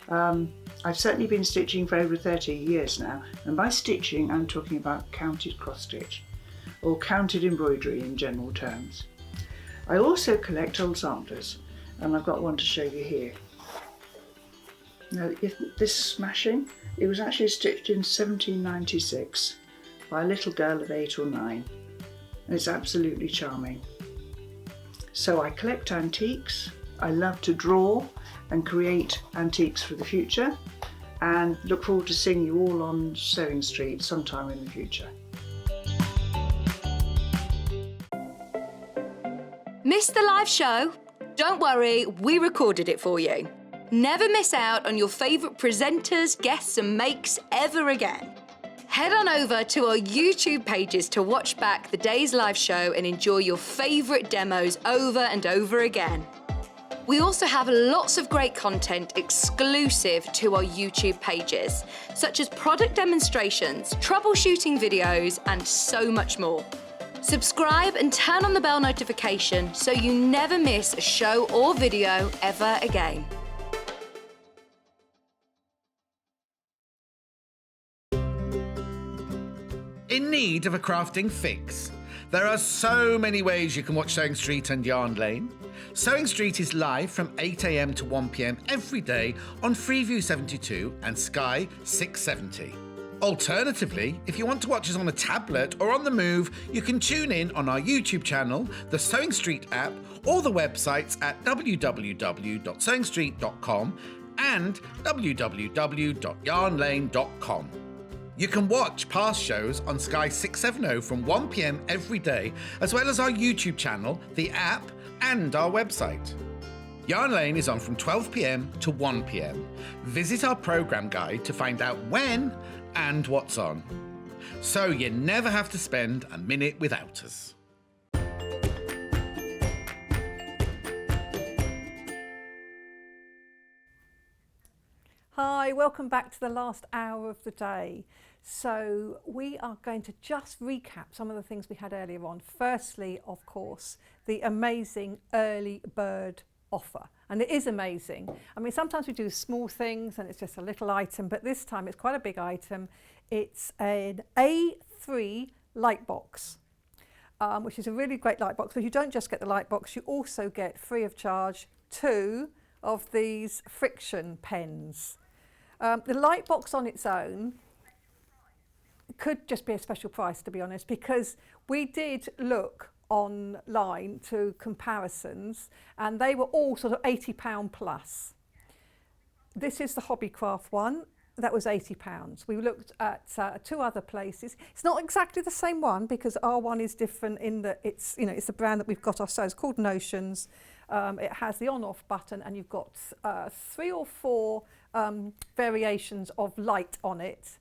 I've certainly been stitching for over 30 years now, and by stitching I'm talking about counted cross stitch or counted embroidery in general terms. I also collect old samplers, and I've got one to show you here. Now, this smashing, it was actually stitched in 1796 by a little girl of 8 or 9, and it's absolutely charming. So I collect antiques, I love to draw and create antiques for the future, and look forward to seeing you all on Sewing Street sometime in the future. Missed the live show? Don't worry, we recorded it for you. Never miss out on your favourite presenters, guests and makes ever again. Head on over to our YouTube pages to watch back the day's live show and enjoy your favourite demos over and over again. We also have lots of great content exclusive to our YouTube pages, such as product demonstrations, troubleshooting videos, and so much more. Subscribe and turn on the bell notification so you never miss a show or video ever again. In need of a crafting fix? There are so many ways you can watch Sewing Street and Yarn Lane. Sewing Street is live from 8 AM to 1 PM every day on Freeview 72 and Sky 670. Alternatively, if you want to watch us on a tablet or on the move, you can tune in on our YouTube channel, the Sewing Street app, or the websites at www.sewingstreet.com and www.yarnlane.com. You can watch past shows on Sky 670 from 1 PM every day, as well as our YouTube channel, the app, and our website. Yarn Lane is on from 12 PM to 1 PM. Visit our programme guide to find out when and what's on, so you never have to spend a minute without us. Hi, welcome back to the last hour of the day. So we are going to just recap some of the things we had earlier on. Firstly, of course, the amazing early bird offer. And it is amazing. I mean, sometimes we do small things and it's just a little item, but this time it's quite a big item. It's an A3 light box, which is a really great light box. But you don't just get the light box, you also get free of charge 2 of these friction pens. The light box on its own could just be a special price, to be honest, because we did look online to comparisons and they were all sort of £80 plus. This is the Hobbycraft one, that was £80. We looked at 2 other places. It's not exactly the same one because our one is different in that it's, you know, it's the brand that we've got ourselves, called Notions. It has the on-off button and you've got 3 or 4 variations of light on it.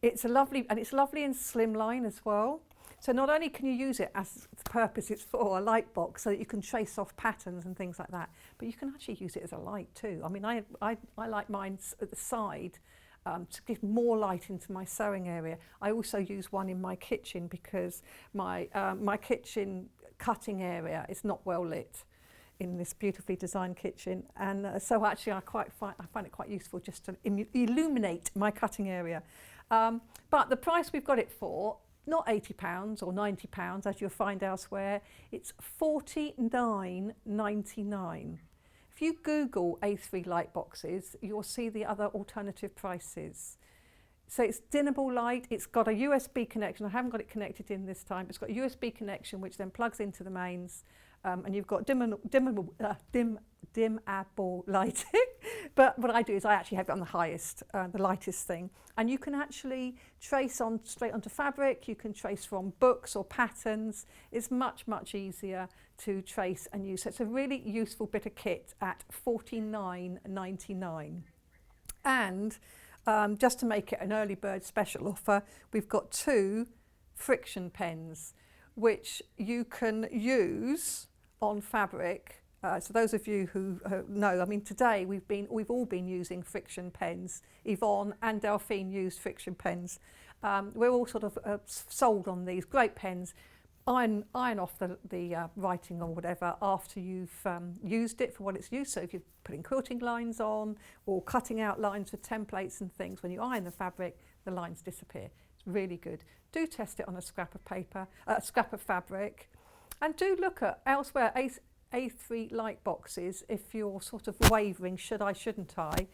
It's lovely and slimline as well. So not only can you use it as the purpose it's for, a light box, so that you can trace off patterns and things like that, but you can actually use it as a light too. I mean, I like mine at the side to give more light into my sewing area. I also use one in my kitchen because my kitchen cutting area is not well lit in this beautifully designed kitchen, and so actually I find it quite useful just to illuminate my cutting area. But the price we've got it for, not £80 or £90 as you'll find elsewhere, it's $49.99. If you Google A3 light boxes, you'll see the other alternative prices. So it's dimmable light, it's got a USB connection. I haven't got it connected in this time, but it's got a USB connection which then plugs into the mains, and you've got dimmable lighting. But what I do is I actually have it on the highest, the lightest thing. And you can actually trace on straight onto fabric, you can trace from books or patterns. It's much, much easier to trace and use. So it's a really useful bit of kit at $49.99. And just to make it an early bird special offer, we've got 2 friction pens which you can use on fabric. So those of you who know, I mean, today we've all been using friction pens. Yvonne and Delphine used friction pens. We're all sort of sold on these great pens. Iron off the writing or whatever after you've used it for what it's used. So if you're putting quilting lines on or cutting out lines for templates and things, when you iron the fabric, the lines disappear. It's really good. Do test it on a scrap of paper, scrap of fabric, and do look at elsewhere A3 light boxes if you're sort of wavering, should I, shouldn't I?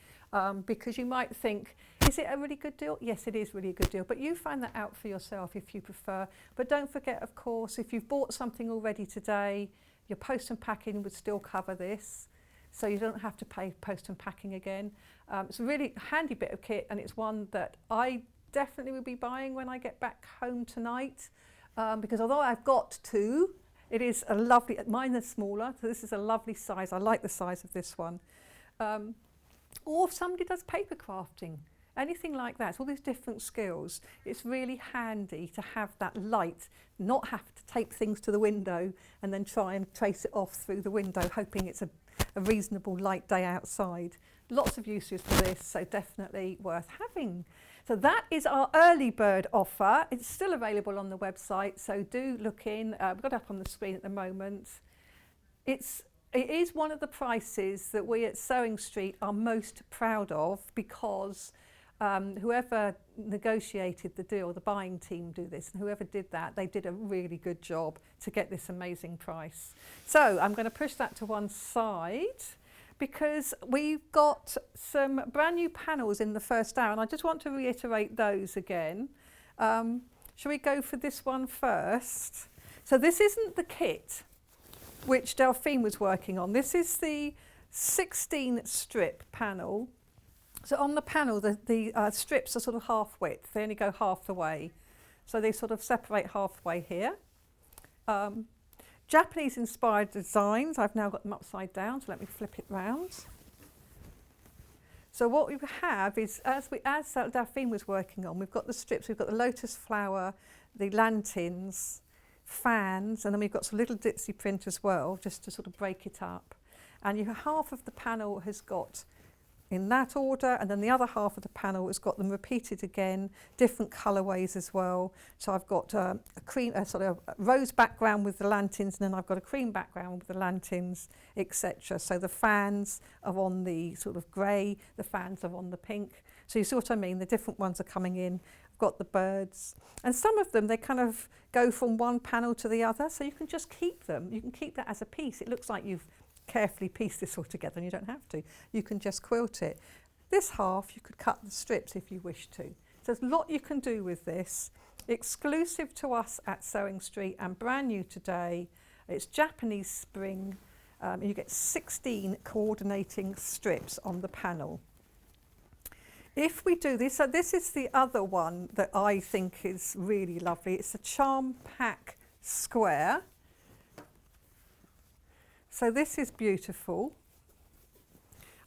Because you might think, is it a really good deal? Yes, it is really a good deal, but you find that out for yourself if you prefer. But don't forget, of course, if you've bought something already today, your post and packing would still cover this, so you don't have to pay post and packing again. It's a really handy bit of kit, and it's one that I definitely will be buying when I get back home tonight, because although I've got 2, it is a lovely, mine is smaller, so this is a lovely size. I like the size of this one. Or if somebody does paper crafting, anything like that, all these different skills, it's really handy to have that light, not have to tape things to the window and then try and trace it off through the window, hoping it's a a reasonable light day outside. Lots of uses for this, so definitely worth having. So that is our early bird offer. It's still available on the website, so do look in. We've got it up on the screen at the moment. It is one of the prices that we at Sewing Street are most proud of, because whoever negotiated the deal, the buying team do this, and whoever did that, they did a really good job to get this amazing price. So I'm going to push that to one side, because we've got some brand new panels in the first hour, and I just want to reiterate those again. Shall we go for this one first? So this isn't the kit which Delphine was working on. This is the 16 strip panel. So on the panel, the strips are sort of half width. They only go half the way. So they sort of separate halfway here. Japanese inspired designs. I've now got them upside down, so let me flip it round. So what we have is, as Delphine was working on, we've got the strips, we've got the lotus flower, the lanterns, fans, and then we've got some little ditzy print as well, just to sort of break it up. And half of the panel has got in that order, and then the other half of the panel has got them repeated again, different colourways as well. So I've got a sort of rose background with the lanterns, and then I've got a cream background with the lanterns, etc. So the fans are on the sort of grey, the fans are on the pink. So you see what I mean? The different ones are coming in. I've got the birds, and some of them, they kind of go from one panel to the other, so you can just keep them. You can keep that as a piece. It looks like you've carefully piece this all together, and you don't have to. You can just quilt it. This half you could cut the strips if you wish to. So there's a lot you can do with this. Exclusive to us at Sewing Street and brand new today. It's Japanese spring. You get 16 coordinating strips on the panel. If we do this, so this is the other one that I think is really lovely. It's a charm pack square. So this is beautiful.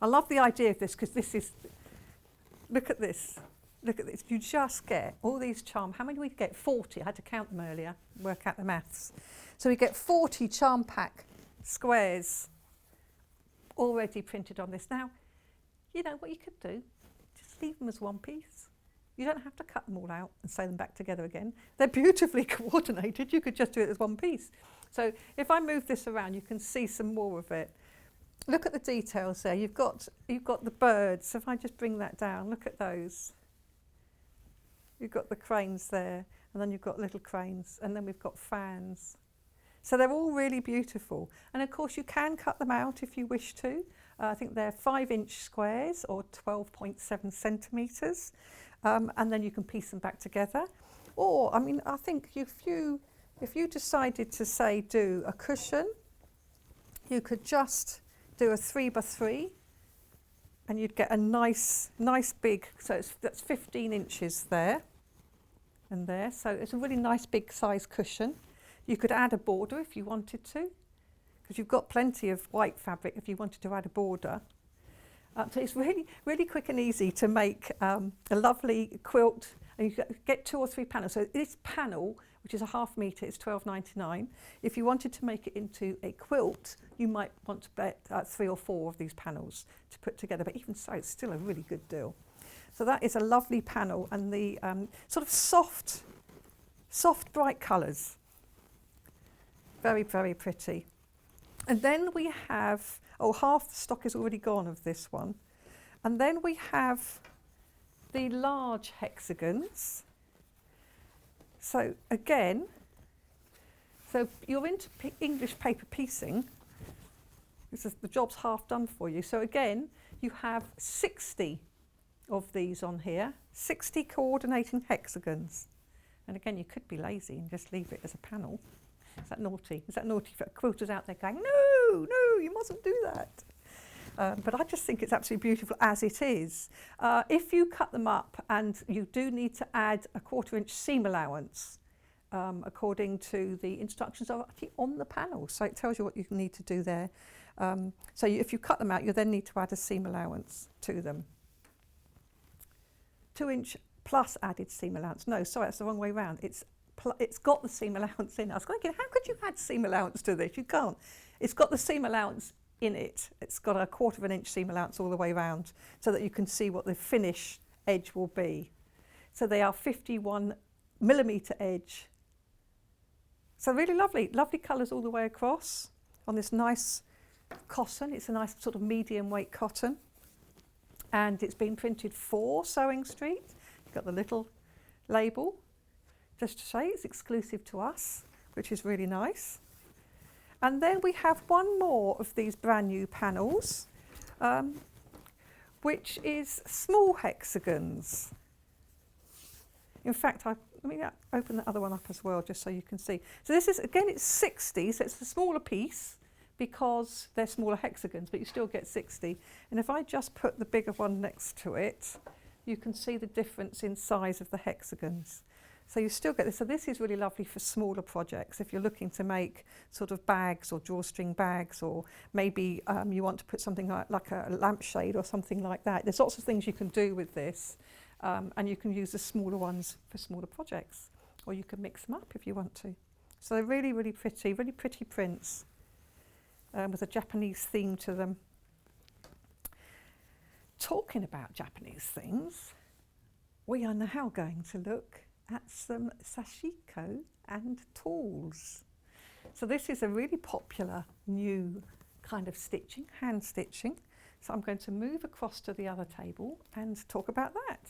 I love the idea of this, because this is, look at this. Look at this. You just get all these charm. How many do we get? 40. I had to count them earlier, work out the maths. So we get 40 charm pack squares already printed on this. Now, you know what you could do? Just leave them as one piece. You don't have to cut them all out and sew them back together again. They're beautifully coordinated. You could just do it as one piece. So if I move this around, you can see some more of it. Look at the details there. You've got the birds. So if I just bring that down, look at those. You've got the cranes there, and then you've got little cranes, and then we've got fans. So they're all really beautiful. And of course, you can cut them out if you wish to. I think they're 5-inch squares or 12.7 centimetres. And then you can piece them back together. Or, I mean, I think if you decided to, say, do a cushion, you could just do a 3x3, and you'd get a nice big, so that's 15 inches there and there. So it's a really nice big size cushion. You could add a border if you wanted to, because you've got plenty of white fabric if you wanted to add a border. So it's really, really quick and easy to make a lovely quilt, and you get 2 or 3 panels. So this panel, which is a ½ metre, is £12.99. If you wanted to make it into a quilt, you might want to bet 3 or 4 of these panels to put together. But even so, it's still a really good deal. So that is a lovely panel, and the sort of soft, bright colours. Very, very pretty. And then we have, half the stock is already gone of this one. And then we have the large hexagons. So again, you're into English paper piecing. The job's half done for you. So again, you have 60 of these on here, 60 coordinating hexagons. And again, you could be lazy and just leave it as a panel. Is that naughty? Is that naughty for quilters out there going, no, you mustn't do that? But I just think it's absolutely beautiful as it is. If you cut them up, and you do need to add a 1/4-inch seam allowance, according to the instructions are actually on the panel. So it tells you what you need to do there. If you cut them out, you then need to add a seam allowance to them. 2-inch plus added seam allowance. No, sorry, that's the wrong way round. It's got the seam allowance in. I was thinking, how could you add seam allowance to this? You can't. It's got the seam allowance in it. It's got a 1/4 of an inch seam allowance all the way around so that you can see what the finish edge will be. So they are 51mm edge. So really lovely, lovely colours all the way across on this nice cotton. It's a nice sort of medium weight cotton. And it's been printed for Sewing Street. You've got the little label just to say it's exclusive to us, which is really nice. And then we have one more of these brand new panels, which is small hexagons. In fact, let me open the other one up as well, just so you can see. So this is, again, it's 60, so it's a smaller piece because they're smaller hexagons, but you still get 60. And if I just put the bigger one next to it, you can see the difference in size of the hexagons. So you still get this. So this is really lovely for smaller projects. If you're looking to make sort of bags or drawstring bags, or maybe you want to put something like a lampshade or something like that. There's lots of things you can do with this. And you can use the smaller ones for smaller projects, or you can mix them up if you want to. So they're really, really pretty prints with a Japanese theme to them. Talking about Japanese things, we are now going to look at some Sashiko and tools. So this is a really popular new kind of stitching, hand stitching. So I'm going to move across to the other table and talk about that.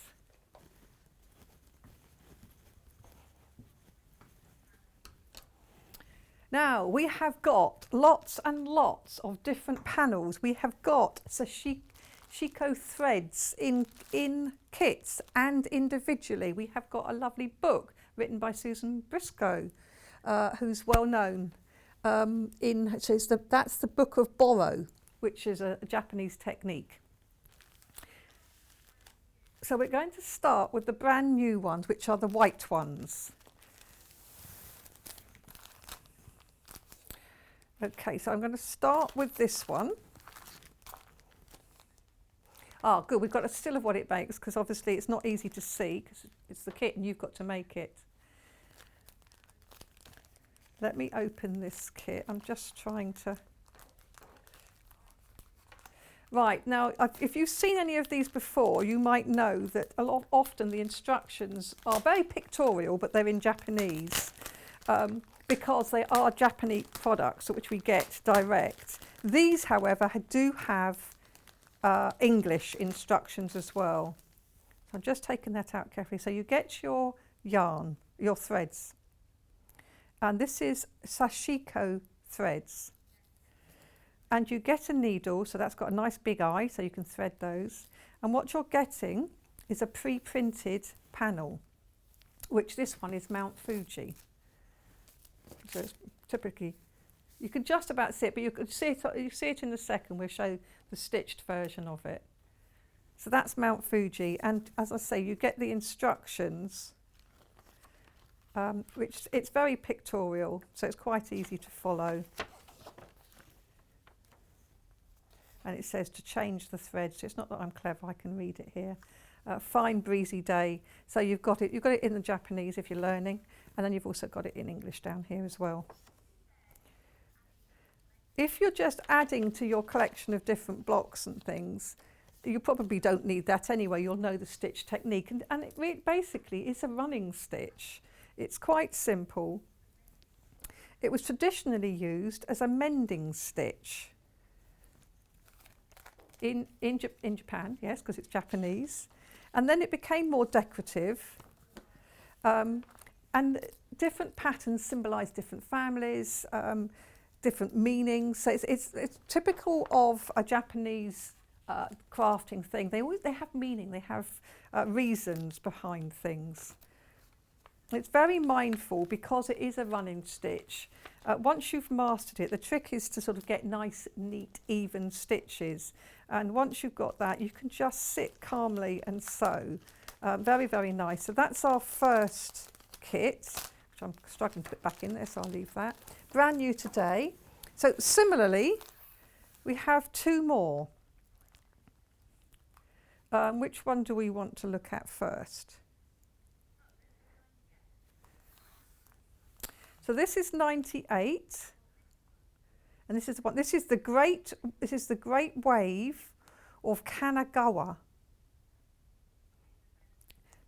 Now we have got lots and lots of different panels. We have got Sashiko threads in kits and individually. We have got a lovely book written by Susan Briscoe, who's well known. That's the Book of Borrow, which is a Japanese technique. So we're going to start with the brand new ones, which are the white ones. Okay, so I'm going to start with this one. Ah, good, we've got a still of what it makes, because obviously it's not easy to see, because it's the kit and you've got to make it. Let me open this kit. I'm just trying to... Right, now, if you've seen any of these before, you might know that often the instructions are very pictorial, but they're in Japanese. Because they are Japanese products which we get direct. These, however, do have English instructions as well. So I'm just taking that out carefully. So you get your yarn, your threads. And this is Sashiko threads. And you get a needle, so that's got a nice big eye, so you can thread those. And what you're getting is a pre-printed panel, which this one is Mount Fuji. So it's typically, you can just about see it, but you see it in a second. We'll show the stitched version of it. So that's Mount Fuji, and as I say, you get the instructions, which it's very pictorial, so it's quite easy to follow. And it says to change the threads. So it's not that I'm clever, I can read it here. Fine breezy day. So you've got it in the Japanese if you're learning, and then you've also got it in English down here as well. If you're just adding to your collection of different blocks and things, you probably don't need that anyway. You'll know the stitch technique, and it basically is a running stitch. It's quite simple. It was traditionally used as a mending stitch in Japan, yes, because it's Japanese. And then it became more decorative, and different patterns symbolise different families, different meanings. So it's typical of a Japanese crafting thing. They have meaning. They have reasons behind things. It's very mindful because it is a running stitch. Once you've mastered it, the trick is to sort of get nice, neat, even stitches. And once you've got that, you can just sit calmly and sew. Very, very nice. So that's our first kit, which I'm struggling to put back in there, so I'll leave that. Brand new today. So similarly, we have two more. Which one do we want to look at first? So this is 98. And this is the one. This is the great wave of Kanagawa.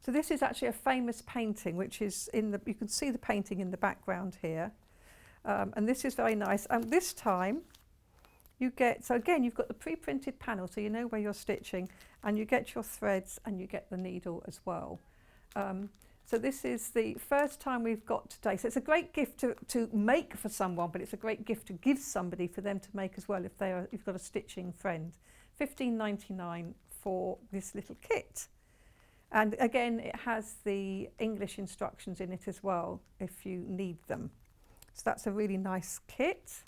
So this is actually a famous painting, which is you can see the painting in the background here. And this is very nice. And this time you get, so again, you've got the pre-printed panel, so you know where you're stitching, and you get your threads and you get the needle as well. So this is the first time we've got today. So it's a great gift to make for someone, but it's a great gift to give somebody for them to make as well if you've got a stitching friend. $15.99 for this little kit. And again, it has the English instructions in it as well if you need them. So that's a really nice kit.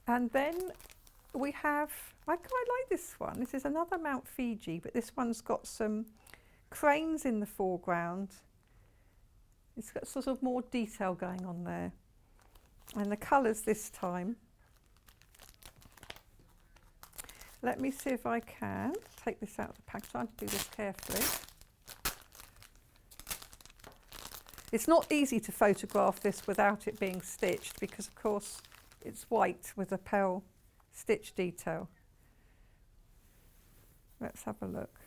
And then we have, I quite like this one. This is another Mount Fiji, but this one's got some cranes in the foreground. It's got sort of more detail going on there. And the colours this time. Let me see if I can take this out of the pack. I'm trying to do this carefully. It's not easy to photograph this without it being stitched because, of course, it's white with a pale stitch detail. Let's have a look.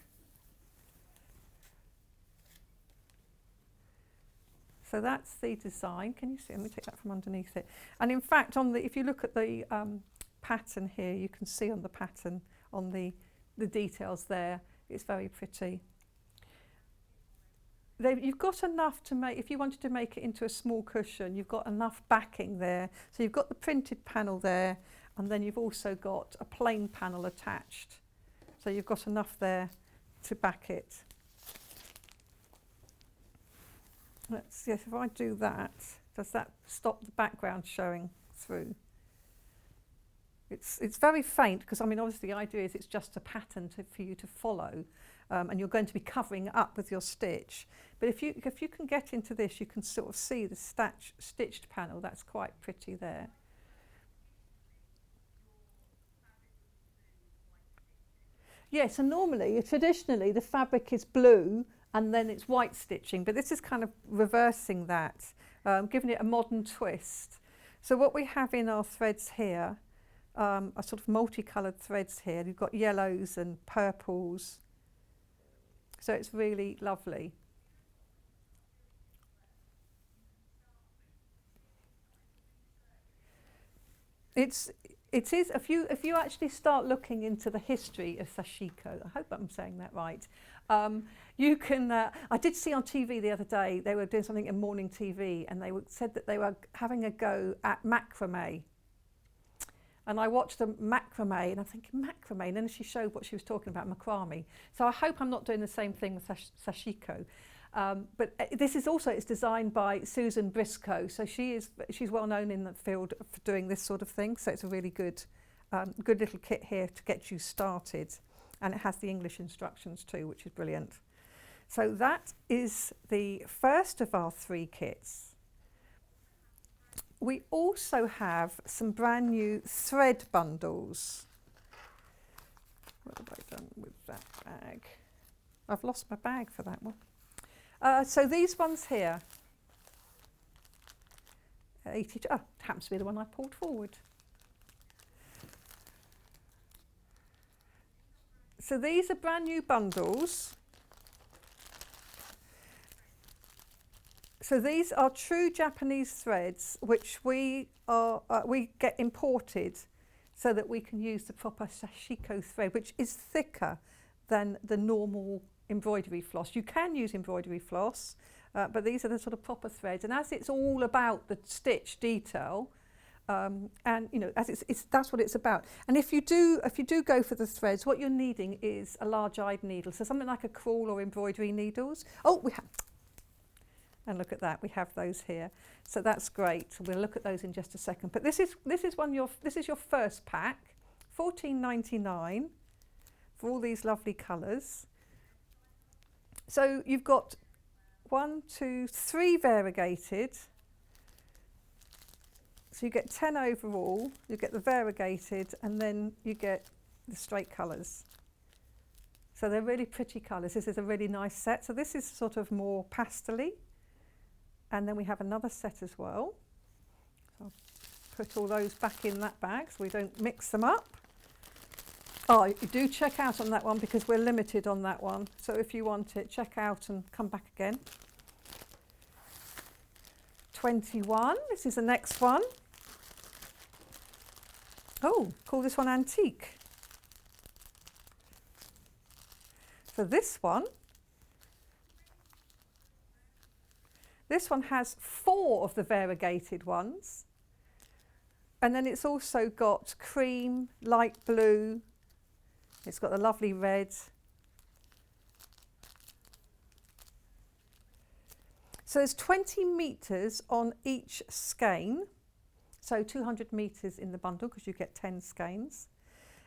So that's the design. Can you see? Let me take that from underneath it. And in fact, if you look at the pattern here, you can see on the pattern, on the details there, it's very pretty. You've got enough to make, if you wanted to make it into a small cushion, you've got enough backing there. So you've got the printed panel there, and then you've also got a plain panel attached. So you've got enough there to back it. Let's see, if I do that, does that stop the background showing through? It's very faint because, I mean, obviously the idea is it's just a pattern for you to follow, and you're going to be covering it up with your stitch. But if you can get into this, you can sort of see the stitched panel. That's quite pretty there. Yeah, so normally, traditionally, the fabric is blue and then it's white stitching, but this is kind of reversing that, giving it a modern twist. So what we have in our threads here are sort of multicoloured threads here. You've got yellows and purples, so it's really lovely. It is, if you actually start looking into the history of Sashiko, I hope I'm saying that right, you can, I did see on TV the other day, they were doing something in morning TV, and they said that they were having a go at macrame. And I watched the macrame, and I'm thinking macrame, and then she showed what she was talking about, macrame. So I hope I'm not doing the same thing with Sashiko. But this is also, it's designed by Susan Briscoe, so she's well known in the field for doing this sort of thing, so it's a really good little kit here to get you started, and it has the English instructions too, which is brilliant. So that is the first of our 3 kits. We also have some brand new thread bundles. What have I done with that bag? I've lost my bag for that one. So these ones here, 82, happens to be the one I pulled forward. So these are brand new bundles. So these are true Japanese threads, which we get imported so that we can use the proper Sashiko thread, which is thicker than the normal embroidery floss. You can use embroidery floss, but these are the sort of proper threads. And as it's all about the stitch detail, and you know, as that's what it's about. And if you do go for the threads, what you're needing is a large-eyed needle, so something like a crewel or embroidery needles. Oh, we have. And look at that, we have those here. So that's great. We'll look at those in just a second. But this is your first pack, $14.99 for all these lovely colours. So you've got 1, 2, 3 variegated. So you get 10 overall, you get the variegated, and then you get the straight colours. So they're really pretty colours. This is a really nice set. So this is sort of more pastel-y. And then we have another set as well. So I'll put all those back in that bag so we don't mix them up. Oh, you do check out on that one because we're limited on that one. So if you want it, check out and come back again. 21, this is the next one. Oh, call this one Antique. So this one has 4 of the variegated ones. And then it's also got cream, light blue. It's got the lovely red. So there's 20 metres on each skein. So 200 metres in the bundle because you get 10 skeins.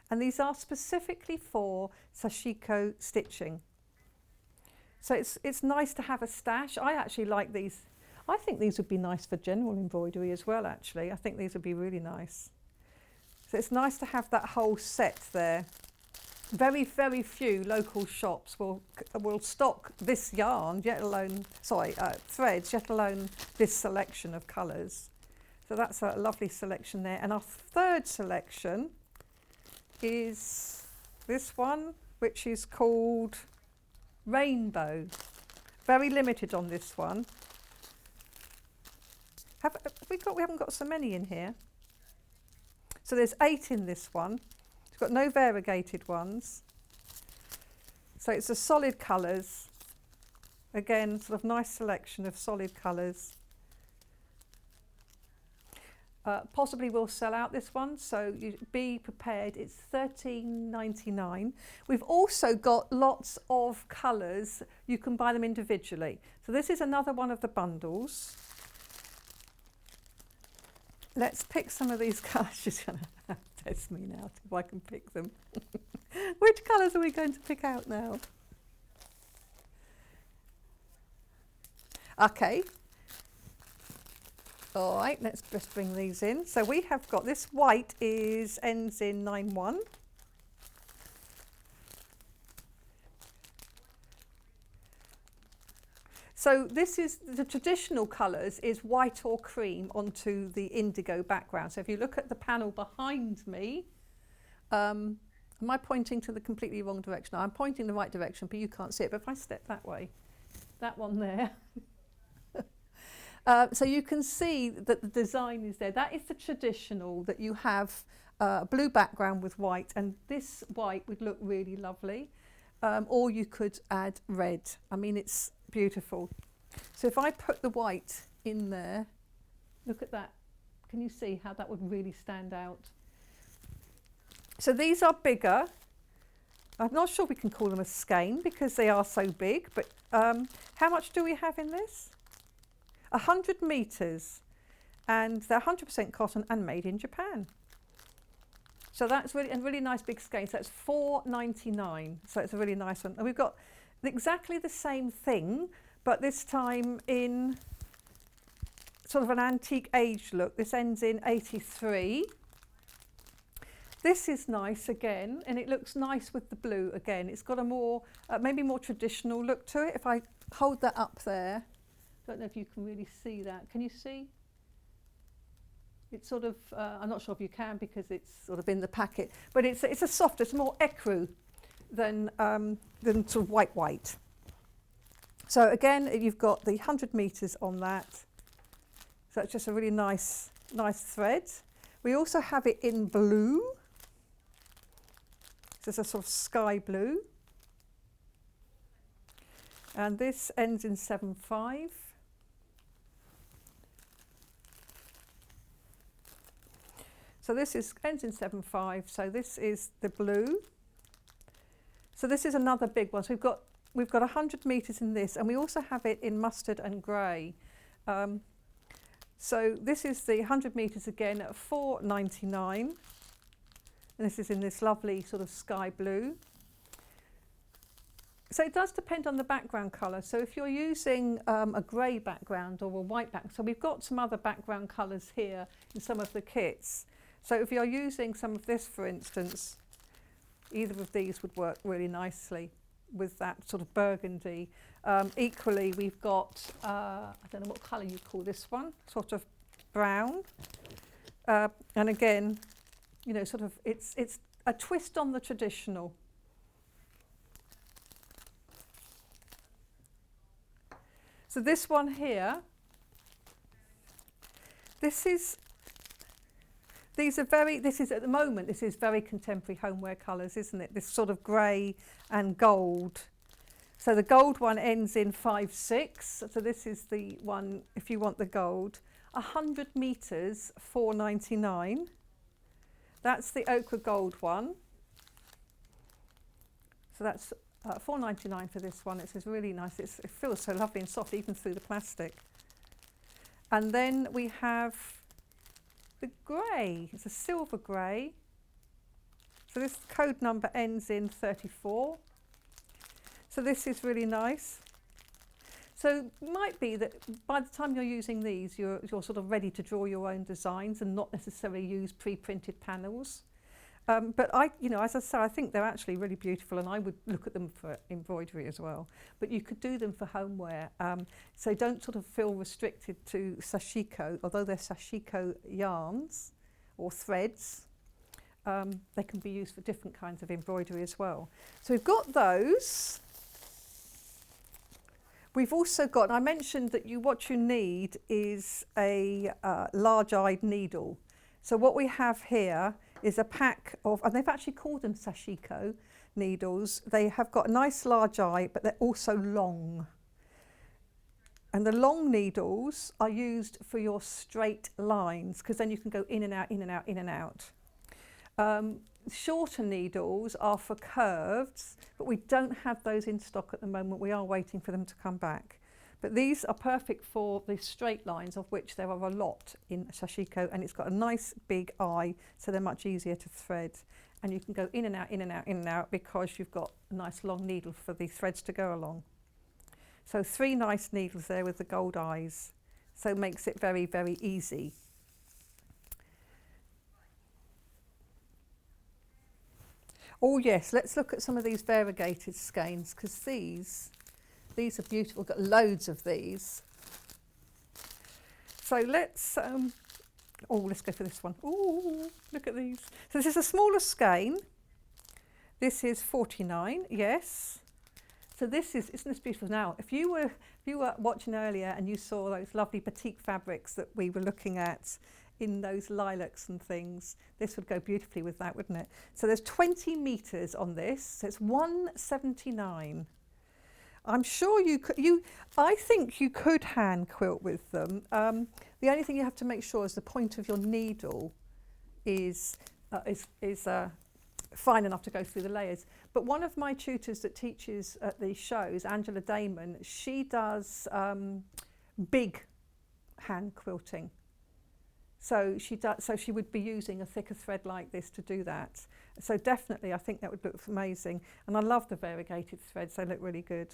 And these are specifically for Sashiko stitching. So it's nice to have a stash. I actually like these. I think these would be nice for general embroidery as well, actually. I think these would be really nice. So it's nice to have that whole set there. Very, very few local shops will stock this yarn, let alone, threads, let alone this selection of colours. So that's a lovely selection there. And our third selection is this one, which is called Rainbow. Very limited on this one. We haven't got so many in here. So there's 8 in this one. It's got no variegated ones. So it's a solid colours. Again, sort of nice selection of solid colours. Possibly will sell out this one, so you be prepared. It's $13.99. We've also got lots of colours. You can buy them individually. So this is another one of the bundles. Let's pick some of these colours. She's going to test me now if I can pick them. Which colours are we going to pick out now? Okay. All right, let's just bring these in. So we have got this white ends in 91. So this is the traditional colours is white or cream onto the indigo background. So if you look at the panel behind me, am I pointing to the completely wrong direction? I'm pointing the right direction, but you can't see it. But if I step that way, that one there. So you can see that the design is there. That is the traditional, that you have a blue background with white, and this white would look really lovely. Or you could add red. I mean, it's beautiful. So if I put the white in there, look at that. Can you see how that would really stand out? So these are bigger. I'm not sure we can call them a skein because they are so big, but how much do we have in this? 100 metres, and they're 100% cotton and made in Japan. So that's really, and really nice big skein. So that's $4.99. So it's a really nice one. And we've got exactly the same thing, but this time in sort of an antique age look. This ends in 83. This is nice again, and it looks nice with the blue again. It's got a more, maybe more traditional look to it. If I hold that up there, I don't know if you can really see that. Can you see? It's sort of, I'm not sure if you can because it's sort of in the packet, but it's a softer, it's more ecru than sort of white. So again, you've got the 100 metres on that. So it's just a really nice thread. We also have it in blue. So it's a sort of sky blue. And this ends in 7.5. So this ends in 7.5. So this is the blue. So this is another big one. So we've got 100 metres in this, and we also have it in mustard and grey. So this is the 100 metres again at $4.99. And this is in this lovely sort of sky blue. So it does depend on the background colour. So if you're using a grey background or a white background, so we've got some other background colours here in some of the kits. So if you're using some of this, for instance, either of these would work really nicely with that sort of burgundy. Equally, we've got, I don't know what colour you call this one, sort of brown. And again, you know, sort of, it's a twist on the traditional. So this one here, this is at the moment, this is very contemporary homeware colours, isn't it? This sort of grey and gold. So the gold one ends in 5/6. So this is the one, if you want the gold. 100 metres, £4.99. That's the ochre gold one. So that's £4.99 for this one. It's really nice. It feels so lovely and soft, even through the plastic. And then we have the grey. It's a silver grey. So this code number ends in 34. So this is really nice. So it might be that by the time you're using these, you're sort of ready to draw your own designs and not necessarily use pre-printed panels. But as I say, I think they're actually really beautiful, and I would look at them for embroidery as well. But you could do them for homeware. So don't sort of feel restricted to Sashiko, although they're Sashiko yarns or threads. They can be used for different kinds of embroidery as well. So we've got those. We've also got, I mentioned that what you need is a large-eyed needle. So what we have here is a pack of, and they've actually called them Sashiko needles. They have got a nice large eye, but they're also long. And the long needles are used for your straight lines, because then you can go in and out, in and out, in and out. Shorter needles are for curves, but we don't have those in stock at the moment. We are waiting for them to come back. But these are perfect for the straight lines, of which there are a lot in Sashiko, and it's got a nice big eye, so they're much easier to thread. And you can go in and out, in and out, in and out, because you've got a nice long needle for the threads to go along. So 3 nice needles there with the gold eyes, so it makes it very, very easy. Oh yes, let's look at some of these variegated skeins, because these are beautiful. We've got loads of these. So let's go for this one. Oh, look at these. So this is a smaller skein. This is 49, yes. So isn't this beautiful? Now, if you were watching earlier and you saw those lovely batik fabrics that we were looking at in those lilacs and things, this would go beautifully with that, wouldn't it? So there's 20 metres on this, so it's £1.79. I'm sure I think you could hand quilt with them. The only thing you have to make sure is the point of your needle is fine enough to go through the layers. But one of my tutors that teaches at the shows, Angela Damon, she does big hand quilting. So she would be using a thicker thread like this to do that. So definitely, I think that would look amazing. And I love the variegated threads; they look really good.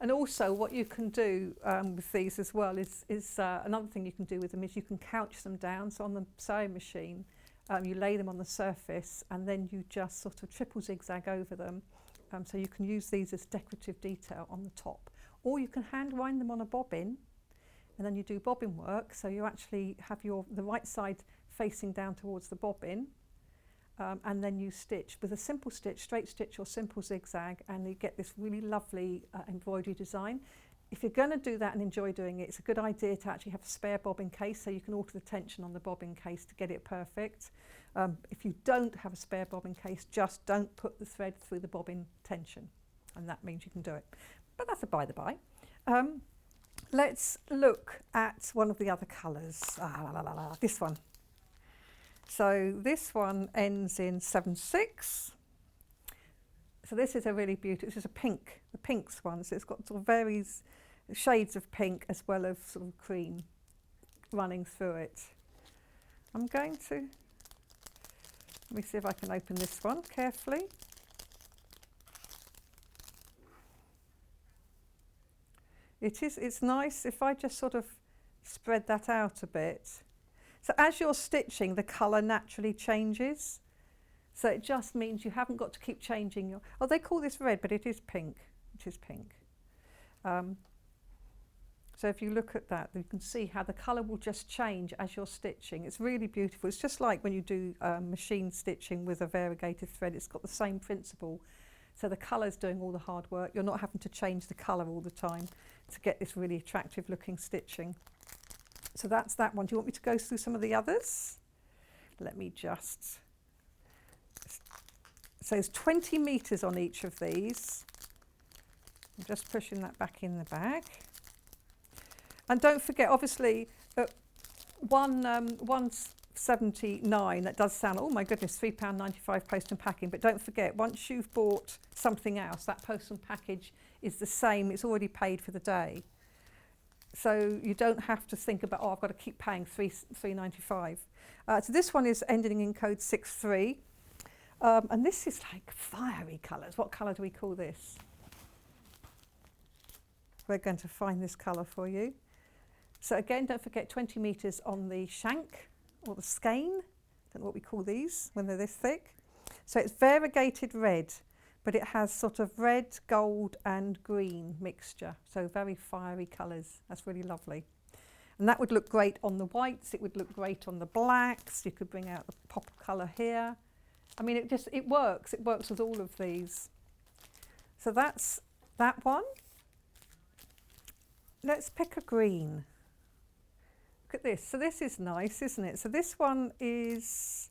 And also, what you can do with these as well is another thing you can do with them is you can couch them down. So on the sewing machine, you lay them on the surface, and then you just sort of triple zigzag over them. So you can use these as decorative detail on the top, or you can hand wind them on a bobbin. And then you do bobbin work, so you actually have the right side facing down towards the bobbin, and then you stitch with a simple stitch, straight stitch or simple zigzag, and you get this really lovely embroidery design. If you're going to do that and enjoy doing it, it's a good idea to actually have a spare bobbin case, so you can alter the tension on the bobbin case to get it perfect. If you don't have a spare bobbin case, just don't put the thread through the bobbin tension, and that means you can do it. But that's a by the by. Let's look at one of the other colours. This one. So this one ends in 7/6. So this is a really beautiful, this is a pink, the pinks one. So it's got sort of various shades of pink as well as sort of cream running through it. Let me see if I can open this one carefully. It's nice if I just sort of spread that out a bit. So as you're stitching, the colour naturally changes. So it just means you haven't got to keep changing your... Oh, they call this red, but it is pink. It is pink. So if you look at that, you can see how the colour will just change as you're stitching. It's really beautiful. It's just like when you do machine stitching with a variegated thread. It's got the same principle. So the colour's doing all the hard work. You're not having to change the colour all the time to get this really attractive looking stitching. So that's that one. Do you want me to go through some of the others? Let me just... So there's 20 metres on each of these. I'm just pushing that back in the bag. And don't forget, obviously, 179, that does sound, oh my goodness, £3.95 post and packing. But don't forget, once you've bought something else, that post and package is the same. It's already paid for the day. So you don't have to think about, oh, I've got to keep paying £3.95. So this one is ending in code 63. And this is like fiery colours. What colour do we call this? We're going to find this colour for you. So again, don't forget 20 metres on the shank or the skein. Don't know what we call these when they're this thick. So it's variegated red, but it has sort of red, gold and green mixture. So very fiery colours. That's really lovely. And that would look great on the whites. It would look great on the blacks. You could bring out the pop of colour here. I mean, it works. It works with all of these. So that's that one. Let's pick a green. Look at this. So this is nice, isn't it? So this one is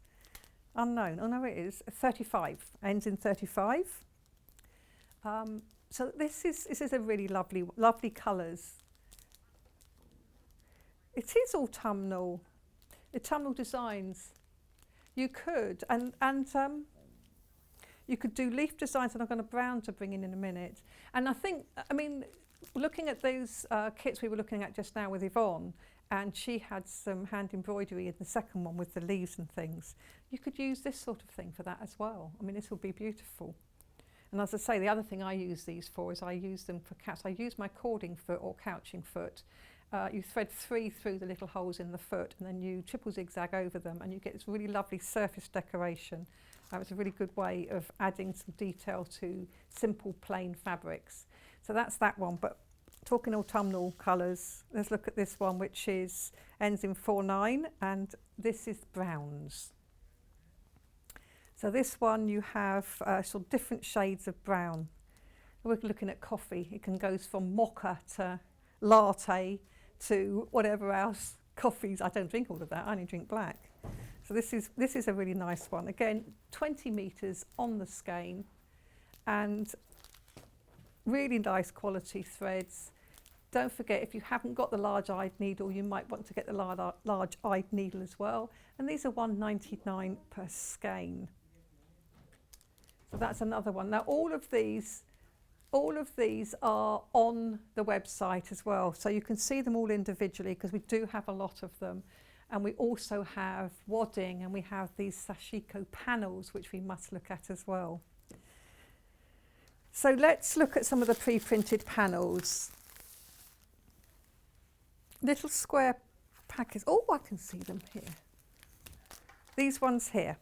unknown. Oh no, it is 35. Ends in 35. So this is a really lovely colours. It is autumnal designs. You could you could do leaf designs, and I've got a brown to bring in a minute. And I mean, looking at those kits we were looking at just now with Yvonne, and she had some hand embroidery in the second one with the leaves and things. You could use this sort of thing for that as well. I mean, this will be beautiful. And as I say, the other thing I use these for is I use them for couch. I use my cording foot or couching foot. You thread 3 through the little holes in the foot, and then you triple zigzag over them, and you get this really lovely surface decoration. It's a really good way of adding some detail to simple plain fabrics. So that's that one. But talking autumnal colours, let's look at this one, which ends in 49, and this is browns. So this one you have sort of different shades of brown. We're looking at coffee. It can go from mocha to latte to whatever else. Coffees, I don't drink all of that, I only drink black. So this is a really nice one. Again, 20 metres on the skein, and really nice quality threads. Don't forget, if you haven't got the large-eyed needle, you might want to get the large-eyed needle as well. And these are £1.99 per skein. So that's another one. Now all of these are on the website as well, so you can see them all individually, because we do have a lot of them. And we also have wadding, and we have these Sashiko panels, which we must look at as well. So let's look at some of the pre-printed panels. Little square packets. Oh, I can see them here. These ones here.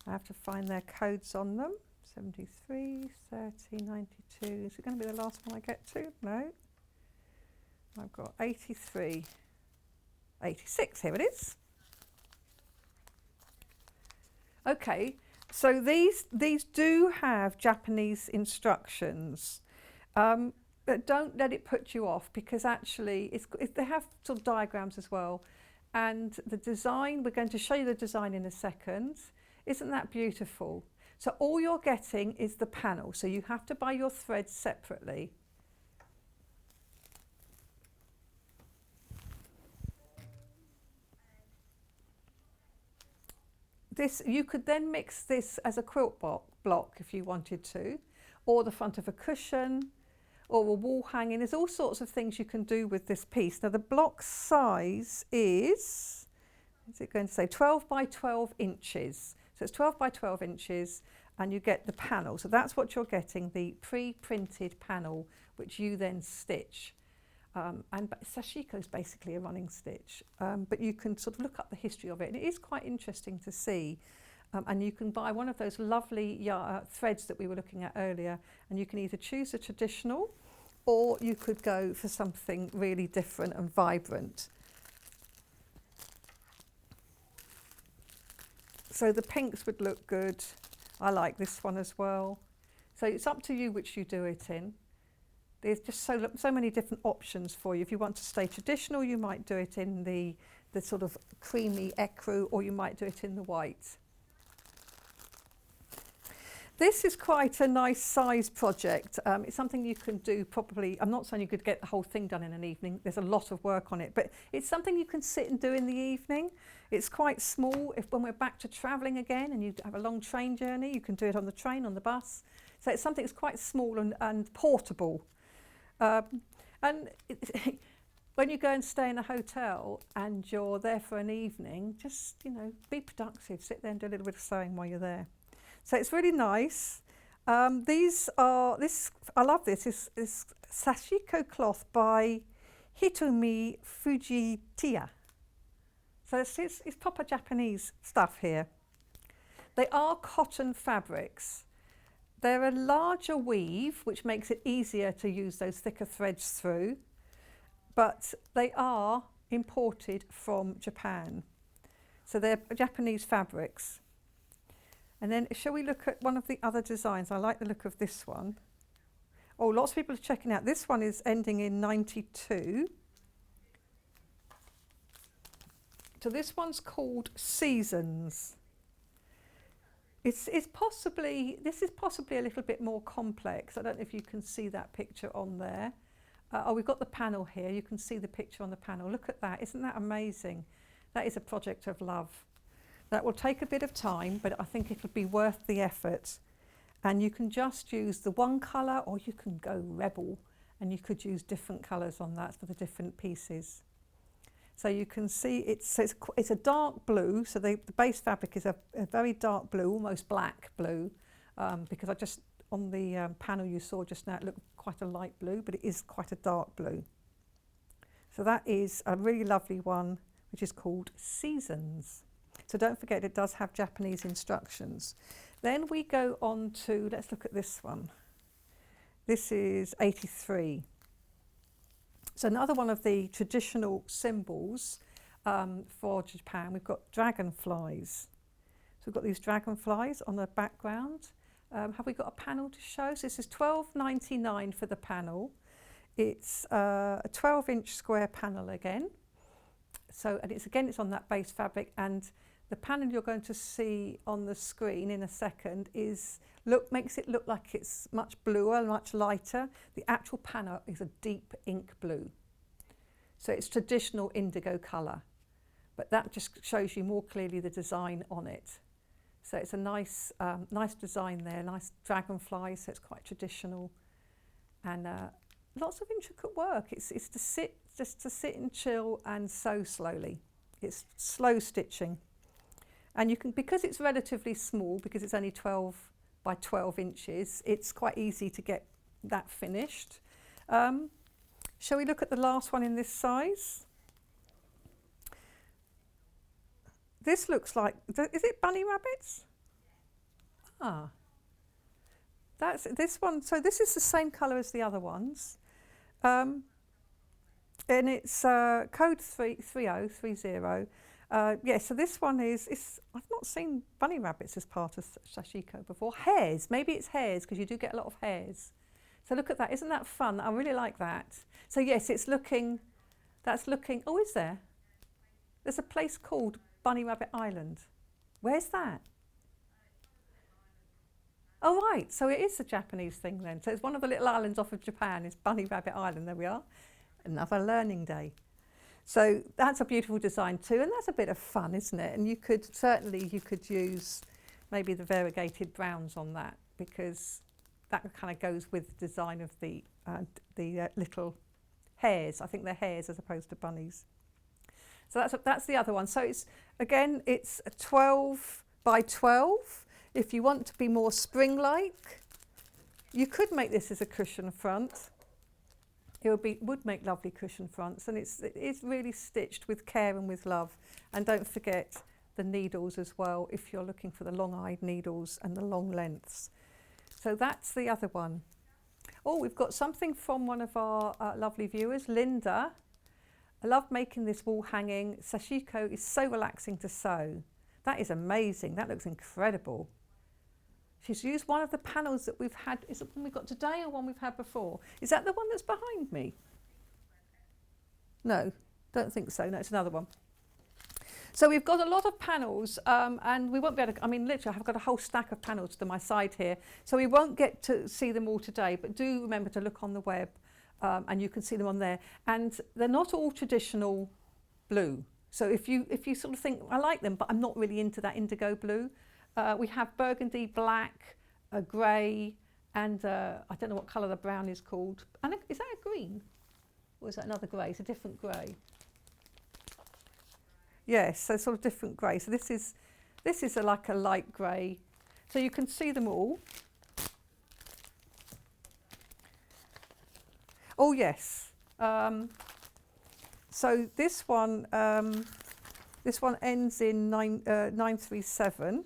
I have to find their codes on them. 73, 30, 92. Is it going to be the last one I get to? No. I've got 83, 86. Here it is. Okay, so these do have Japanese instructions. But don't let it put you off, because actually they have sort of diagrams as well. And the design, we're going to show you the design in a second. Isn't that beautiful? So all you're getting is the panel. So you have to buy your threads separately. You could then mix this as a quilt block if you wanted to, or the front of a cushion, or a wall hanging. There's all sorts of things you can do with this piece. Now the block size is it going to say 12 by 12 inches. So it's 12 by 12 inches, and you get the panel. So that's what you're getting, the pre-printed panel, which you then stitch. And Sashiko is basically a running stitch, but you can sort of look up the history of it, and it is quite interesting to see. And you can buy one of those lovely threads that we were looking at earlier, and you can either choose a traditional or you could go for something really different and vibrant. So the pinks would look good. I like this one as well. So it's up to you which you do it in. There's just so many different options for you. If you want to stay traditional, you might do it in the sort of creamy ecru, or you might do it in the white. This is quite a nice size project. It's something you can do probably, I'm not saying you could get the whole thing done in an evening, there's a lot of work on it, but it's something you can sit and do in the evening. It's quite small. When we're back to travelling again and you have a long train journey, you can do it on the train, on the bus. So it's something that's quite small and portable. And when you go and stay in a hotel and you're there for an evening, just, be productive, sit there and do a little bit of sewing while you're there. So it's really nice. I love this. It's Sashiko cloth by Hitomi Fujitiya. So it's proper Japanese stuff here. They are cotton fabrics. They're a larger weave, which makes it easier to use those thicker threads through, but they are imported from Japan. So they're Japanese fabrics. And then shall we look at one of the other designs? I like the look of this one. Oh, lots of people are checking out. This one is ending in 92. So this one's called Seasons. This is possibly a little bit more complex. I don't know if you can see that picture on there. We've got the panel here. You can see the picture on the panel. Look at that. Isn't that amazing? That is a project of love. That will take a bit of time, but I think it'll be worth the effort. And you can just use the one colour, or you can go rebel, and you could use different colours on that for the different pieces. So you can see it's a dark blue, so the base fabric is a very dark blue, almost black blue, because on the panel you saw just now, it looked quite a light blue, but it is quite a dark blue. So that is a really lovely one, which is called Seasons. So don't forget, it does have Japanese instructions. Then we go on to, let's look at this one. This is 83. So another one of the traditional symbols for Japan, we've got dragonflies. So we've got these dragonflies on the background. Have we got a panel to show? So this is $12.99 for the panel. It's a 12-inch square panel again. So, and it's on that base fabric, and the panel you're going to see on the screen in a second makes it look like it's much bluer, much lighter. The actual panel is a deep ink blue. So it's traditional indigo colour, but that just shows you more clearly the design on it. So it's a nice design there, nice dragonfly, so it's quite traditional, and lots of intricate work. It's to sit and chill and sew slowly. It's slow stitching. And you can, because it's relatively small, because it's only 12 by 12 inches, it's quite easy to get that finished. Shall we look at the last one in this size? This looks like, is it bunny rabbits? Ah, that's this one. So this is the same colour as the other ones. And it's code 3030. So this one I've not seen bunny rabbits as part of Sashiko before. Hares, maybe it's hares, because you do get a lot of hares. So look at that, isn't that fun? I really like that. So yes, that's looking, oh, is there? There's a place called Bunny Rabbit Island. Where's that? Oh right, so it is a Japanese thing then. So it's one of the little islands off of Japan, it's Bunny Rabbit Island, there we are. Another learning day. So that's a beautiful design too, and that's a bit of fun, isn't it? And you could use maybe the variegated browns on that, because that kind of goes with the design of the little hares. I think they're hares as opposed to bunnies. So that's the other one. So it's a 12 by 12. If you want to be more spring-like, you could make this as a cushion front. It would make lovely cushion fronts, and it is really stitched with care and with love. And don't forget, the needles as well if you're looking for the long-eyed needles and the long lengths. So that's the other one. Oh, we've got something from one of our lovely viewers, Linda. I love making this wall hanging. Sashiko is so relaxing to sew. That is amazing. That looks incredible. She's used one of the panels that we've had. Is it one we've got today or one we've had before? Is that the one that's behind me? No, don't think so. No, it's another one. So we've got a lot of panels and we won't be able to, I mean, literally I've got a whole stack of panels to my side here. So we won't get to see them all today, but do remember to look on the web and you can see them on there. And they're not all traditional blue. So if you sort of think, I like them, but I'm not really into that indigo blue, we have burgundy, black, a grey, and I don't know what colour the brown is called. And is that a green? Or is that another grey? It's a different grey. Yes, so sort of different grey. So this is like a light grey. So you can see them all. Oh yes. So this one ends in 937.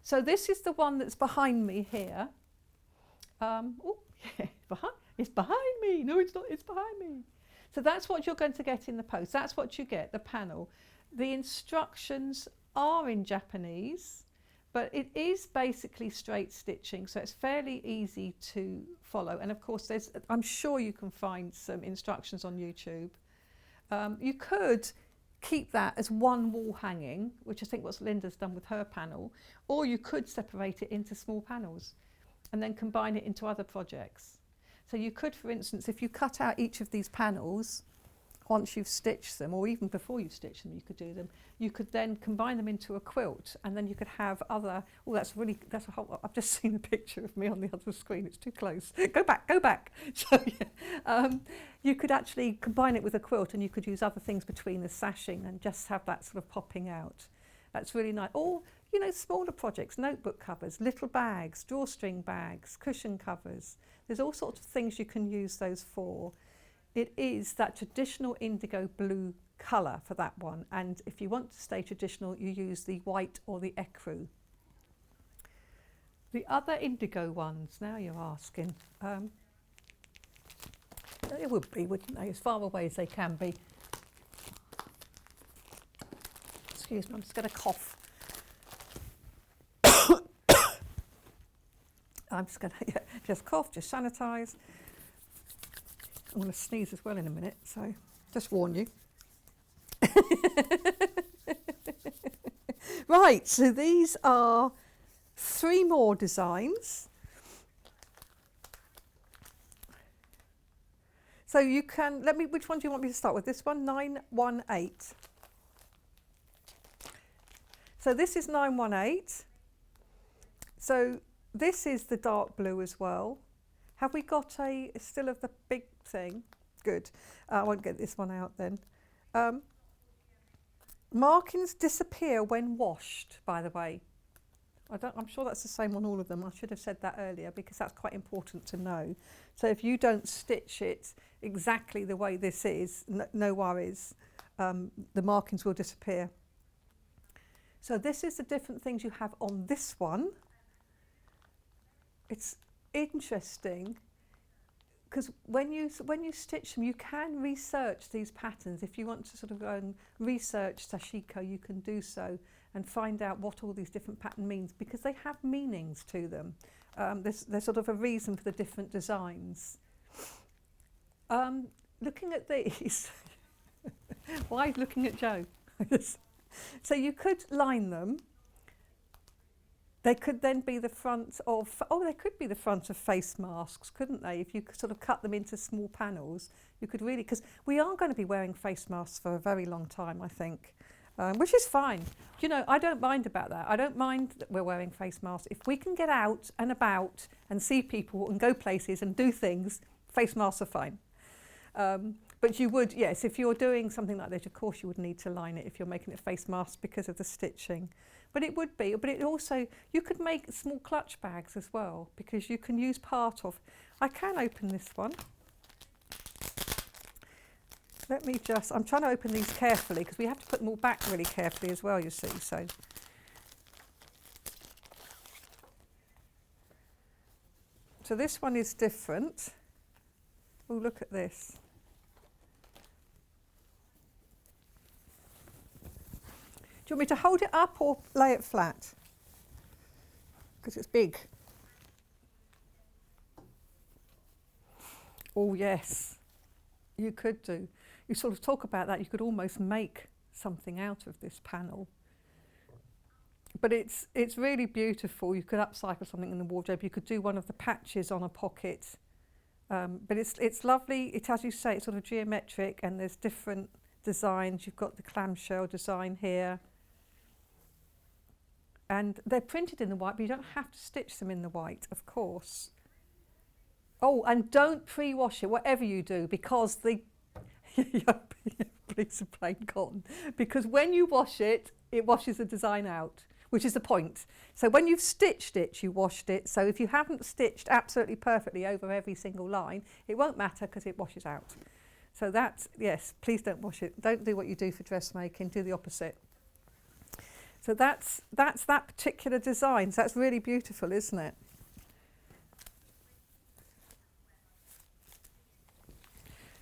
So this is the one that's behind me here. Oh, yeah, it's behind me. No, it's not. It's behind me. So that's what you're going to get in the post. That's what you get, the panel. The instructions are in Japanese, but it is basically straight stitching, so it's fairly easy to follow. And of course, I'm sure you can find some instructions on YouTube. You could keep that as one wall hanging, which I think what Linda's done with her panel, or you could separate it into small panels and then combine it into other projects. So you could, for instance, if you cut out each of these panels, once you've stitched them, or even before you've stitched them, you could do them. You could then combine them into a quilt, and then you could have other. Oh, that's a whole. I've just seen a picture of me on the other screen. It's too close. Go back, go back. So yeah, you could actually combine it with a quilt, and you could use other things between the sashing, and just have that sort of popping out. That's really nice. Or you know, smaller projects, notebook covers, little bags, drawstring bags, cushion covers. There's all sorts of things you can use those for. It is that traditional indigo blue colour for that one, and if you want to stay traditional, you use the white or the ecru. The other indigo ones, now you're asking, it would be, wouldn't they, as far away as they can be. Excuse me, I'm just going to cough. I'm just going to just cough, just sanitise. I'm going to sneeze as well in a minute, so just warn you. Right, so these are 3 more designs. So you can, which one do you want me to start with? This one, 918. So this is 918. So this is the dark blue as well. Have we got still of the big thing? Good. I won't get this one out then. Markings disappear when washed, by the way. I'm sure that's the same on all of them. I should have said that earlier because that's quite important to know. So if you don't stitch it exactly the way this is, no worries. The markings will disappear. So this is the different things you have on this one. It's interesting because when you stitch them, you can research these patterns. If you want to sort of go and research Sashiko, you can do so and find out what all these different patterns means, because they have meanings to them. There's sort of a reason for the different designs. Looking at these, why looking at Joe? So you could line them. They could then be the front of, they could be the front of face masks, couldn't they? If you could sort of cut them into small panels, you could really, because we are going to be wearing face masks for a very long time, I think, which is fine. You know, I don't mind about that. I don't mind that we're wearing face masks. If we can get out and about and see people and go places and do things, face masks are fine. But you would, yes, if you're doing something like this, of course you would need to line it if you're making it face masks because of the stitching. But it would be, but it also, you could make small clutch bags as well, because you can use part of, I can open this one. let me just, I'm trying to open these carefully because we have to put them all back really carefully as well, you see. So this one is different. Oh, look at this. Do you want me to hold it up or lay it flat? Because it's big. Oh yes, you could do. You sort of talk about that, you could almost make something out of this panel. But it's really beautiful. You could upcycle something in the wardrobe. You could do one of the patches on a pocket. But it's lovely. It, as you say, it's sort of geometric and there's different designs. You've got the clamshell design here. And they're printed in the white, but you don't have to stitch them in the white, of course. Oh, and don't pre-wash it, whatever you do, because the piece of plain cotton. Because when you wash it, it washes the design out, which is the point. So when you've stitched it, you washed it. So if you haven't stitched absolutely perfectly over every single line, it won't matter because it washes out. So that's, yes, please don't wash it. Don't do what you do for dressmaking, do the opposite. So that's that particular design. So that's really beautiful, isn't it?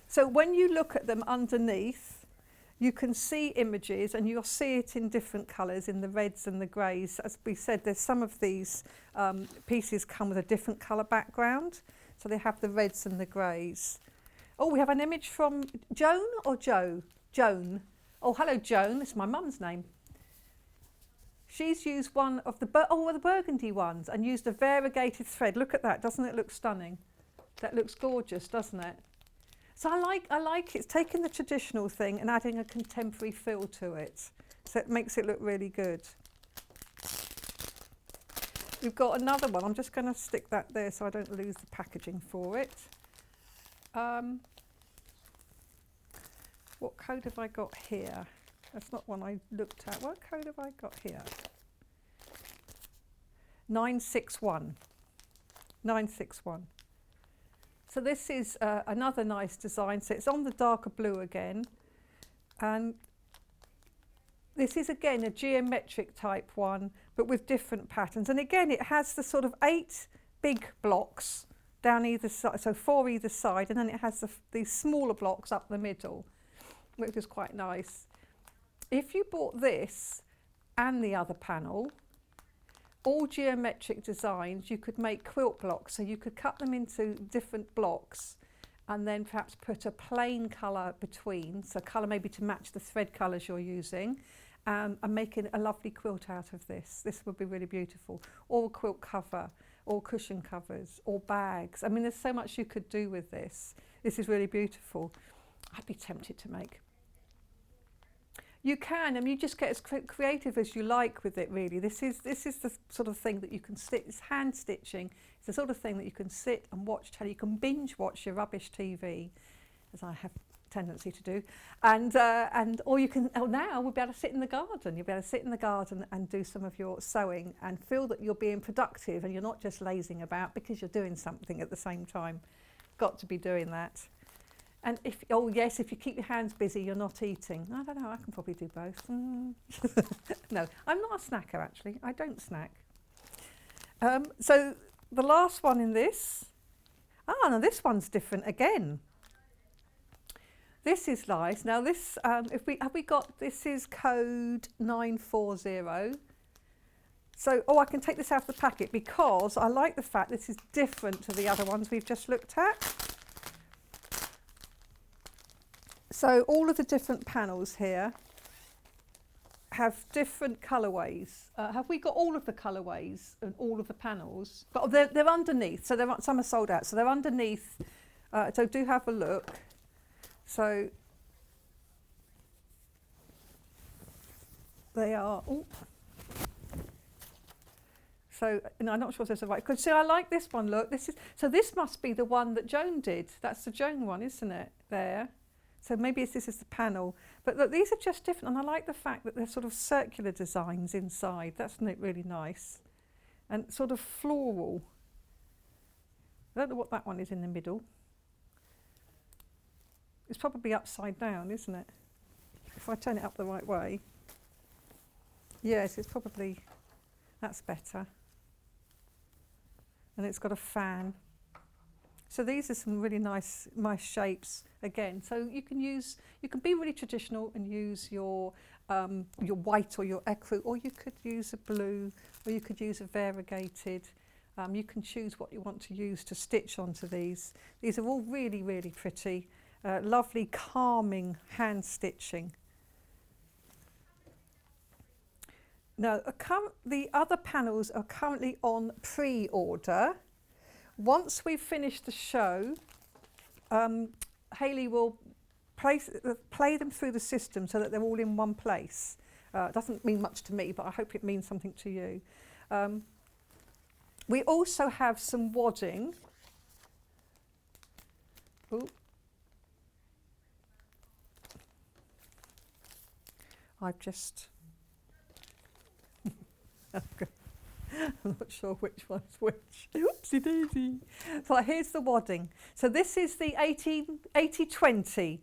So when you look at them underneath, you can see images and you'll see it in different colours, in the reds and the greys. As we said, there's some of these pieces come with a different colour background. So they have the reds and the greys. Oh, we have an image from Joan or Jo? Joan. Oh, hello, Joan. It's my mum's name. She's used one of the burgundy ones and used a variegated thread. Look at that. Doesn't it look stunning? That looks gorgeous, doesn't it? So I like it's taking the traditional thing and adding a contemporary feel to it. So it makes it look really good. We've got another one. I'm just going to stick that there so I don't lose the packaging for it. What code have I got here? That's not one I looked at. What code have I got here? 961. 961. So this is another nice design. So it's on the darker blue again. And this is again a geometric type one, but with different patterns. And again, it has the sort of 8 big blocks down either side, so 4 either side, and then it has these smaller blocks up the middle, which is quite nice. If you bought this and the other panel, all geometric designs, you could make quilt blocks. So you could cut them into different blocks and then perhaps put a plain colour between, so colour maybe to match the thread colours you're using, and making a lovely quilt out of this. This would be really beautiful. Or a quilt cover, or cushion covers, or bags. I mean, there's so much you could do with this. This is really beautiful. I'd be tempted to make. You can, and you just get as creative as you like with it, really. This is the sort of thing that you can stitch. It's hand stitching. It's the sort of thing that you can sit and watch telly. You can binge watch your rubbish TV, as I have a tendency to do, or you can. Oh, now we'll be able to sit in the garden. You'll be able to sit in the garden and do some of your sewing and feel that you're being productive and you're not just lazing about because you're doing something at the same time. Got to be doing that. And if you keep your hands busy, you're not eating. I don't know, I can probably do both. No, I'm not a snacker, actually. I don't snack. So the last one in this, no, this one's different again. This is nice. Now this, this is code 940. So, I can take this out of the packet because I like the fact this is different to the other ones we've just looked at. So all of the different panels here have different colourways. Have we got all of the colourways and all of the panels? But they're underneath, so some are sold out. So they're underneath, so do have a look. So they are, so I'm not sure if there's a right, because see, I like this one, look. This must be the one that Joan did. That's the Joan one, isn't it, there? So maybe this is the panel. But look, these are just different, and I like the fact that they're sort of circular designs inside. That's really nice. And sort of floral. I don't know what that one is in the middle. It's probably upside down, isn't it? If I turn it up the right way. Yes, it's probably, that's better. And it's got a fan. So these are some really nice shapes again. So you can be really traditional and use your white or your ecru, or you could use a blue, or you could use a variegated. You can choose what you want to use to stitch onto these. These are all really, really pretty, lovely, calming hand stitching. Now, the other panels are currently on pre-order. Once we've finished the show, Hayley will play them through the system so that they're all in one place. It doesn't mean much to me, but I hope it means something to you. We also have some wadding. Ooh. I've just... I'm not sure which one's which. Oopsie daisy. So here's the wadding. So this is the 80-20.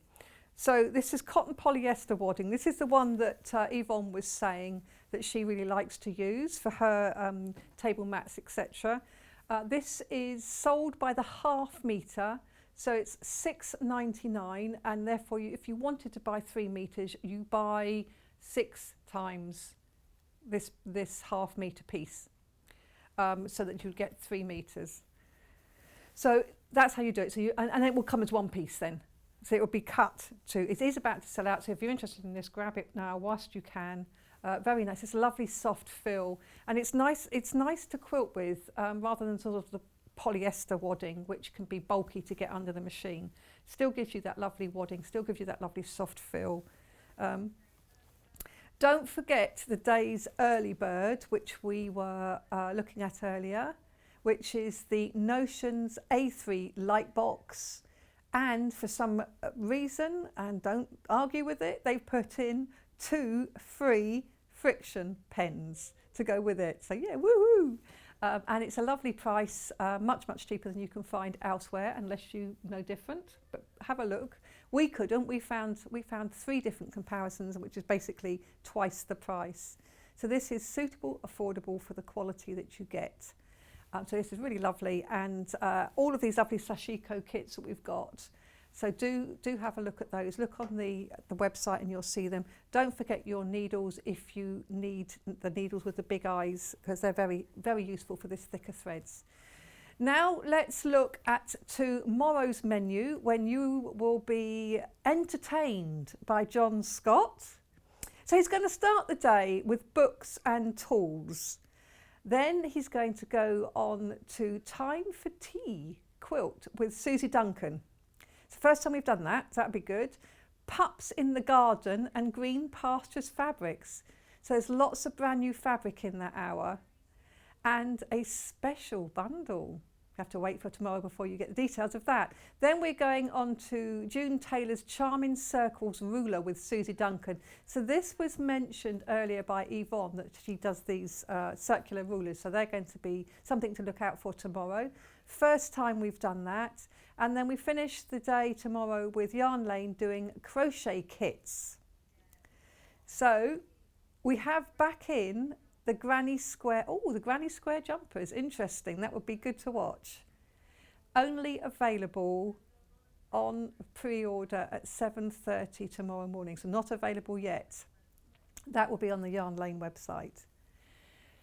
So this is cotton polyester wadding. This is the one that Yvonne was saying that she really likes to use for her table mats, etc. This is sold by the half metre, so it's £6.99, and therefore if you wanted to buy 3 metres, you buy 6 times this half metre piece, so that you'd get 3 metres. So that's how you do it. So and it will come as one piece then. So it will be cut to, it is about to sell out, so if you're interested in this, grab it now whilst you can. Very nice, it's a lovely soft fill, and it's nice to quilt with, rather than sort of the polyester wadding, which can be bulky to get under the machine. Still gives you that lovely wadding, still gives you that lovely soft fill. Don't forget the day's early bird, which we were looking at earlier, which is the Notions A3 light box. And for some reason, and don't argue with it, they've put in 2 free friction pens to go with it. So yeah, woohoo! And it's a lovely price, much, much cheaper than you can find elsewhere, unless you know different. But have a look. We couldn't. We found 3 different comparisons, which is basically twice the price. So this is suitable, affordable for the quality that you get. So this is really lovely, and all of these lovely Sashiko kits that we've got. So do have a look at those. Look on the website and you'll see them. Don't forget your needles if you need the needles with the big eyes, because they're very, very useful for this thicker threads. Now let's look at tomorrow's menu, when you will be entertained by John Scott. So he's going to start the day with books and tools. Then he's going to go on to Time for Tea quilt with Susie Duncan. It's the first time we've done that, so that'd be good. Pups in the Garden and Green Pastures fabrics. So there's lots of brand new fabric in that hour. And a special bundle. You have to wait for tomorrow before you get the details of that. Then we're going on to June Taylor's Charming Circles ruler with Susie Duncan. So this was mentioned earlier by Yvonne, that she does these circular rulers. So they're going to be something to look out for tomorrow. First time we've done that. And then we finish the day tomorrow with Yarn Lane doing crochet kits. So we have back in the Granny Square, the Granny Square jumpers, interesting, that would be good to watch. Only available on pre-order at 7:30 tomorrow morning, so not available yet. That will be on the Yarn Lane website.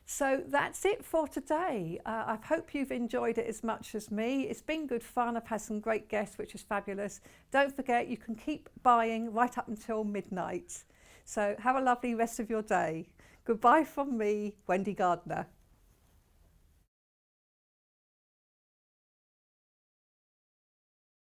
So that's it for today. I hope you've enjoyed it as much as me. It's been good fun. I've had some great guests, which is fabulous. Don't forget, you can keep buying right up until midnight. So have a lovely rest of your day. Goodbye from me, Wendy Gardner.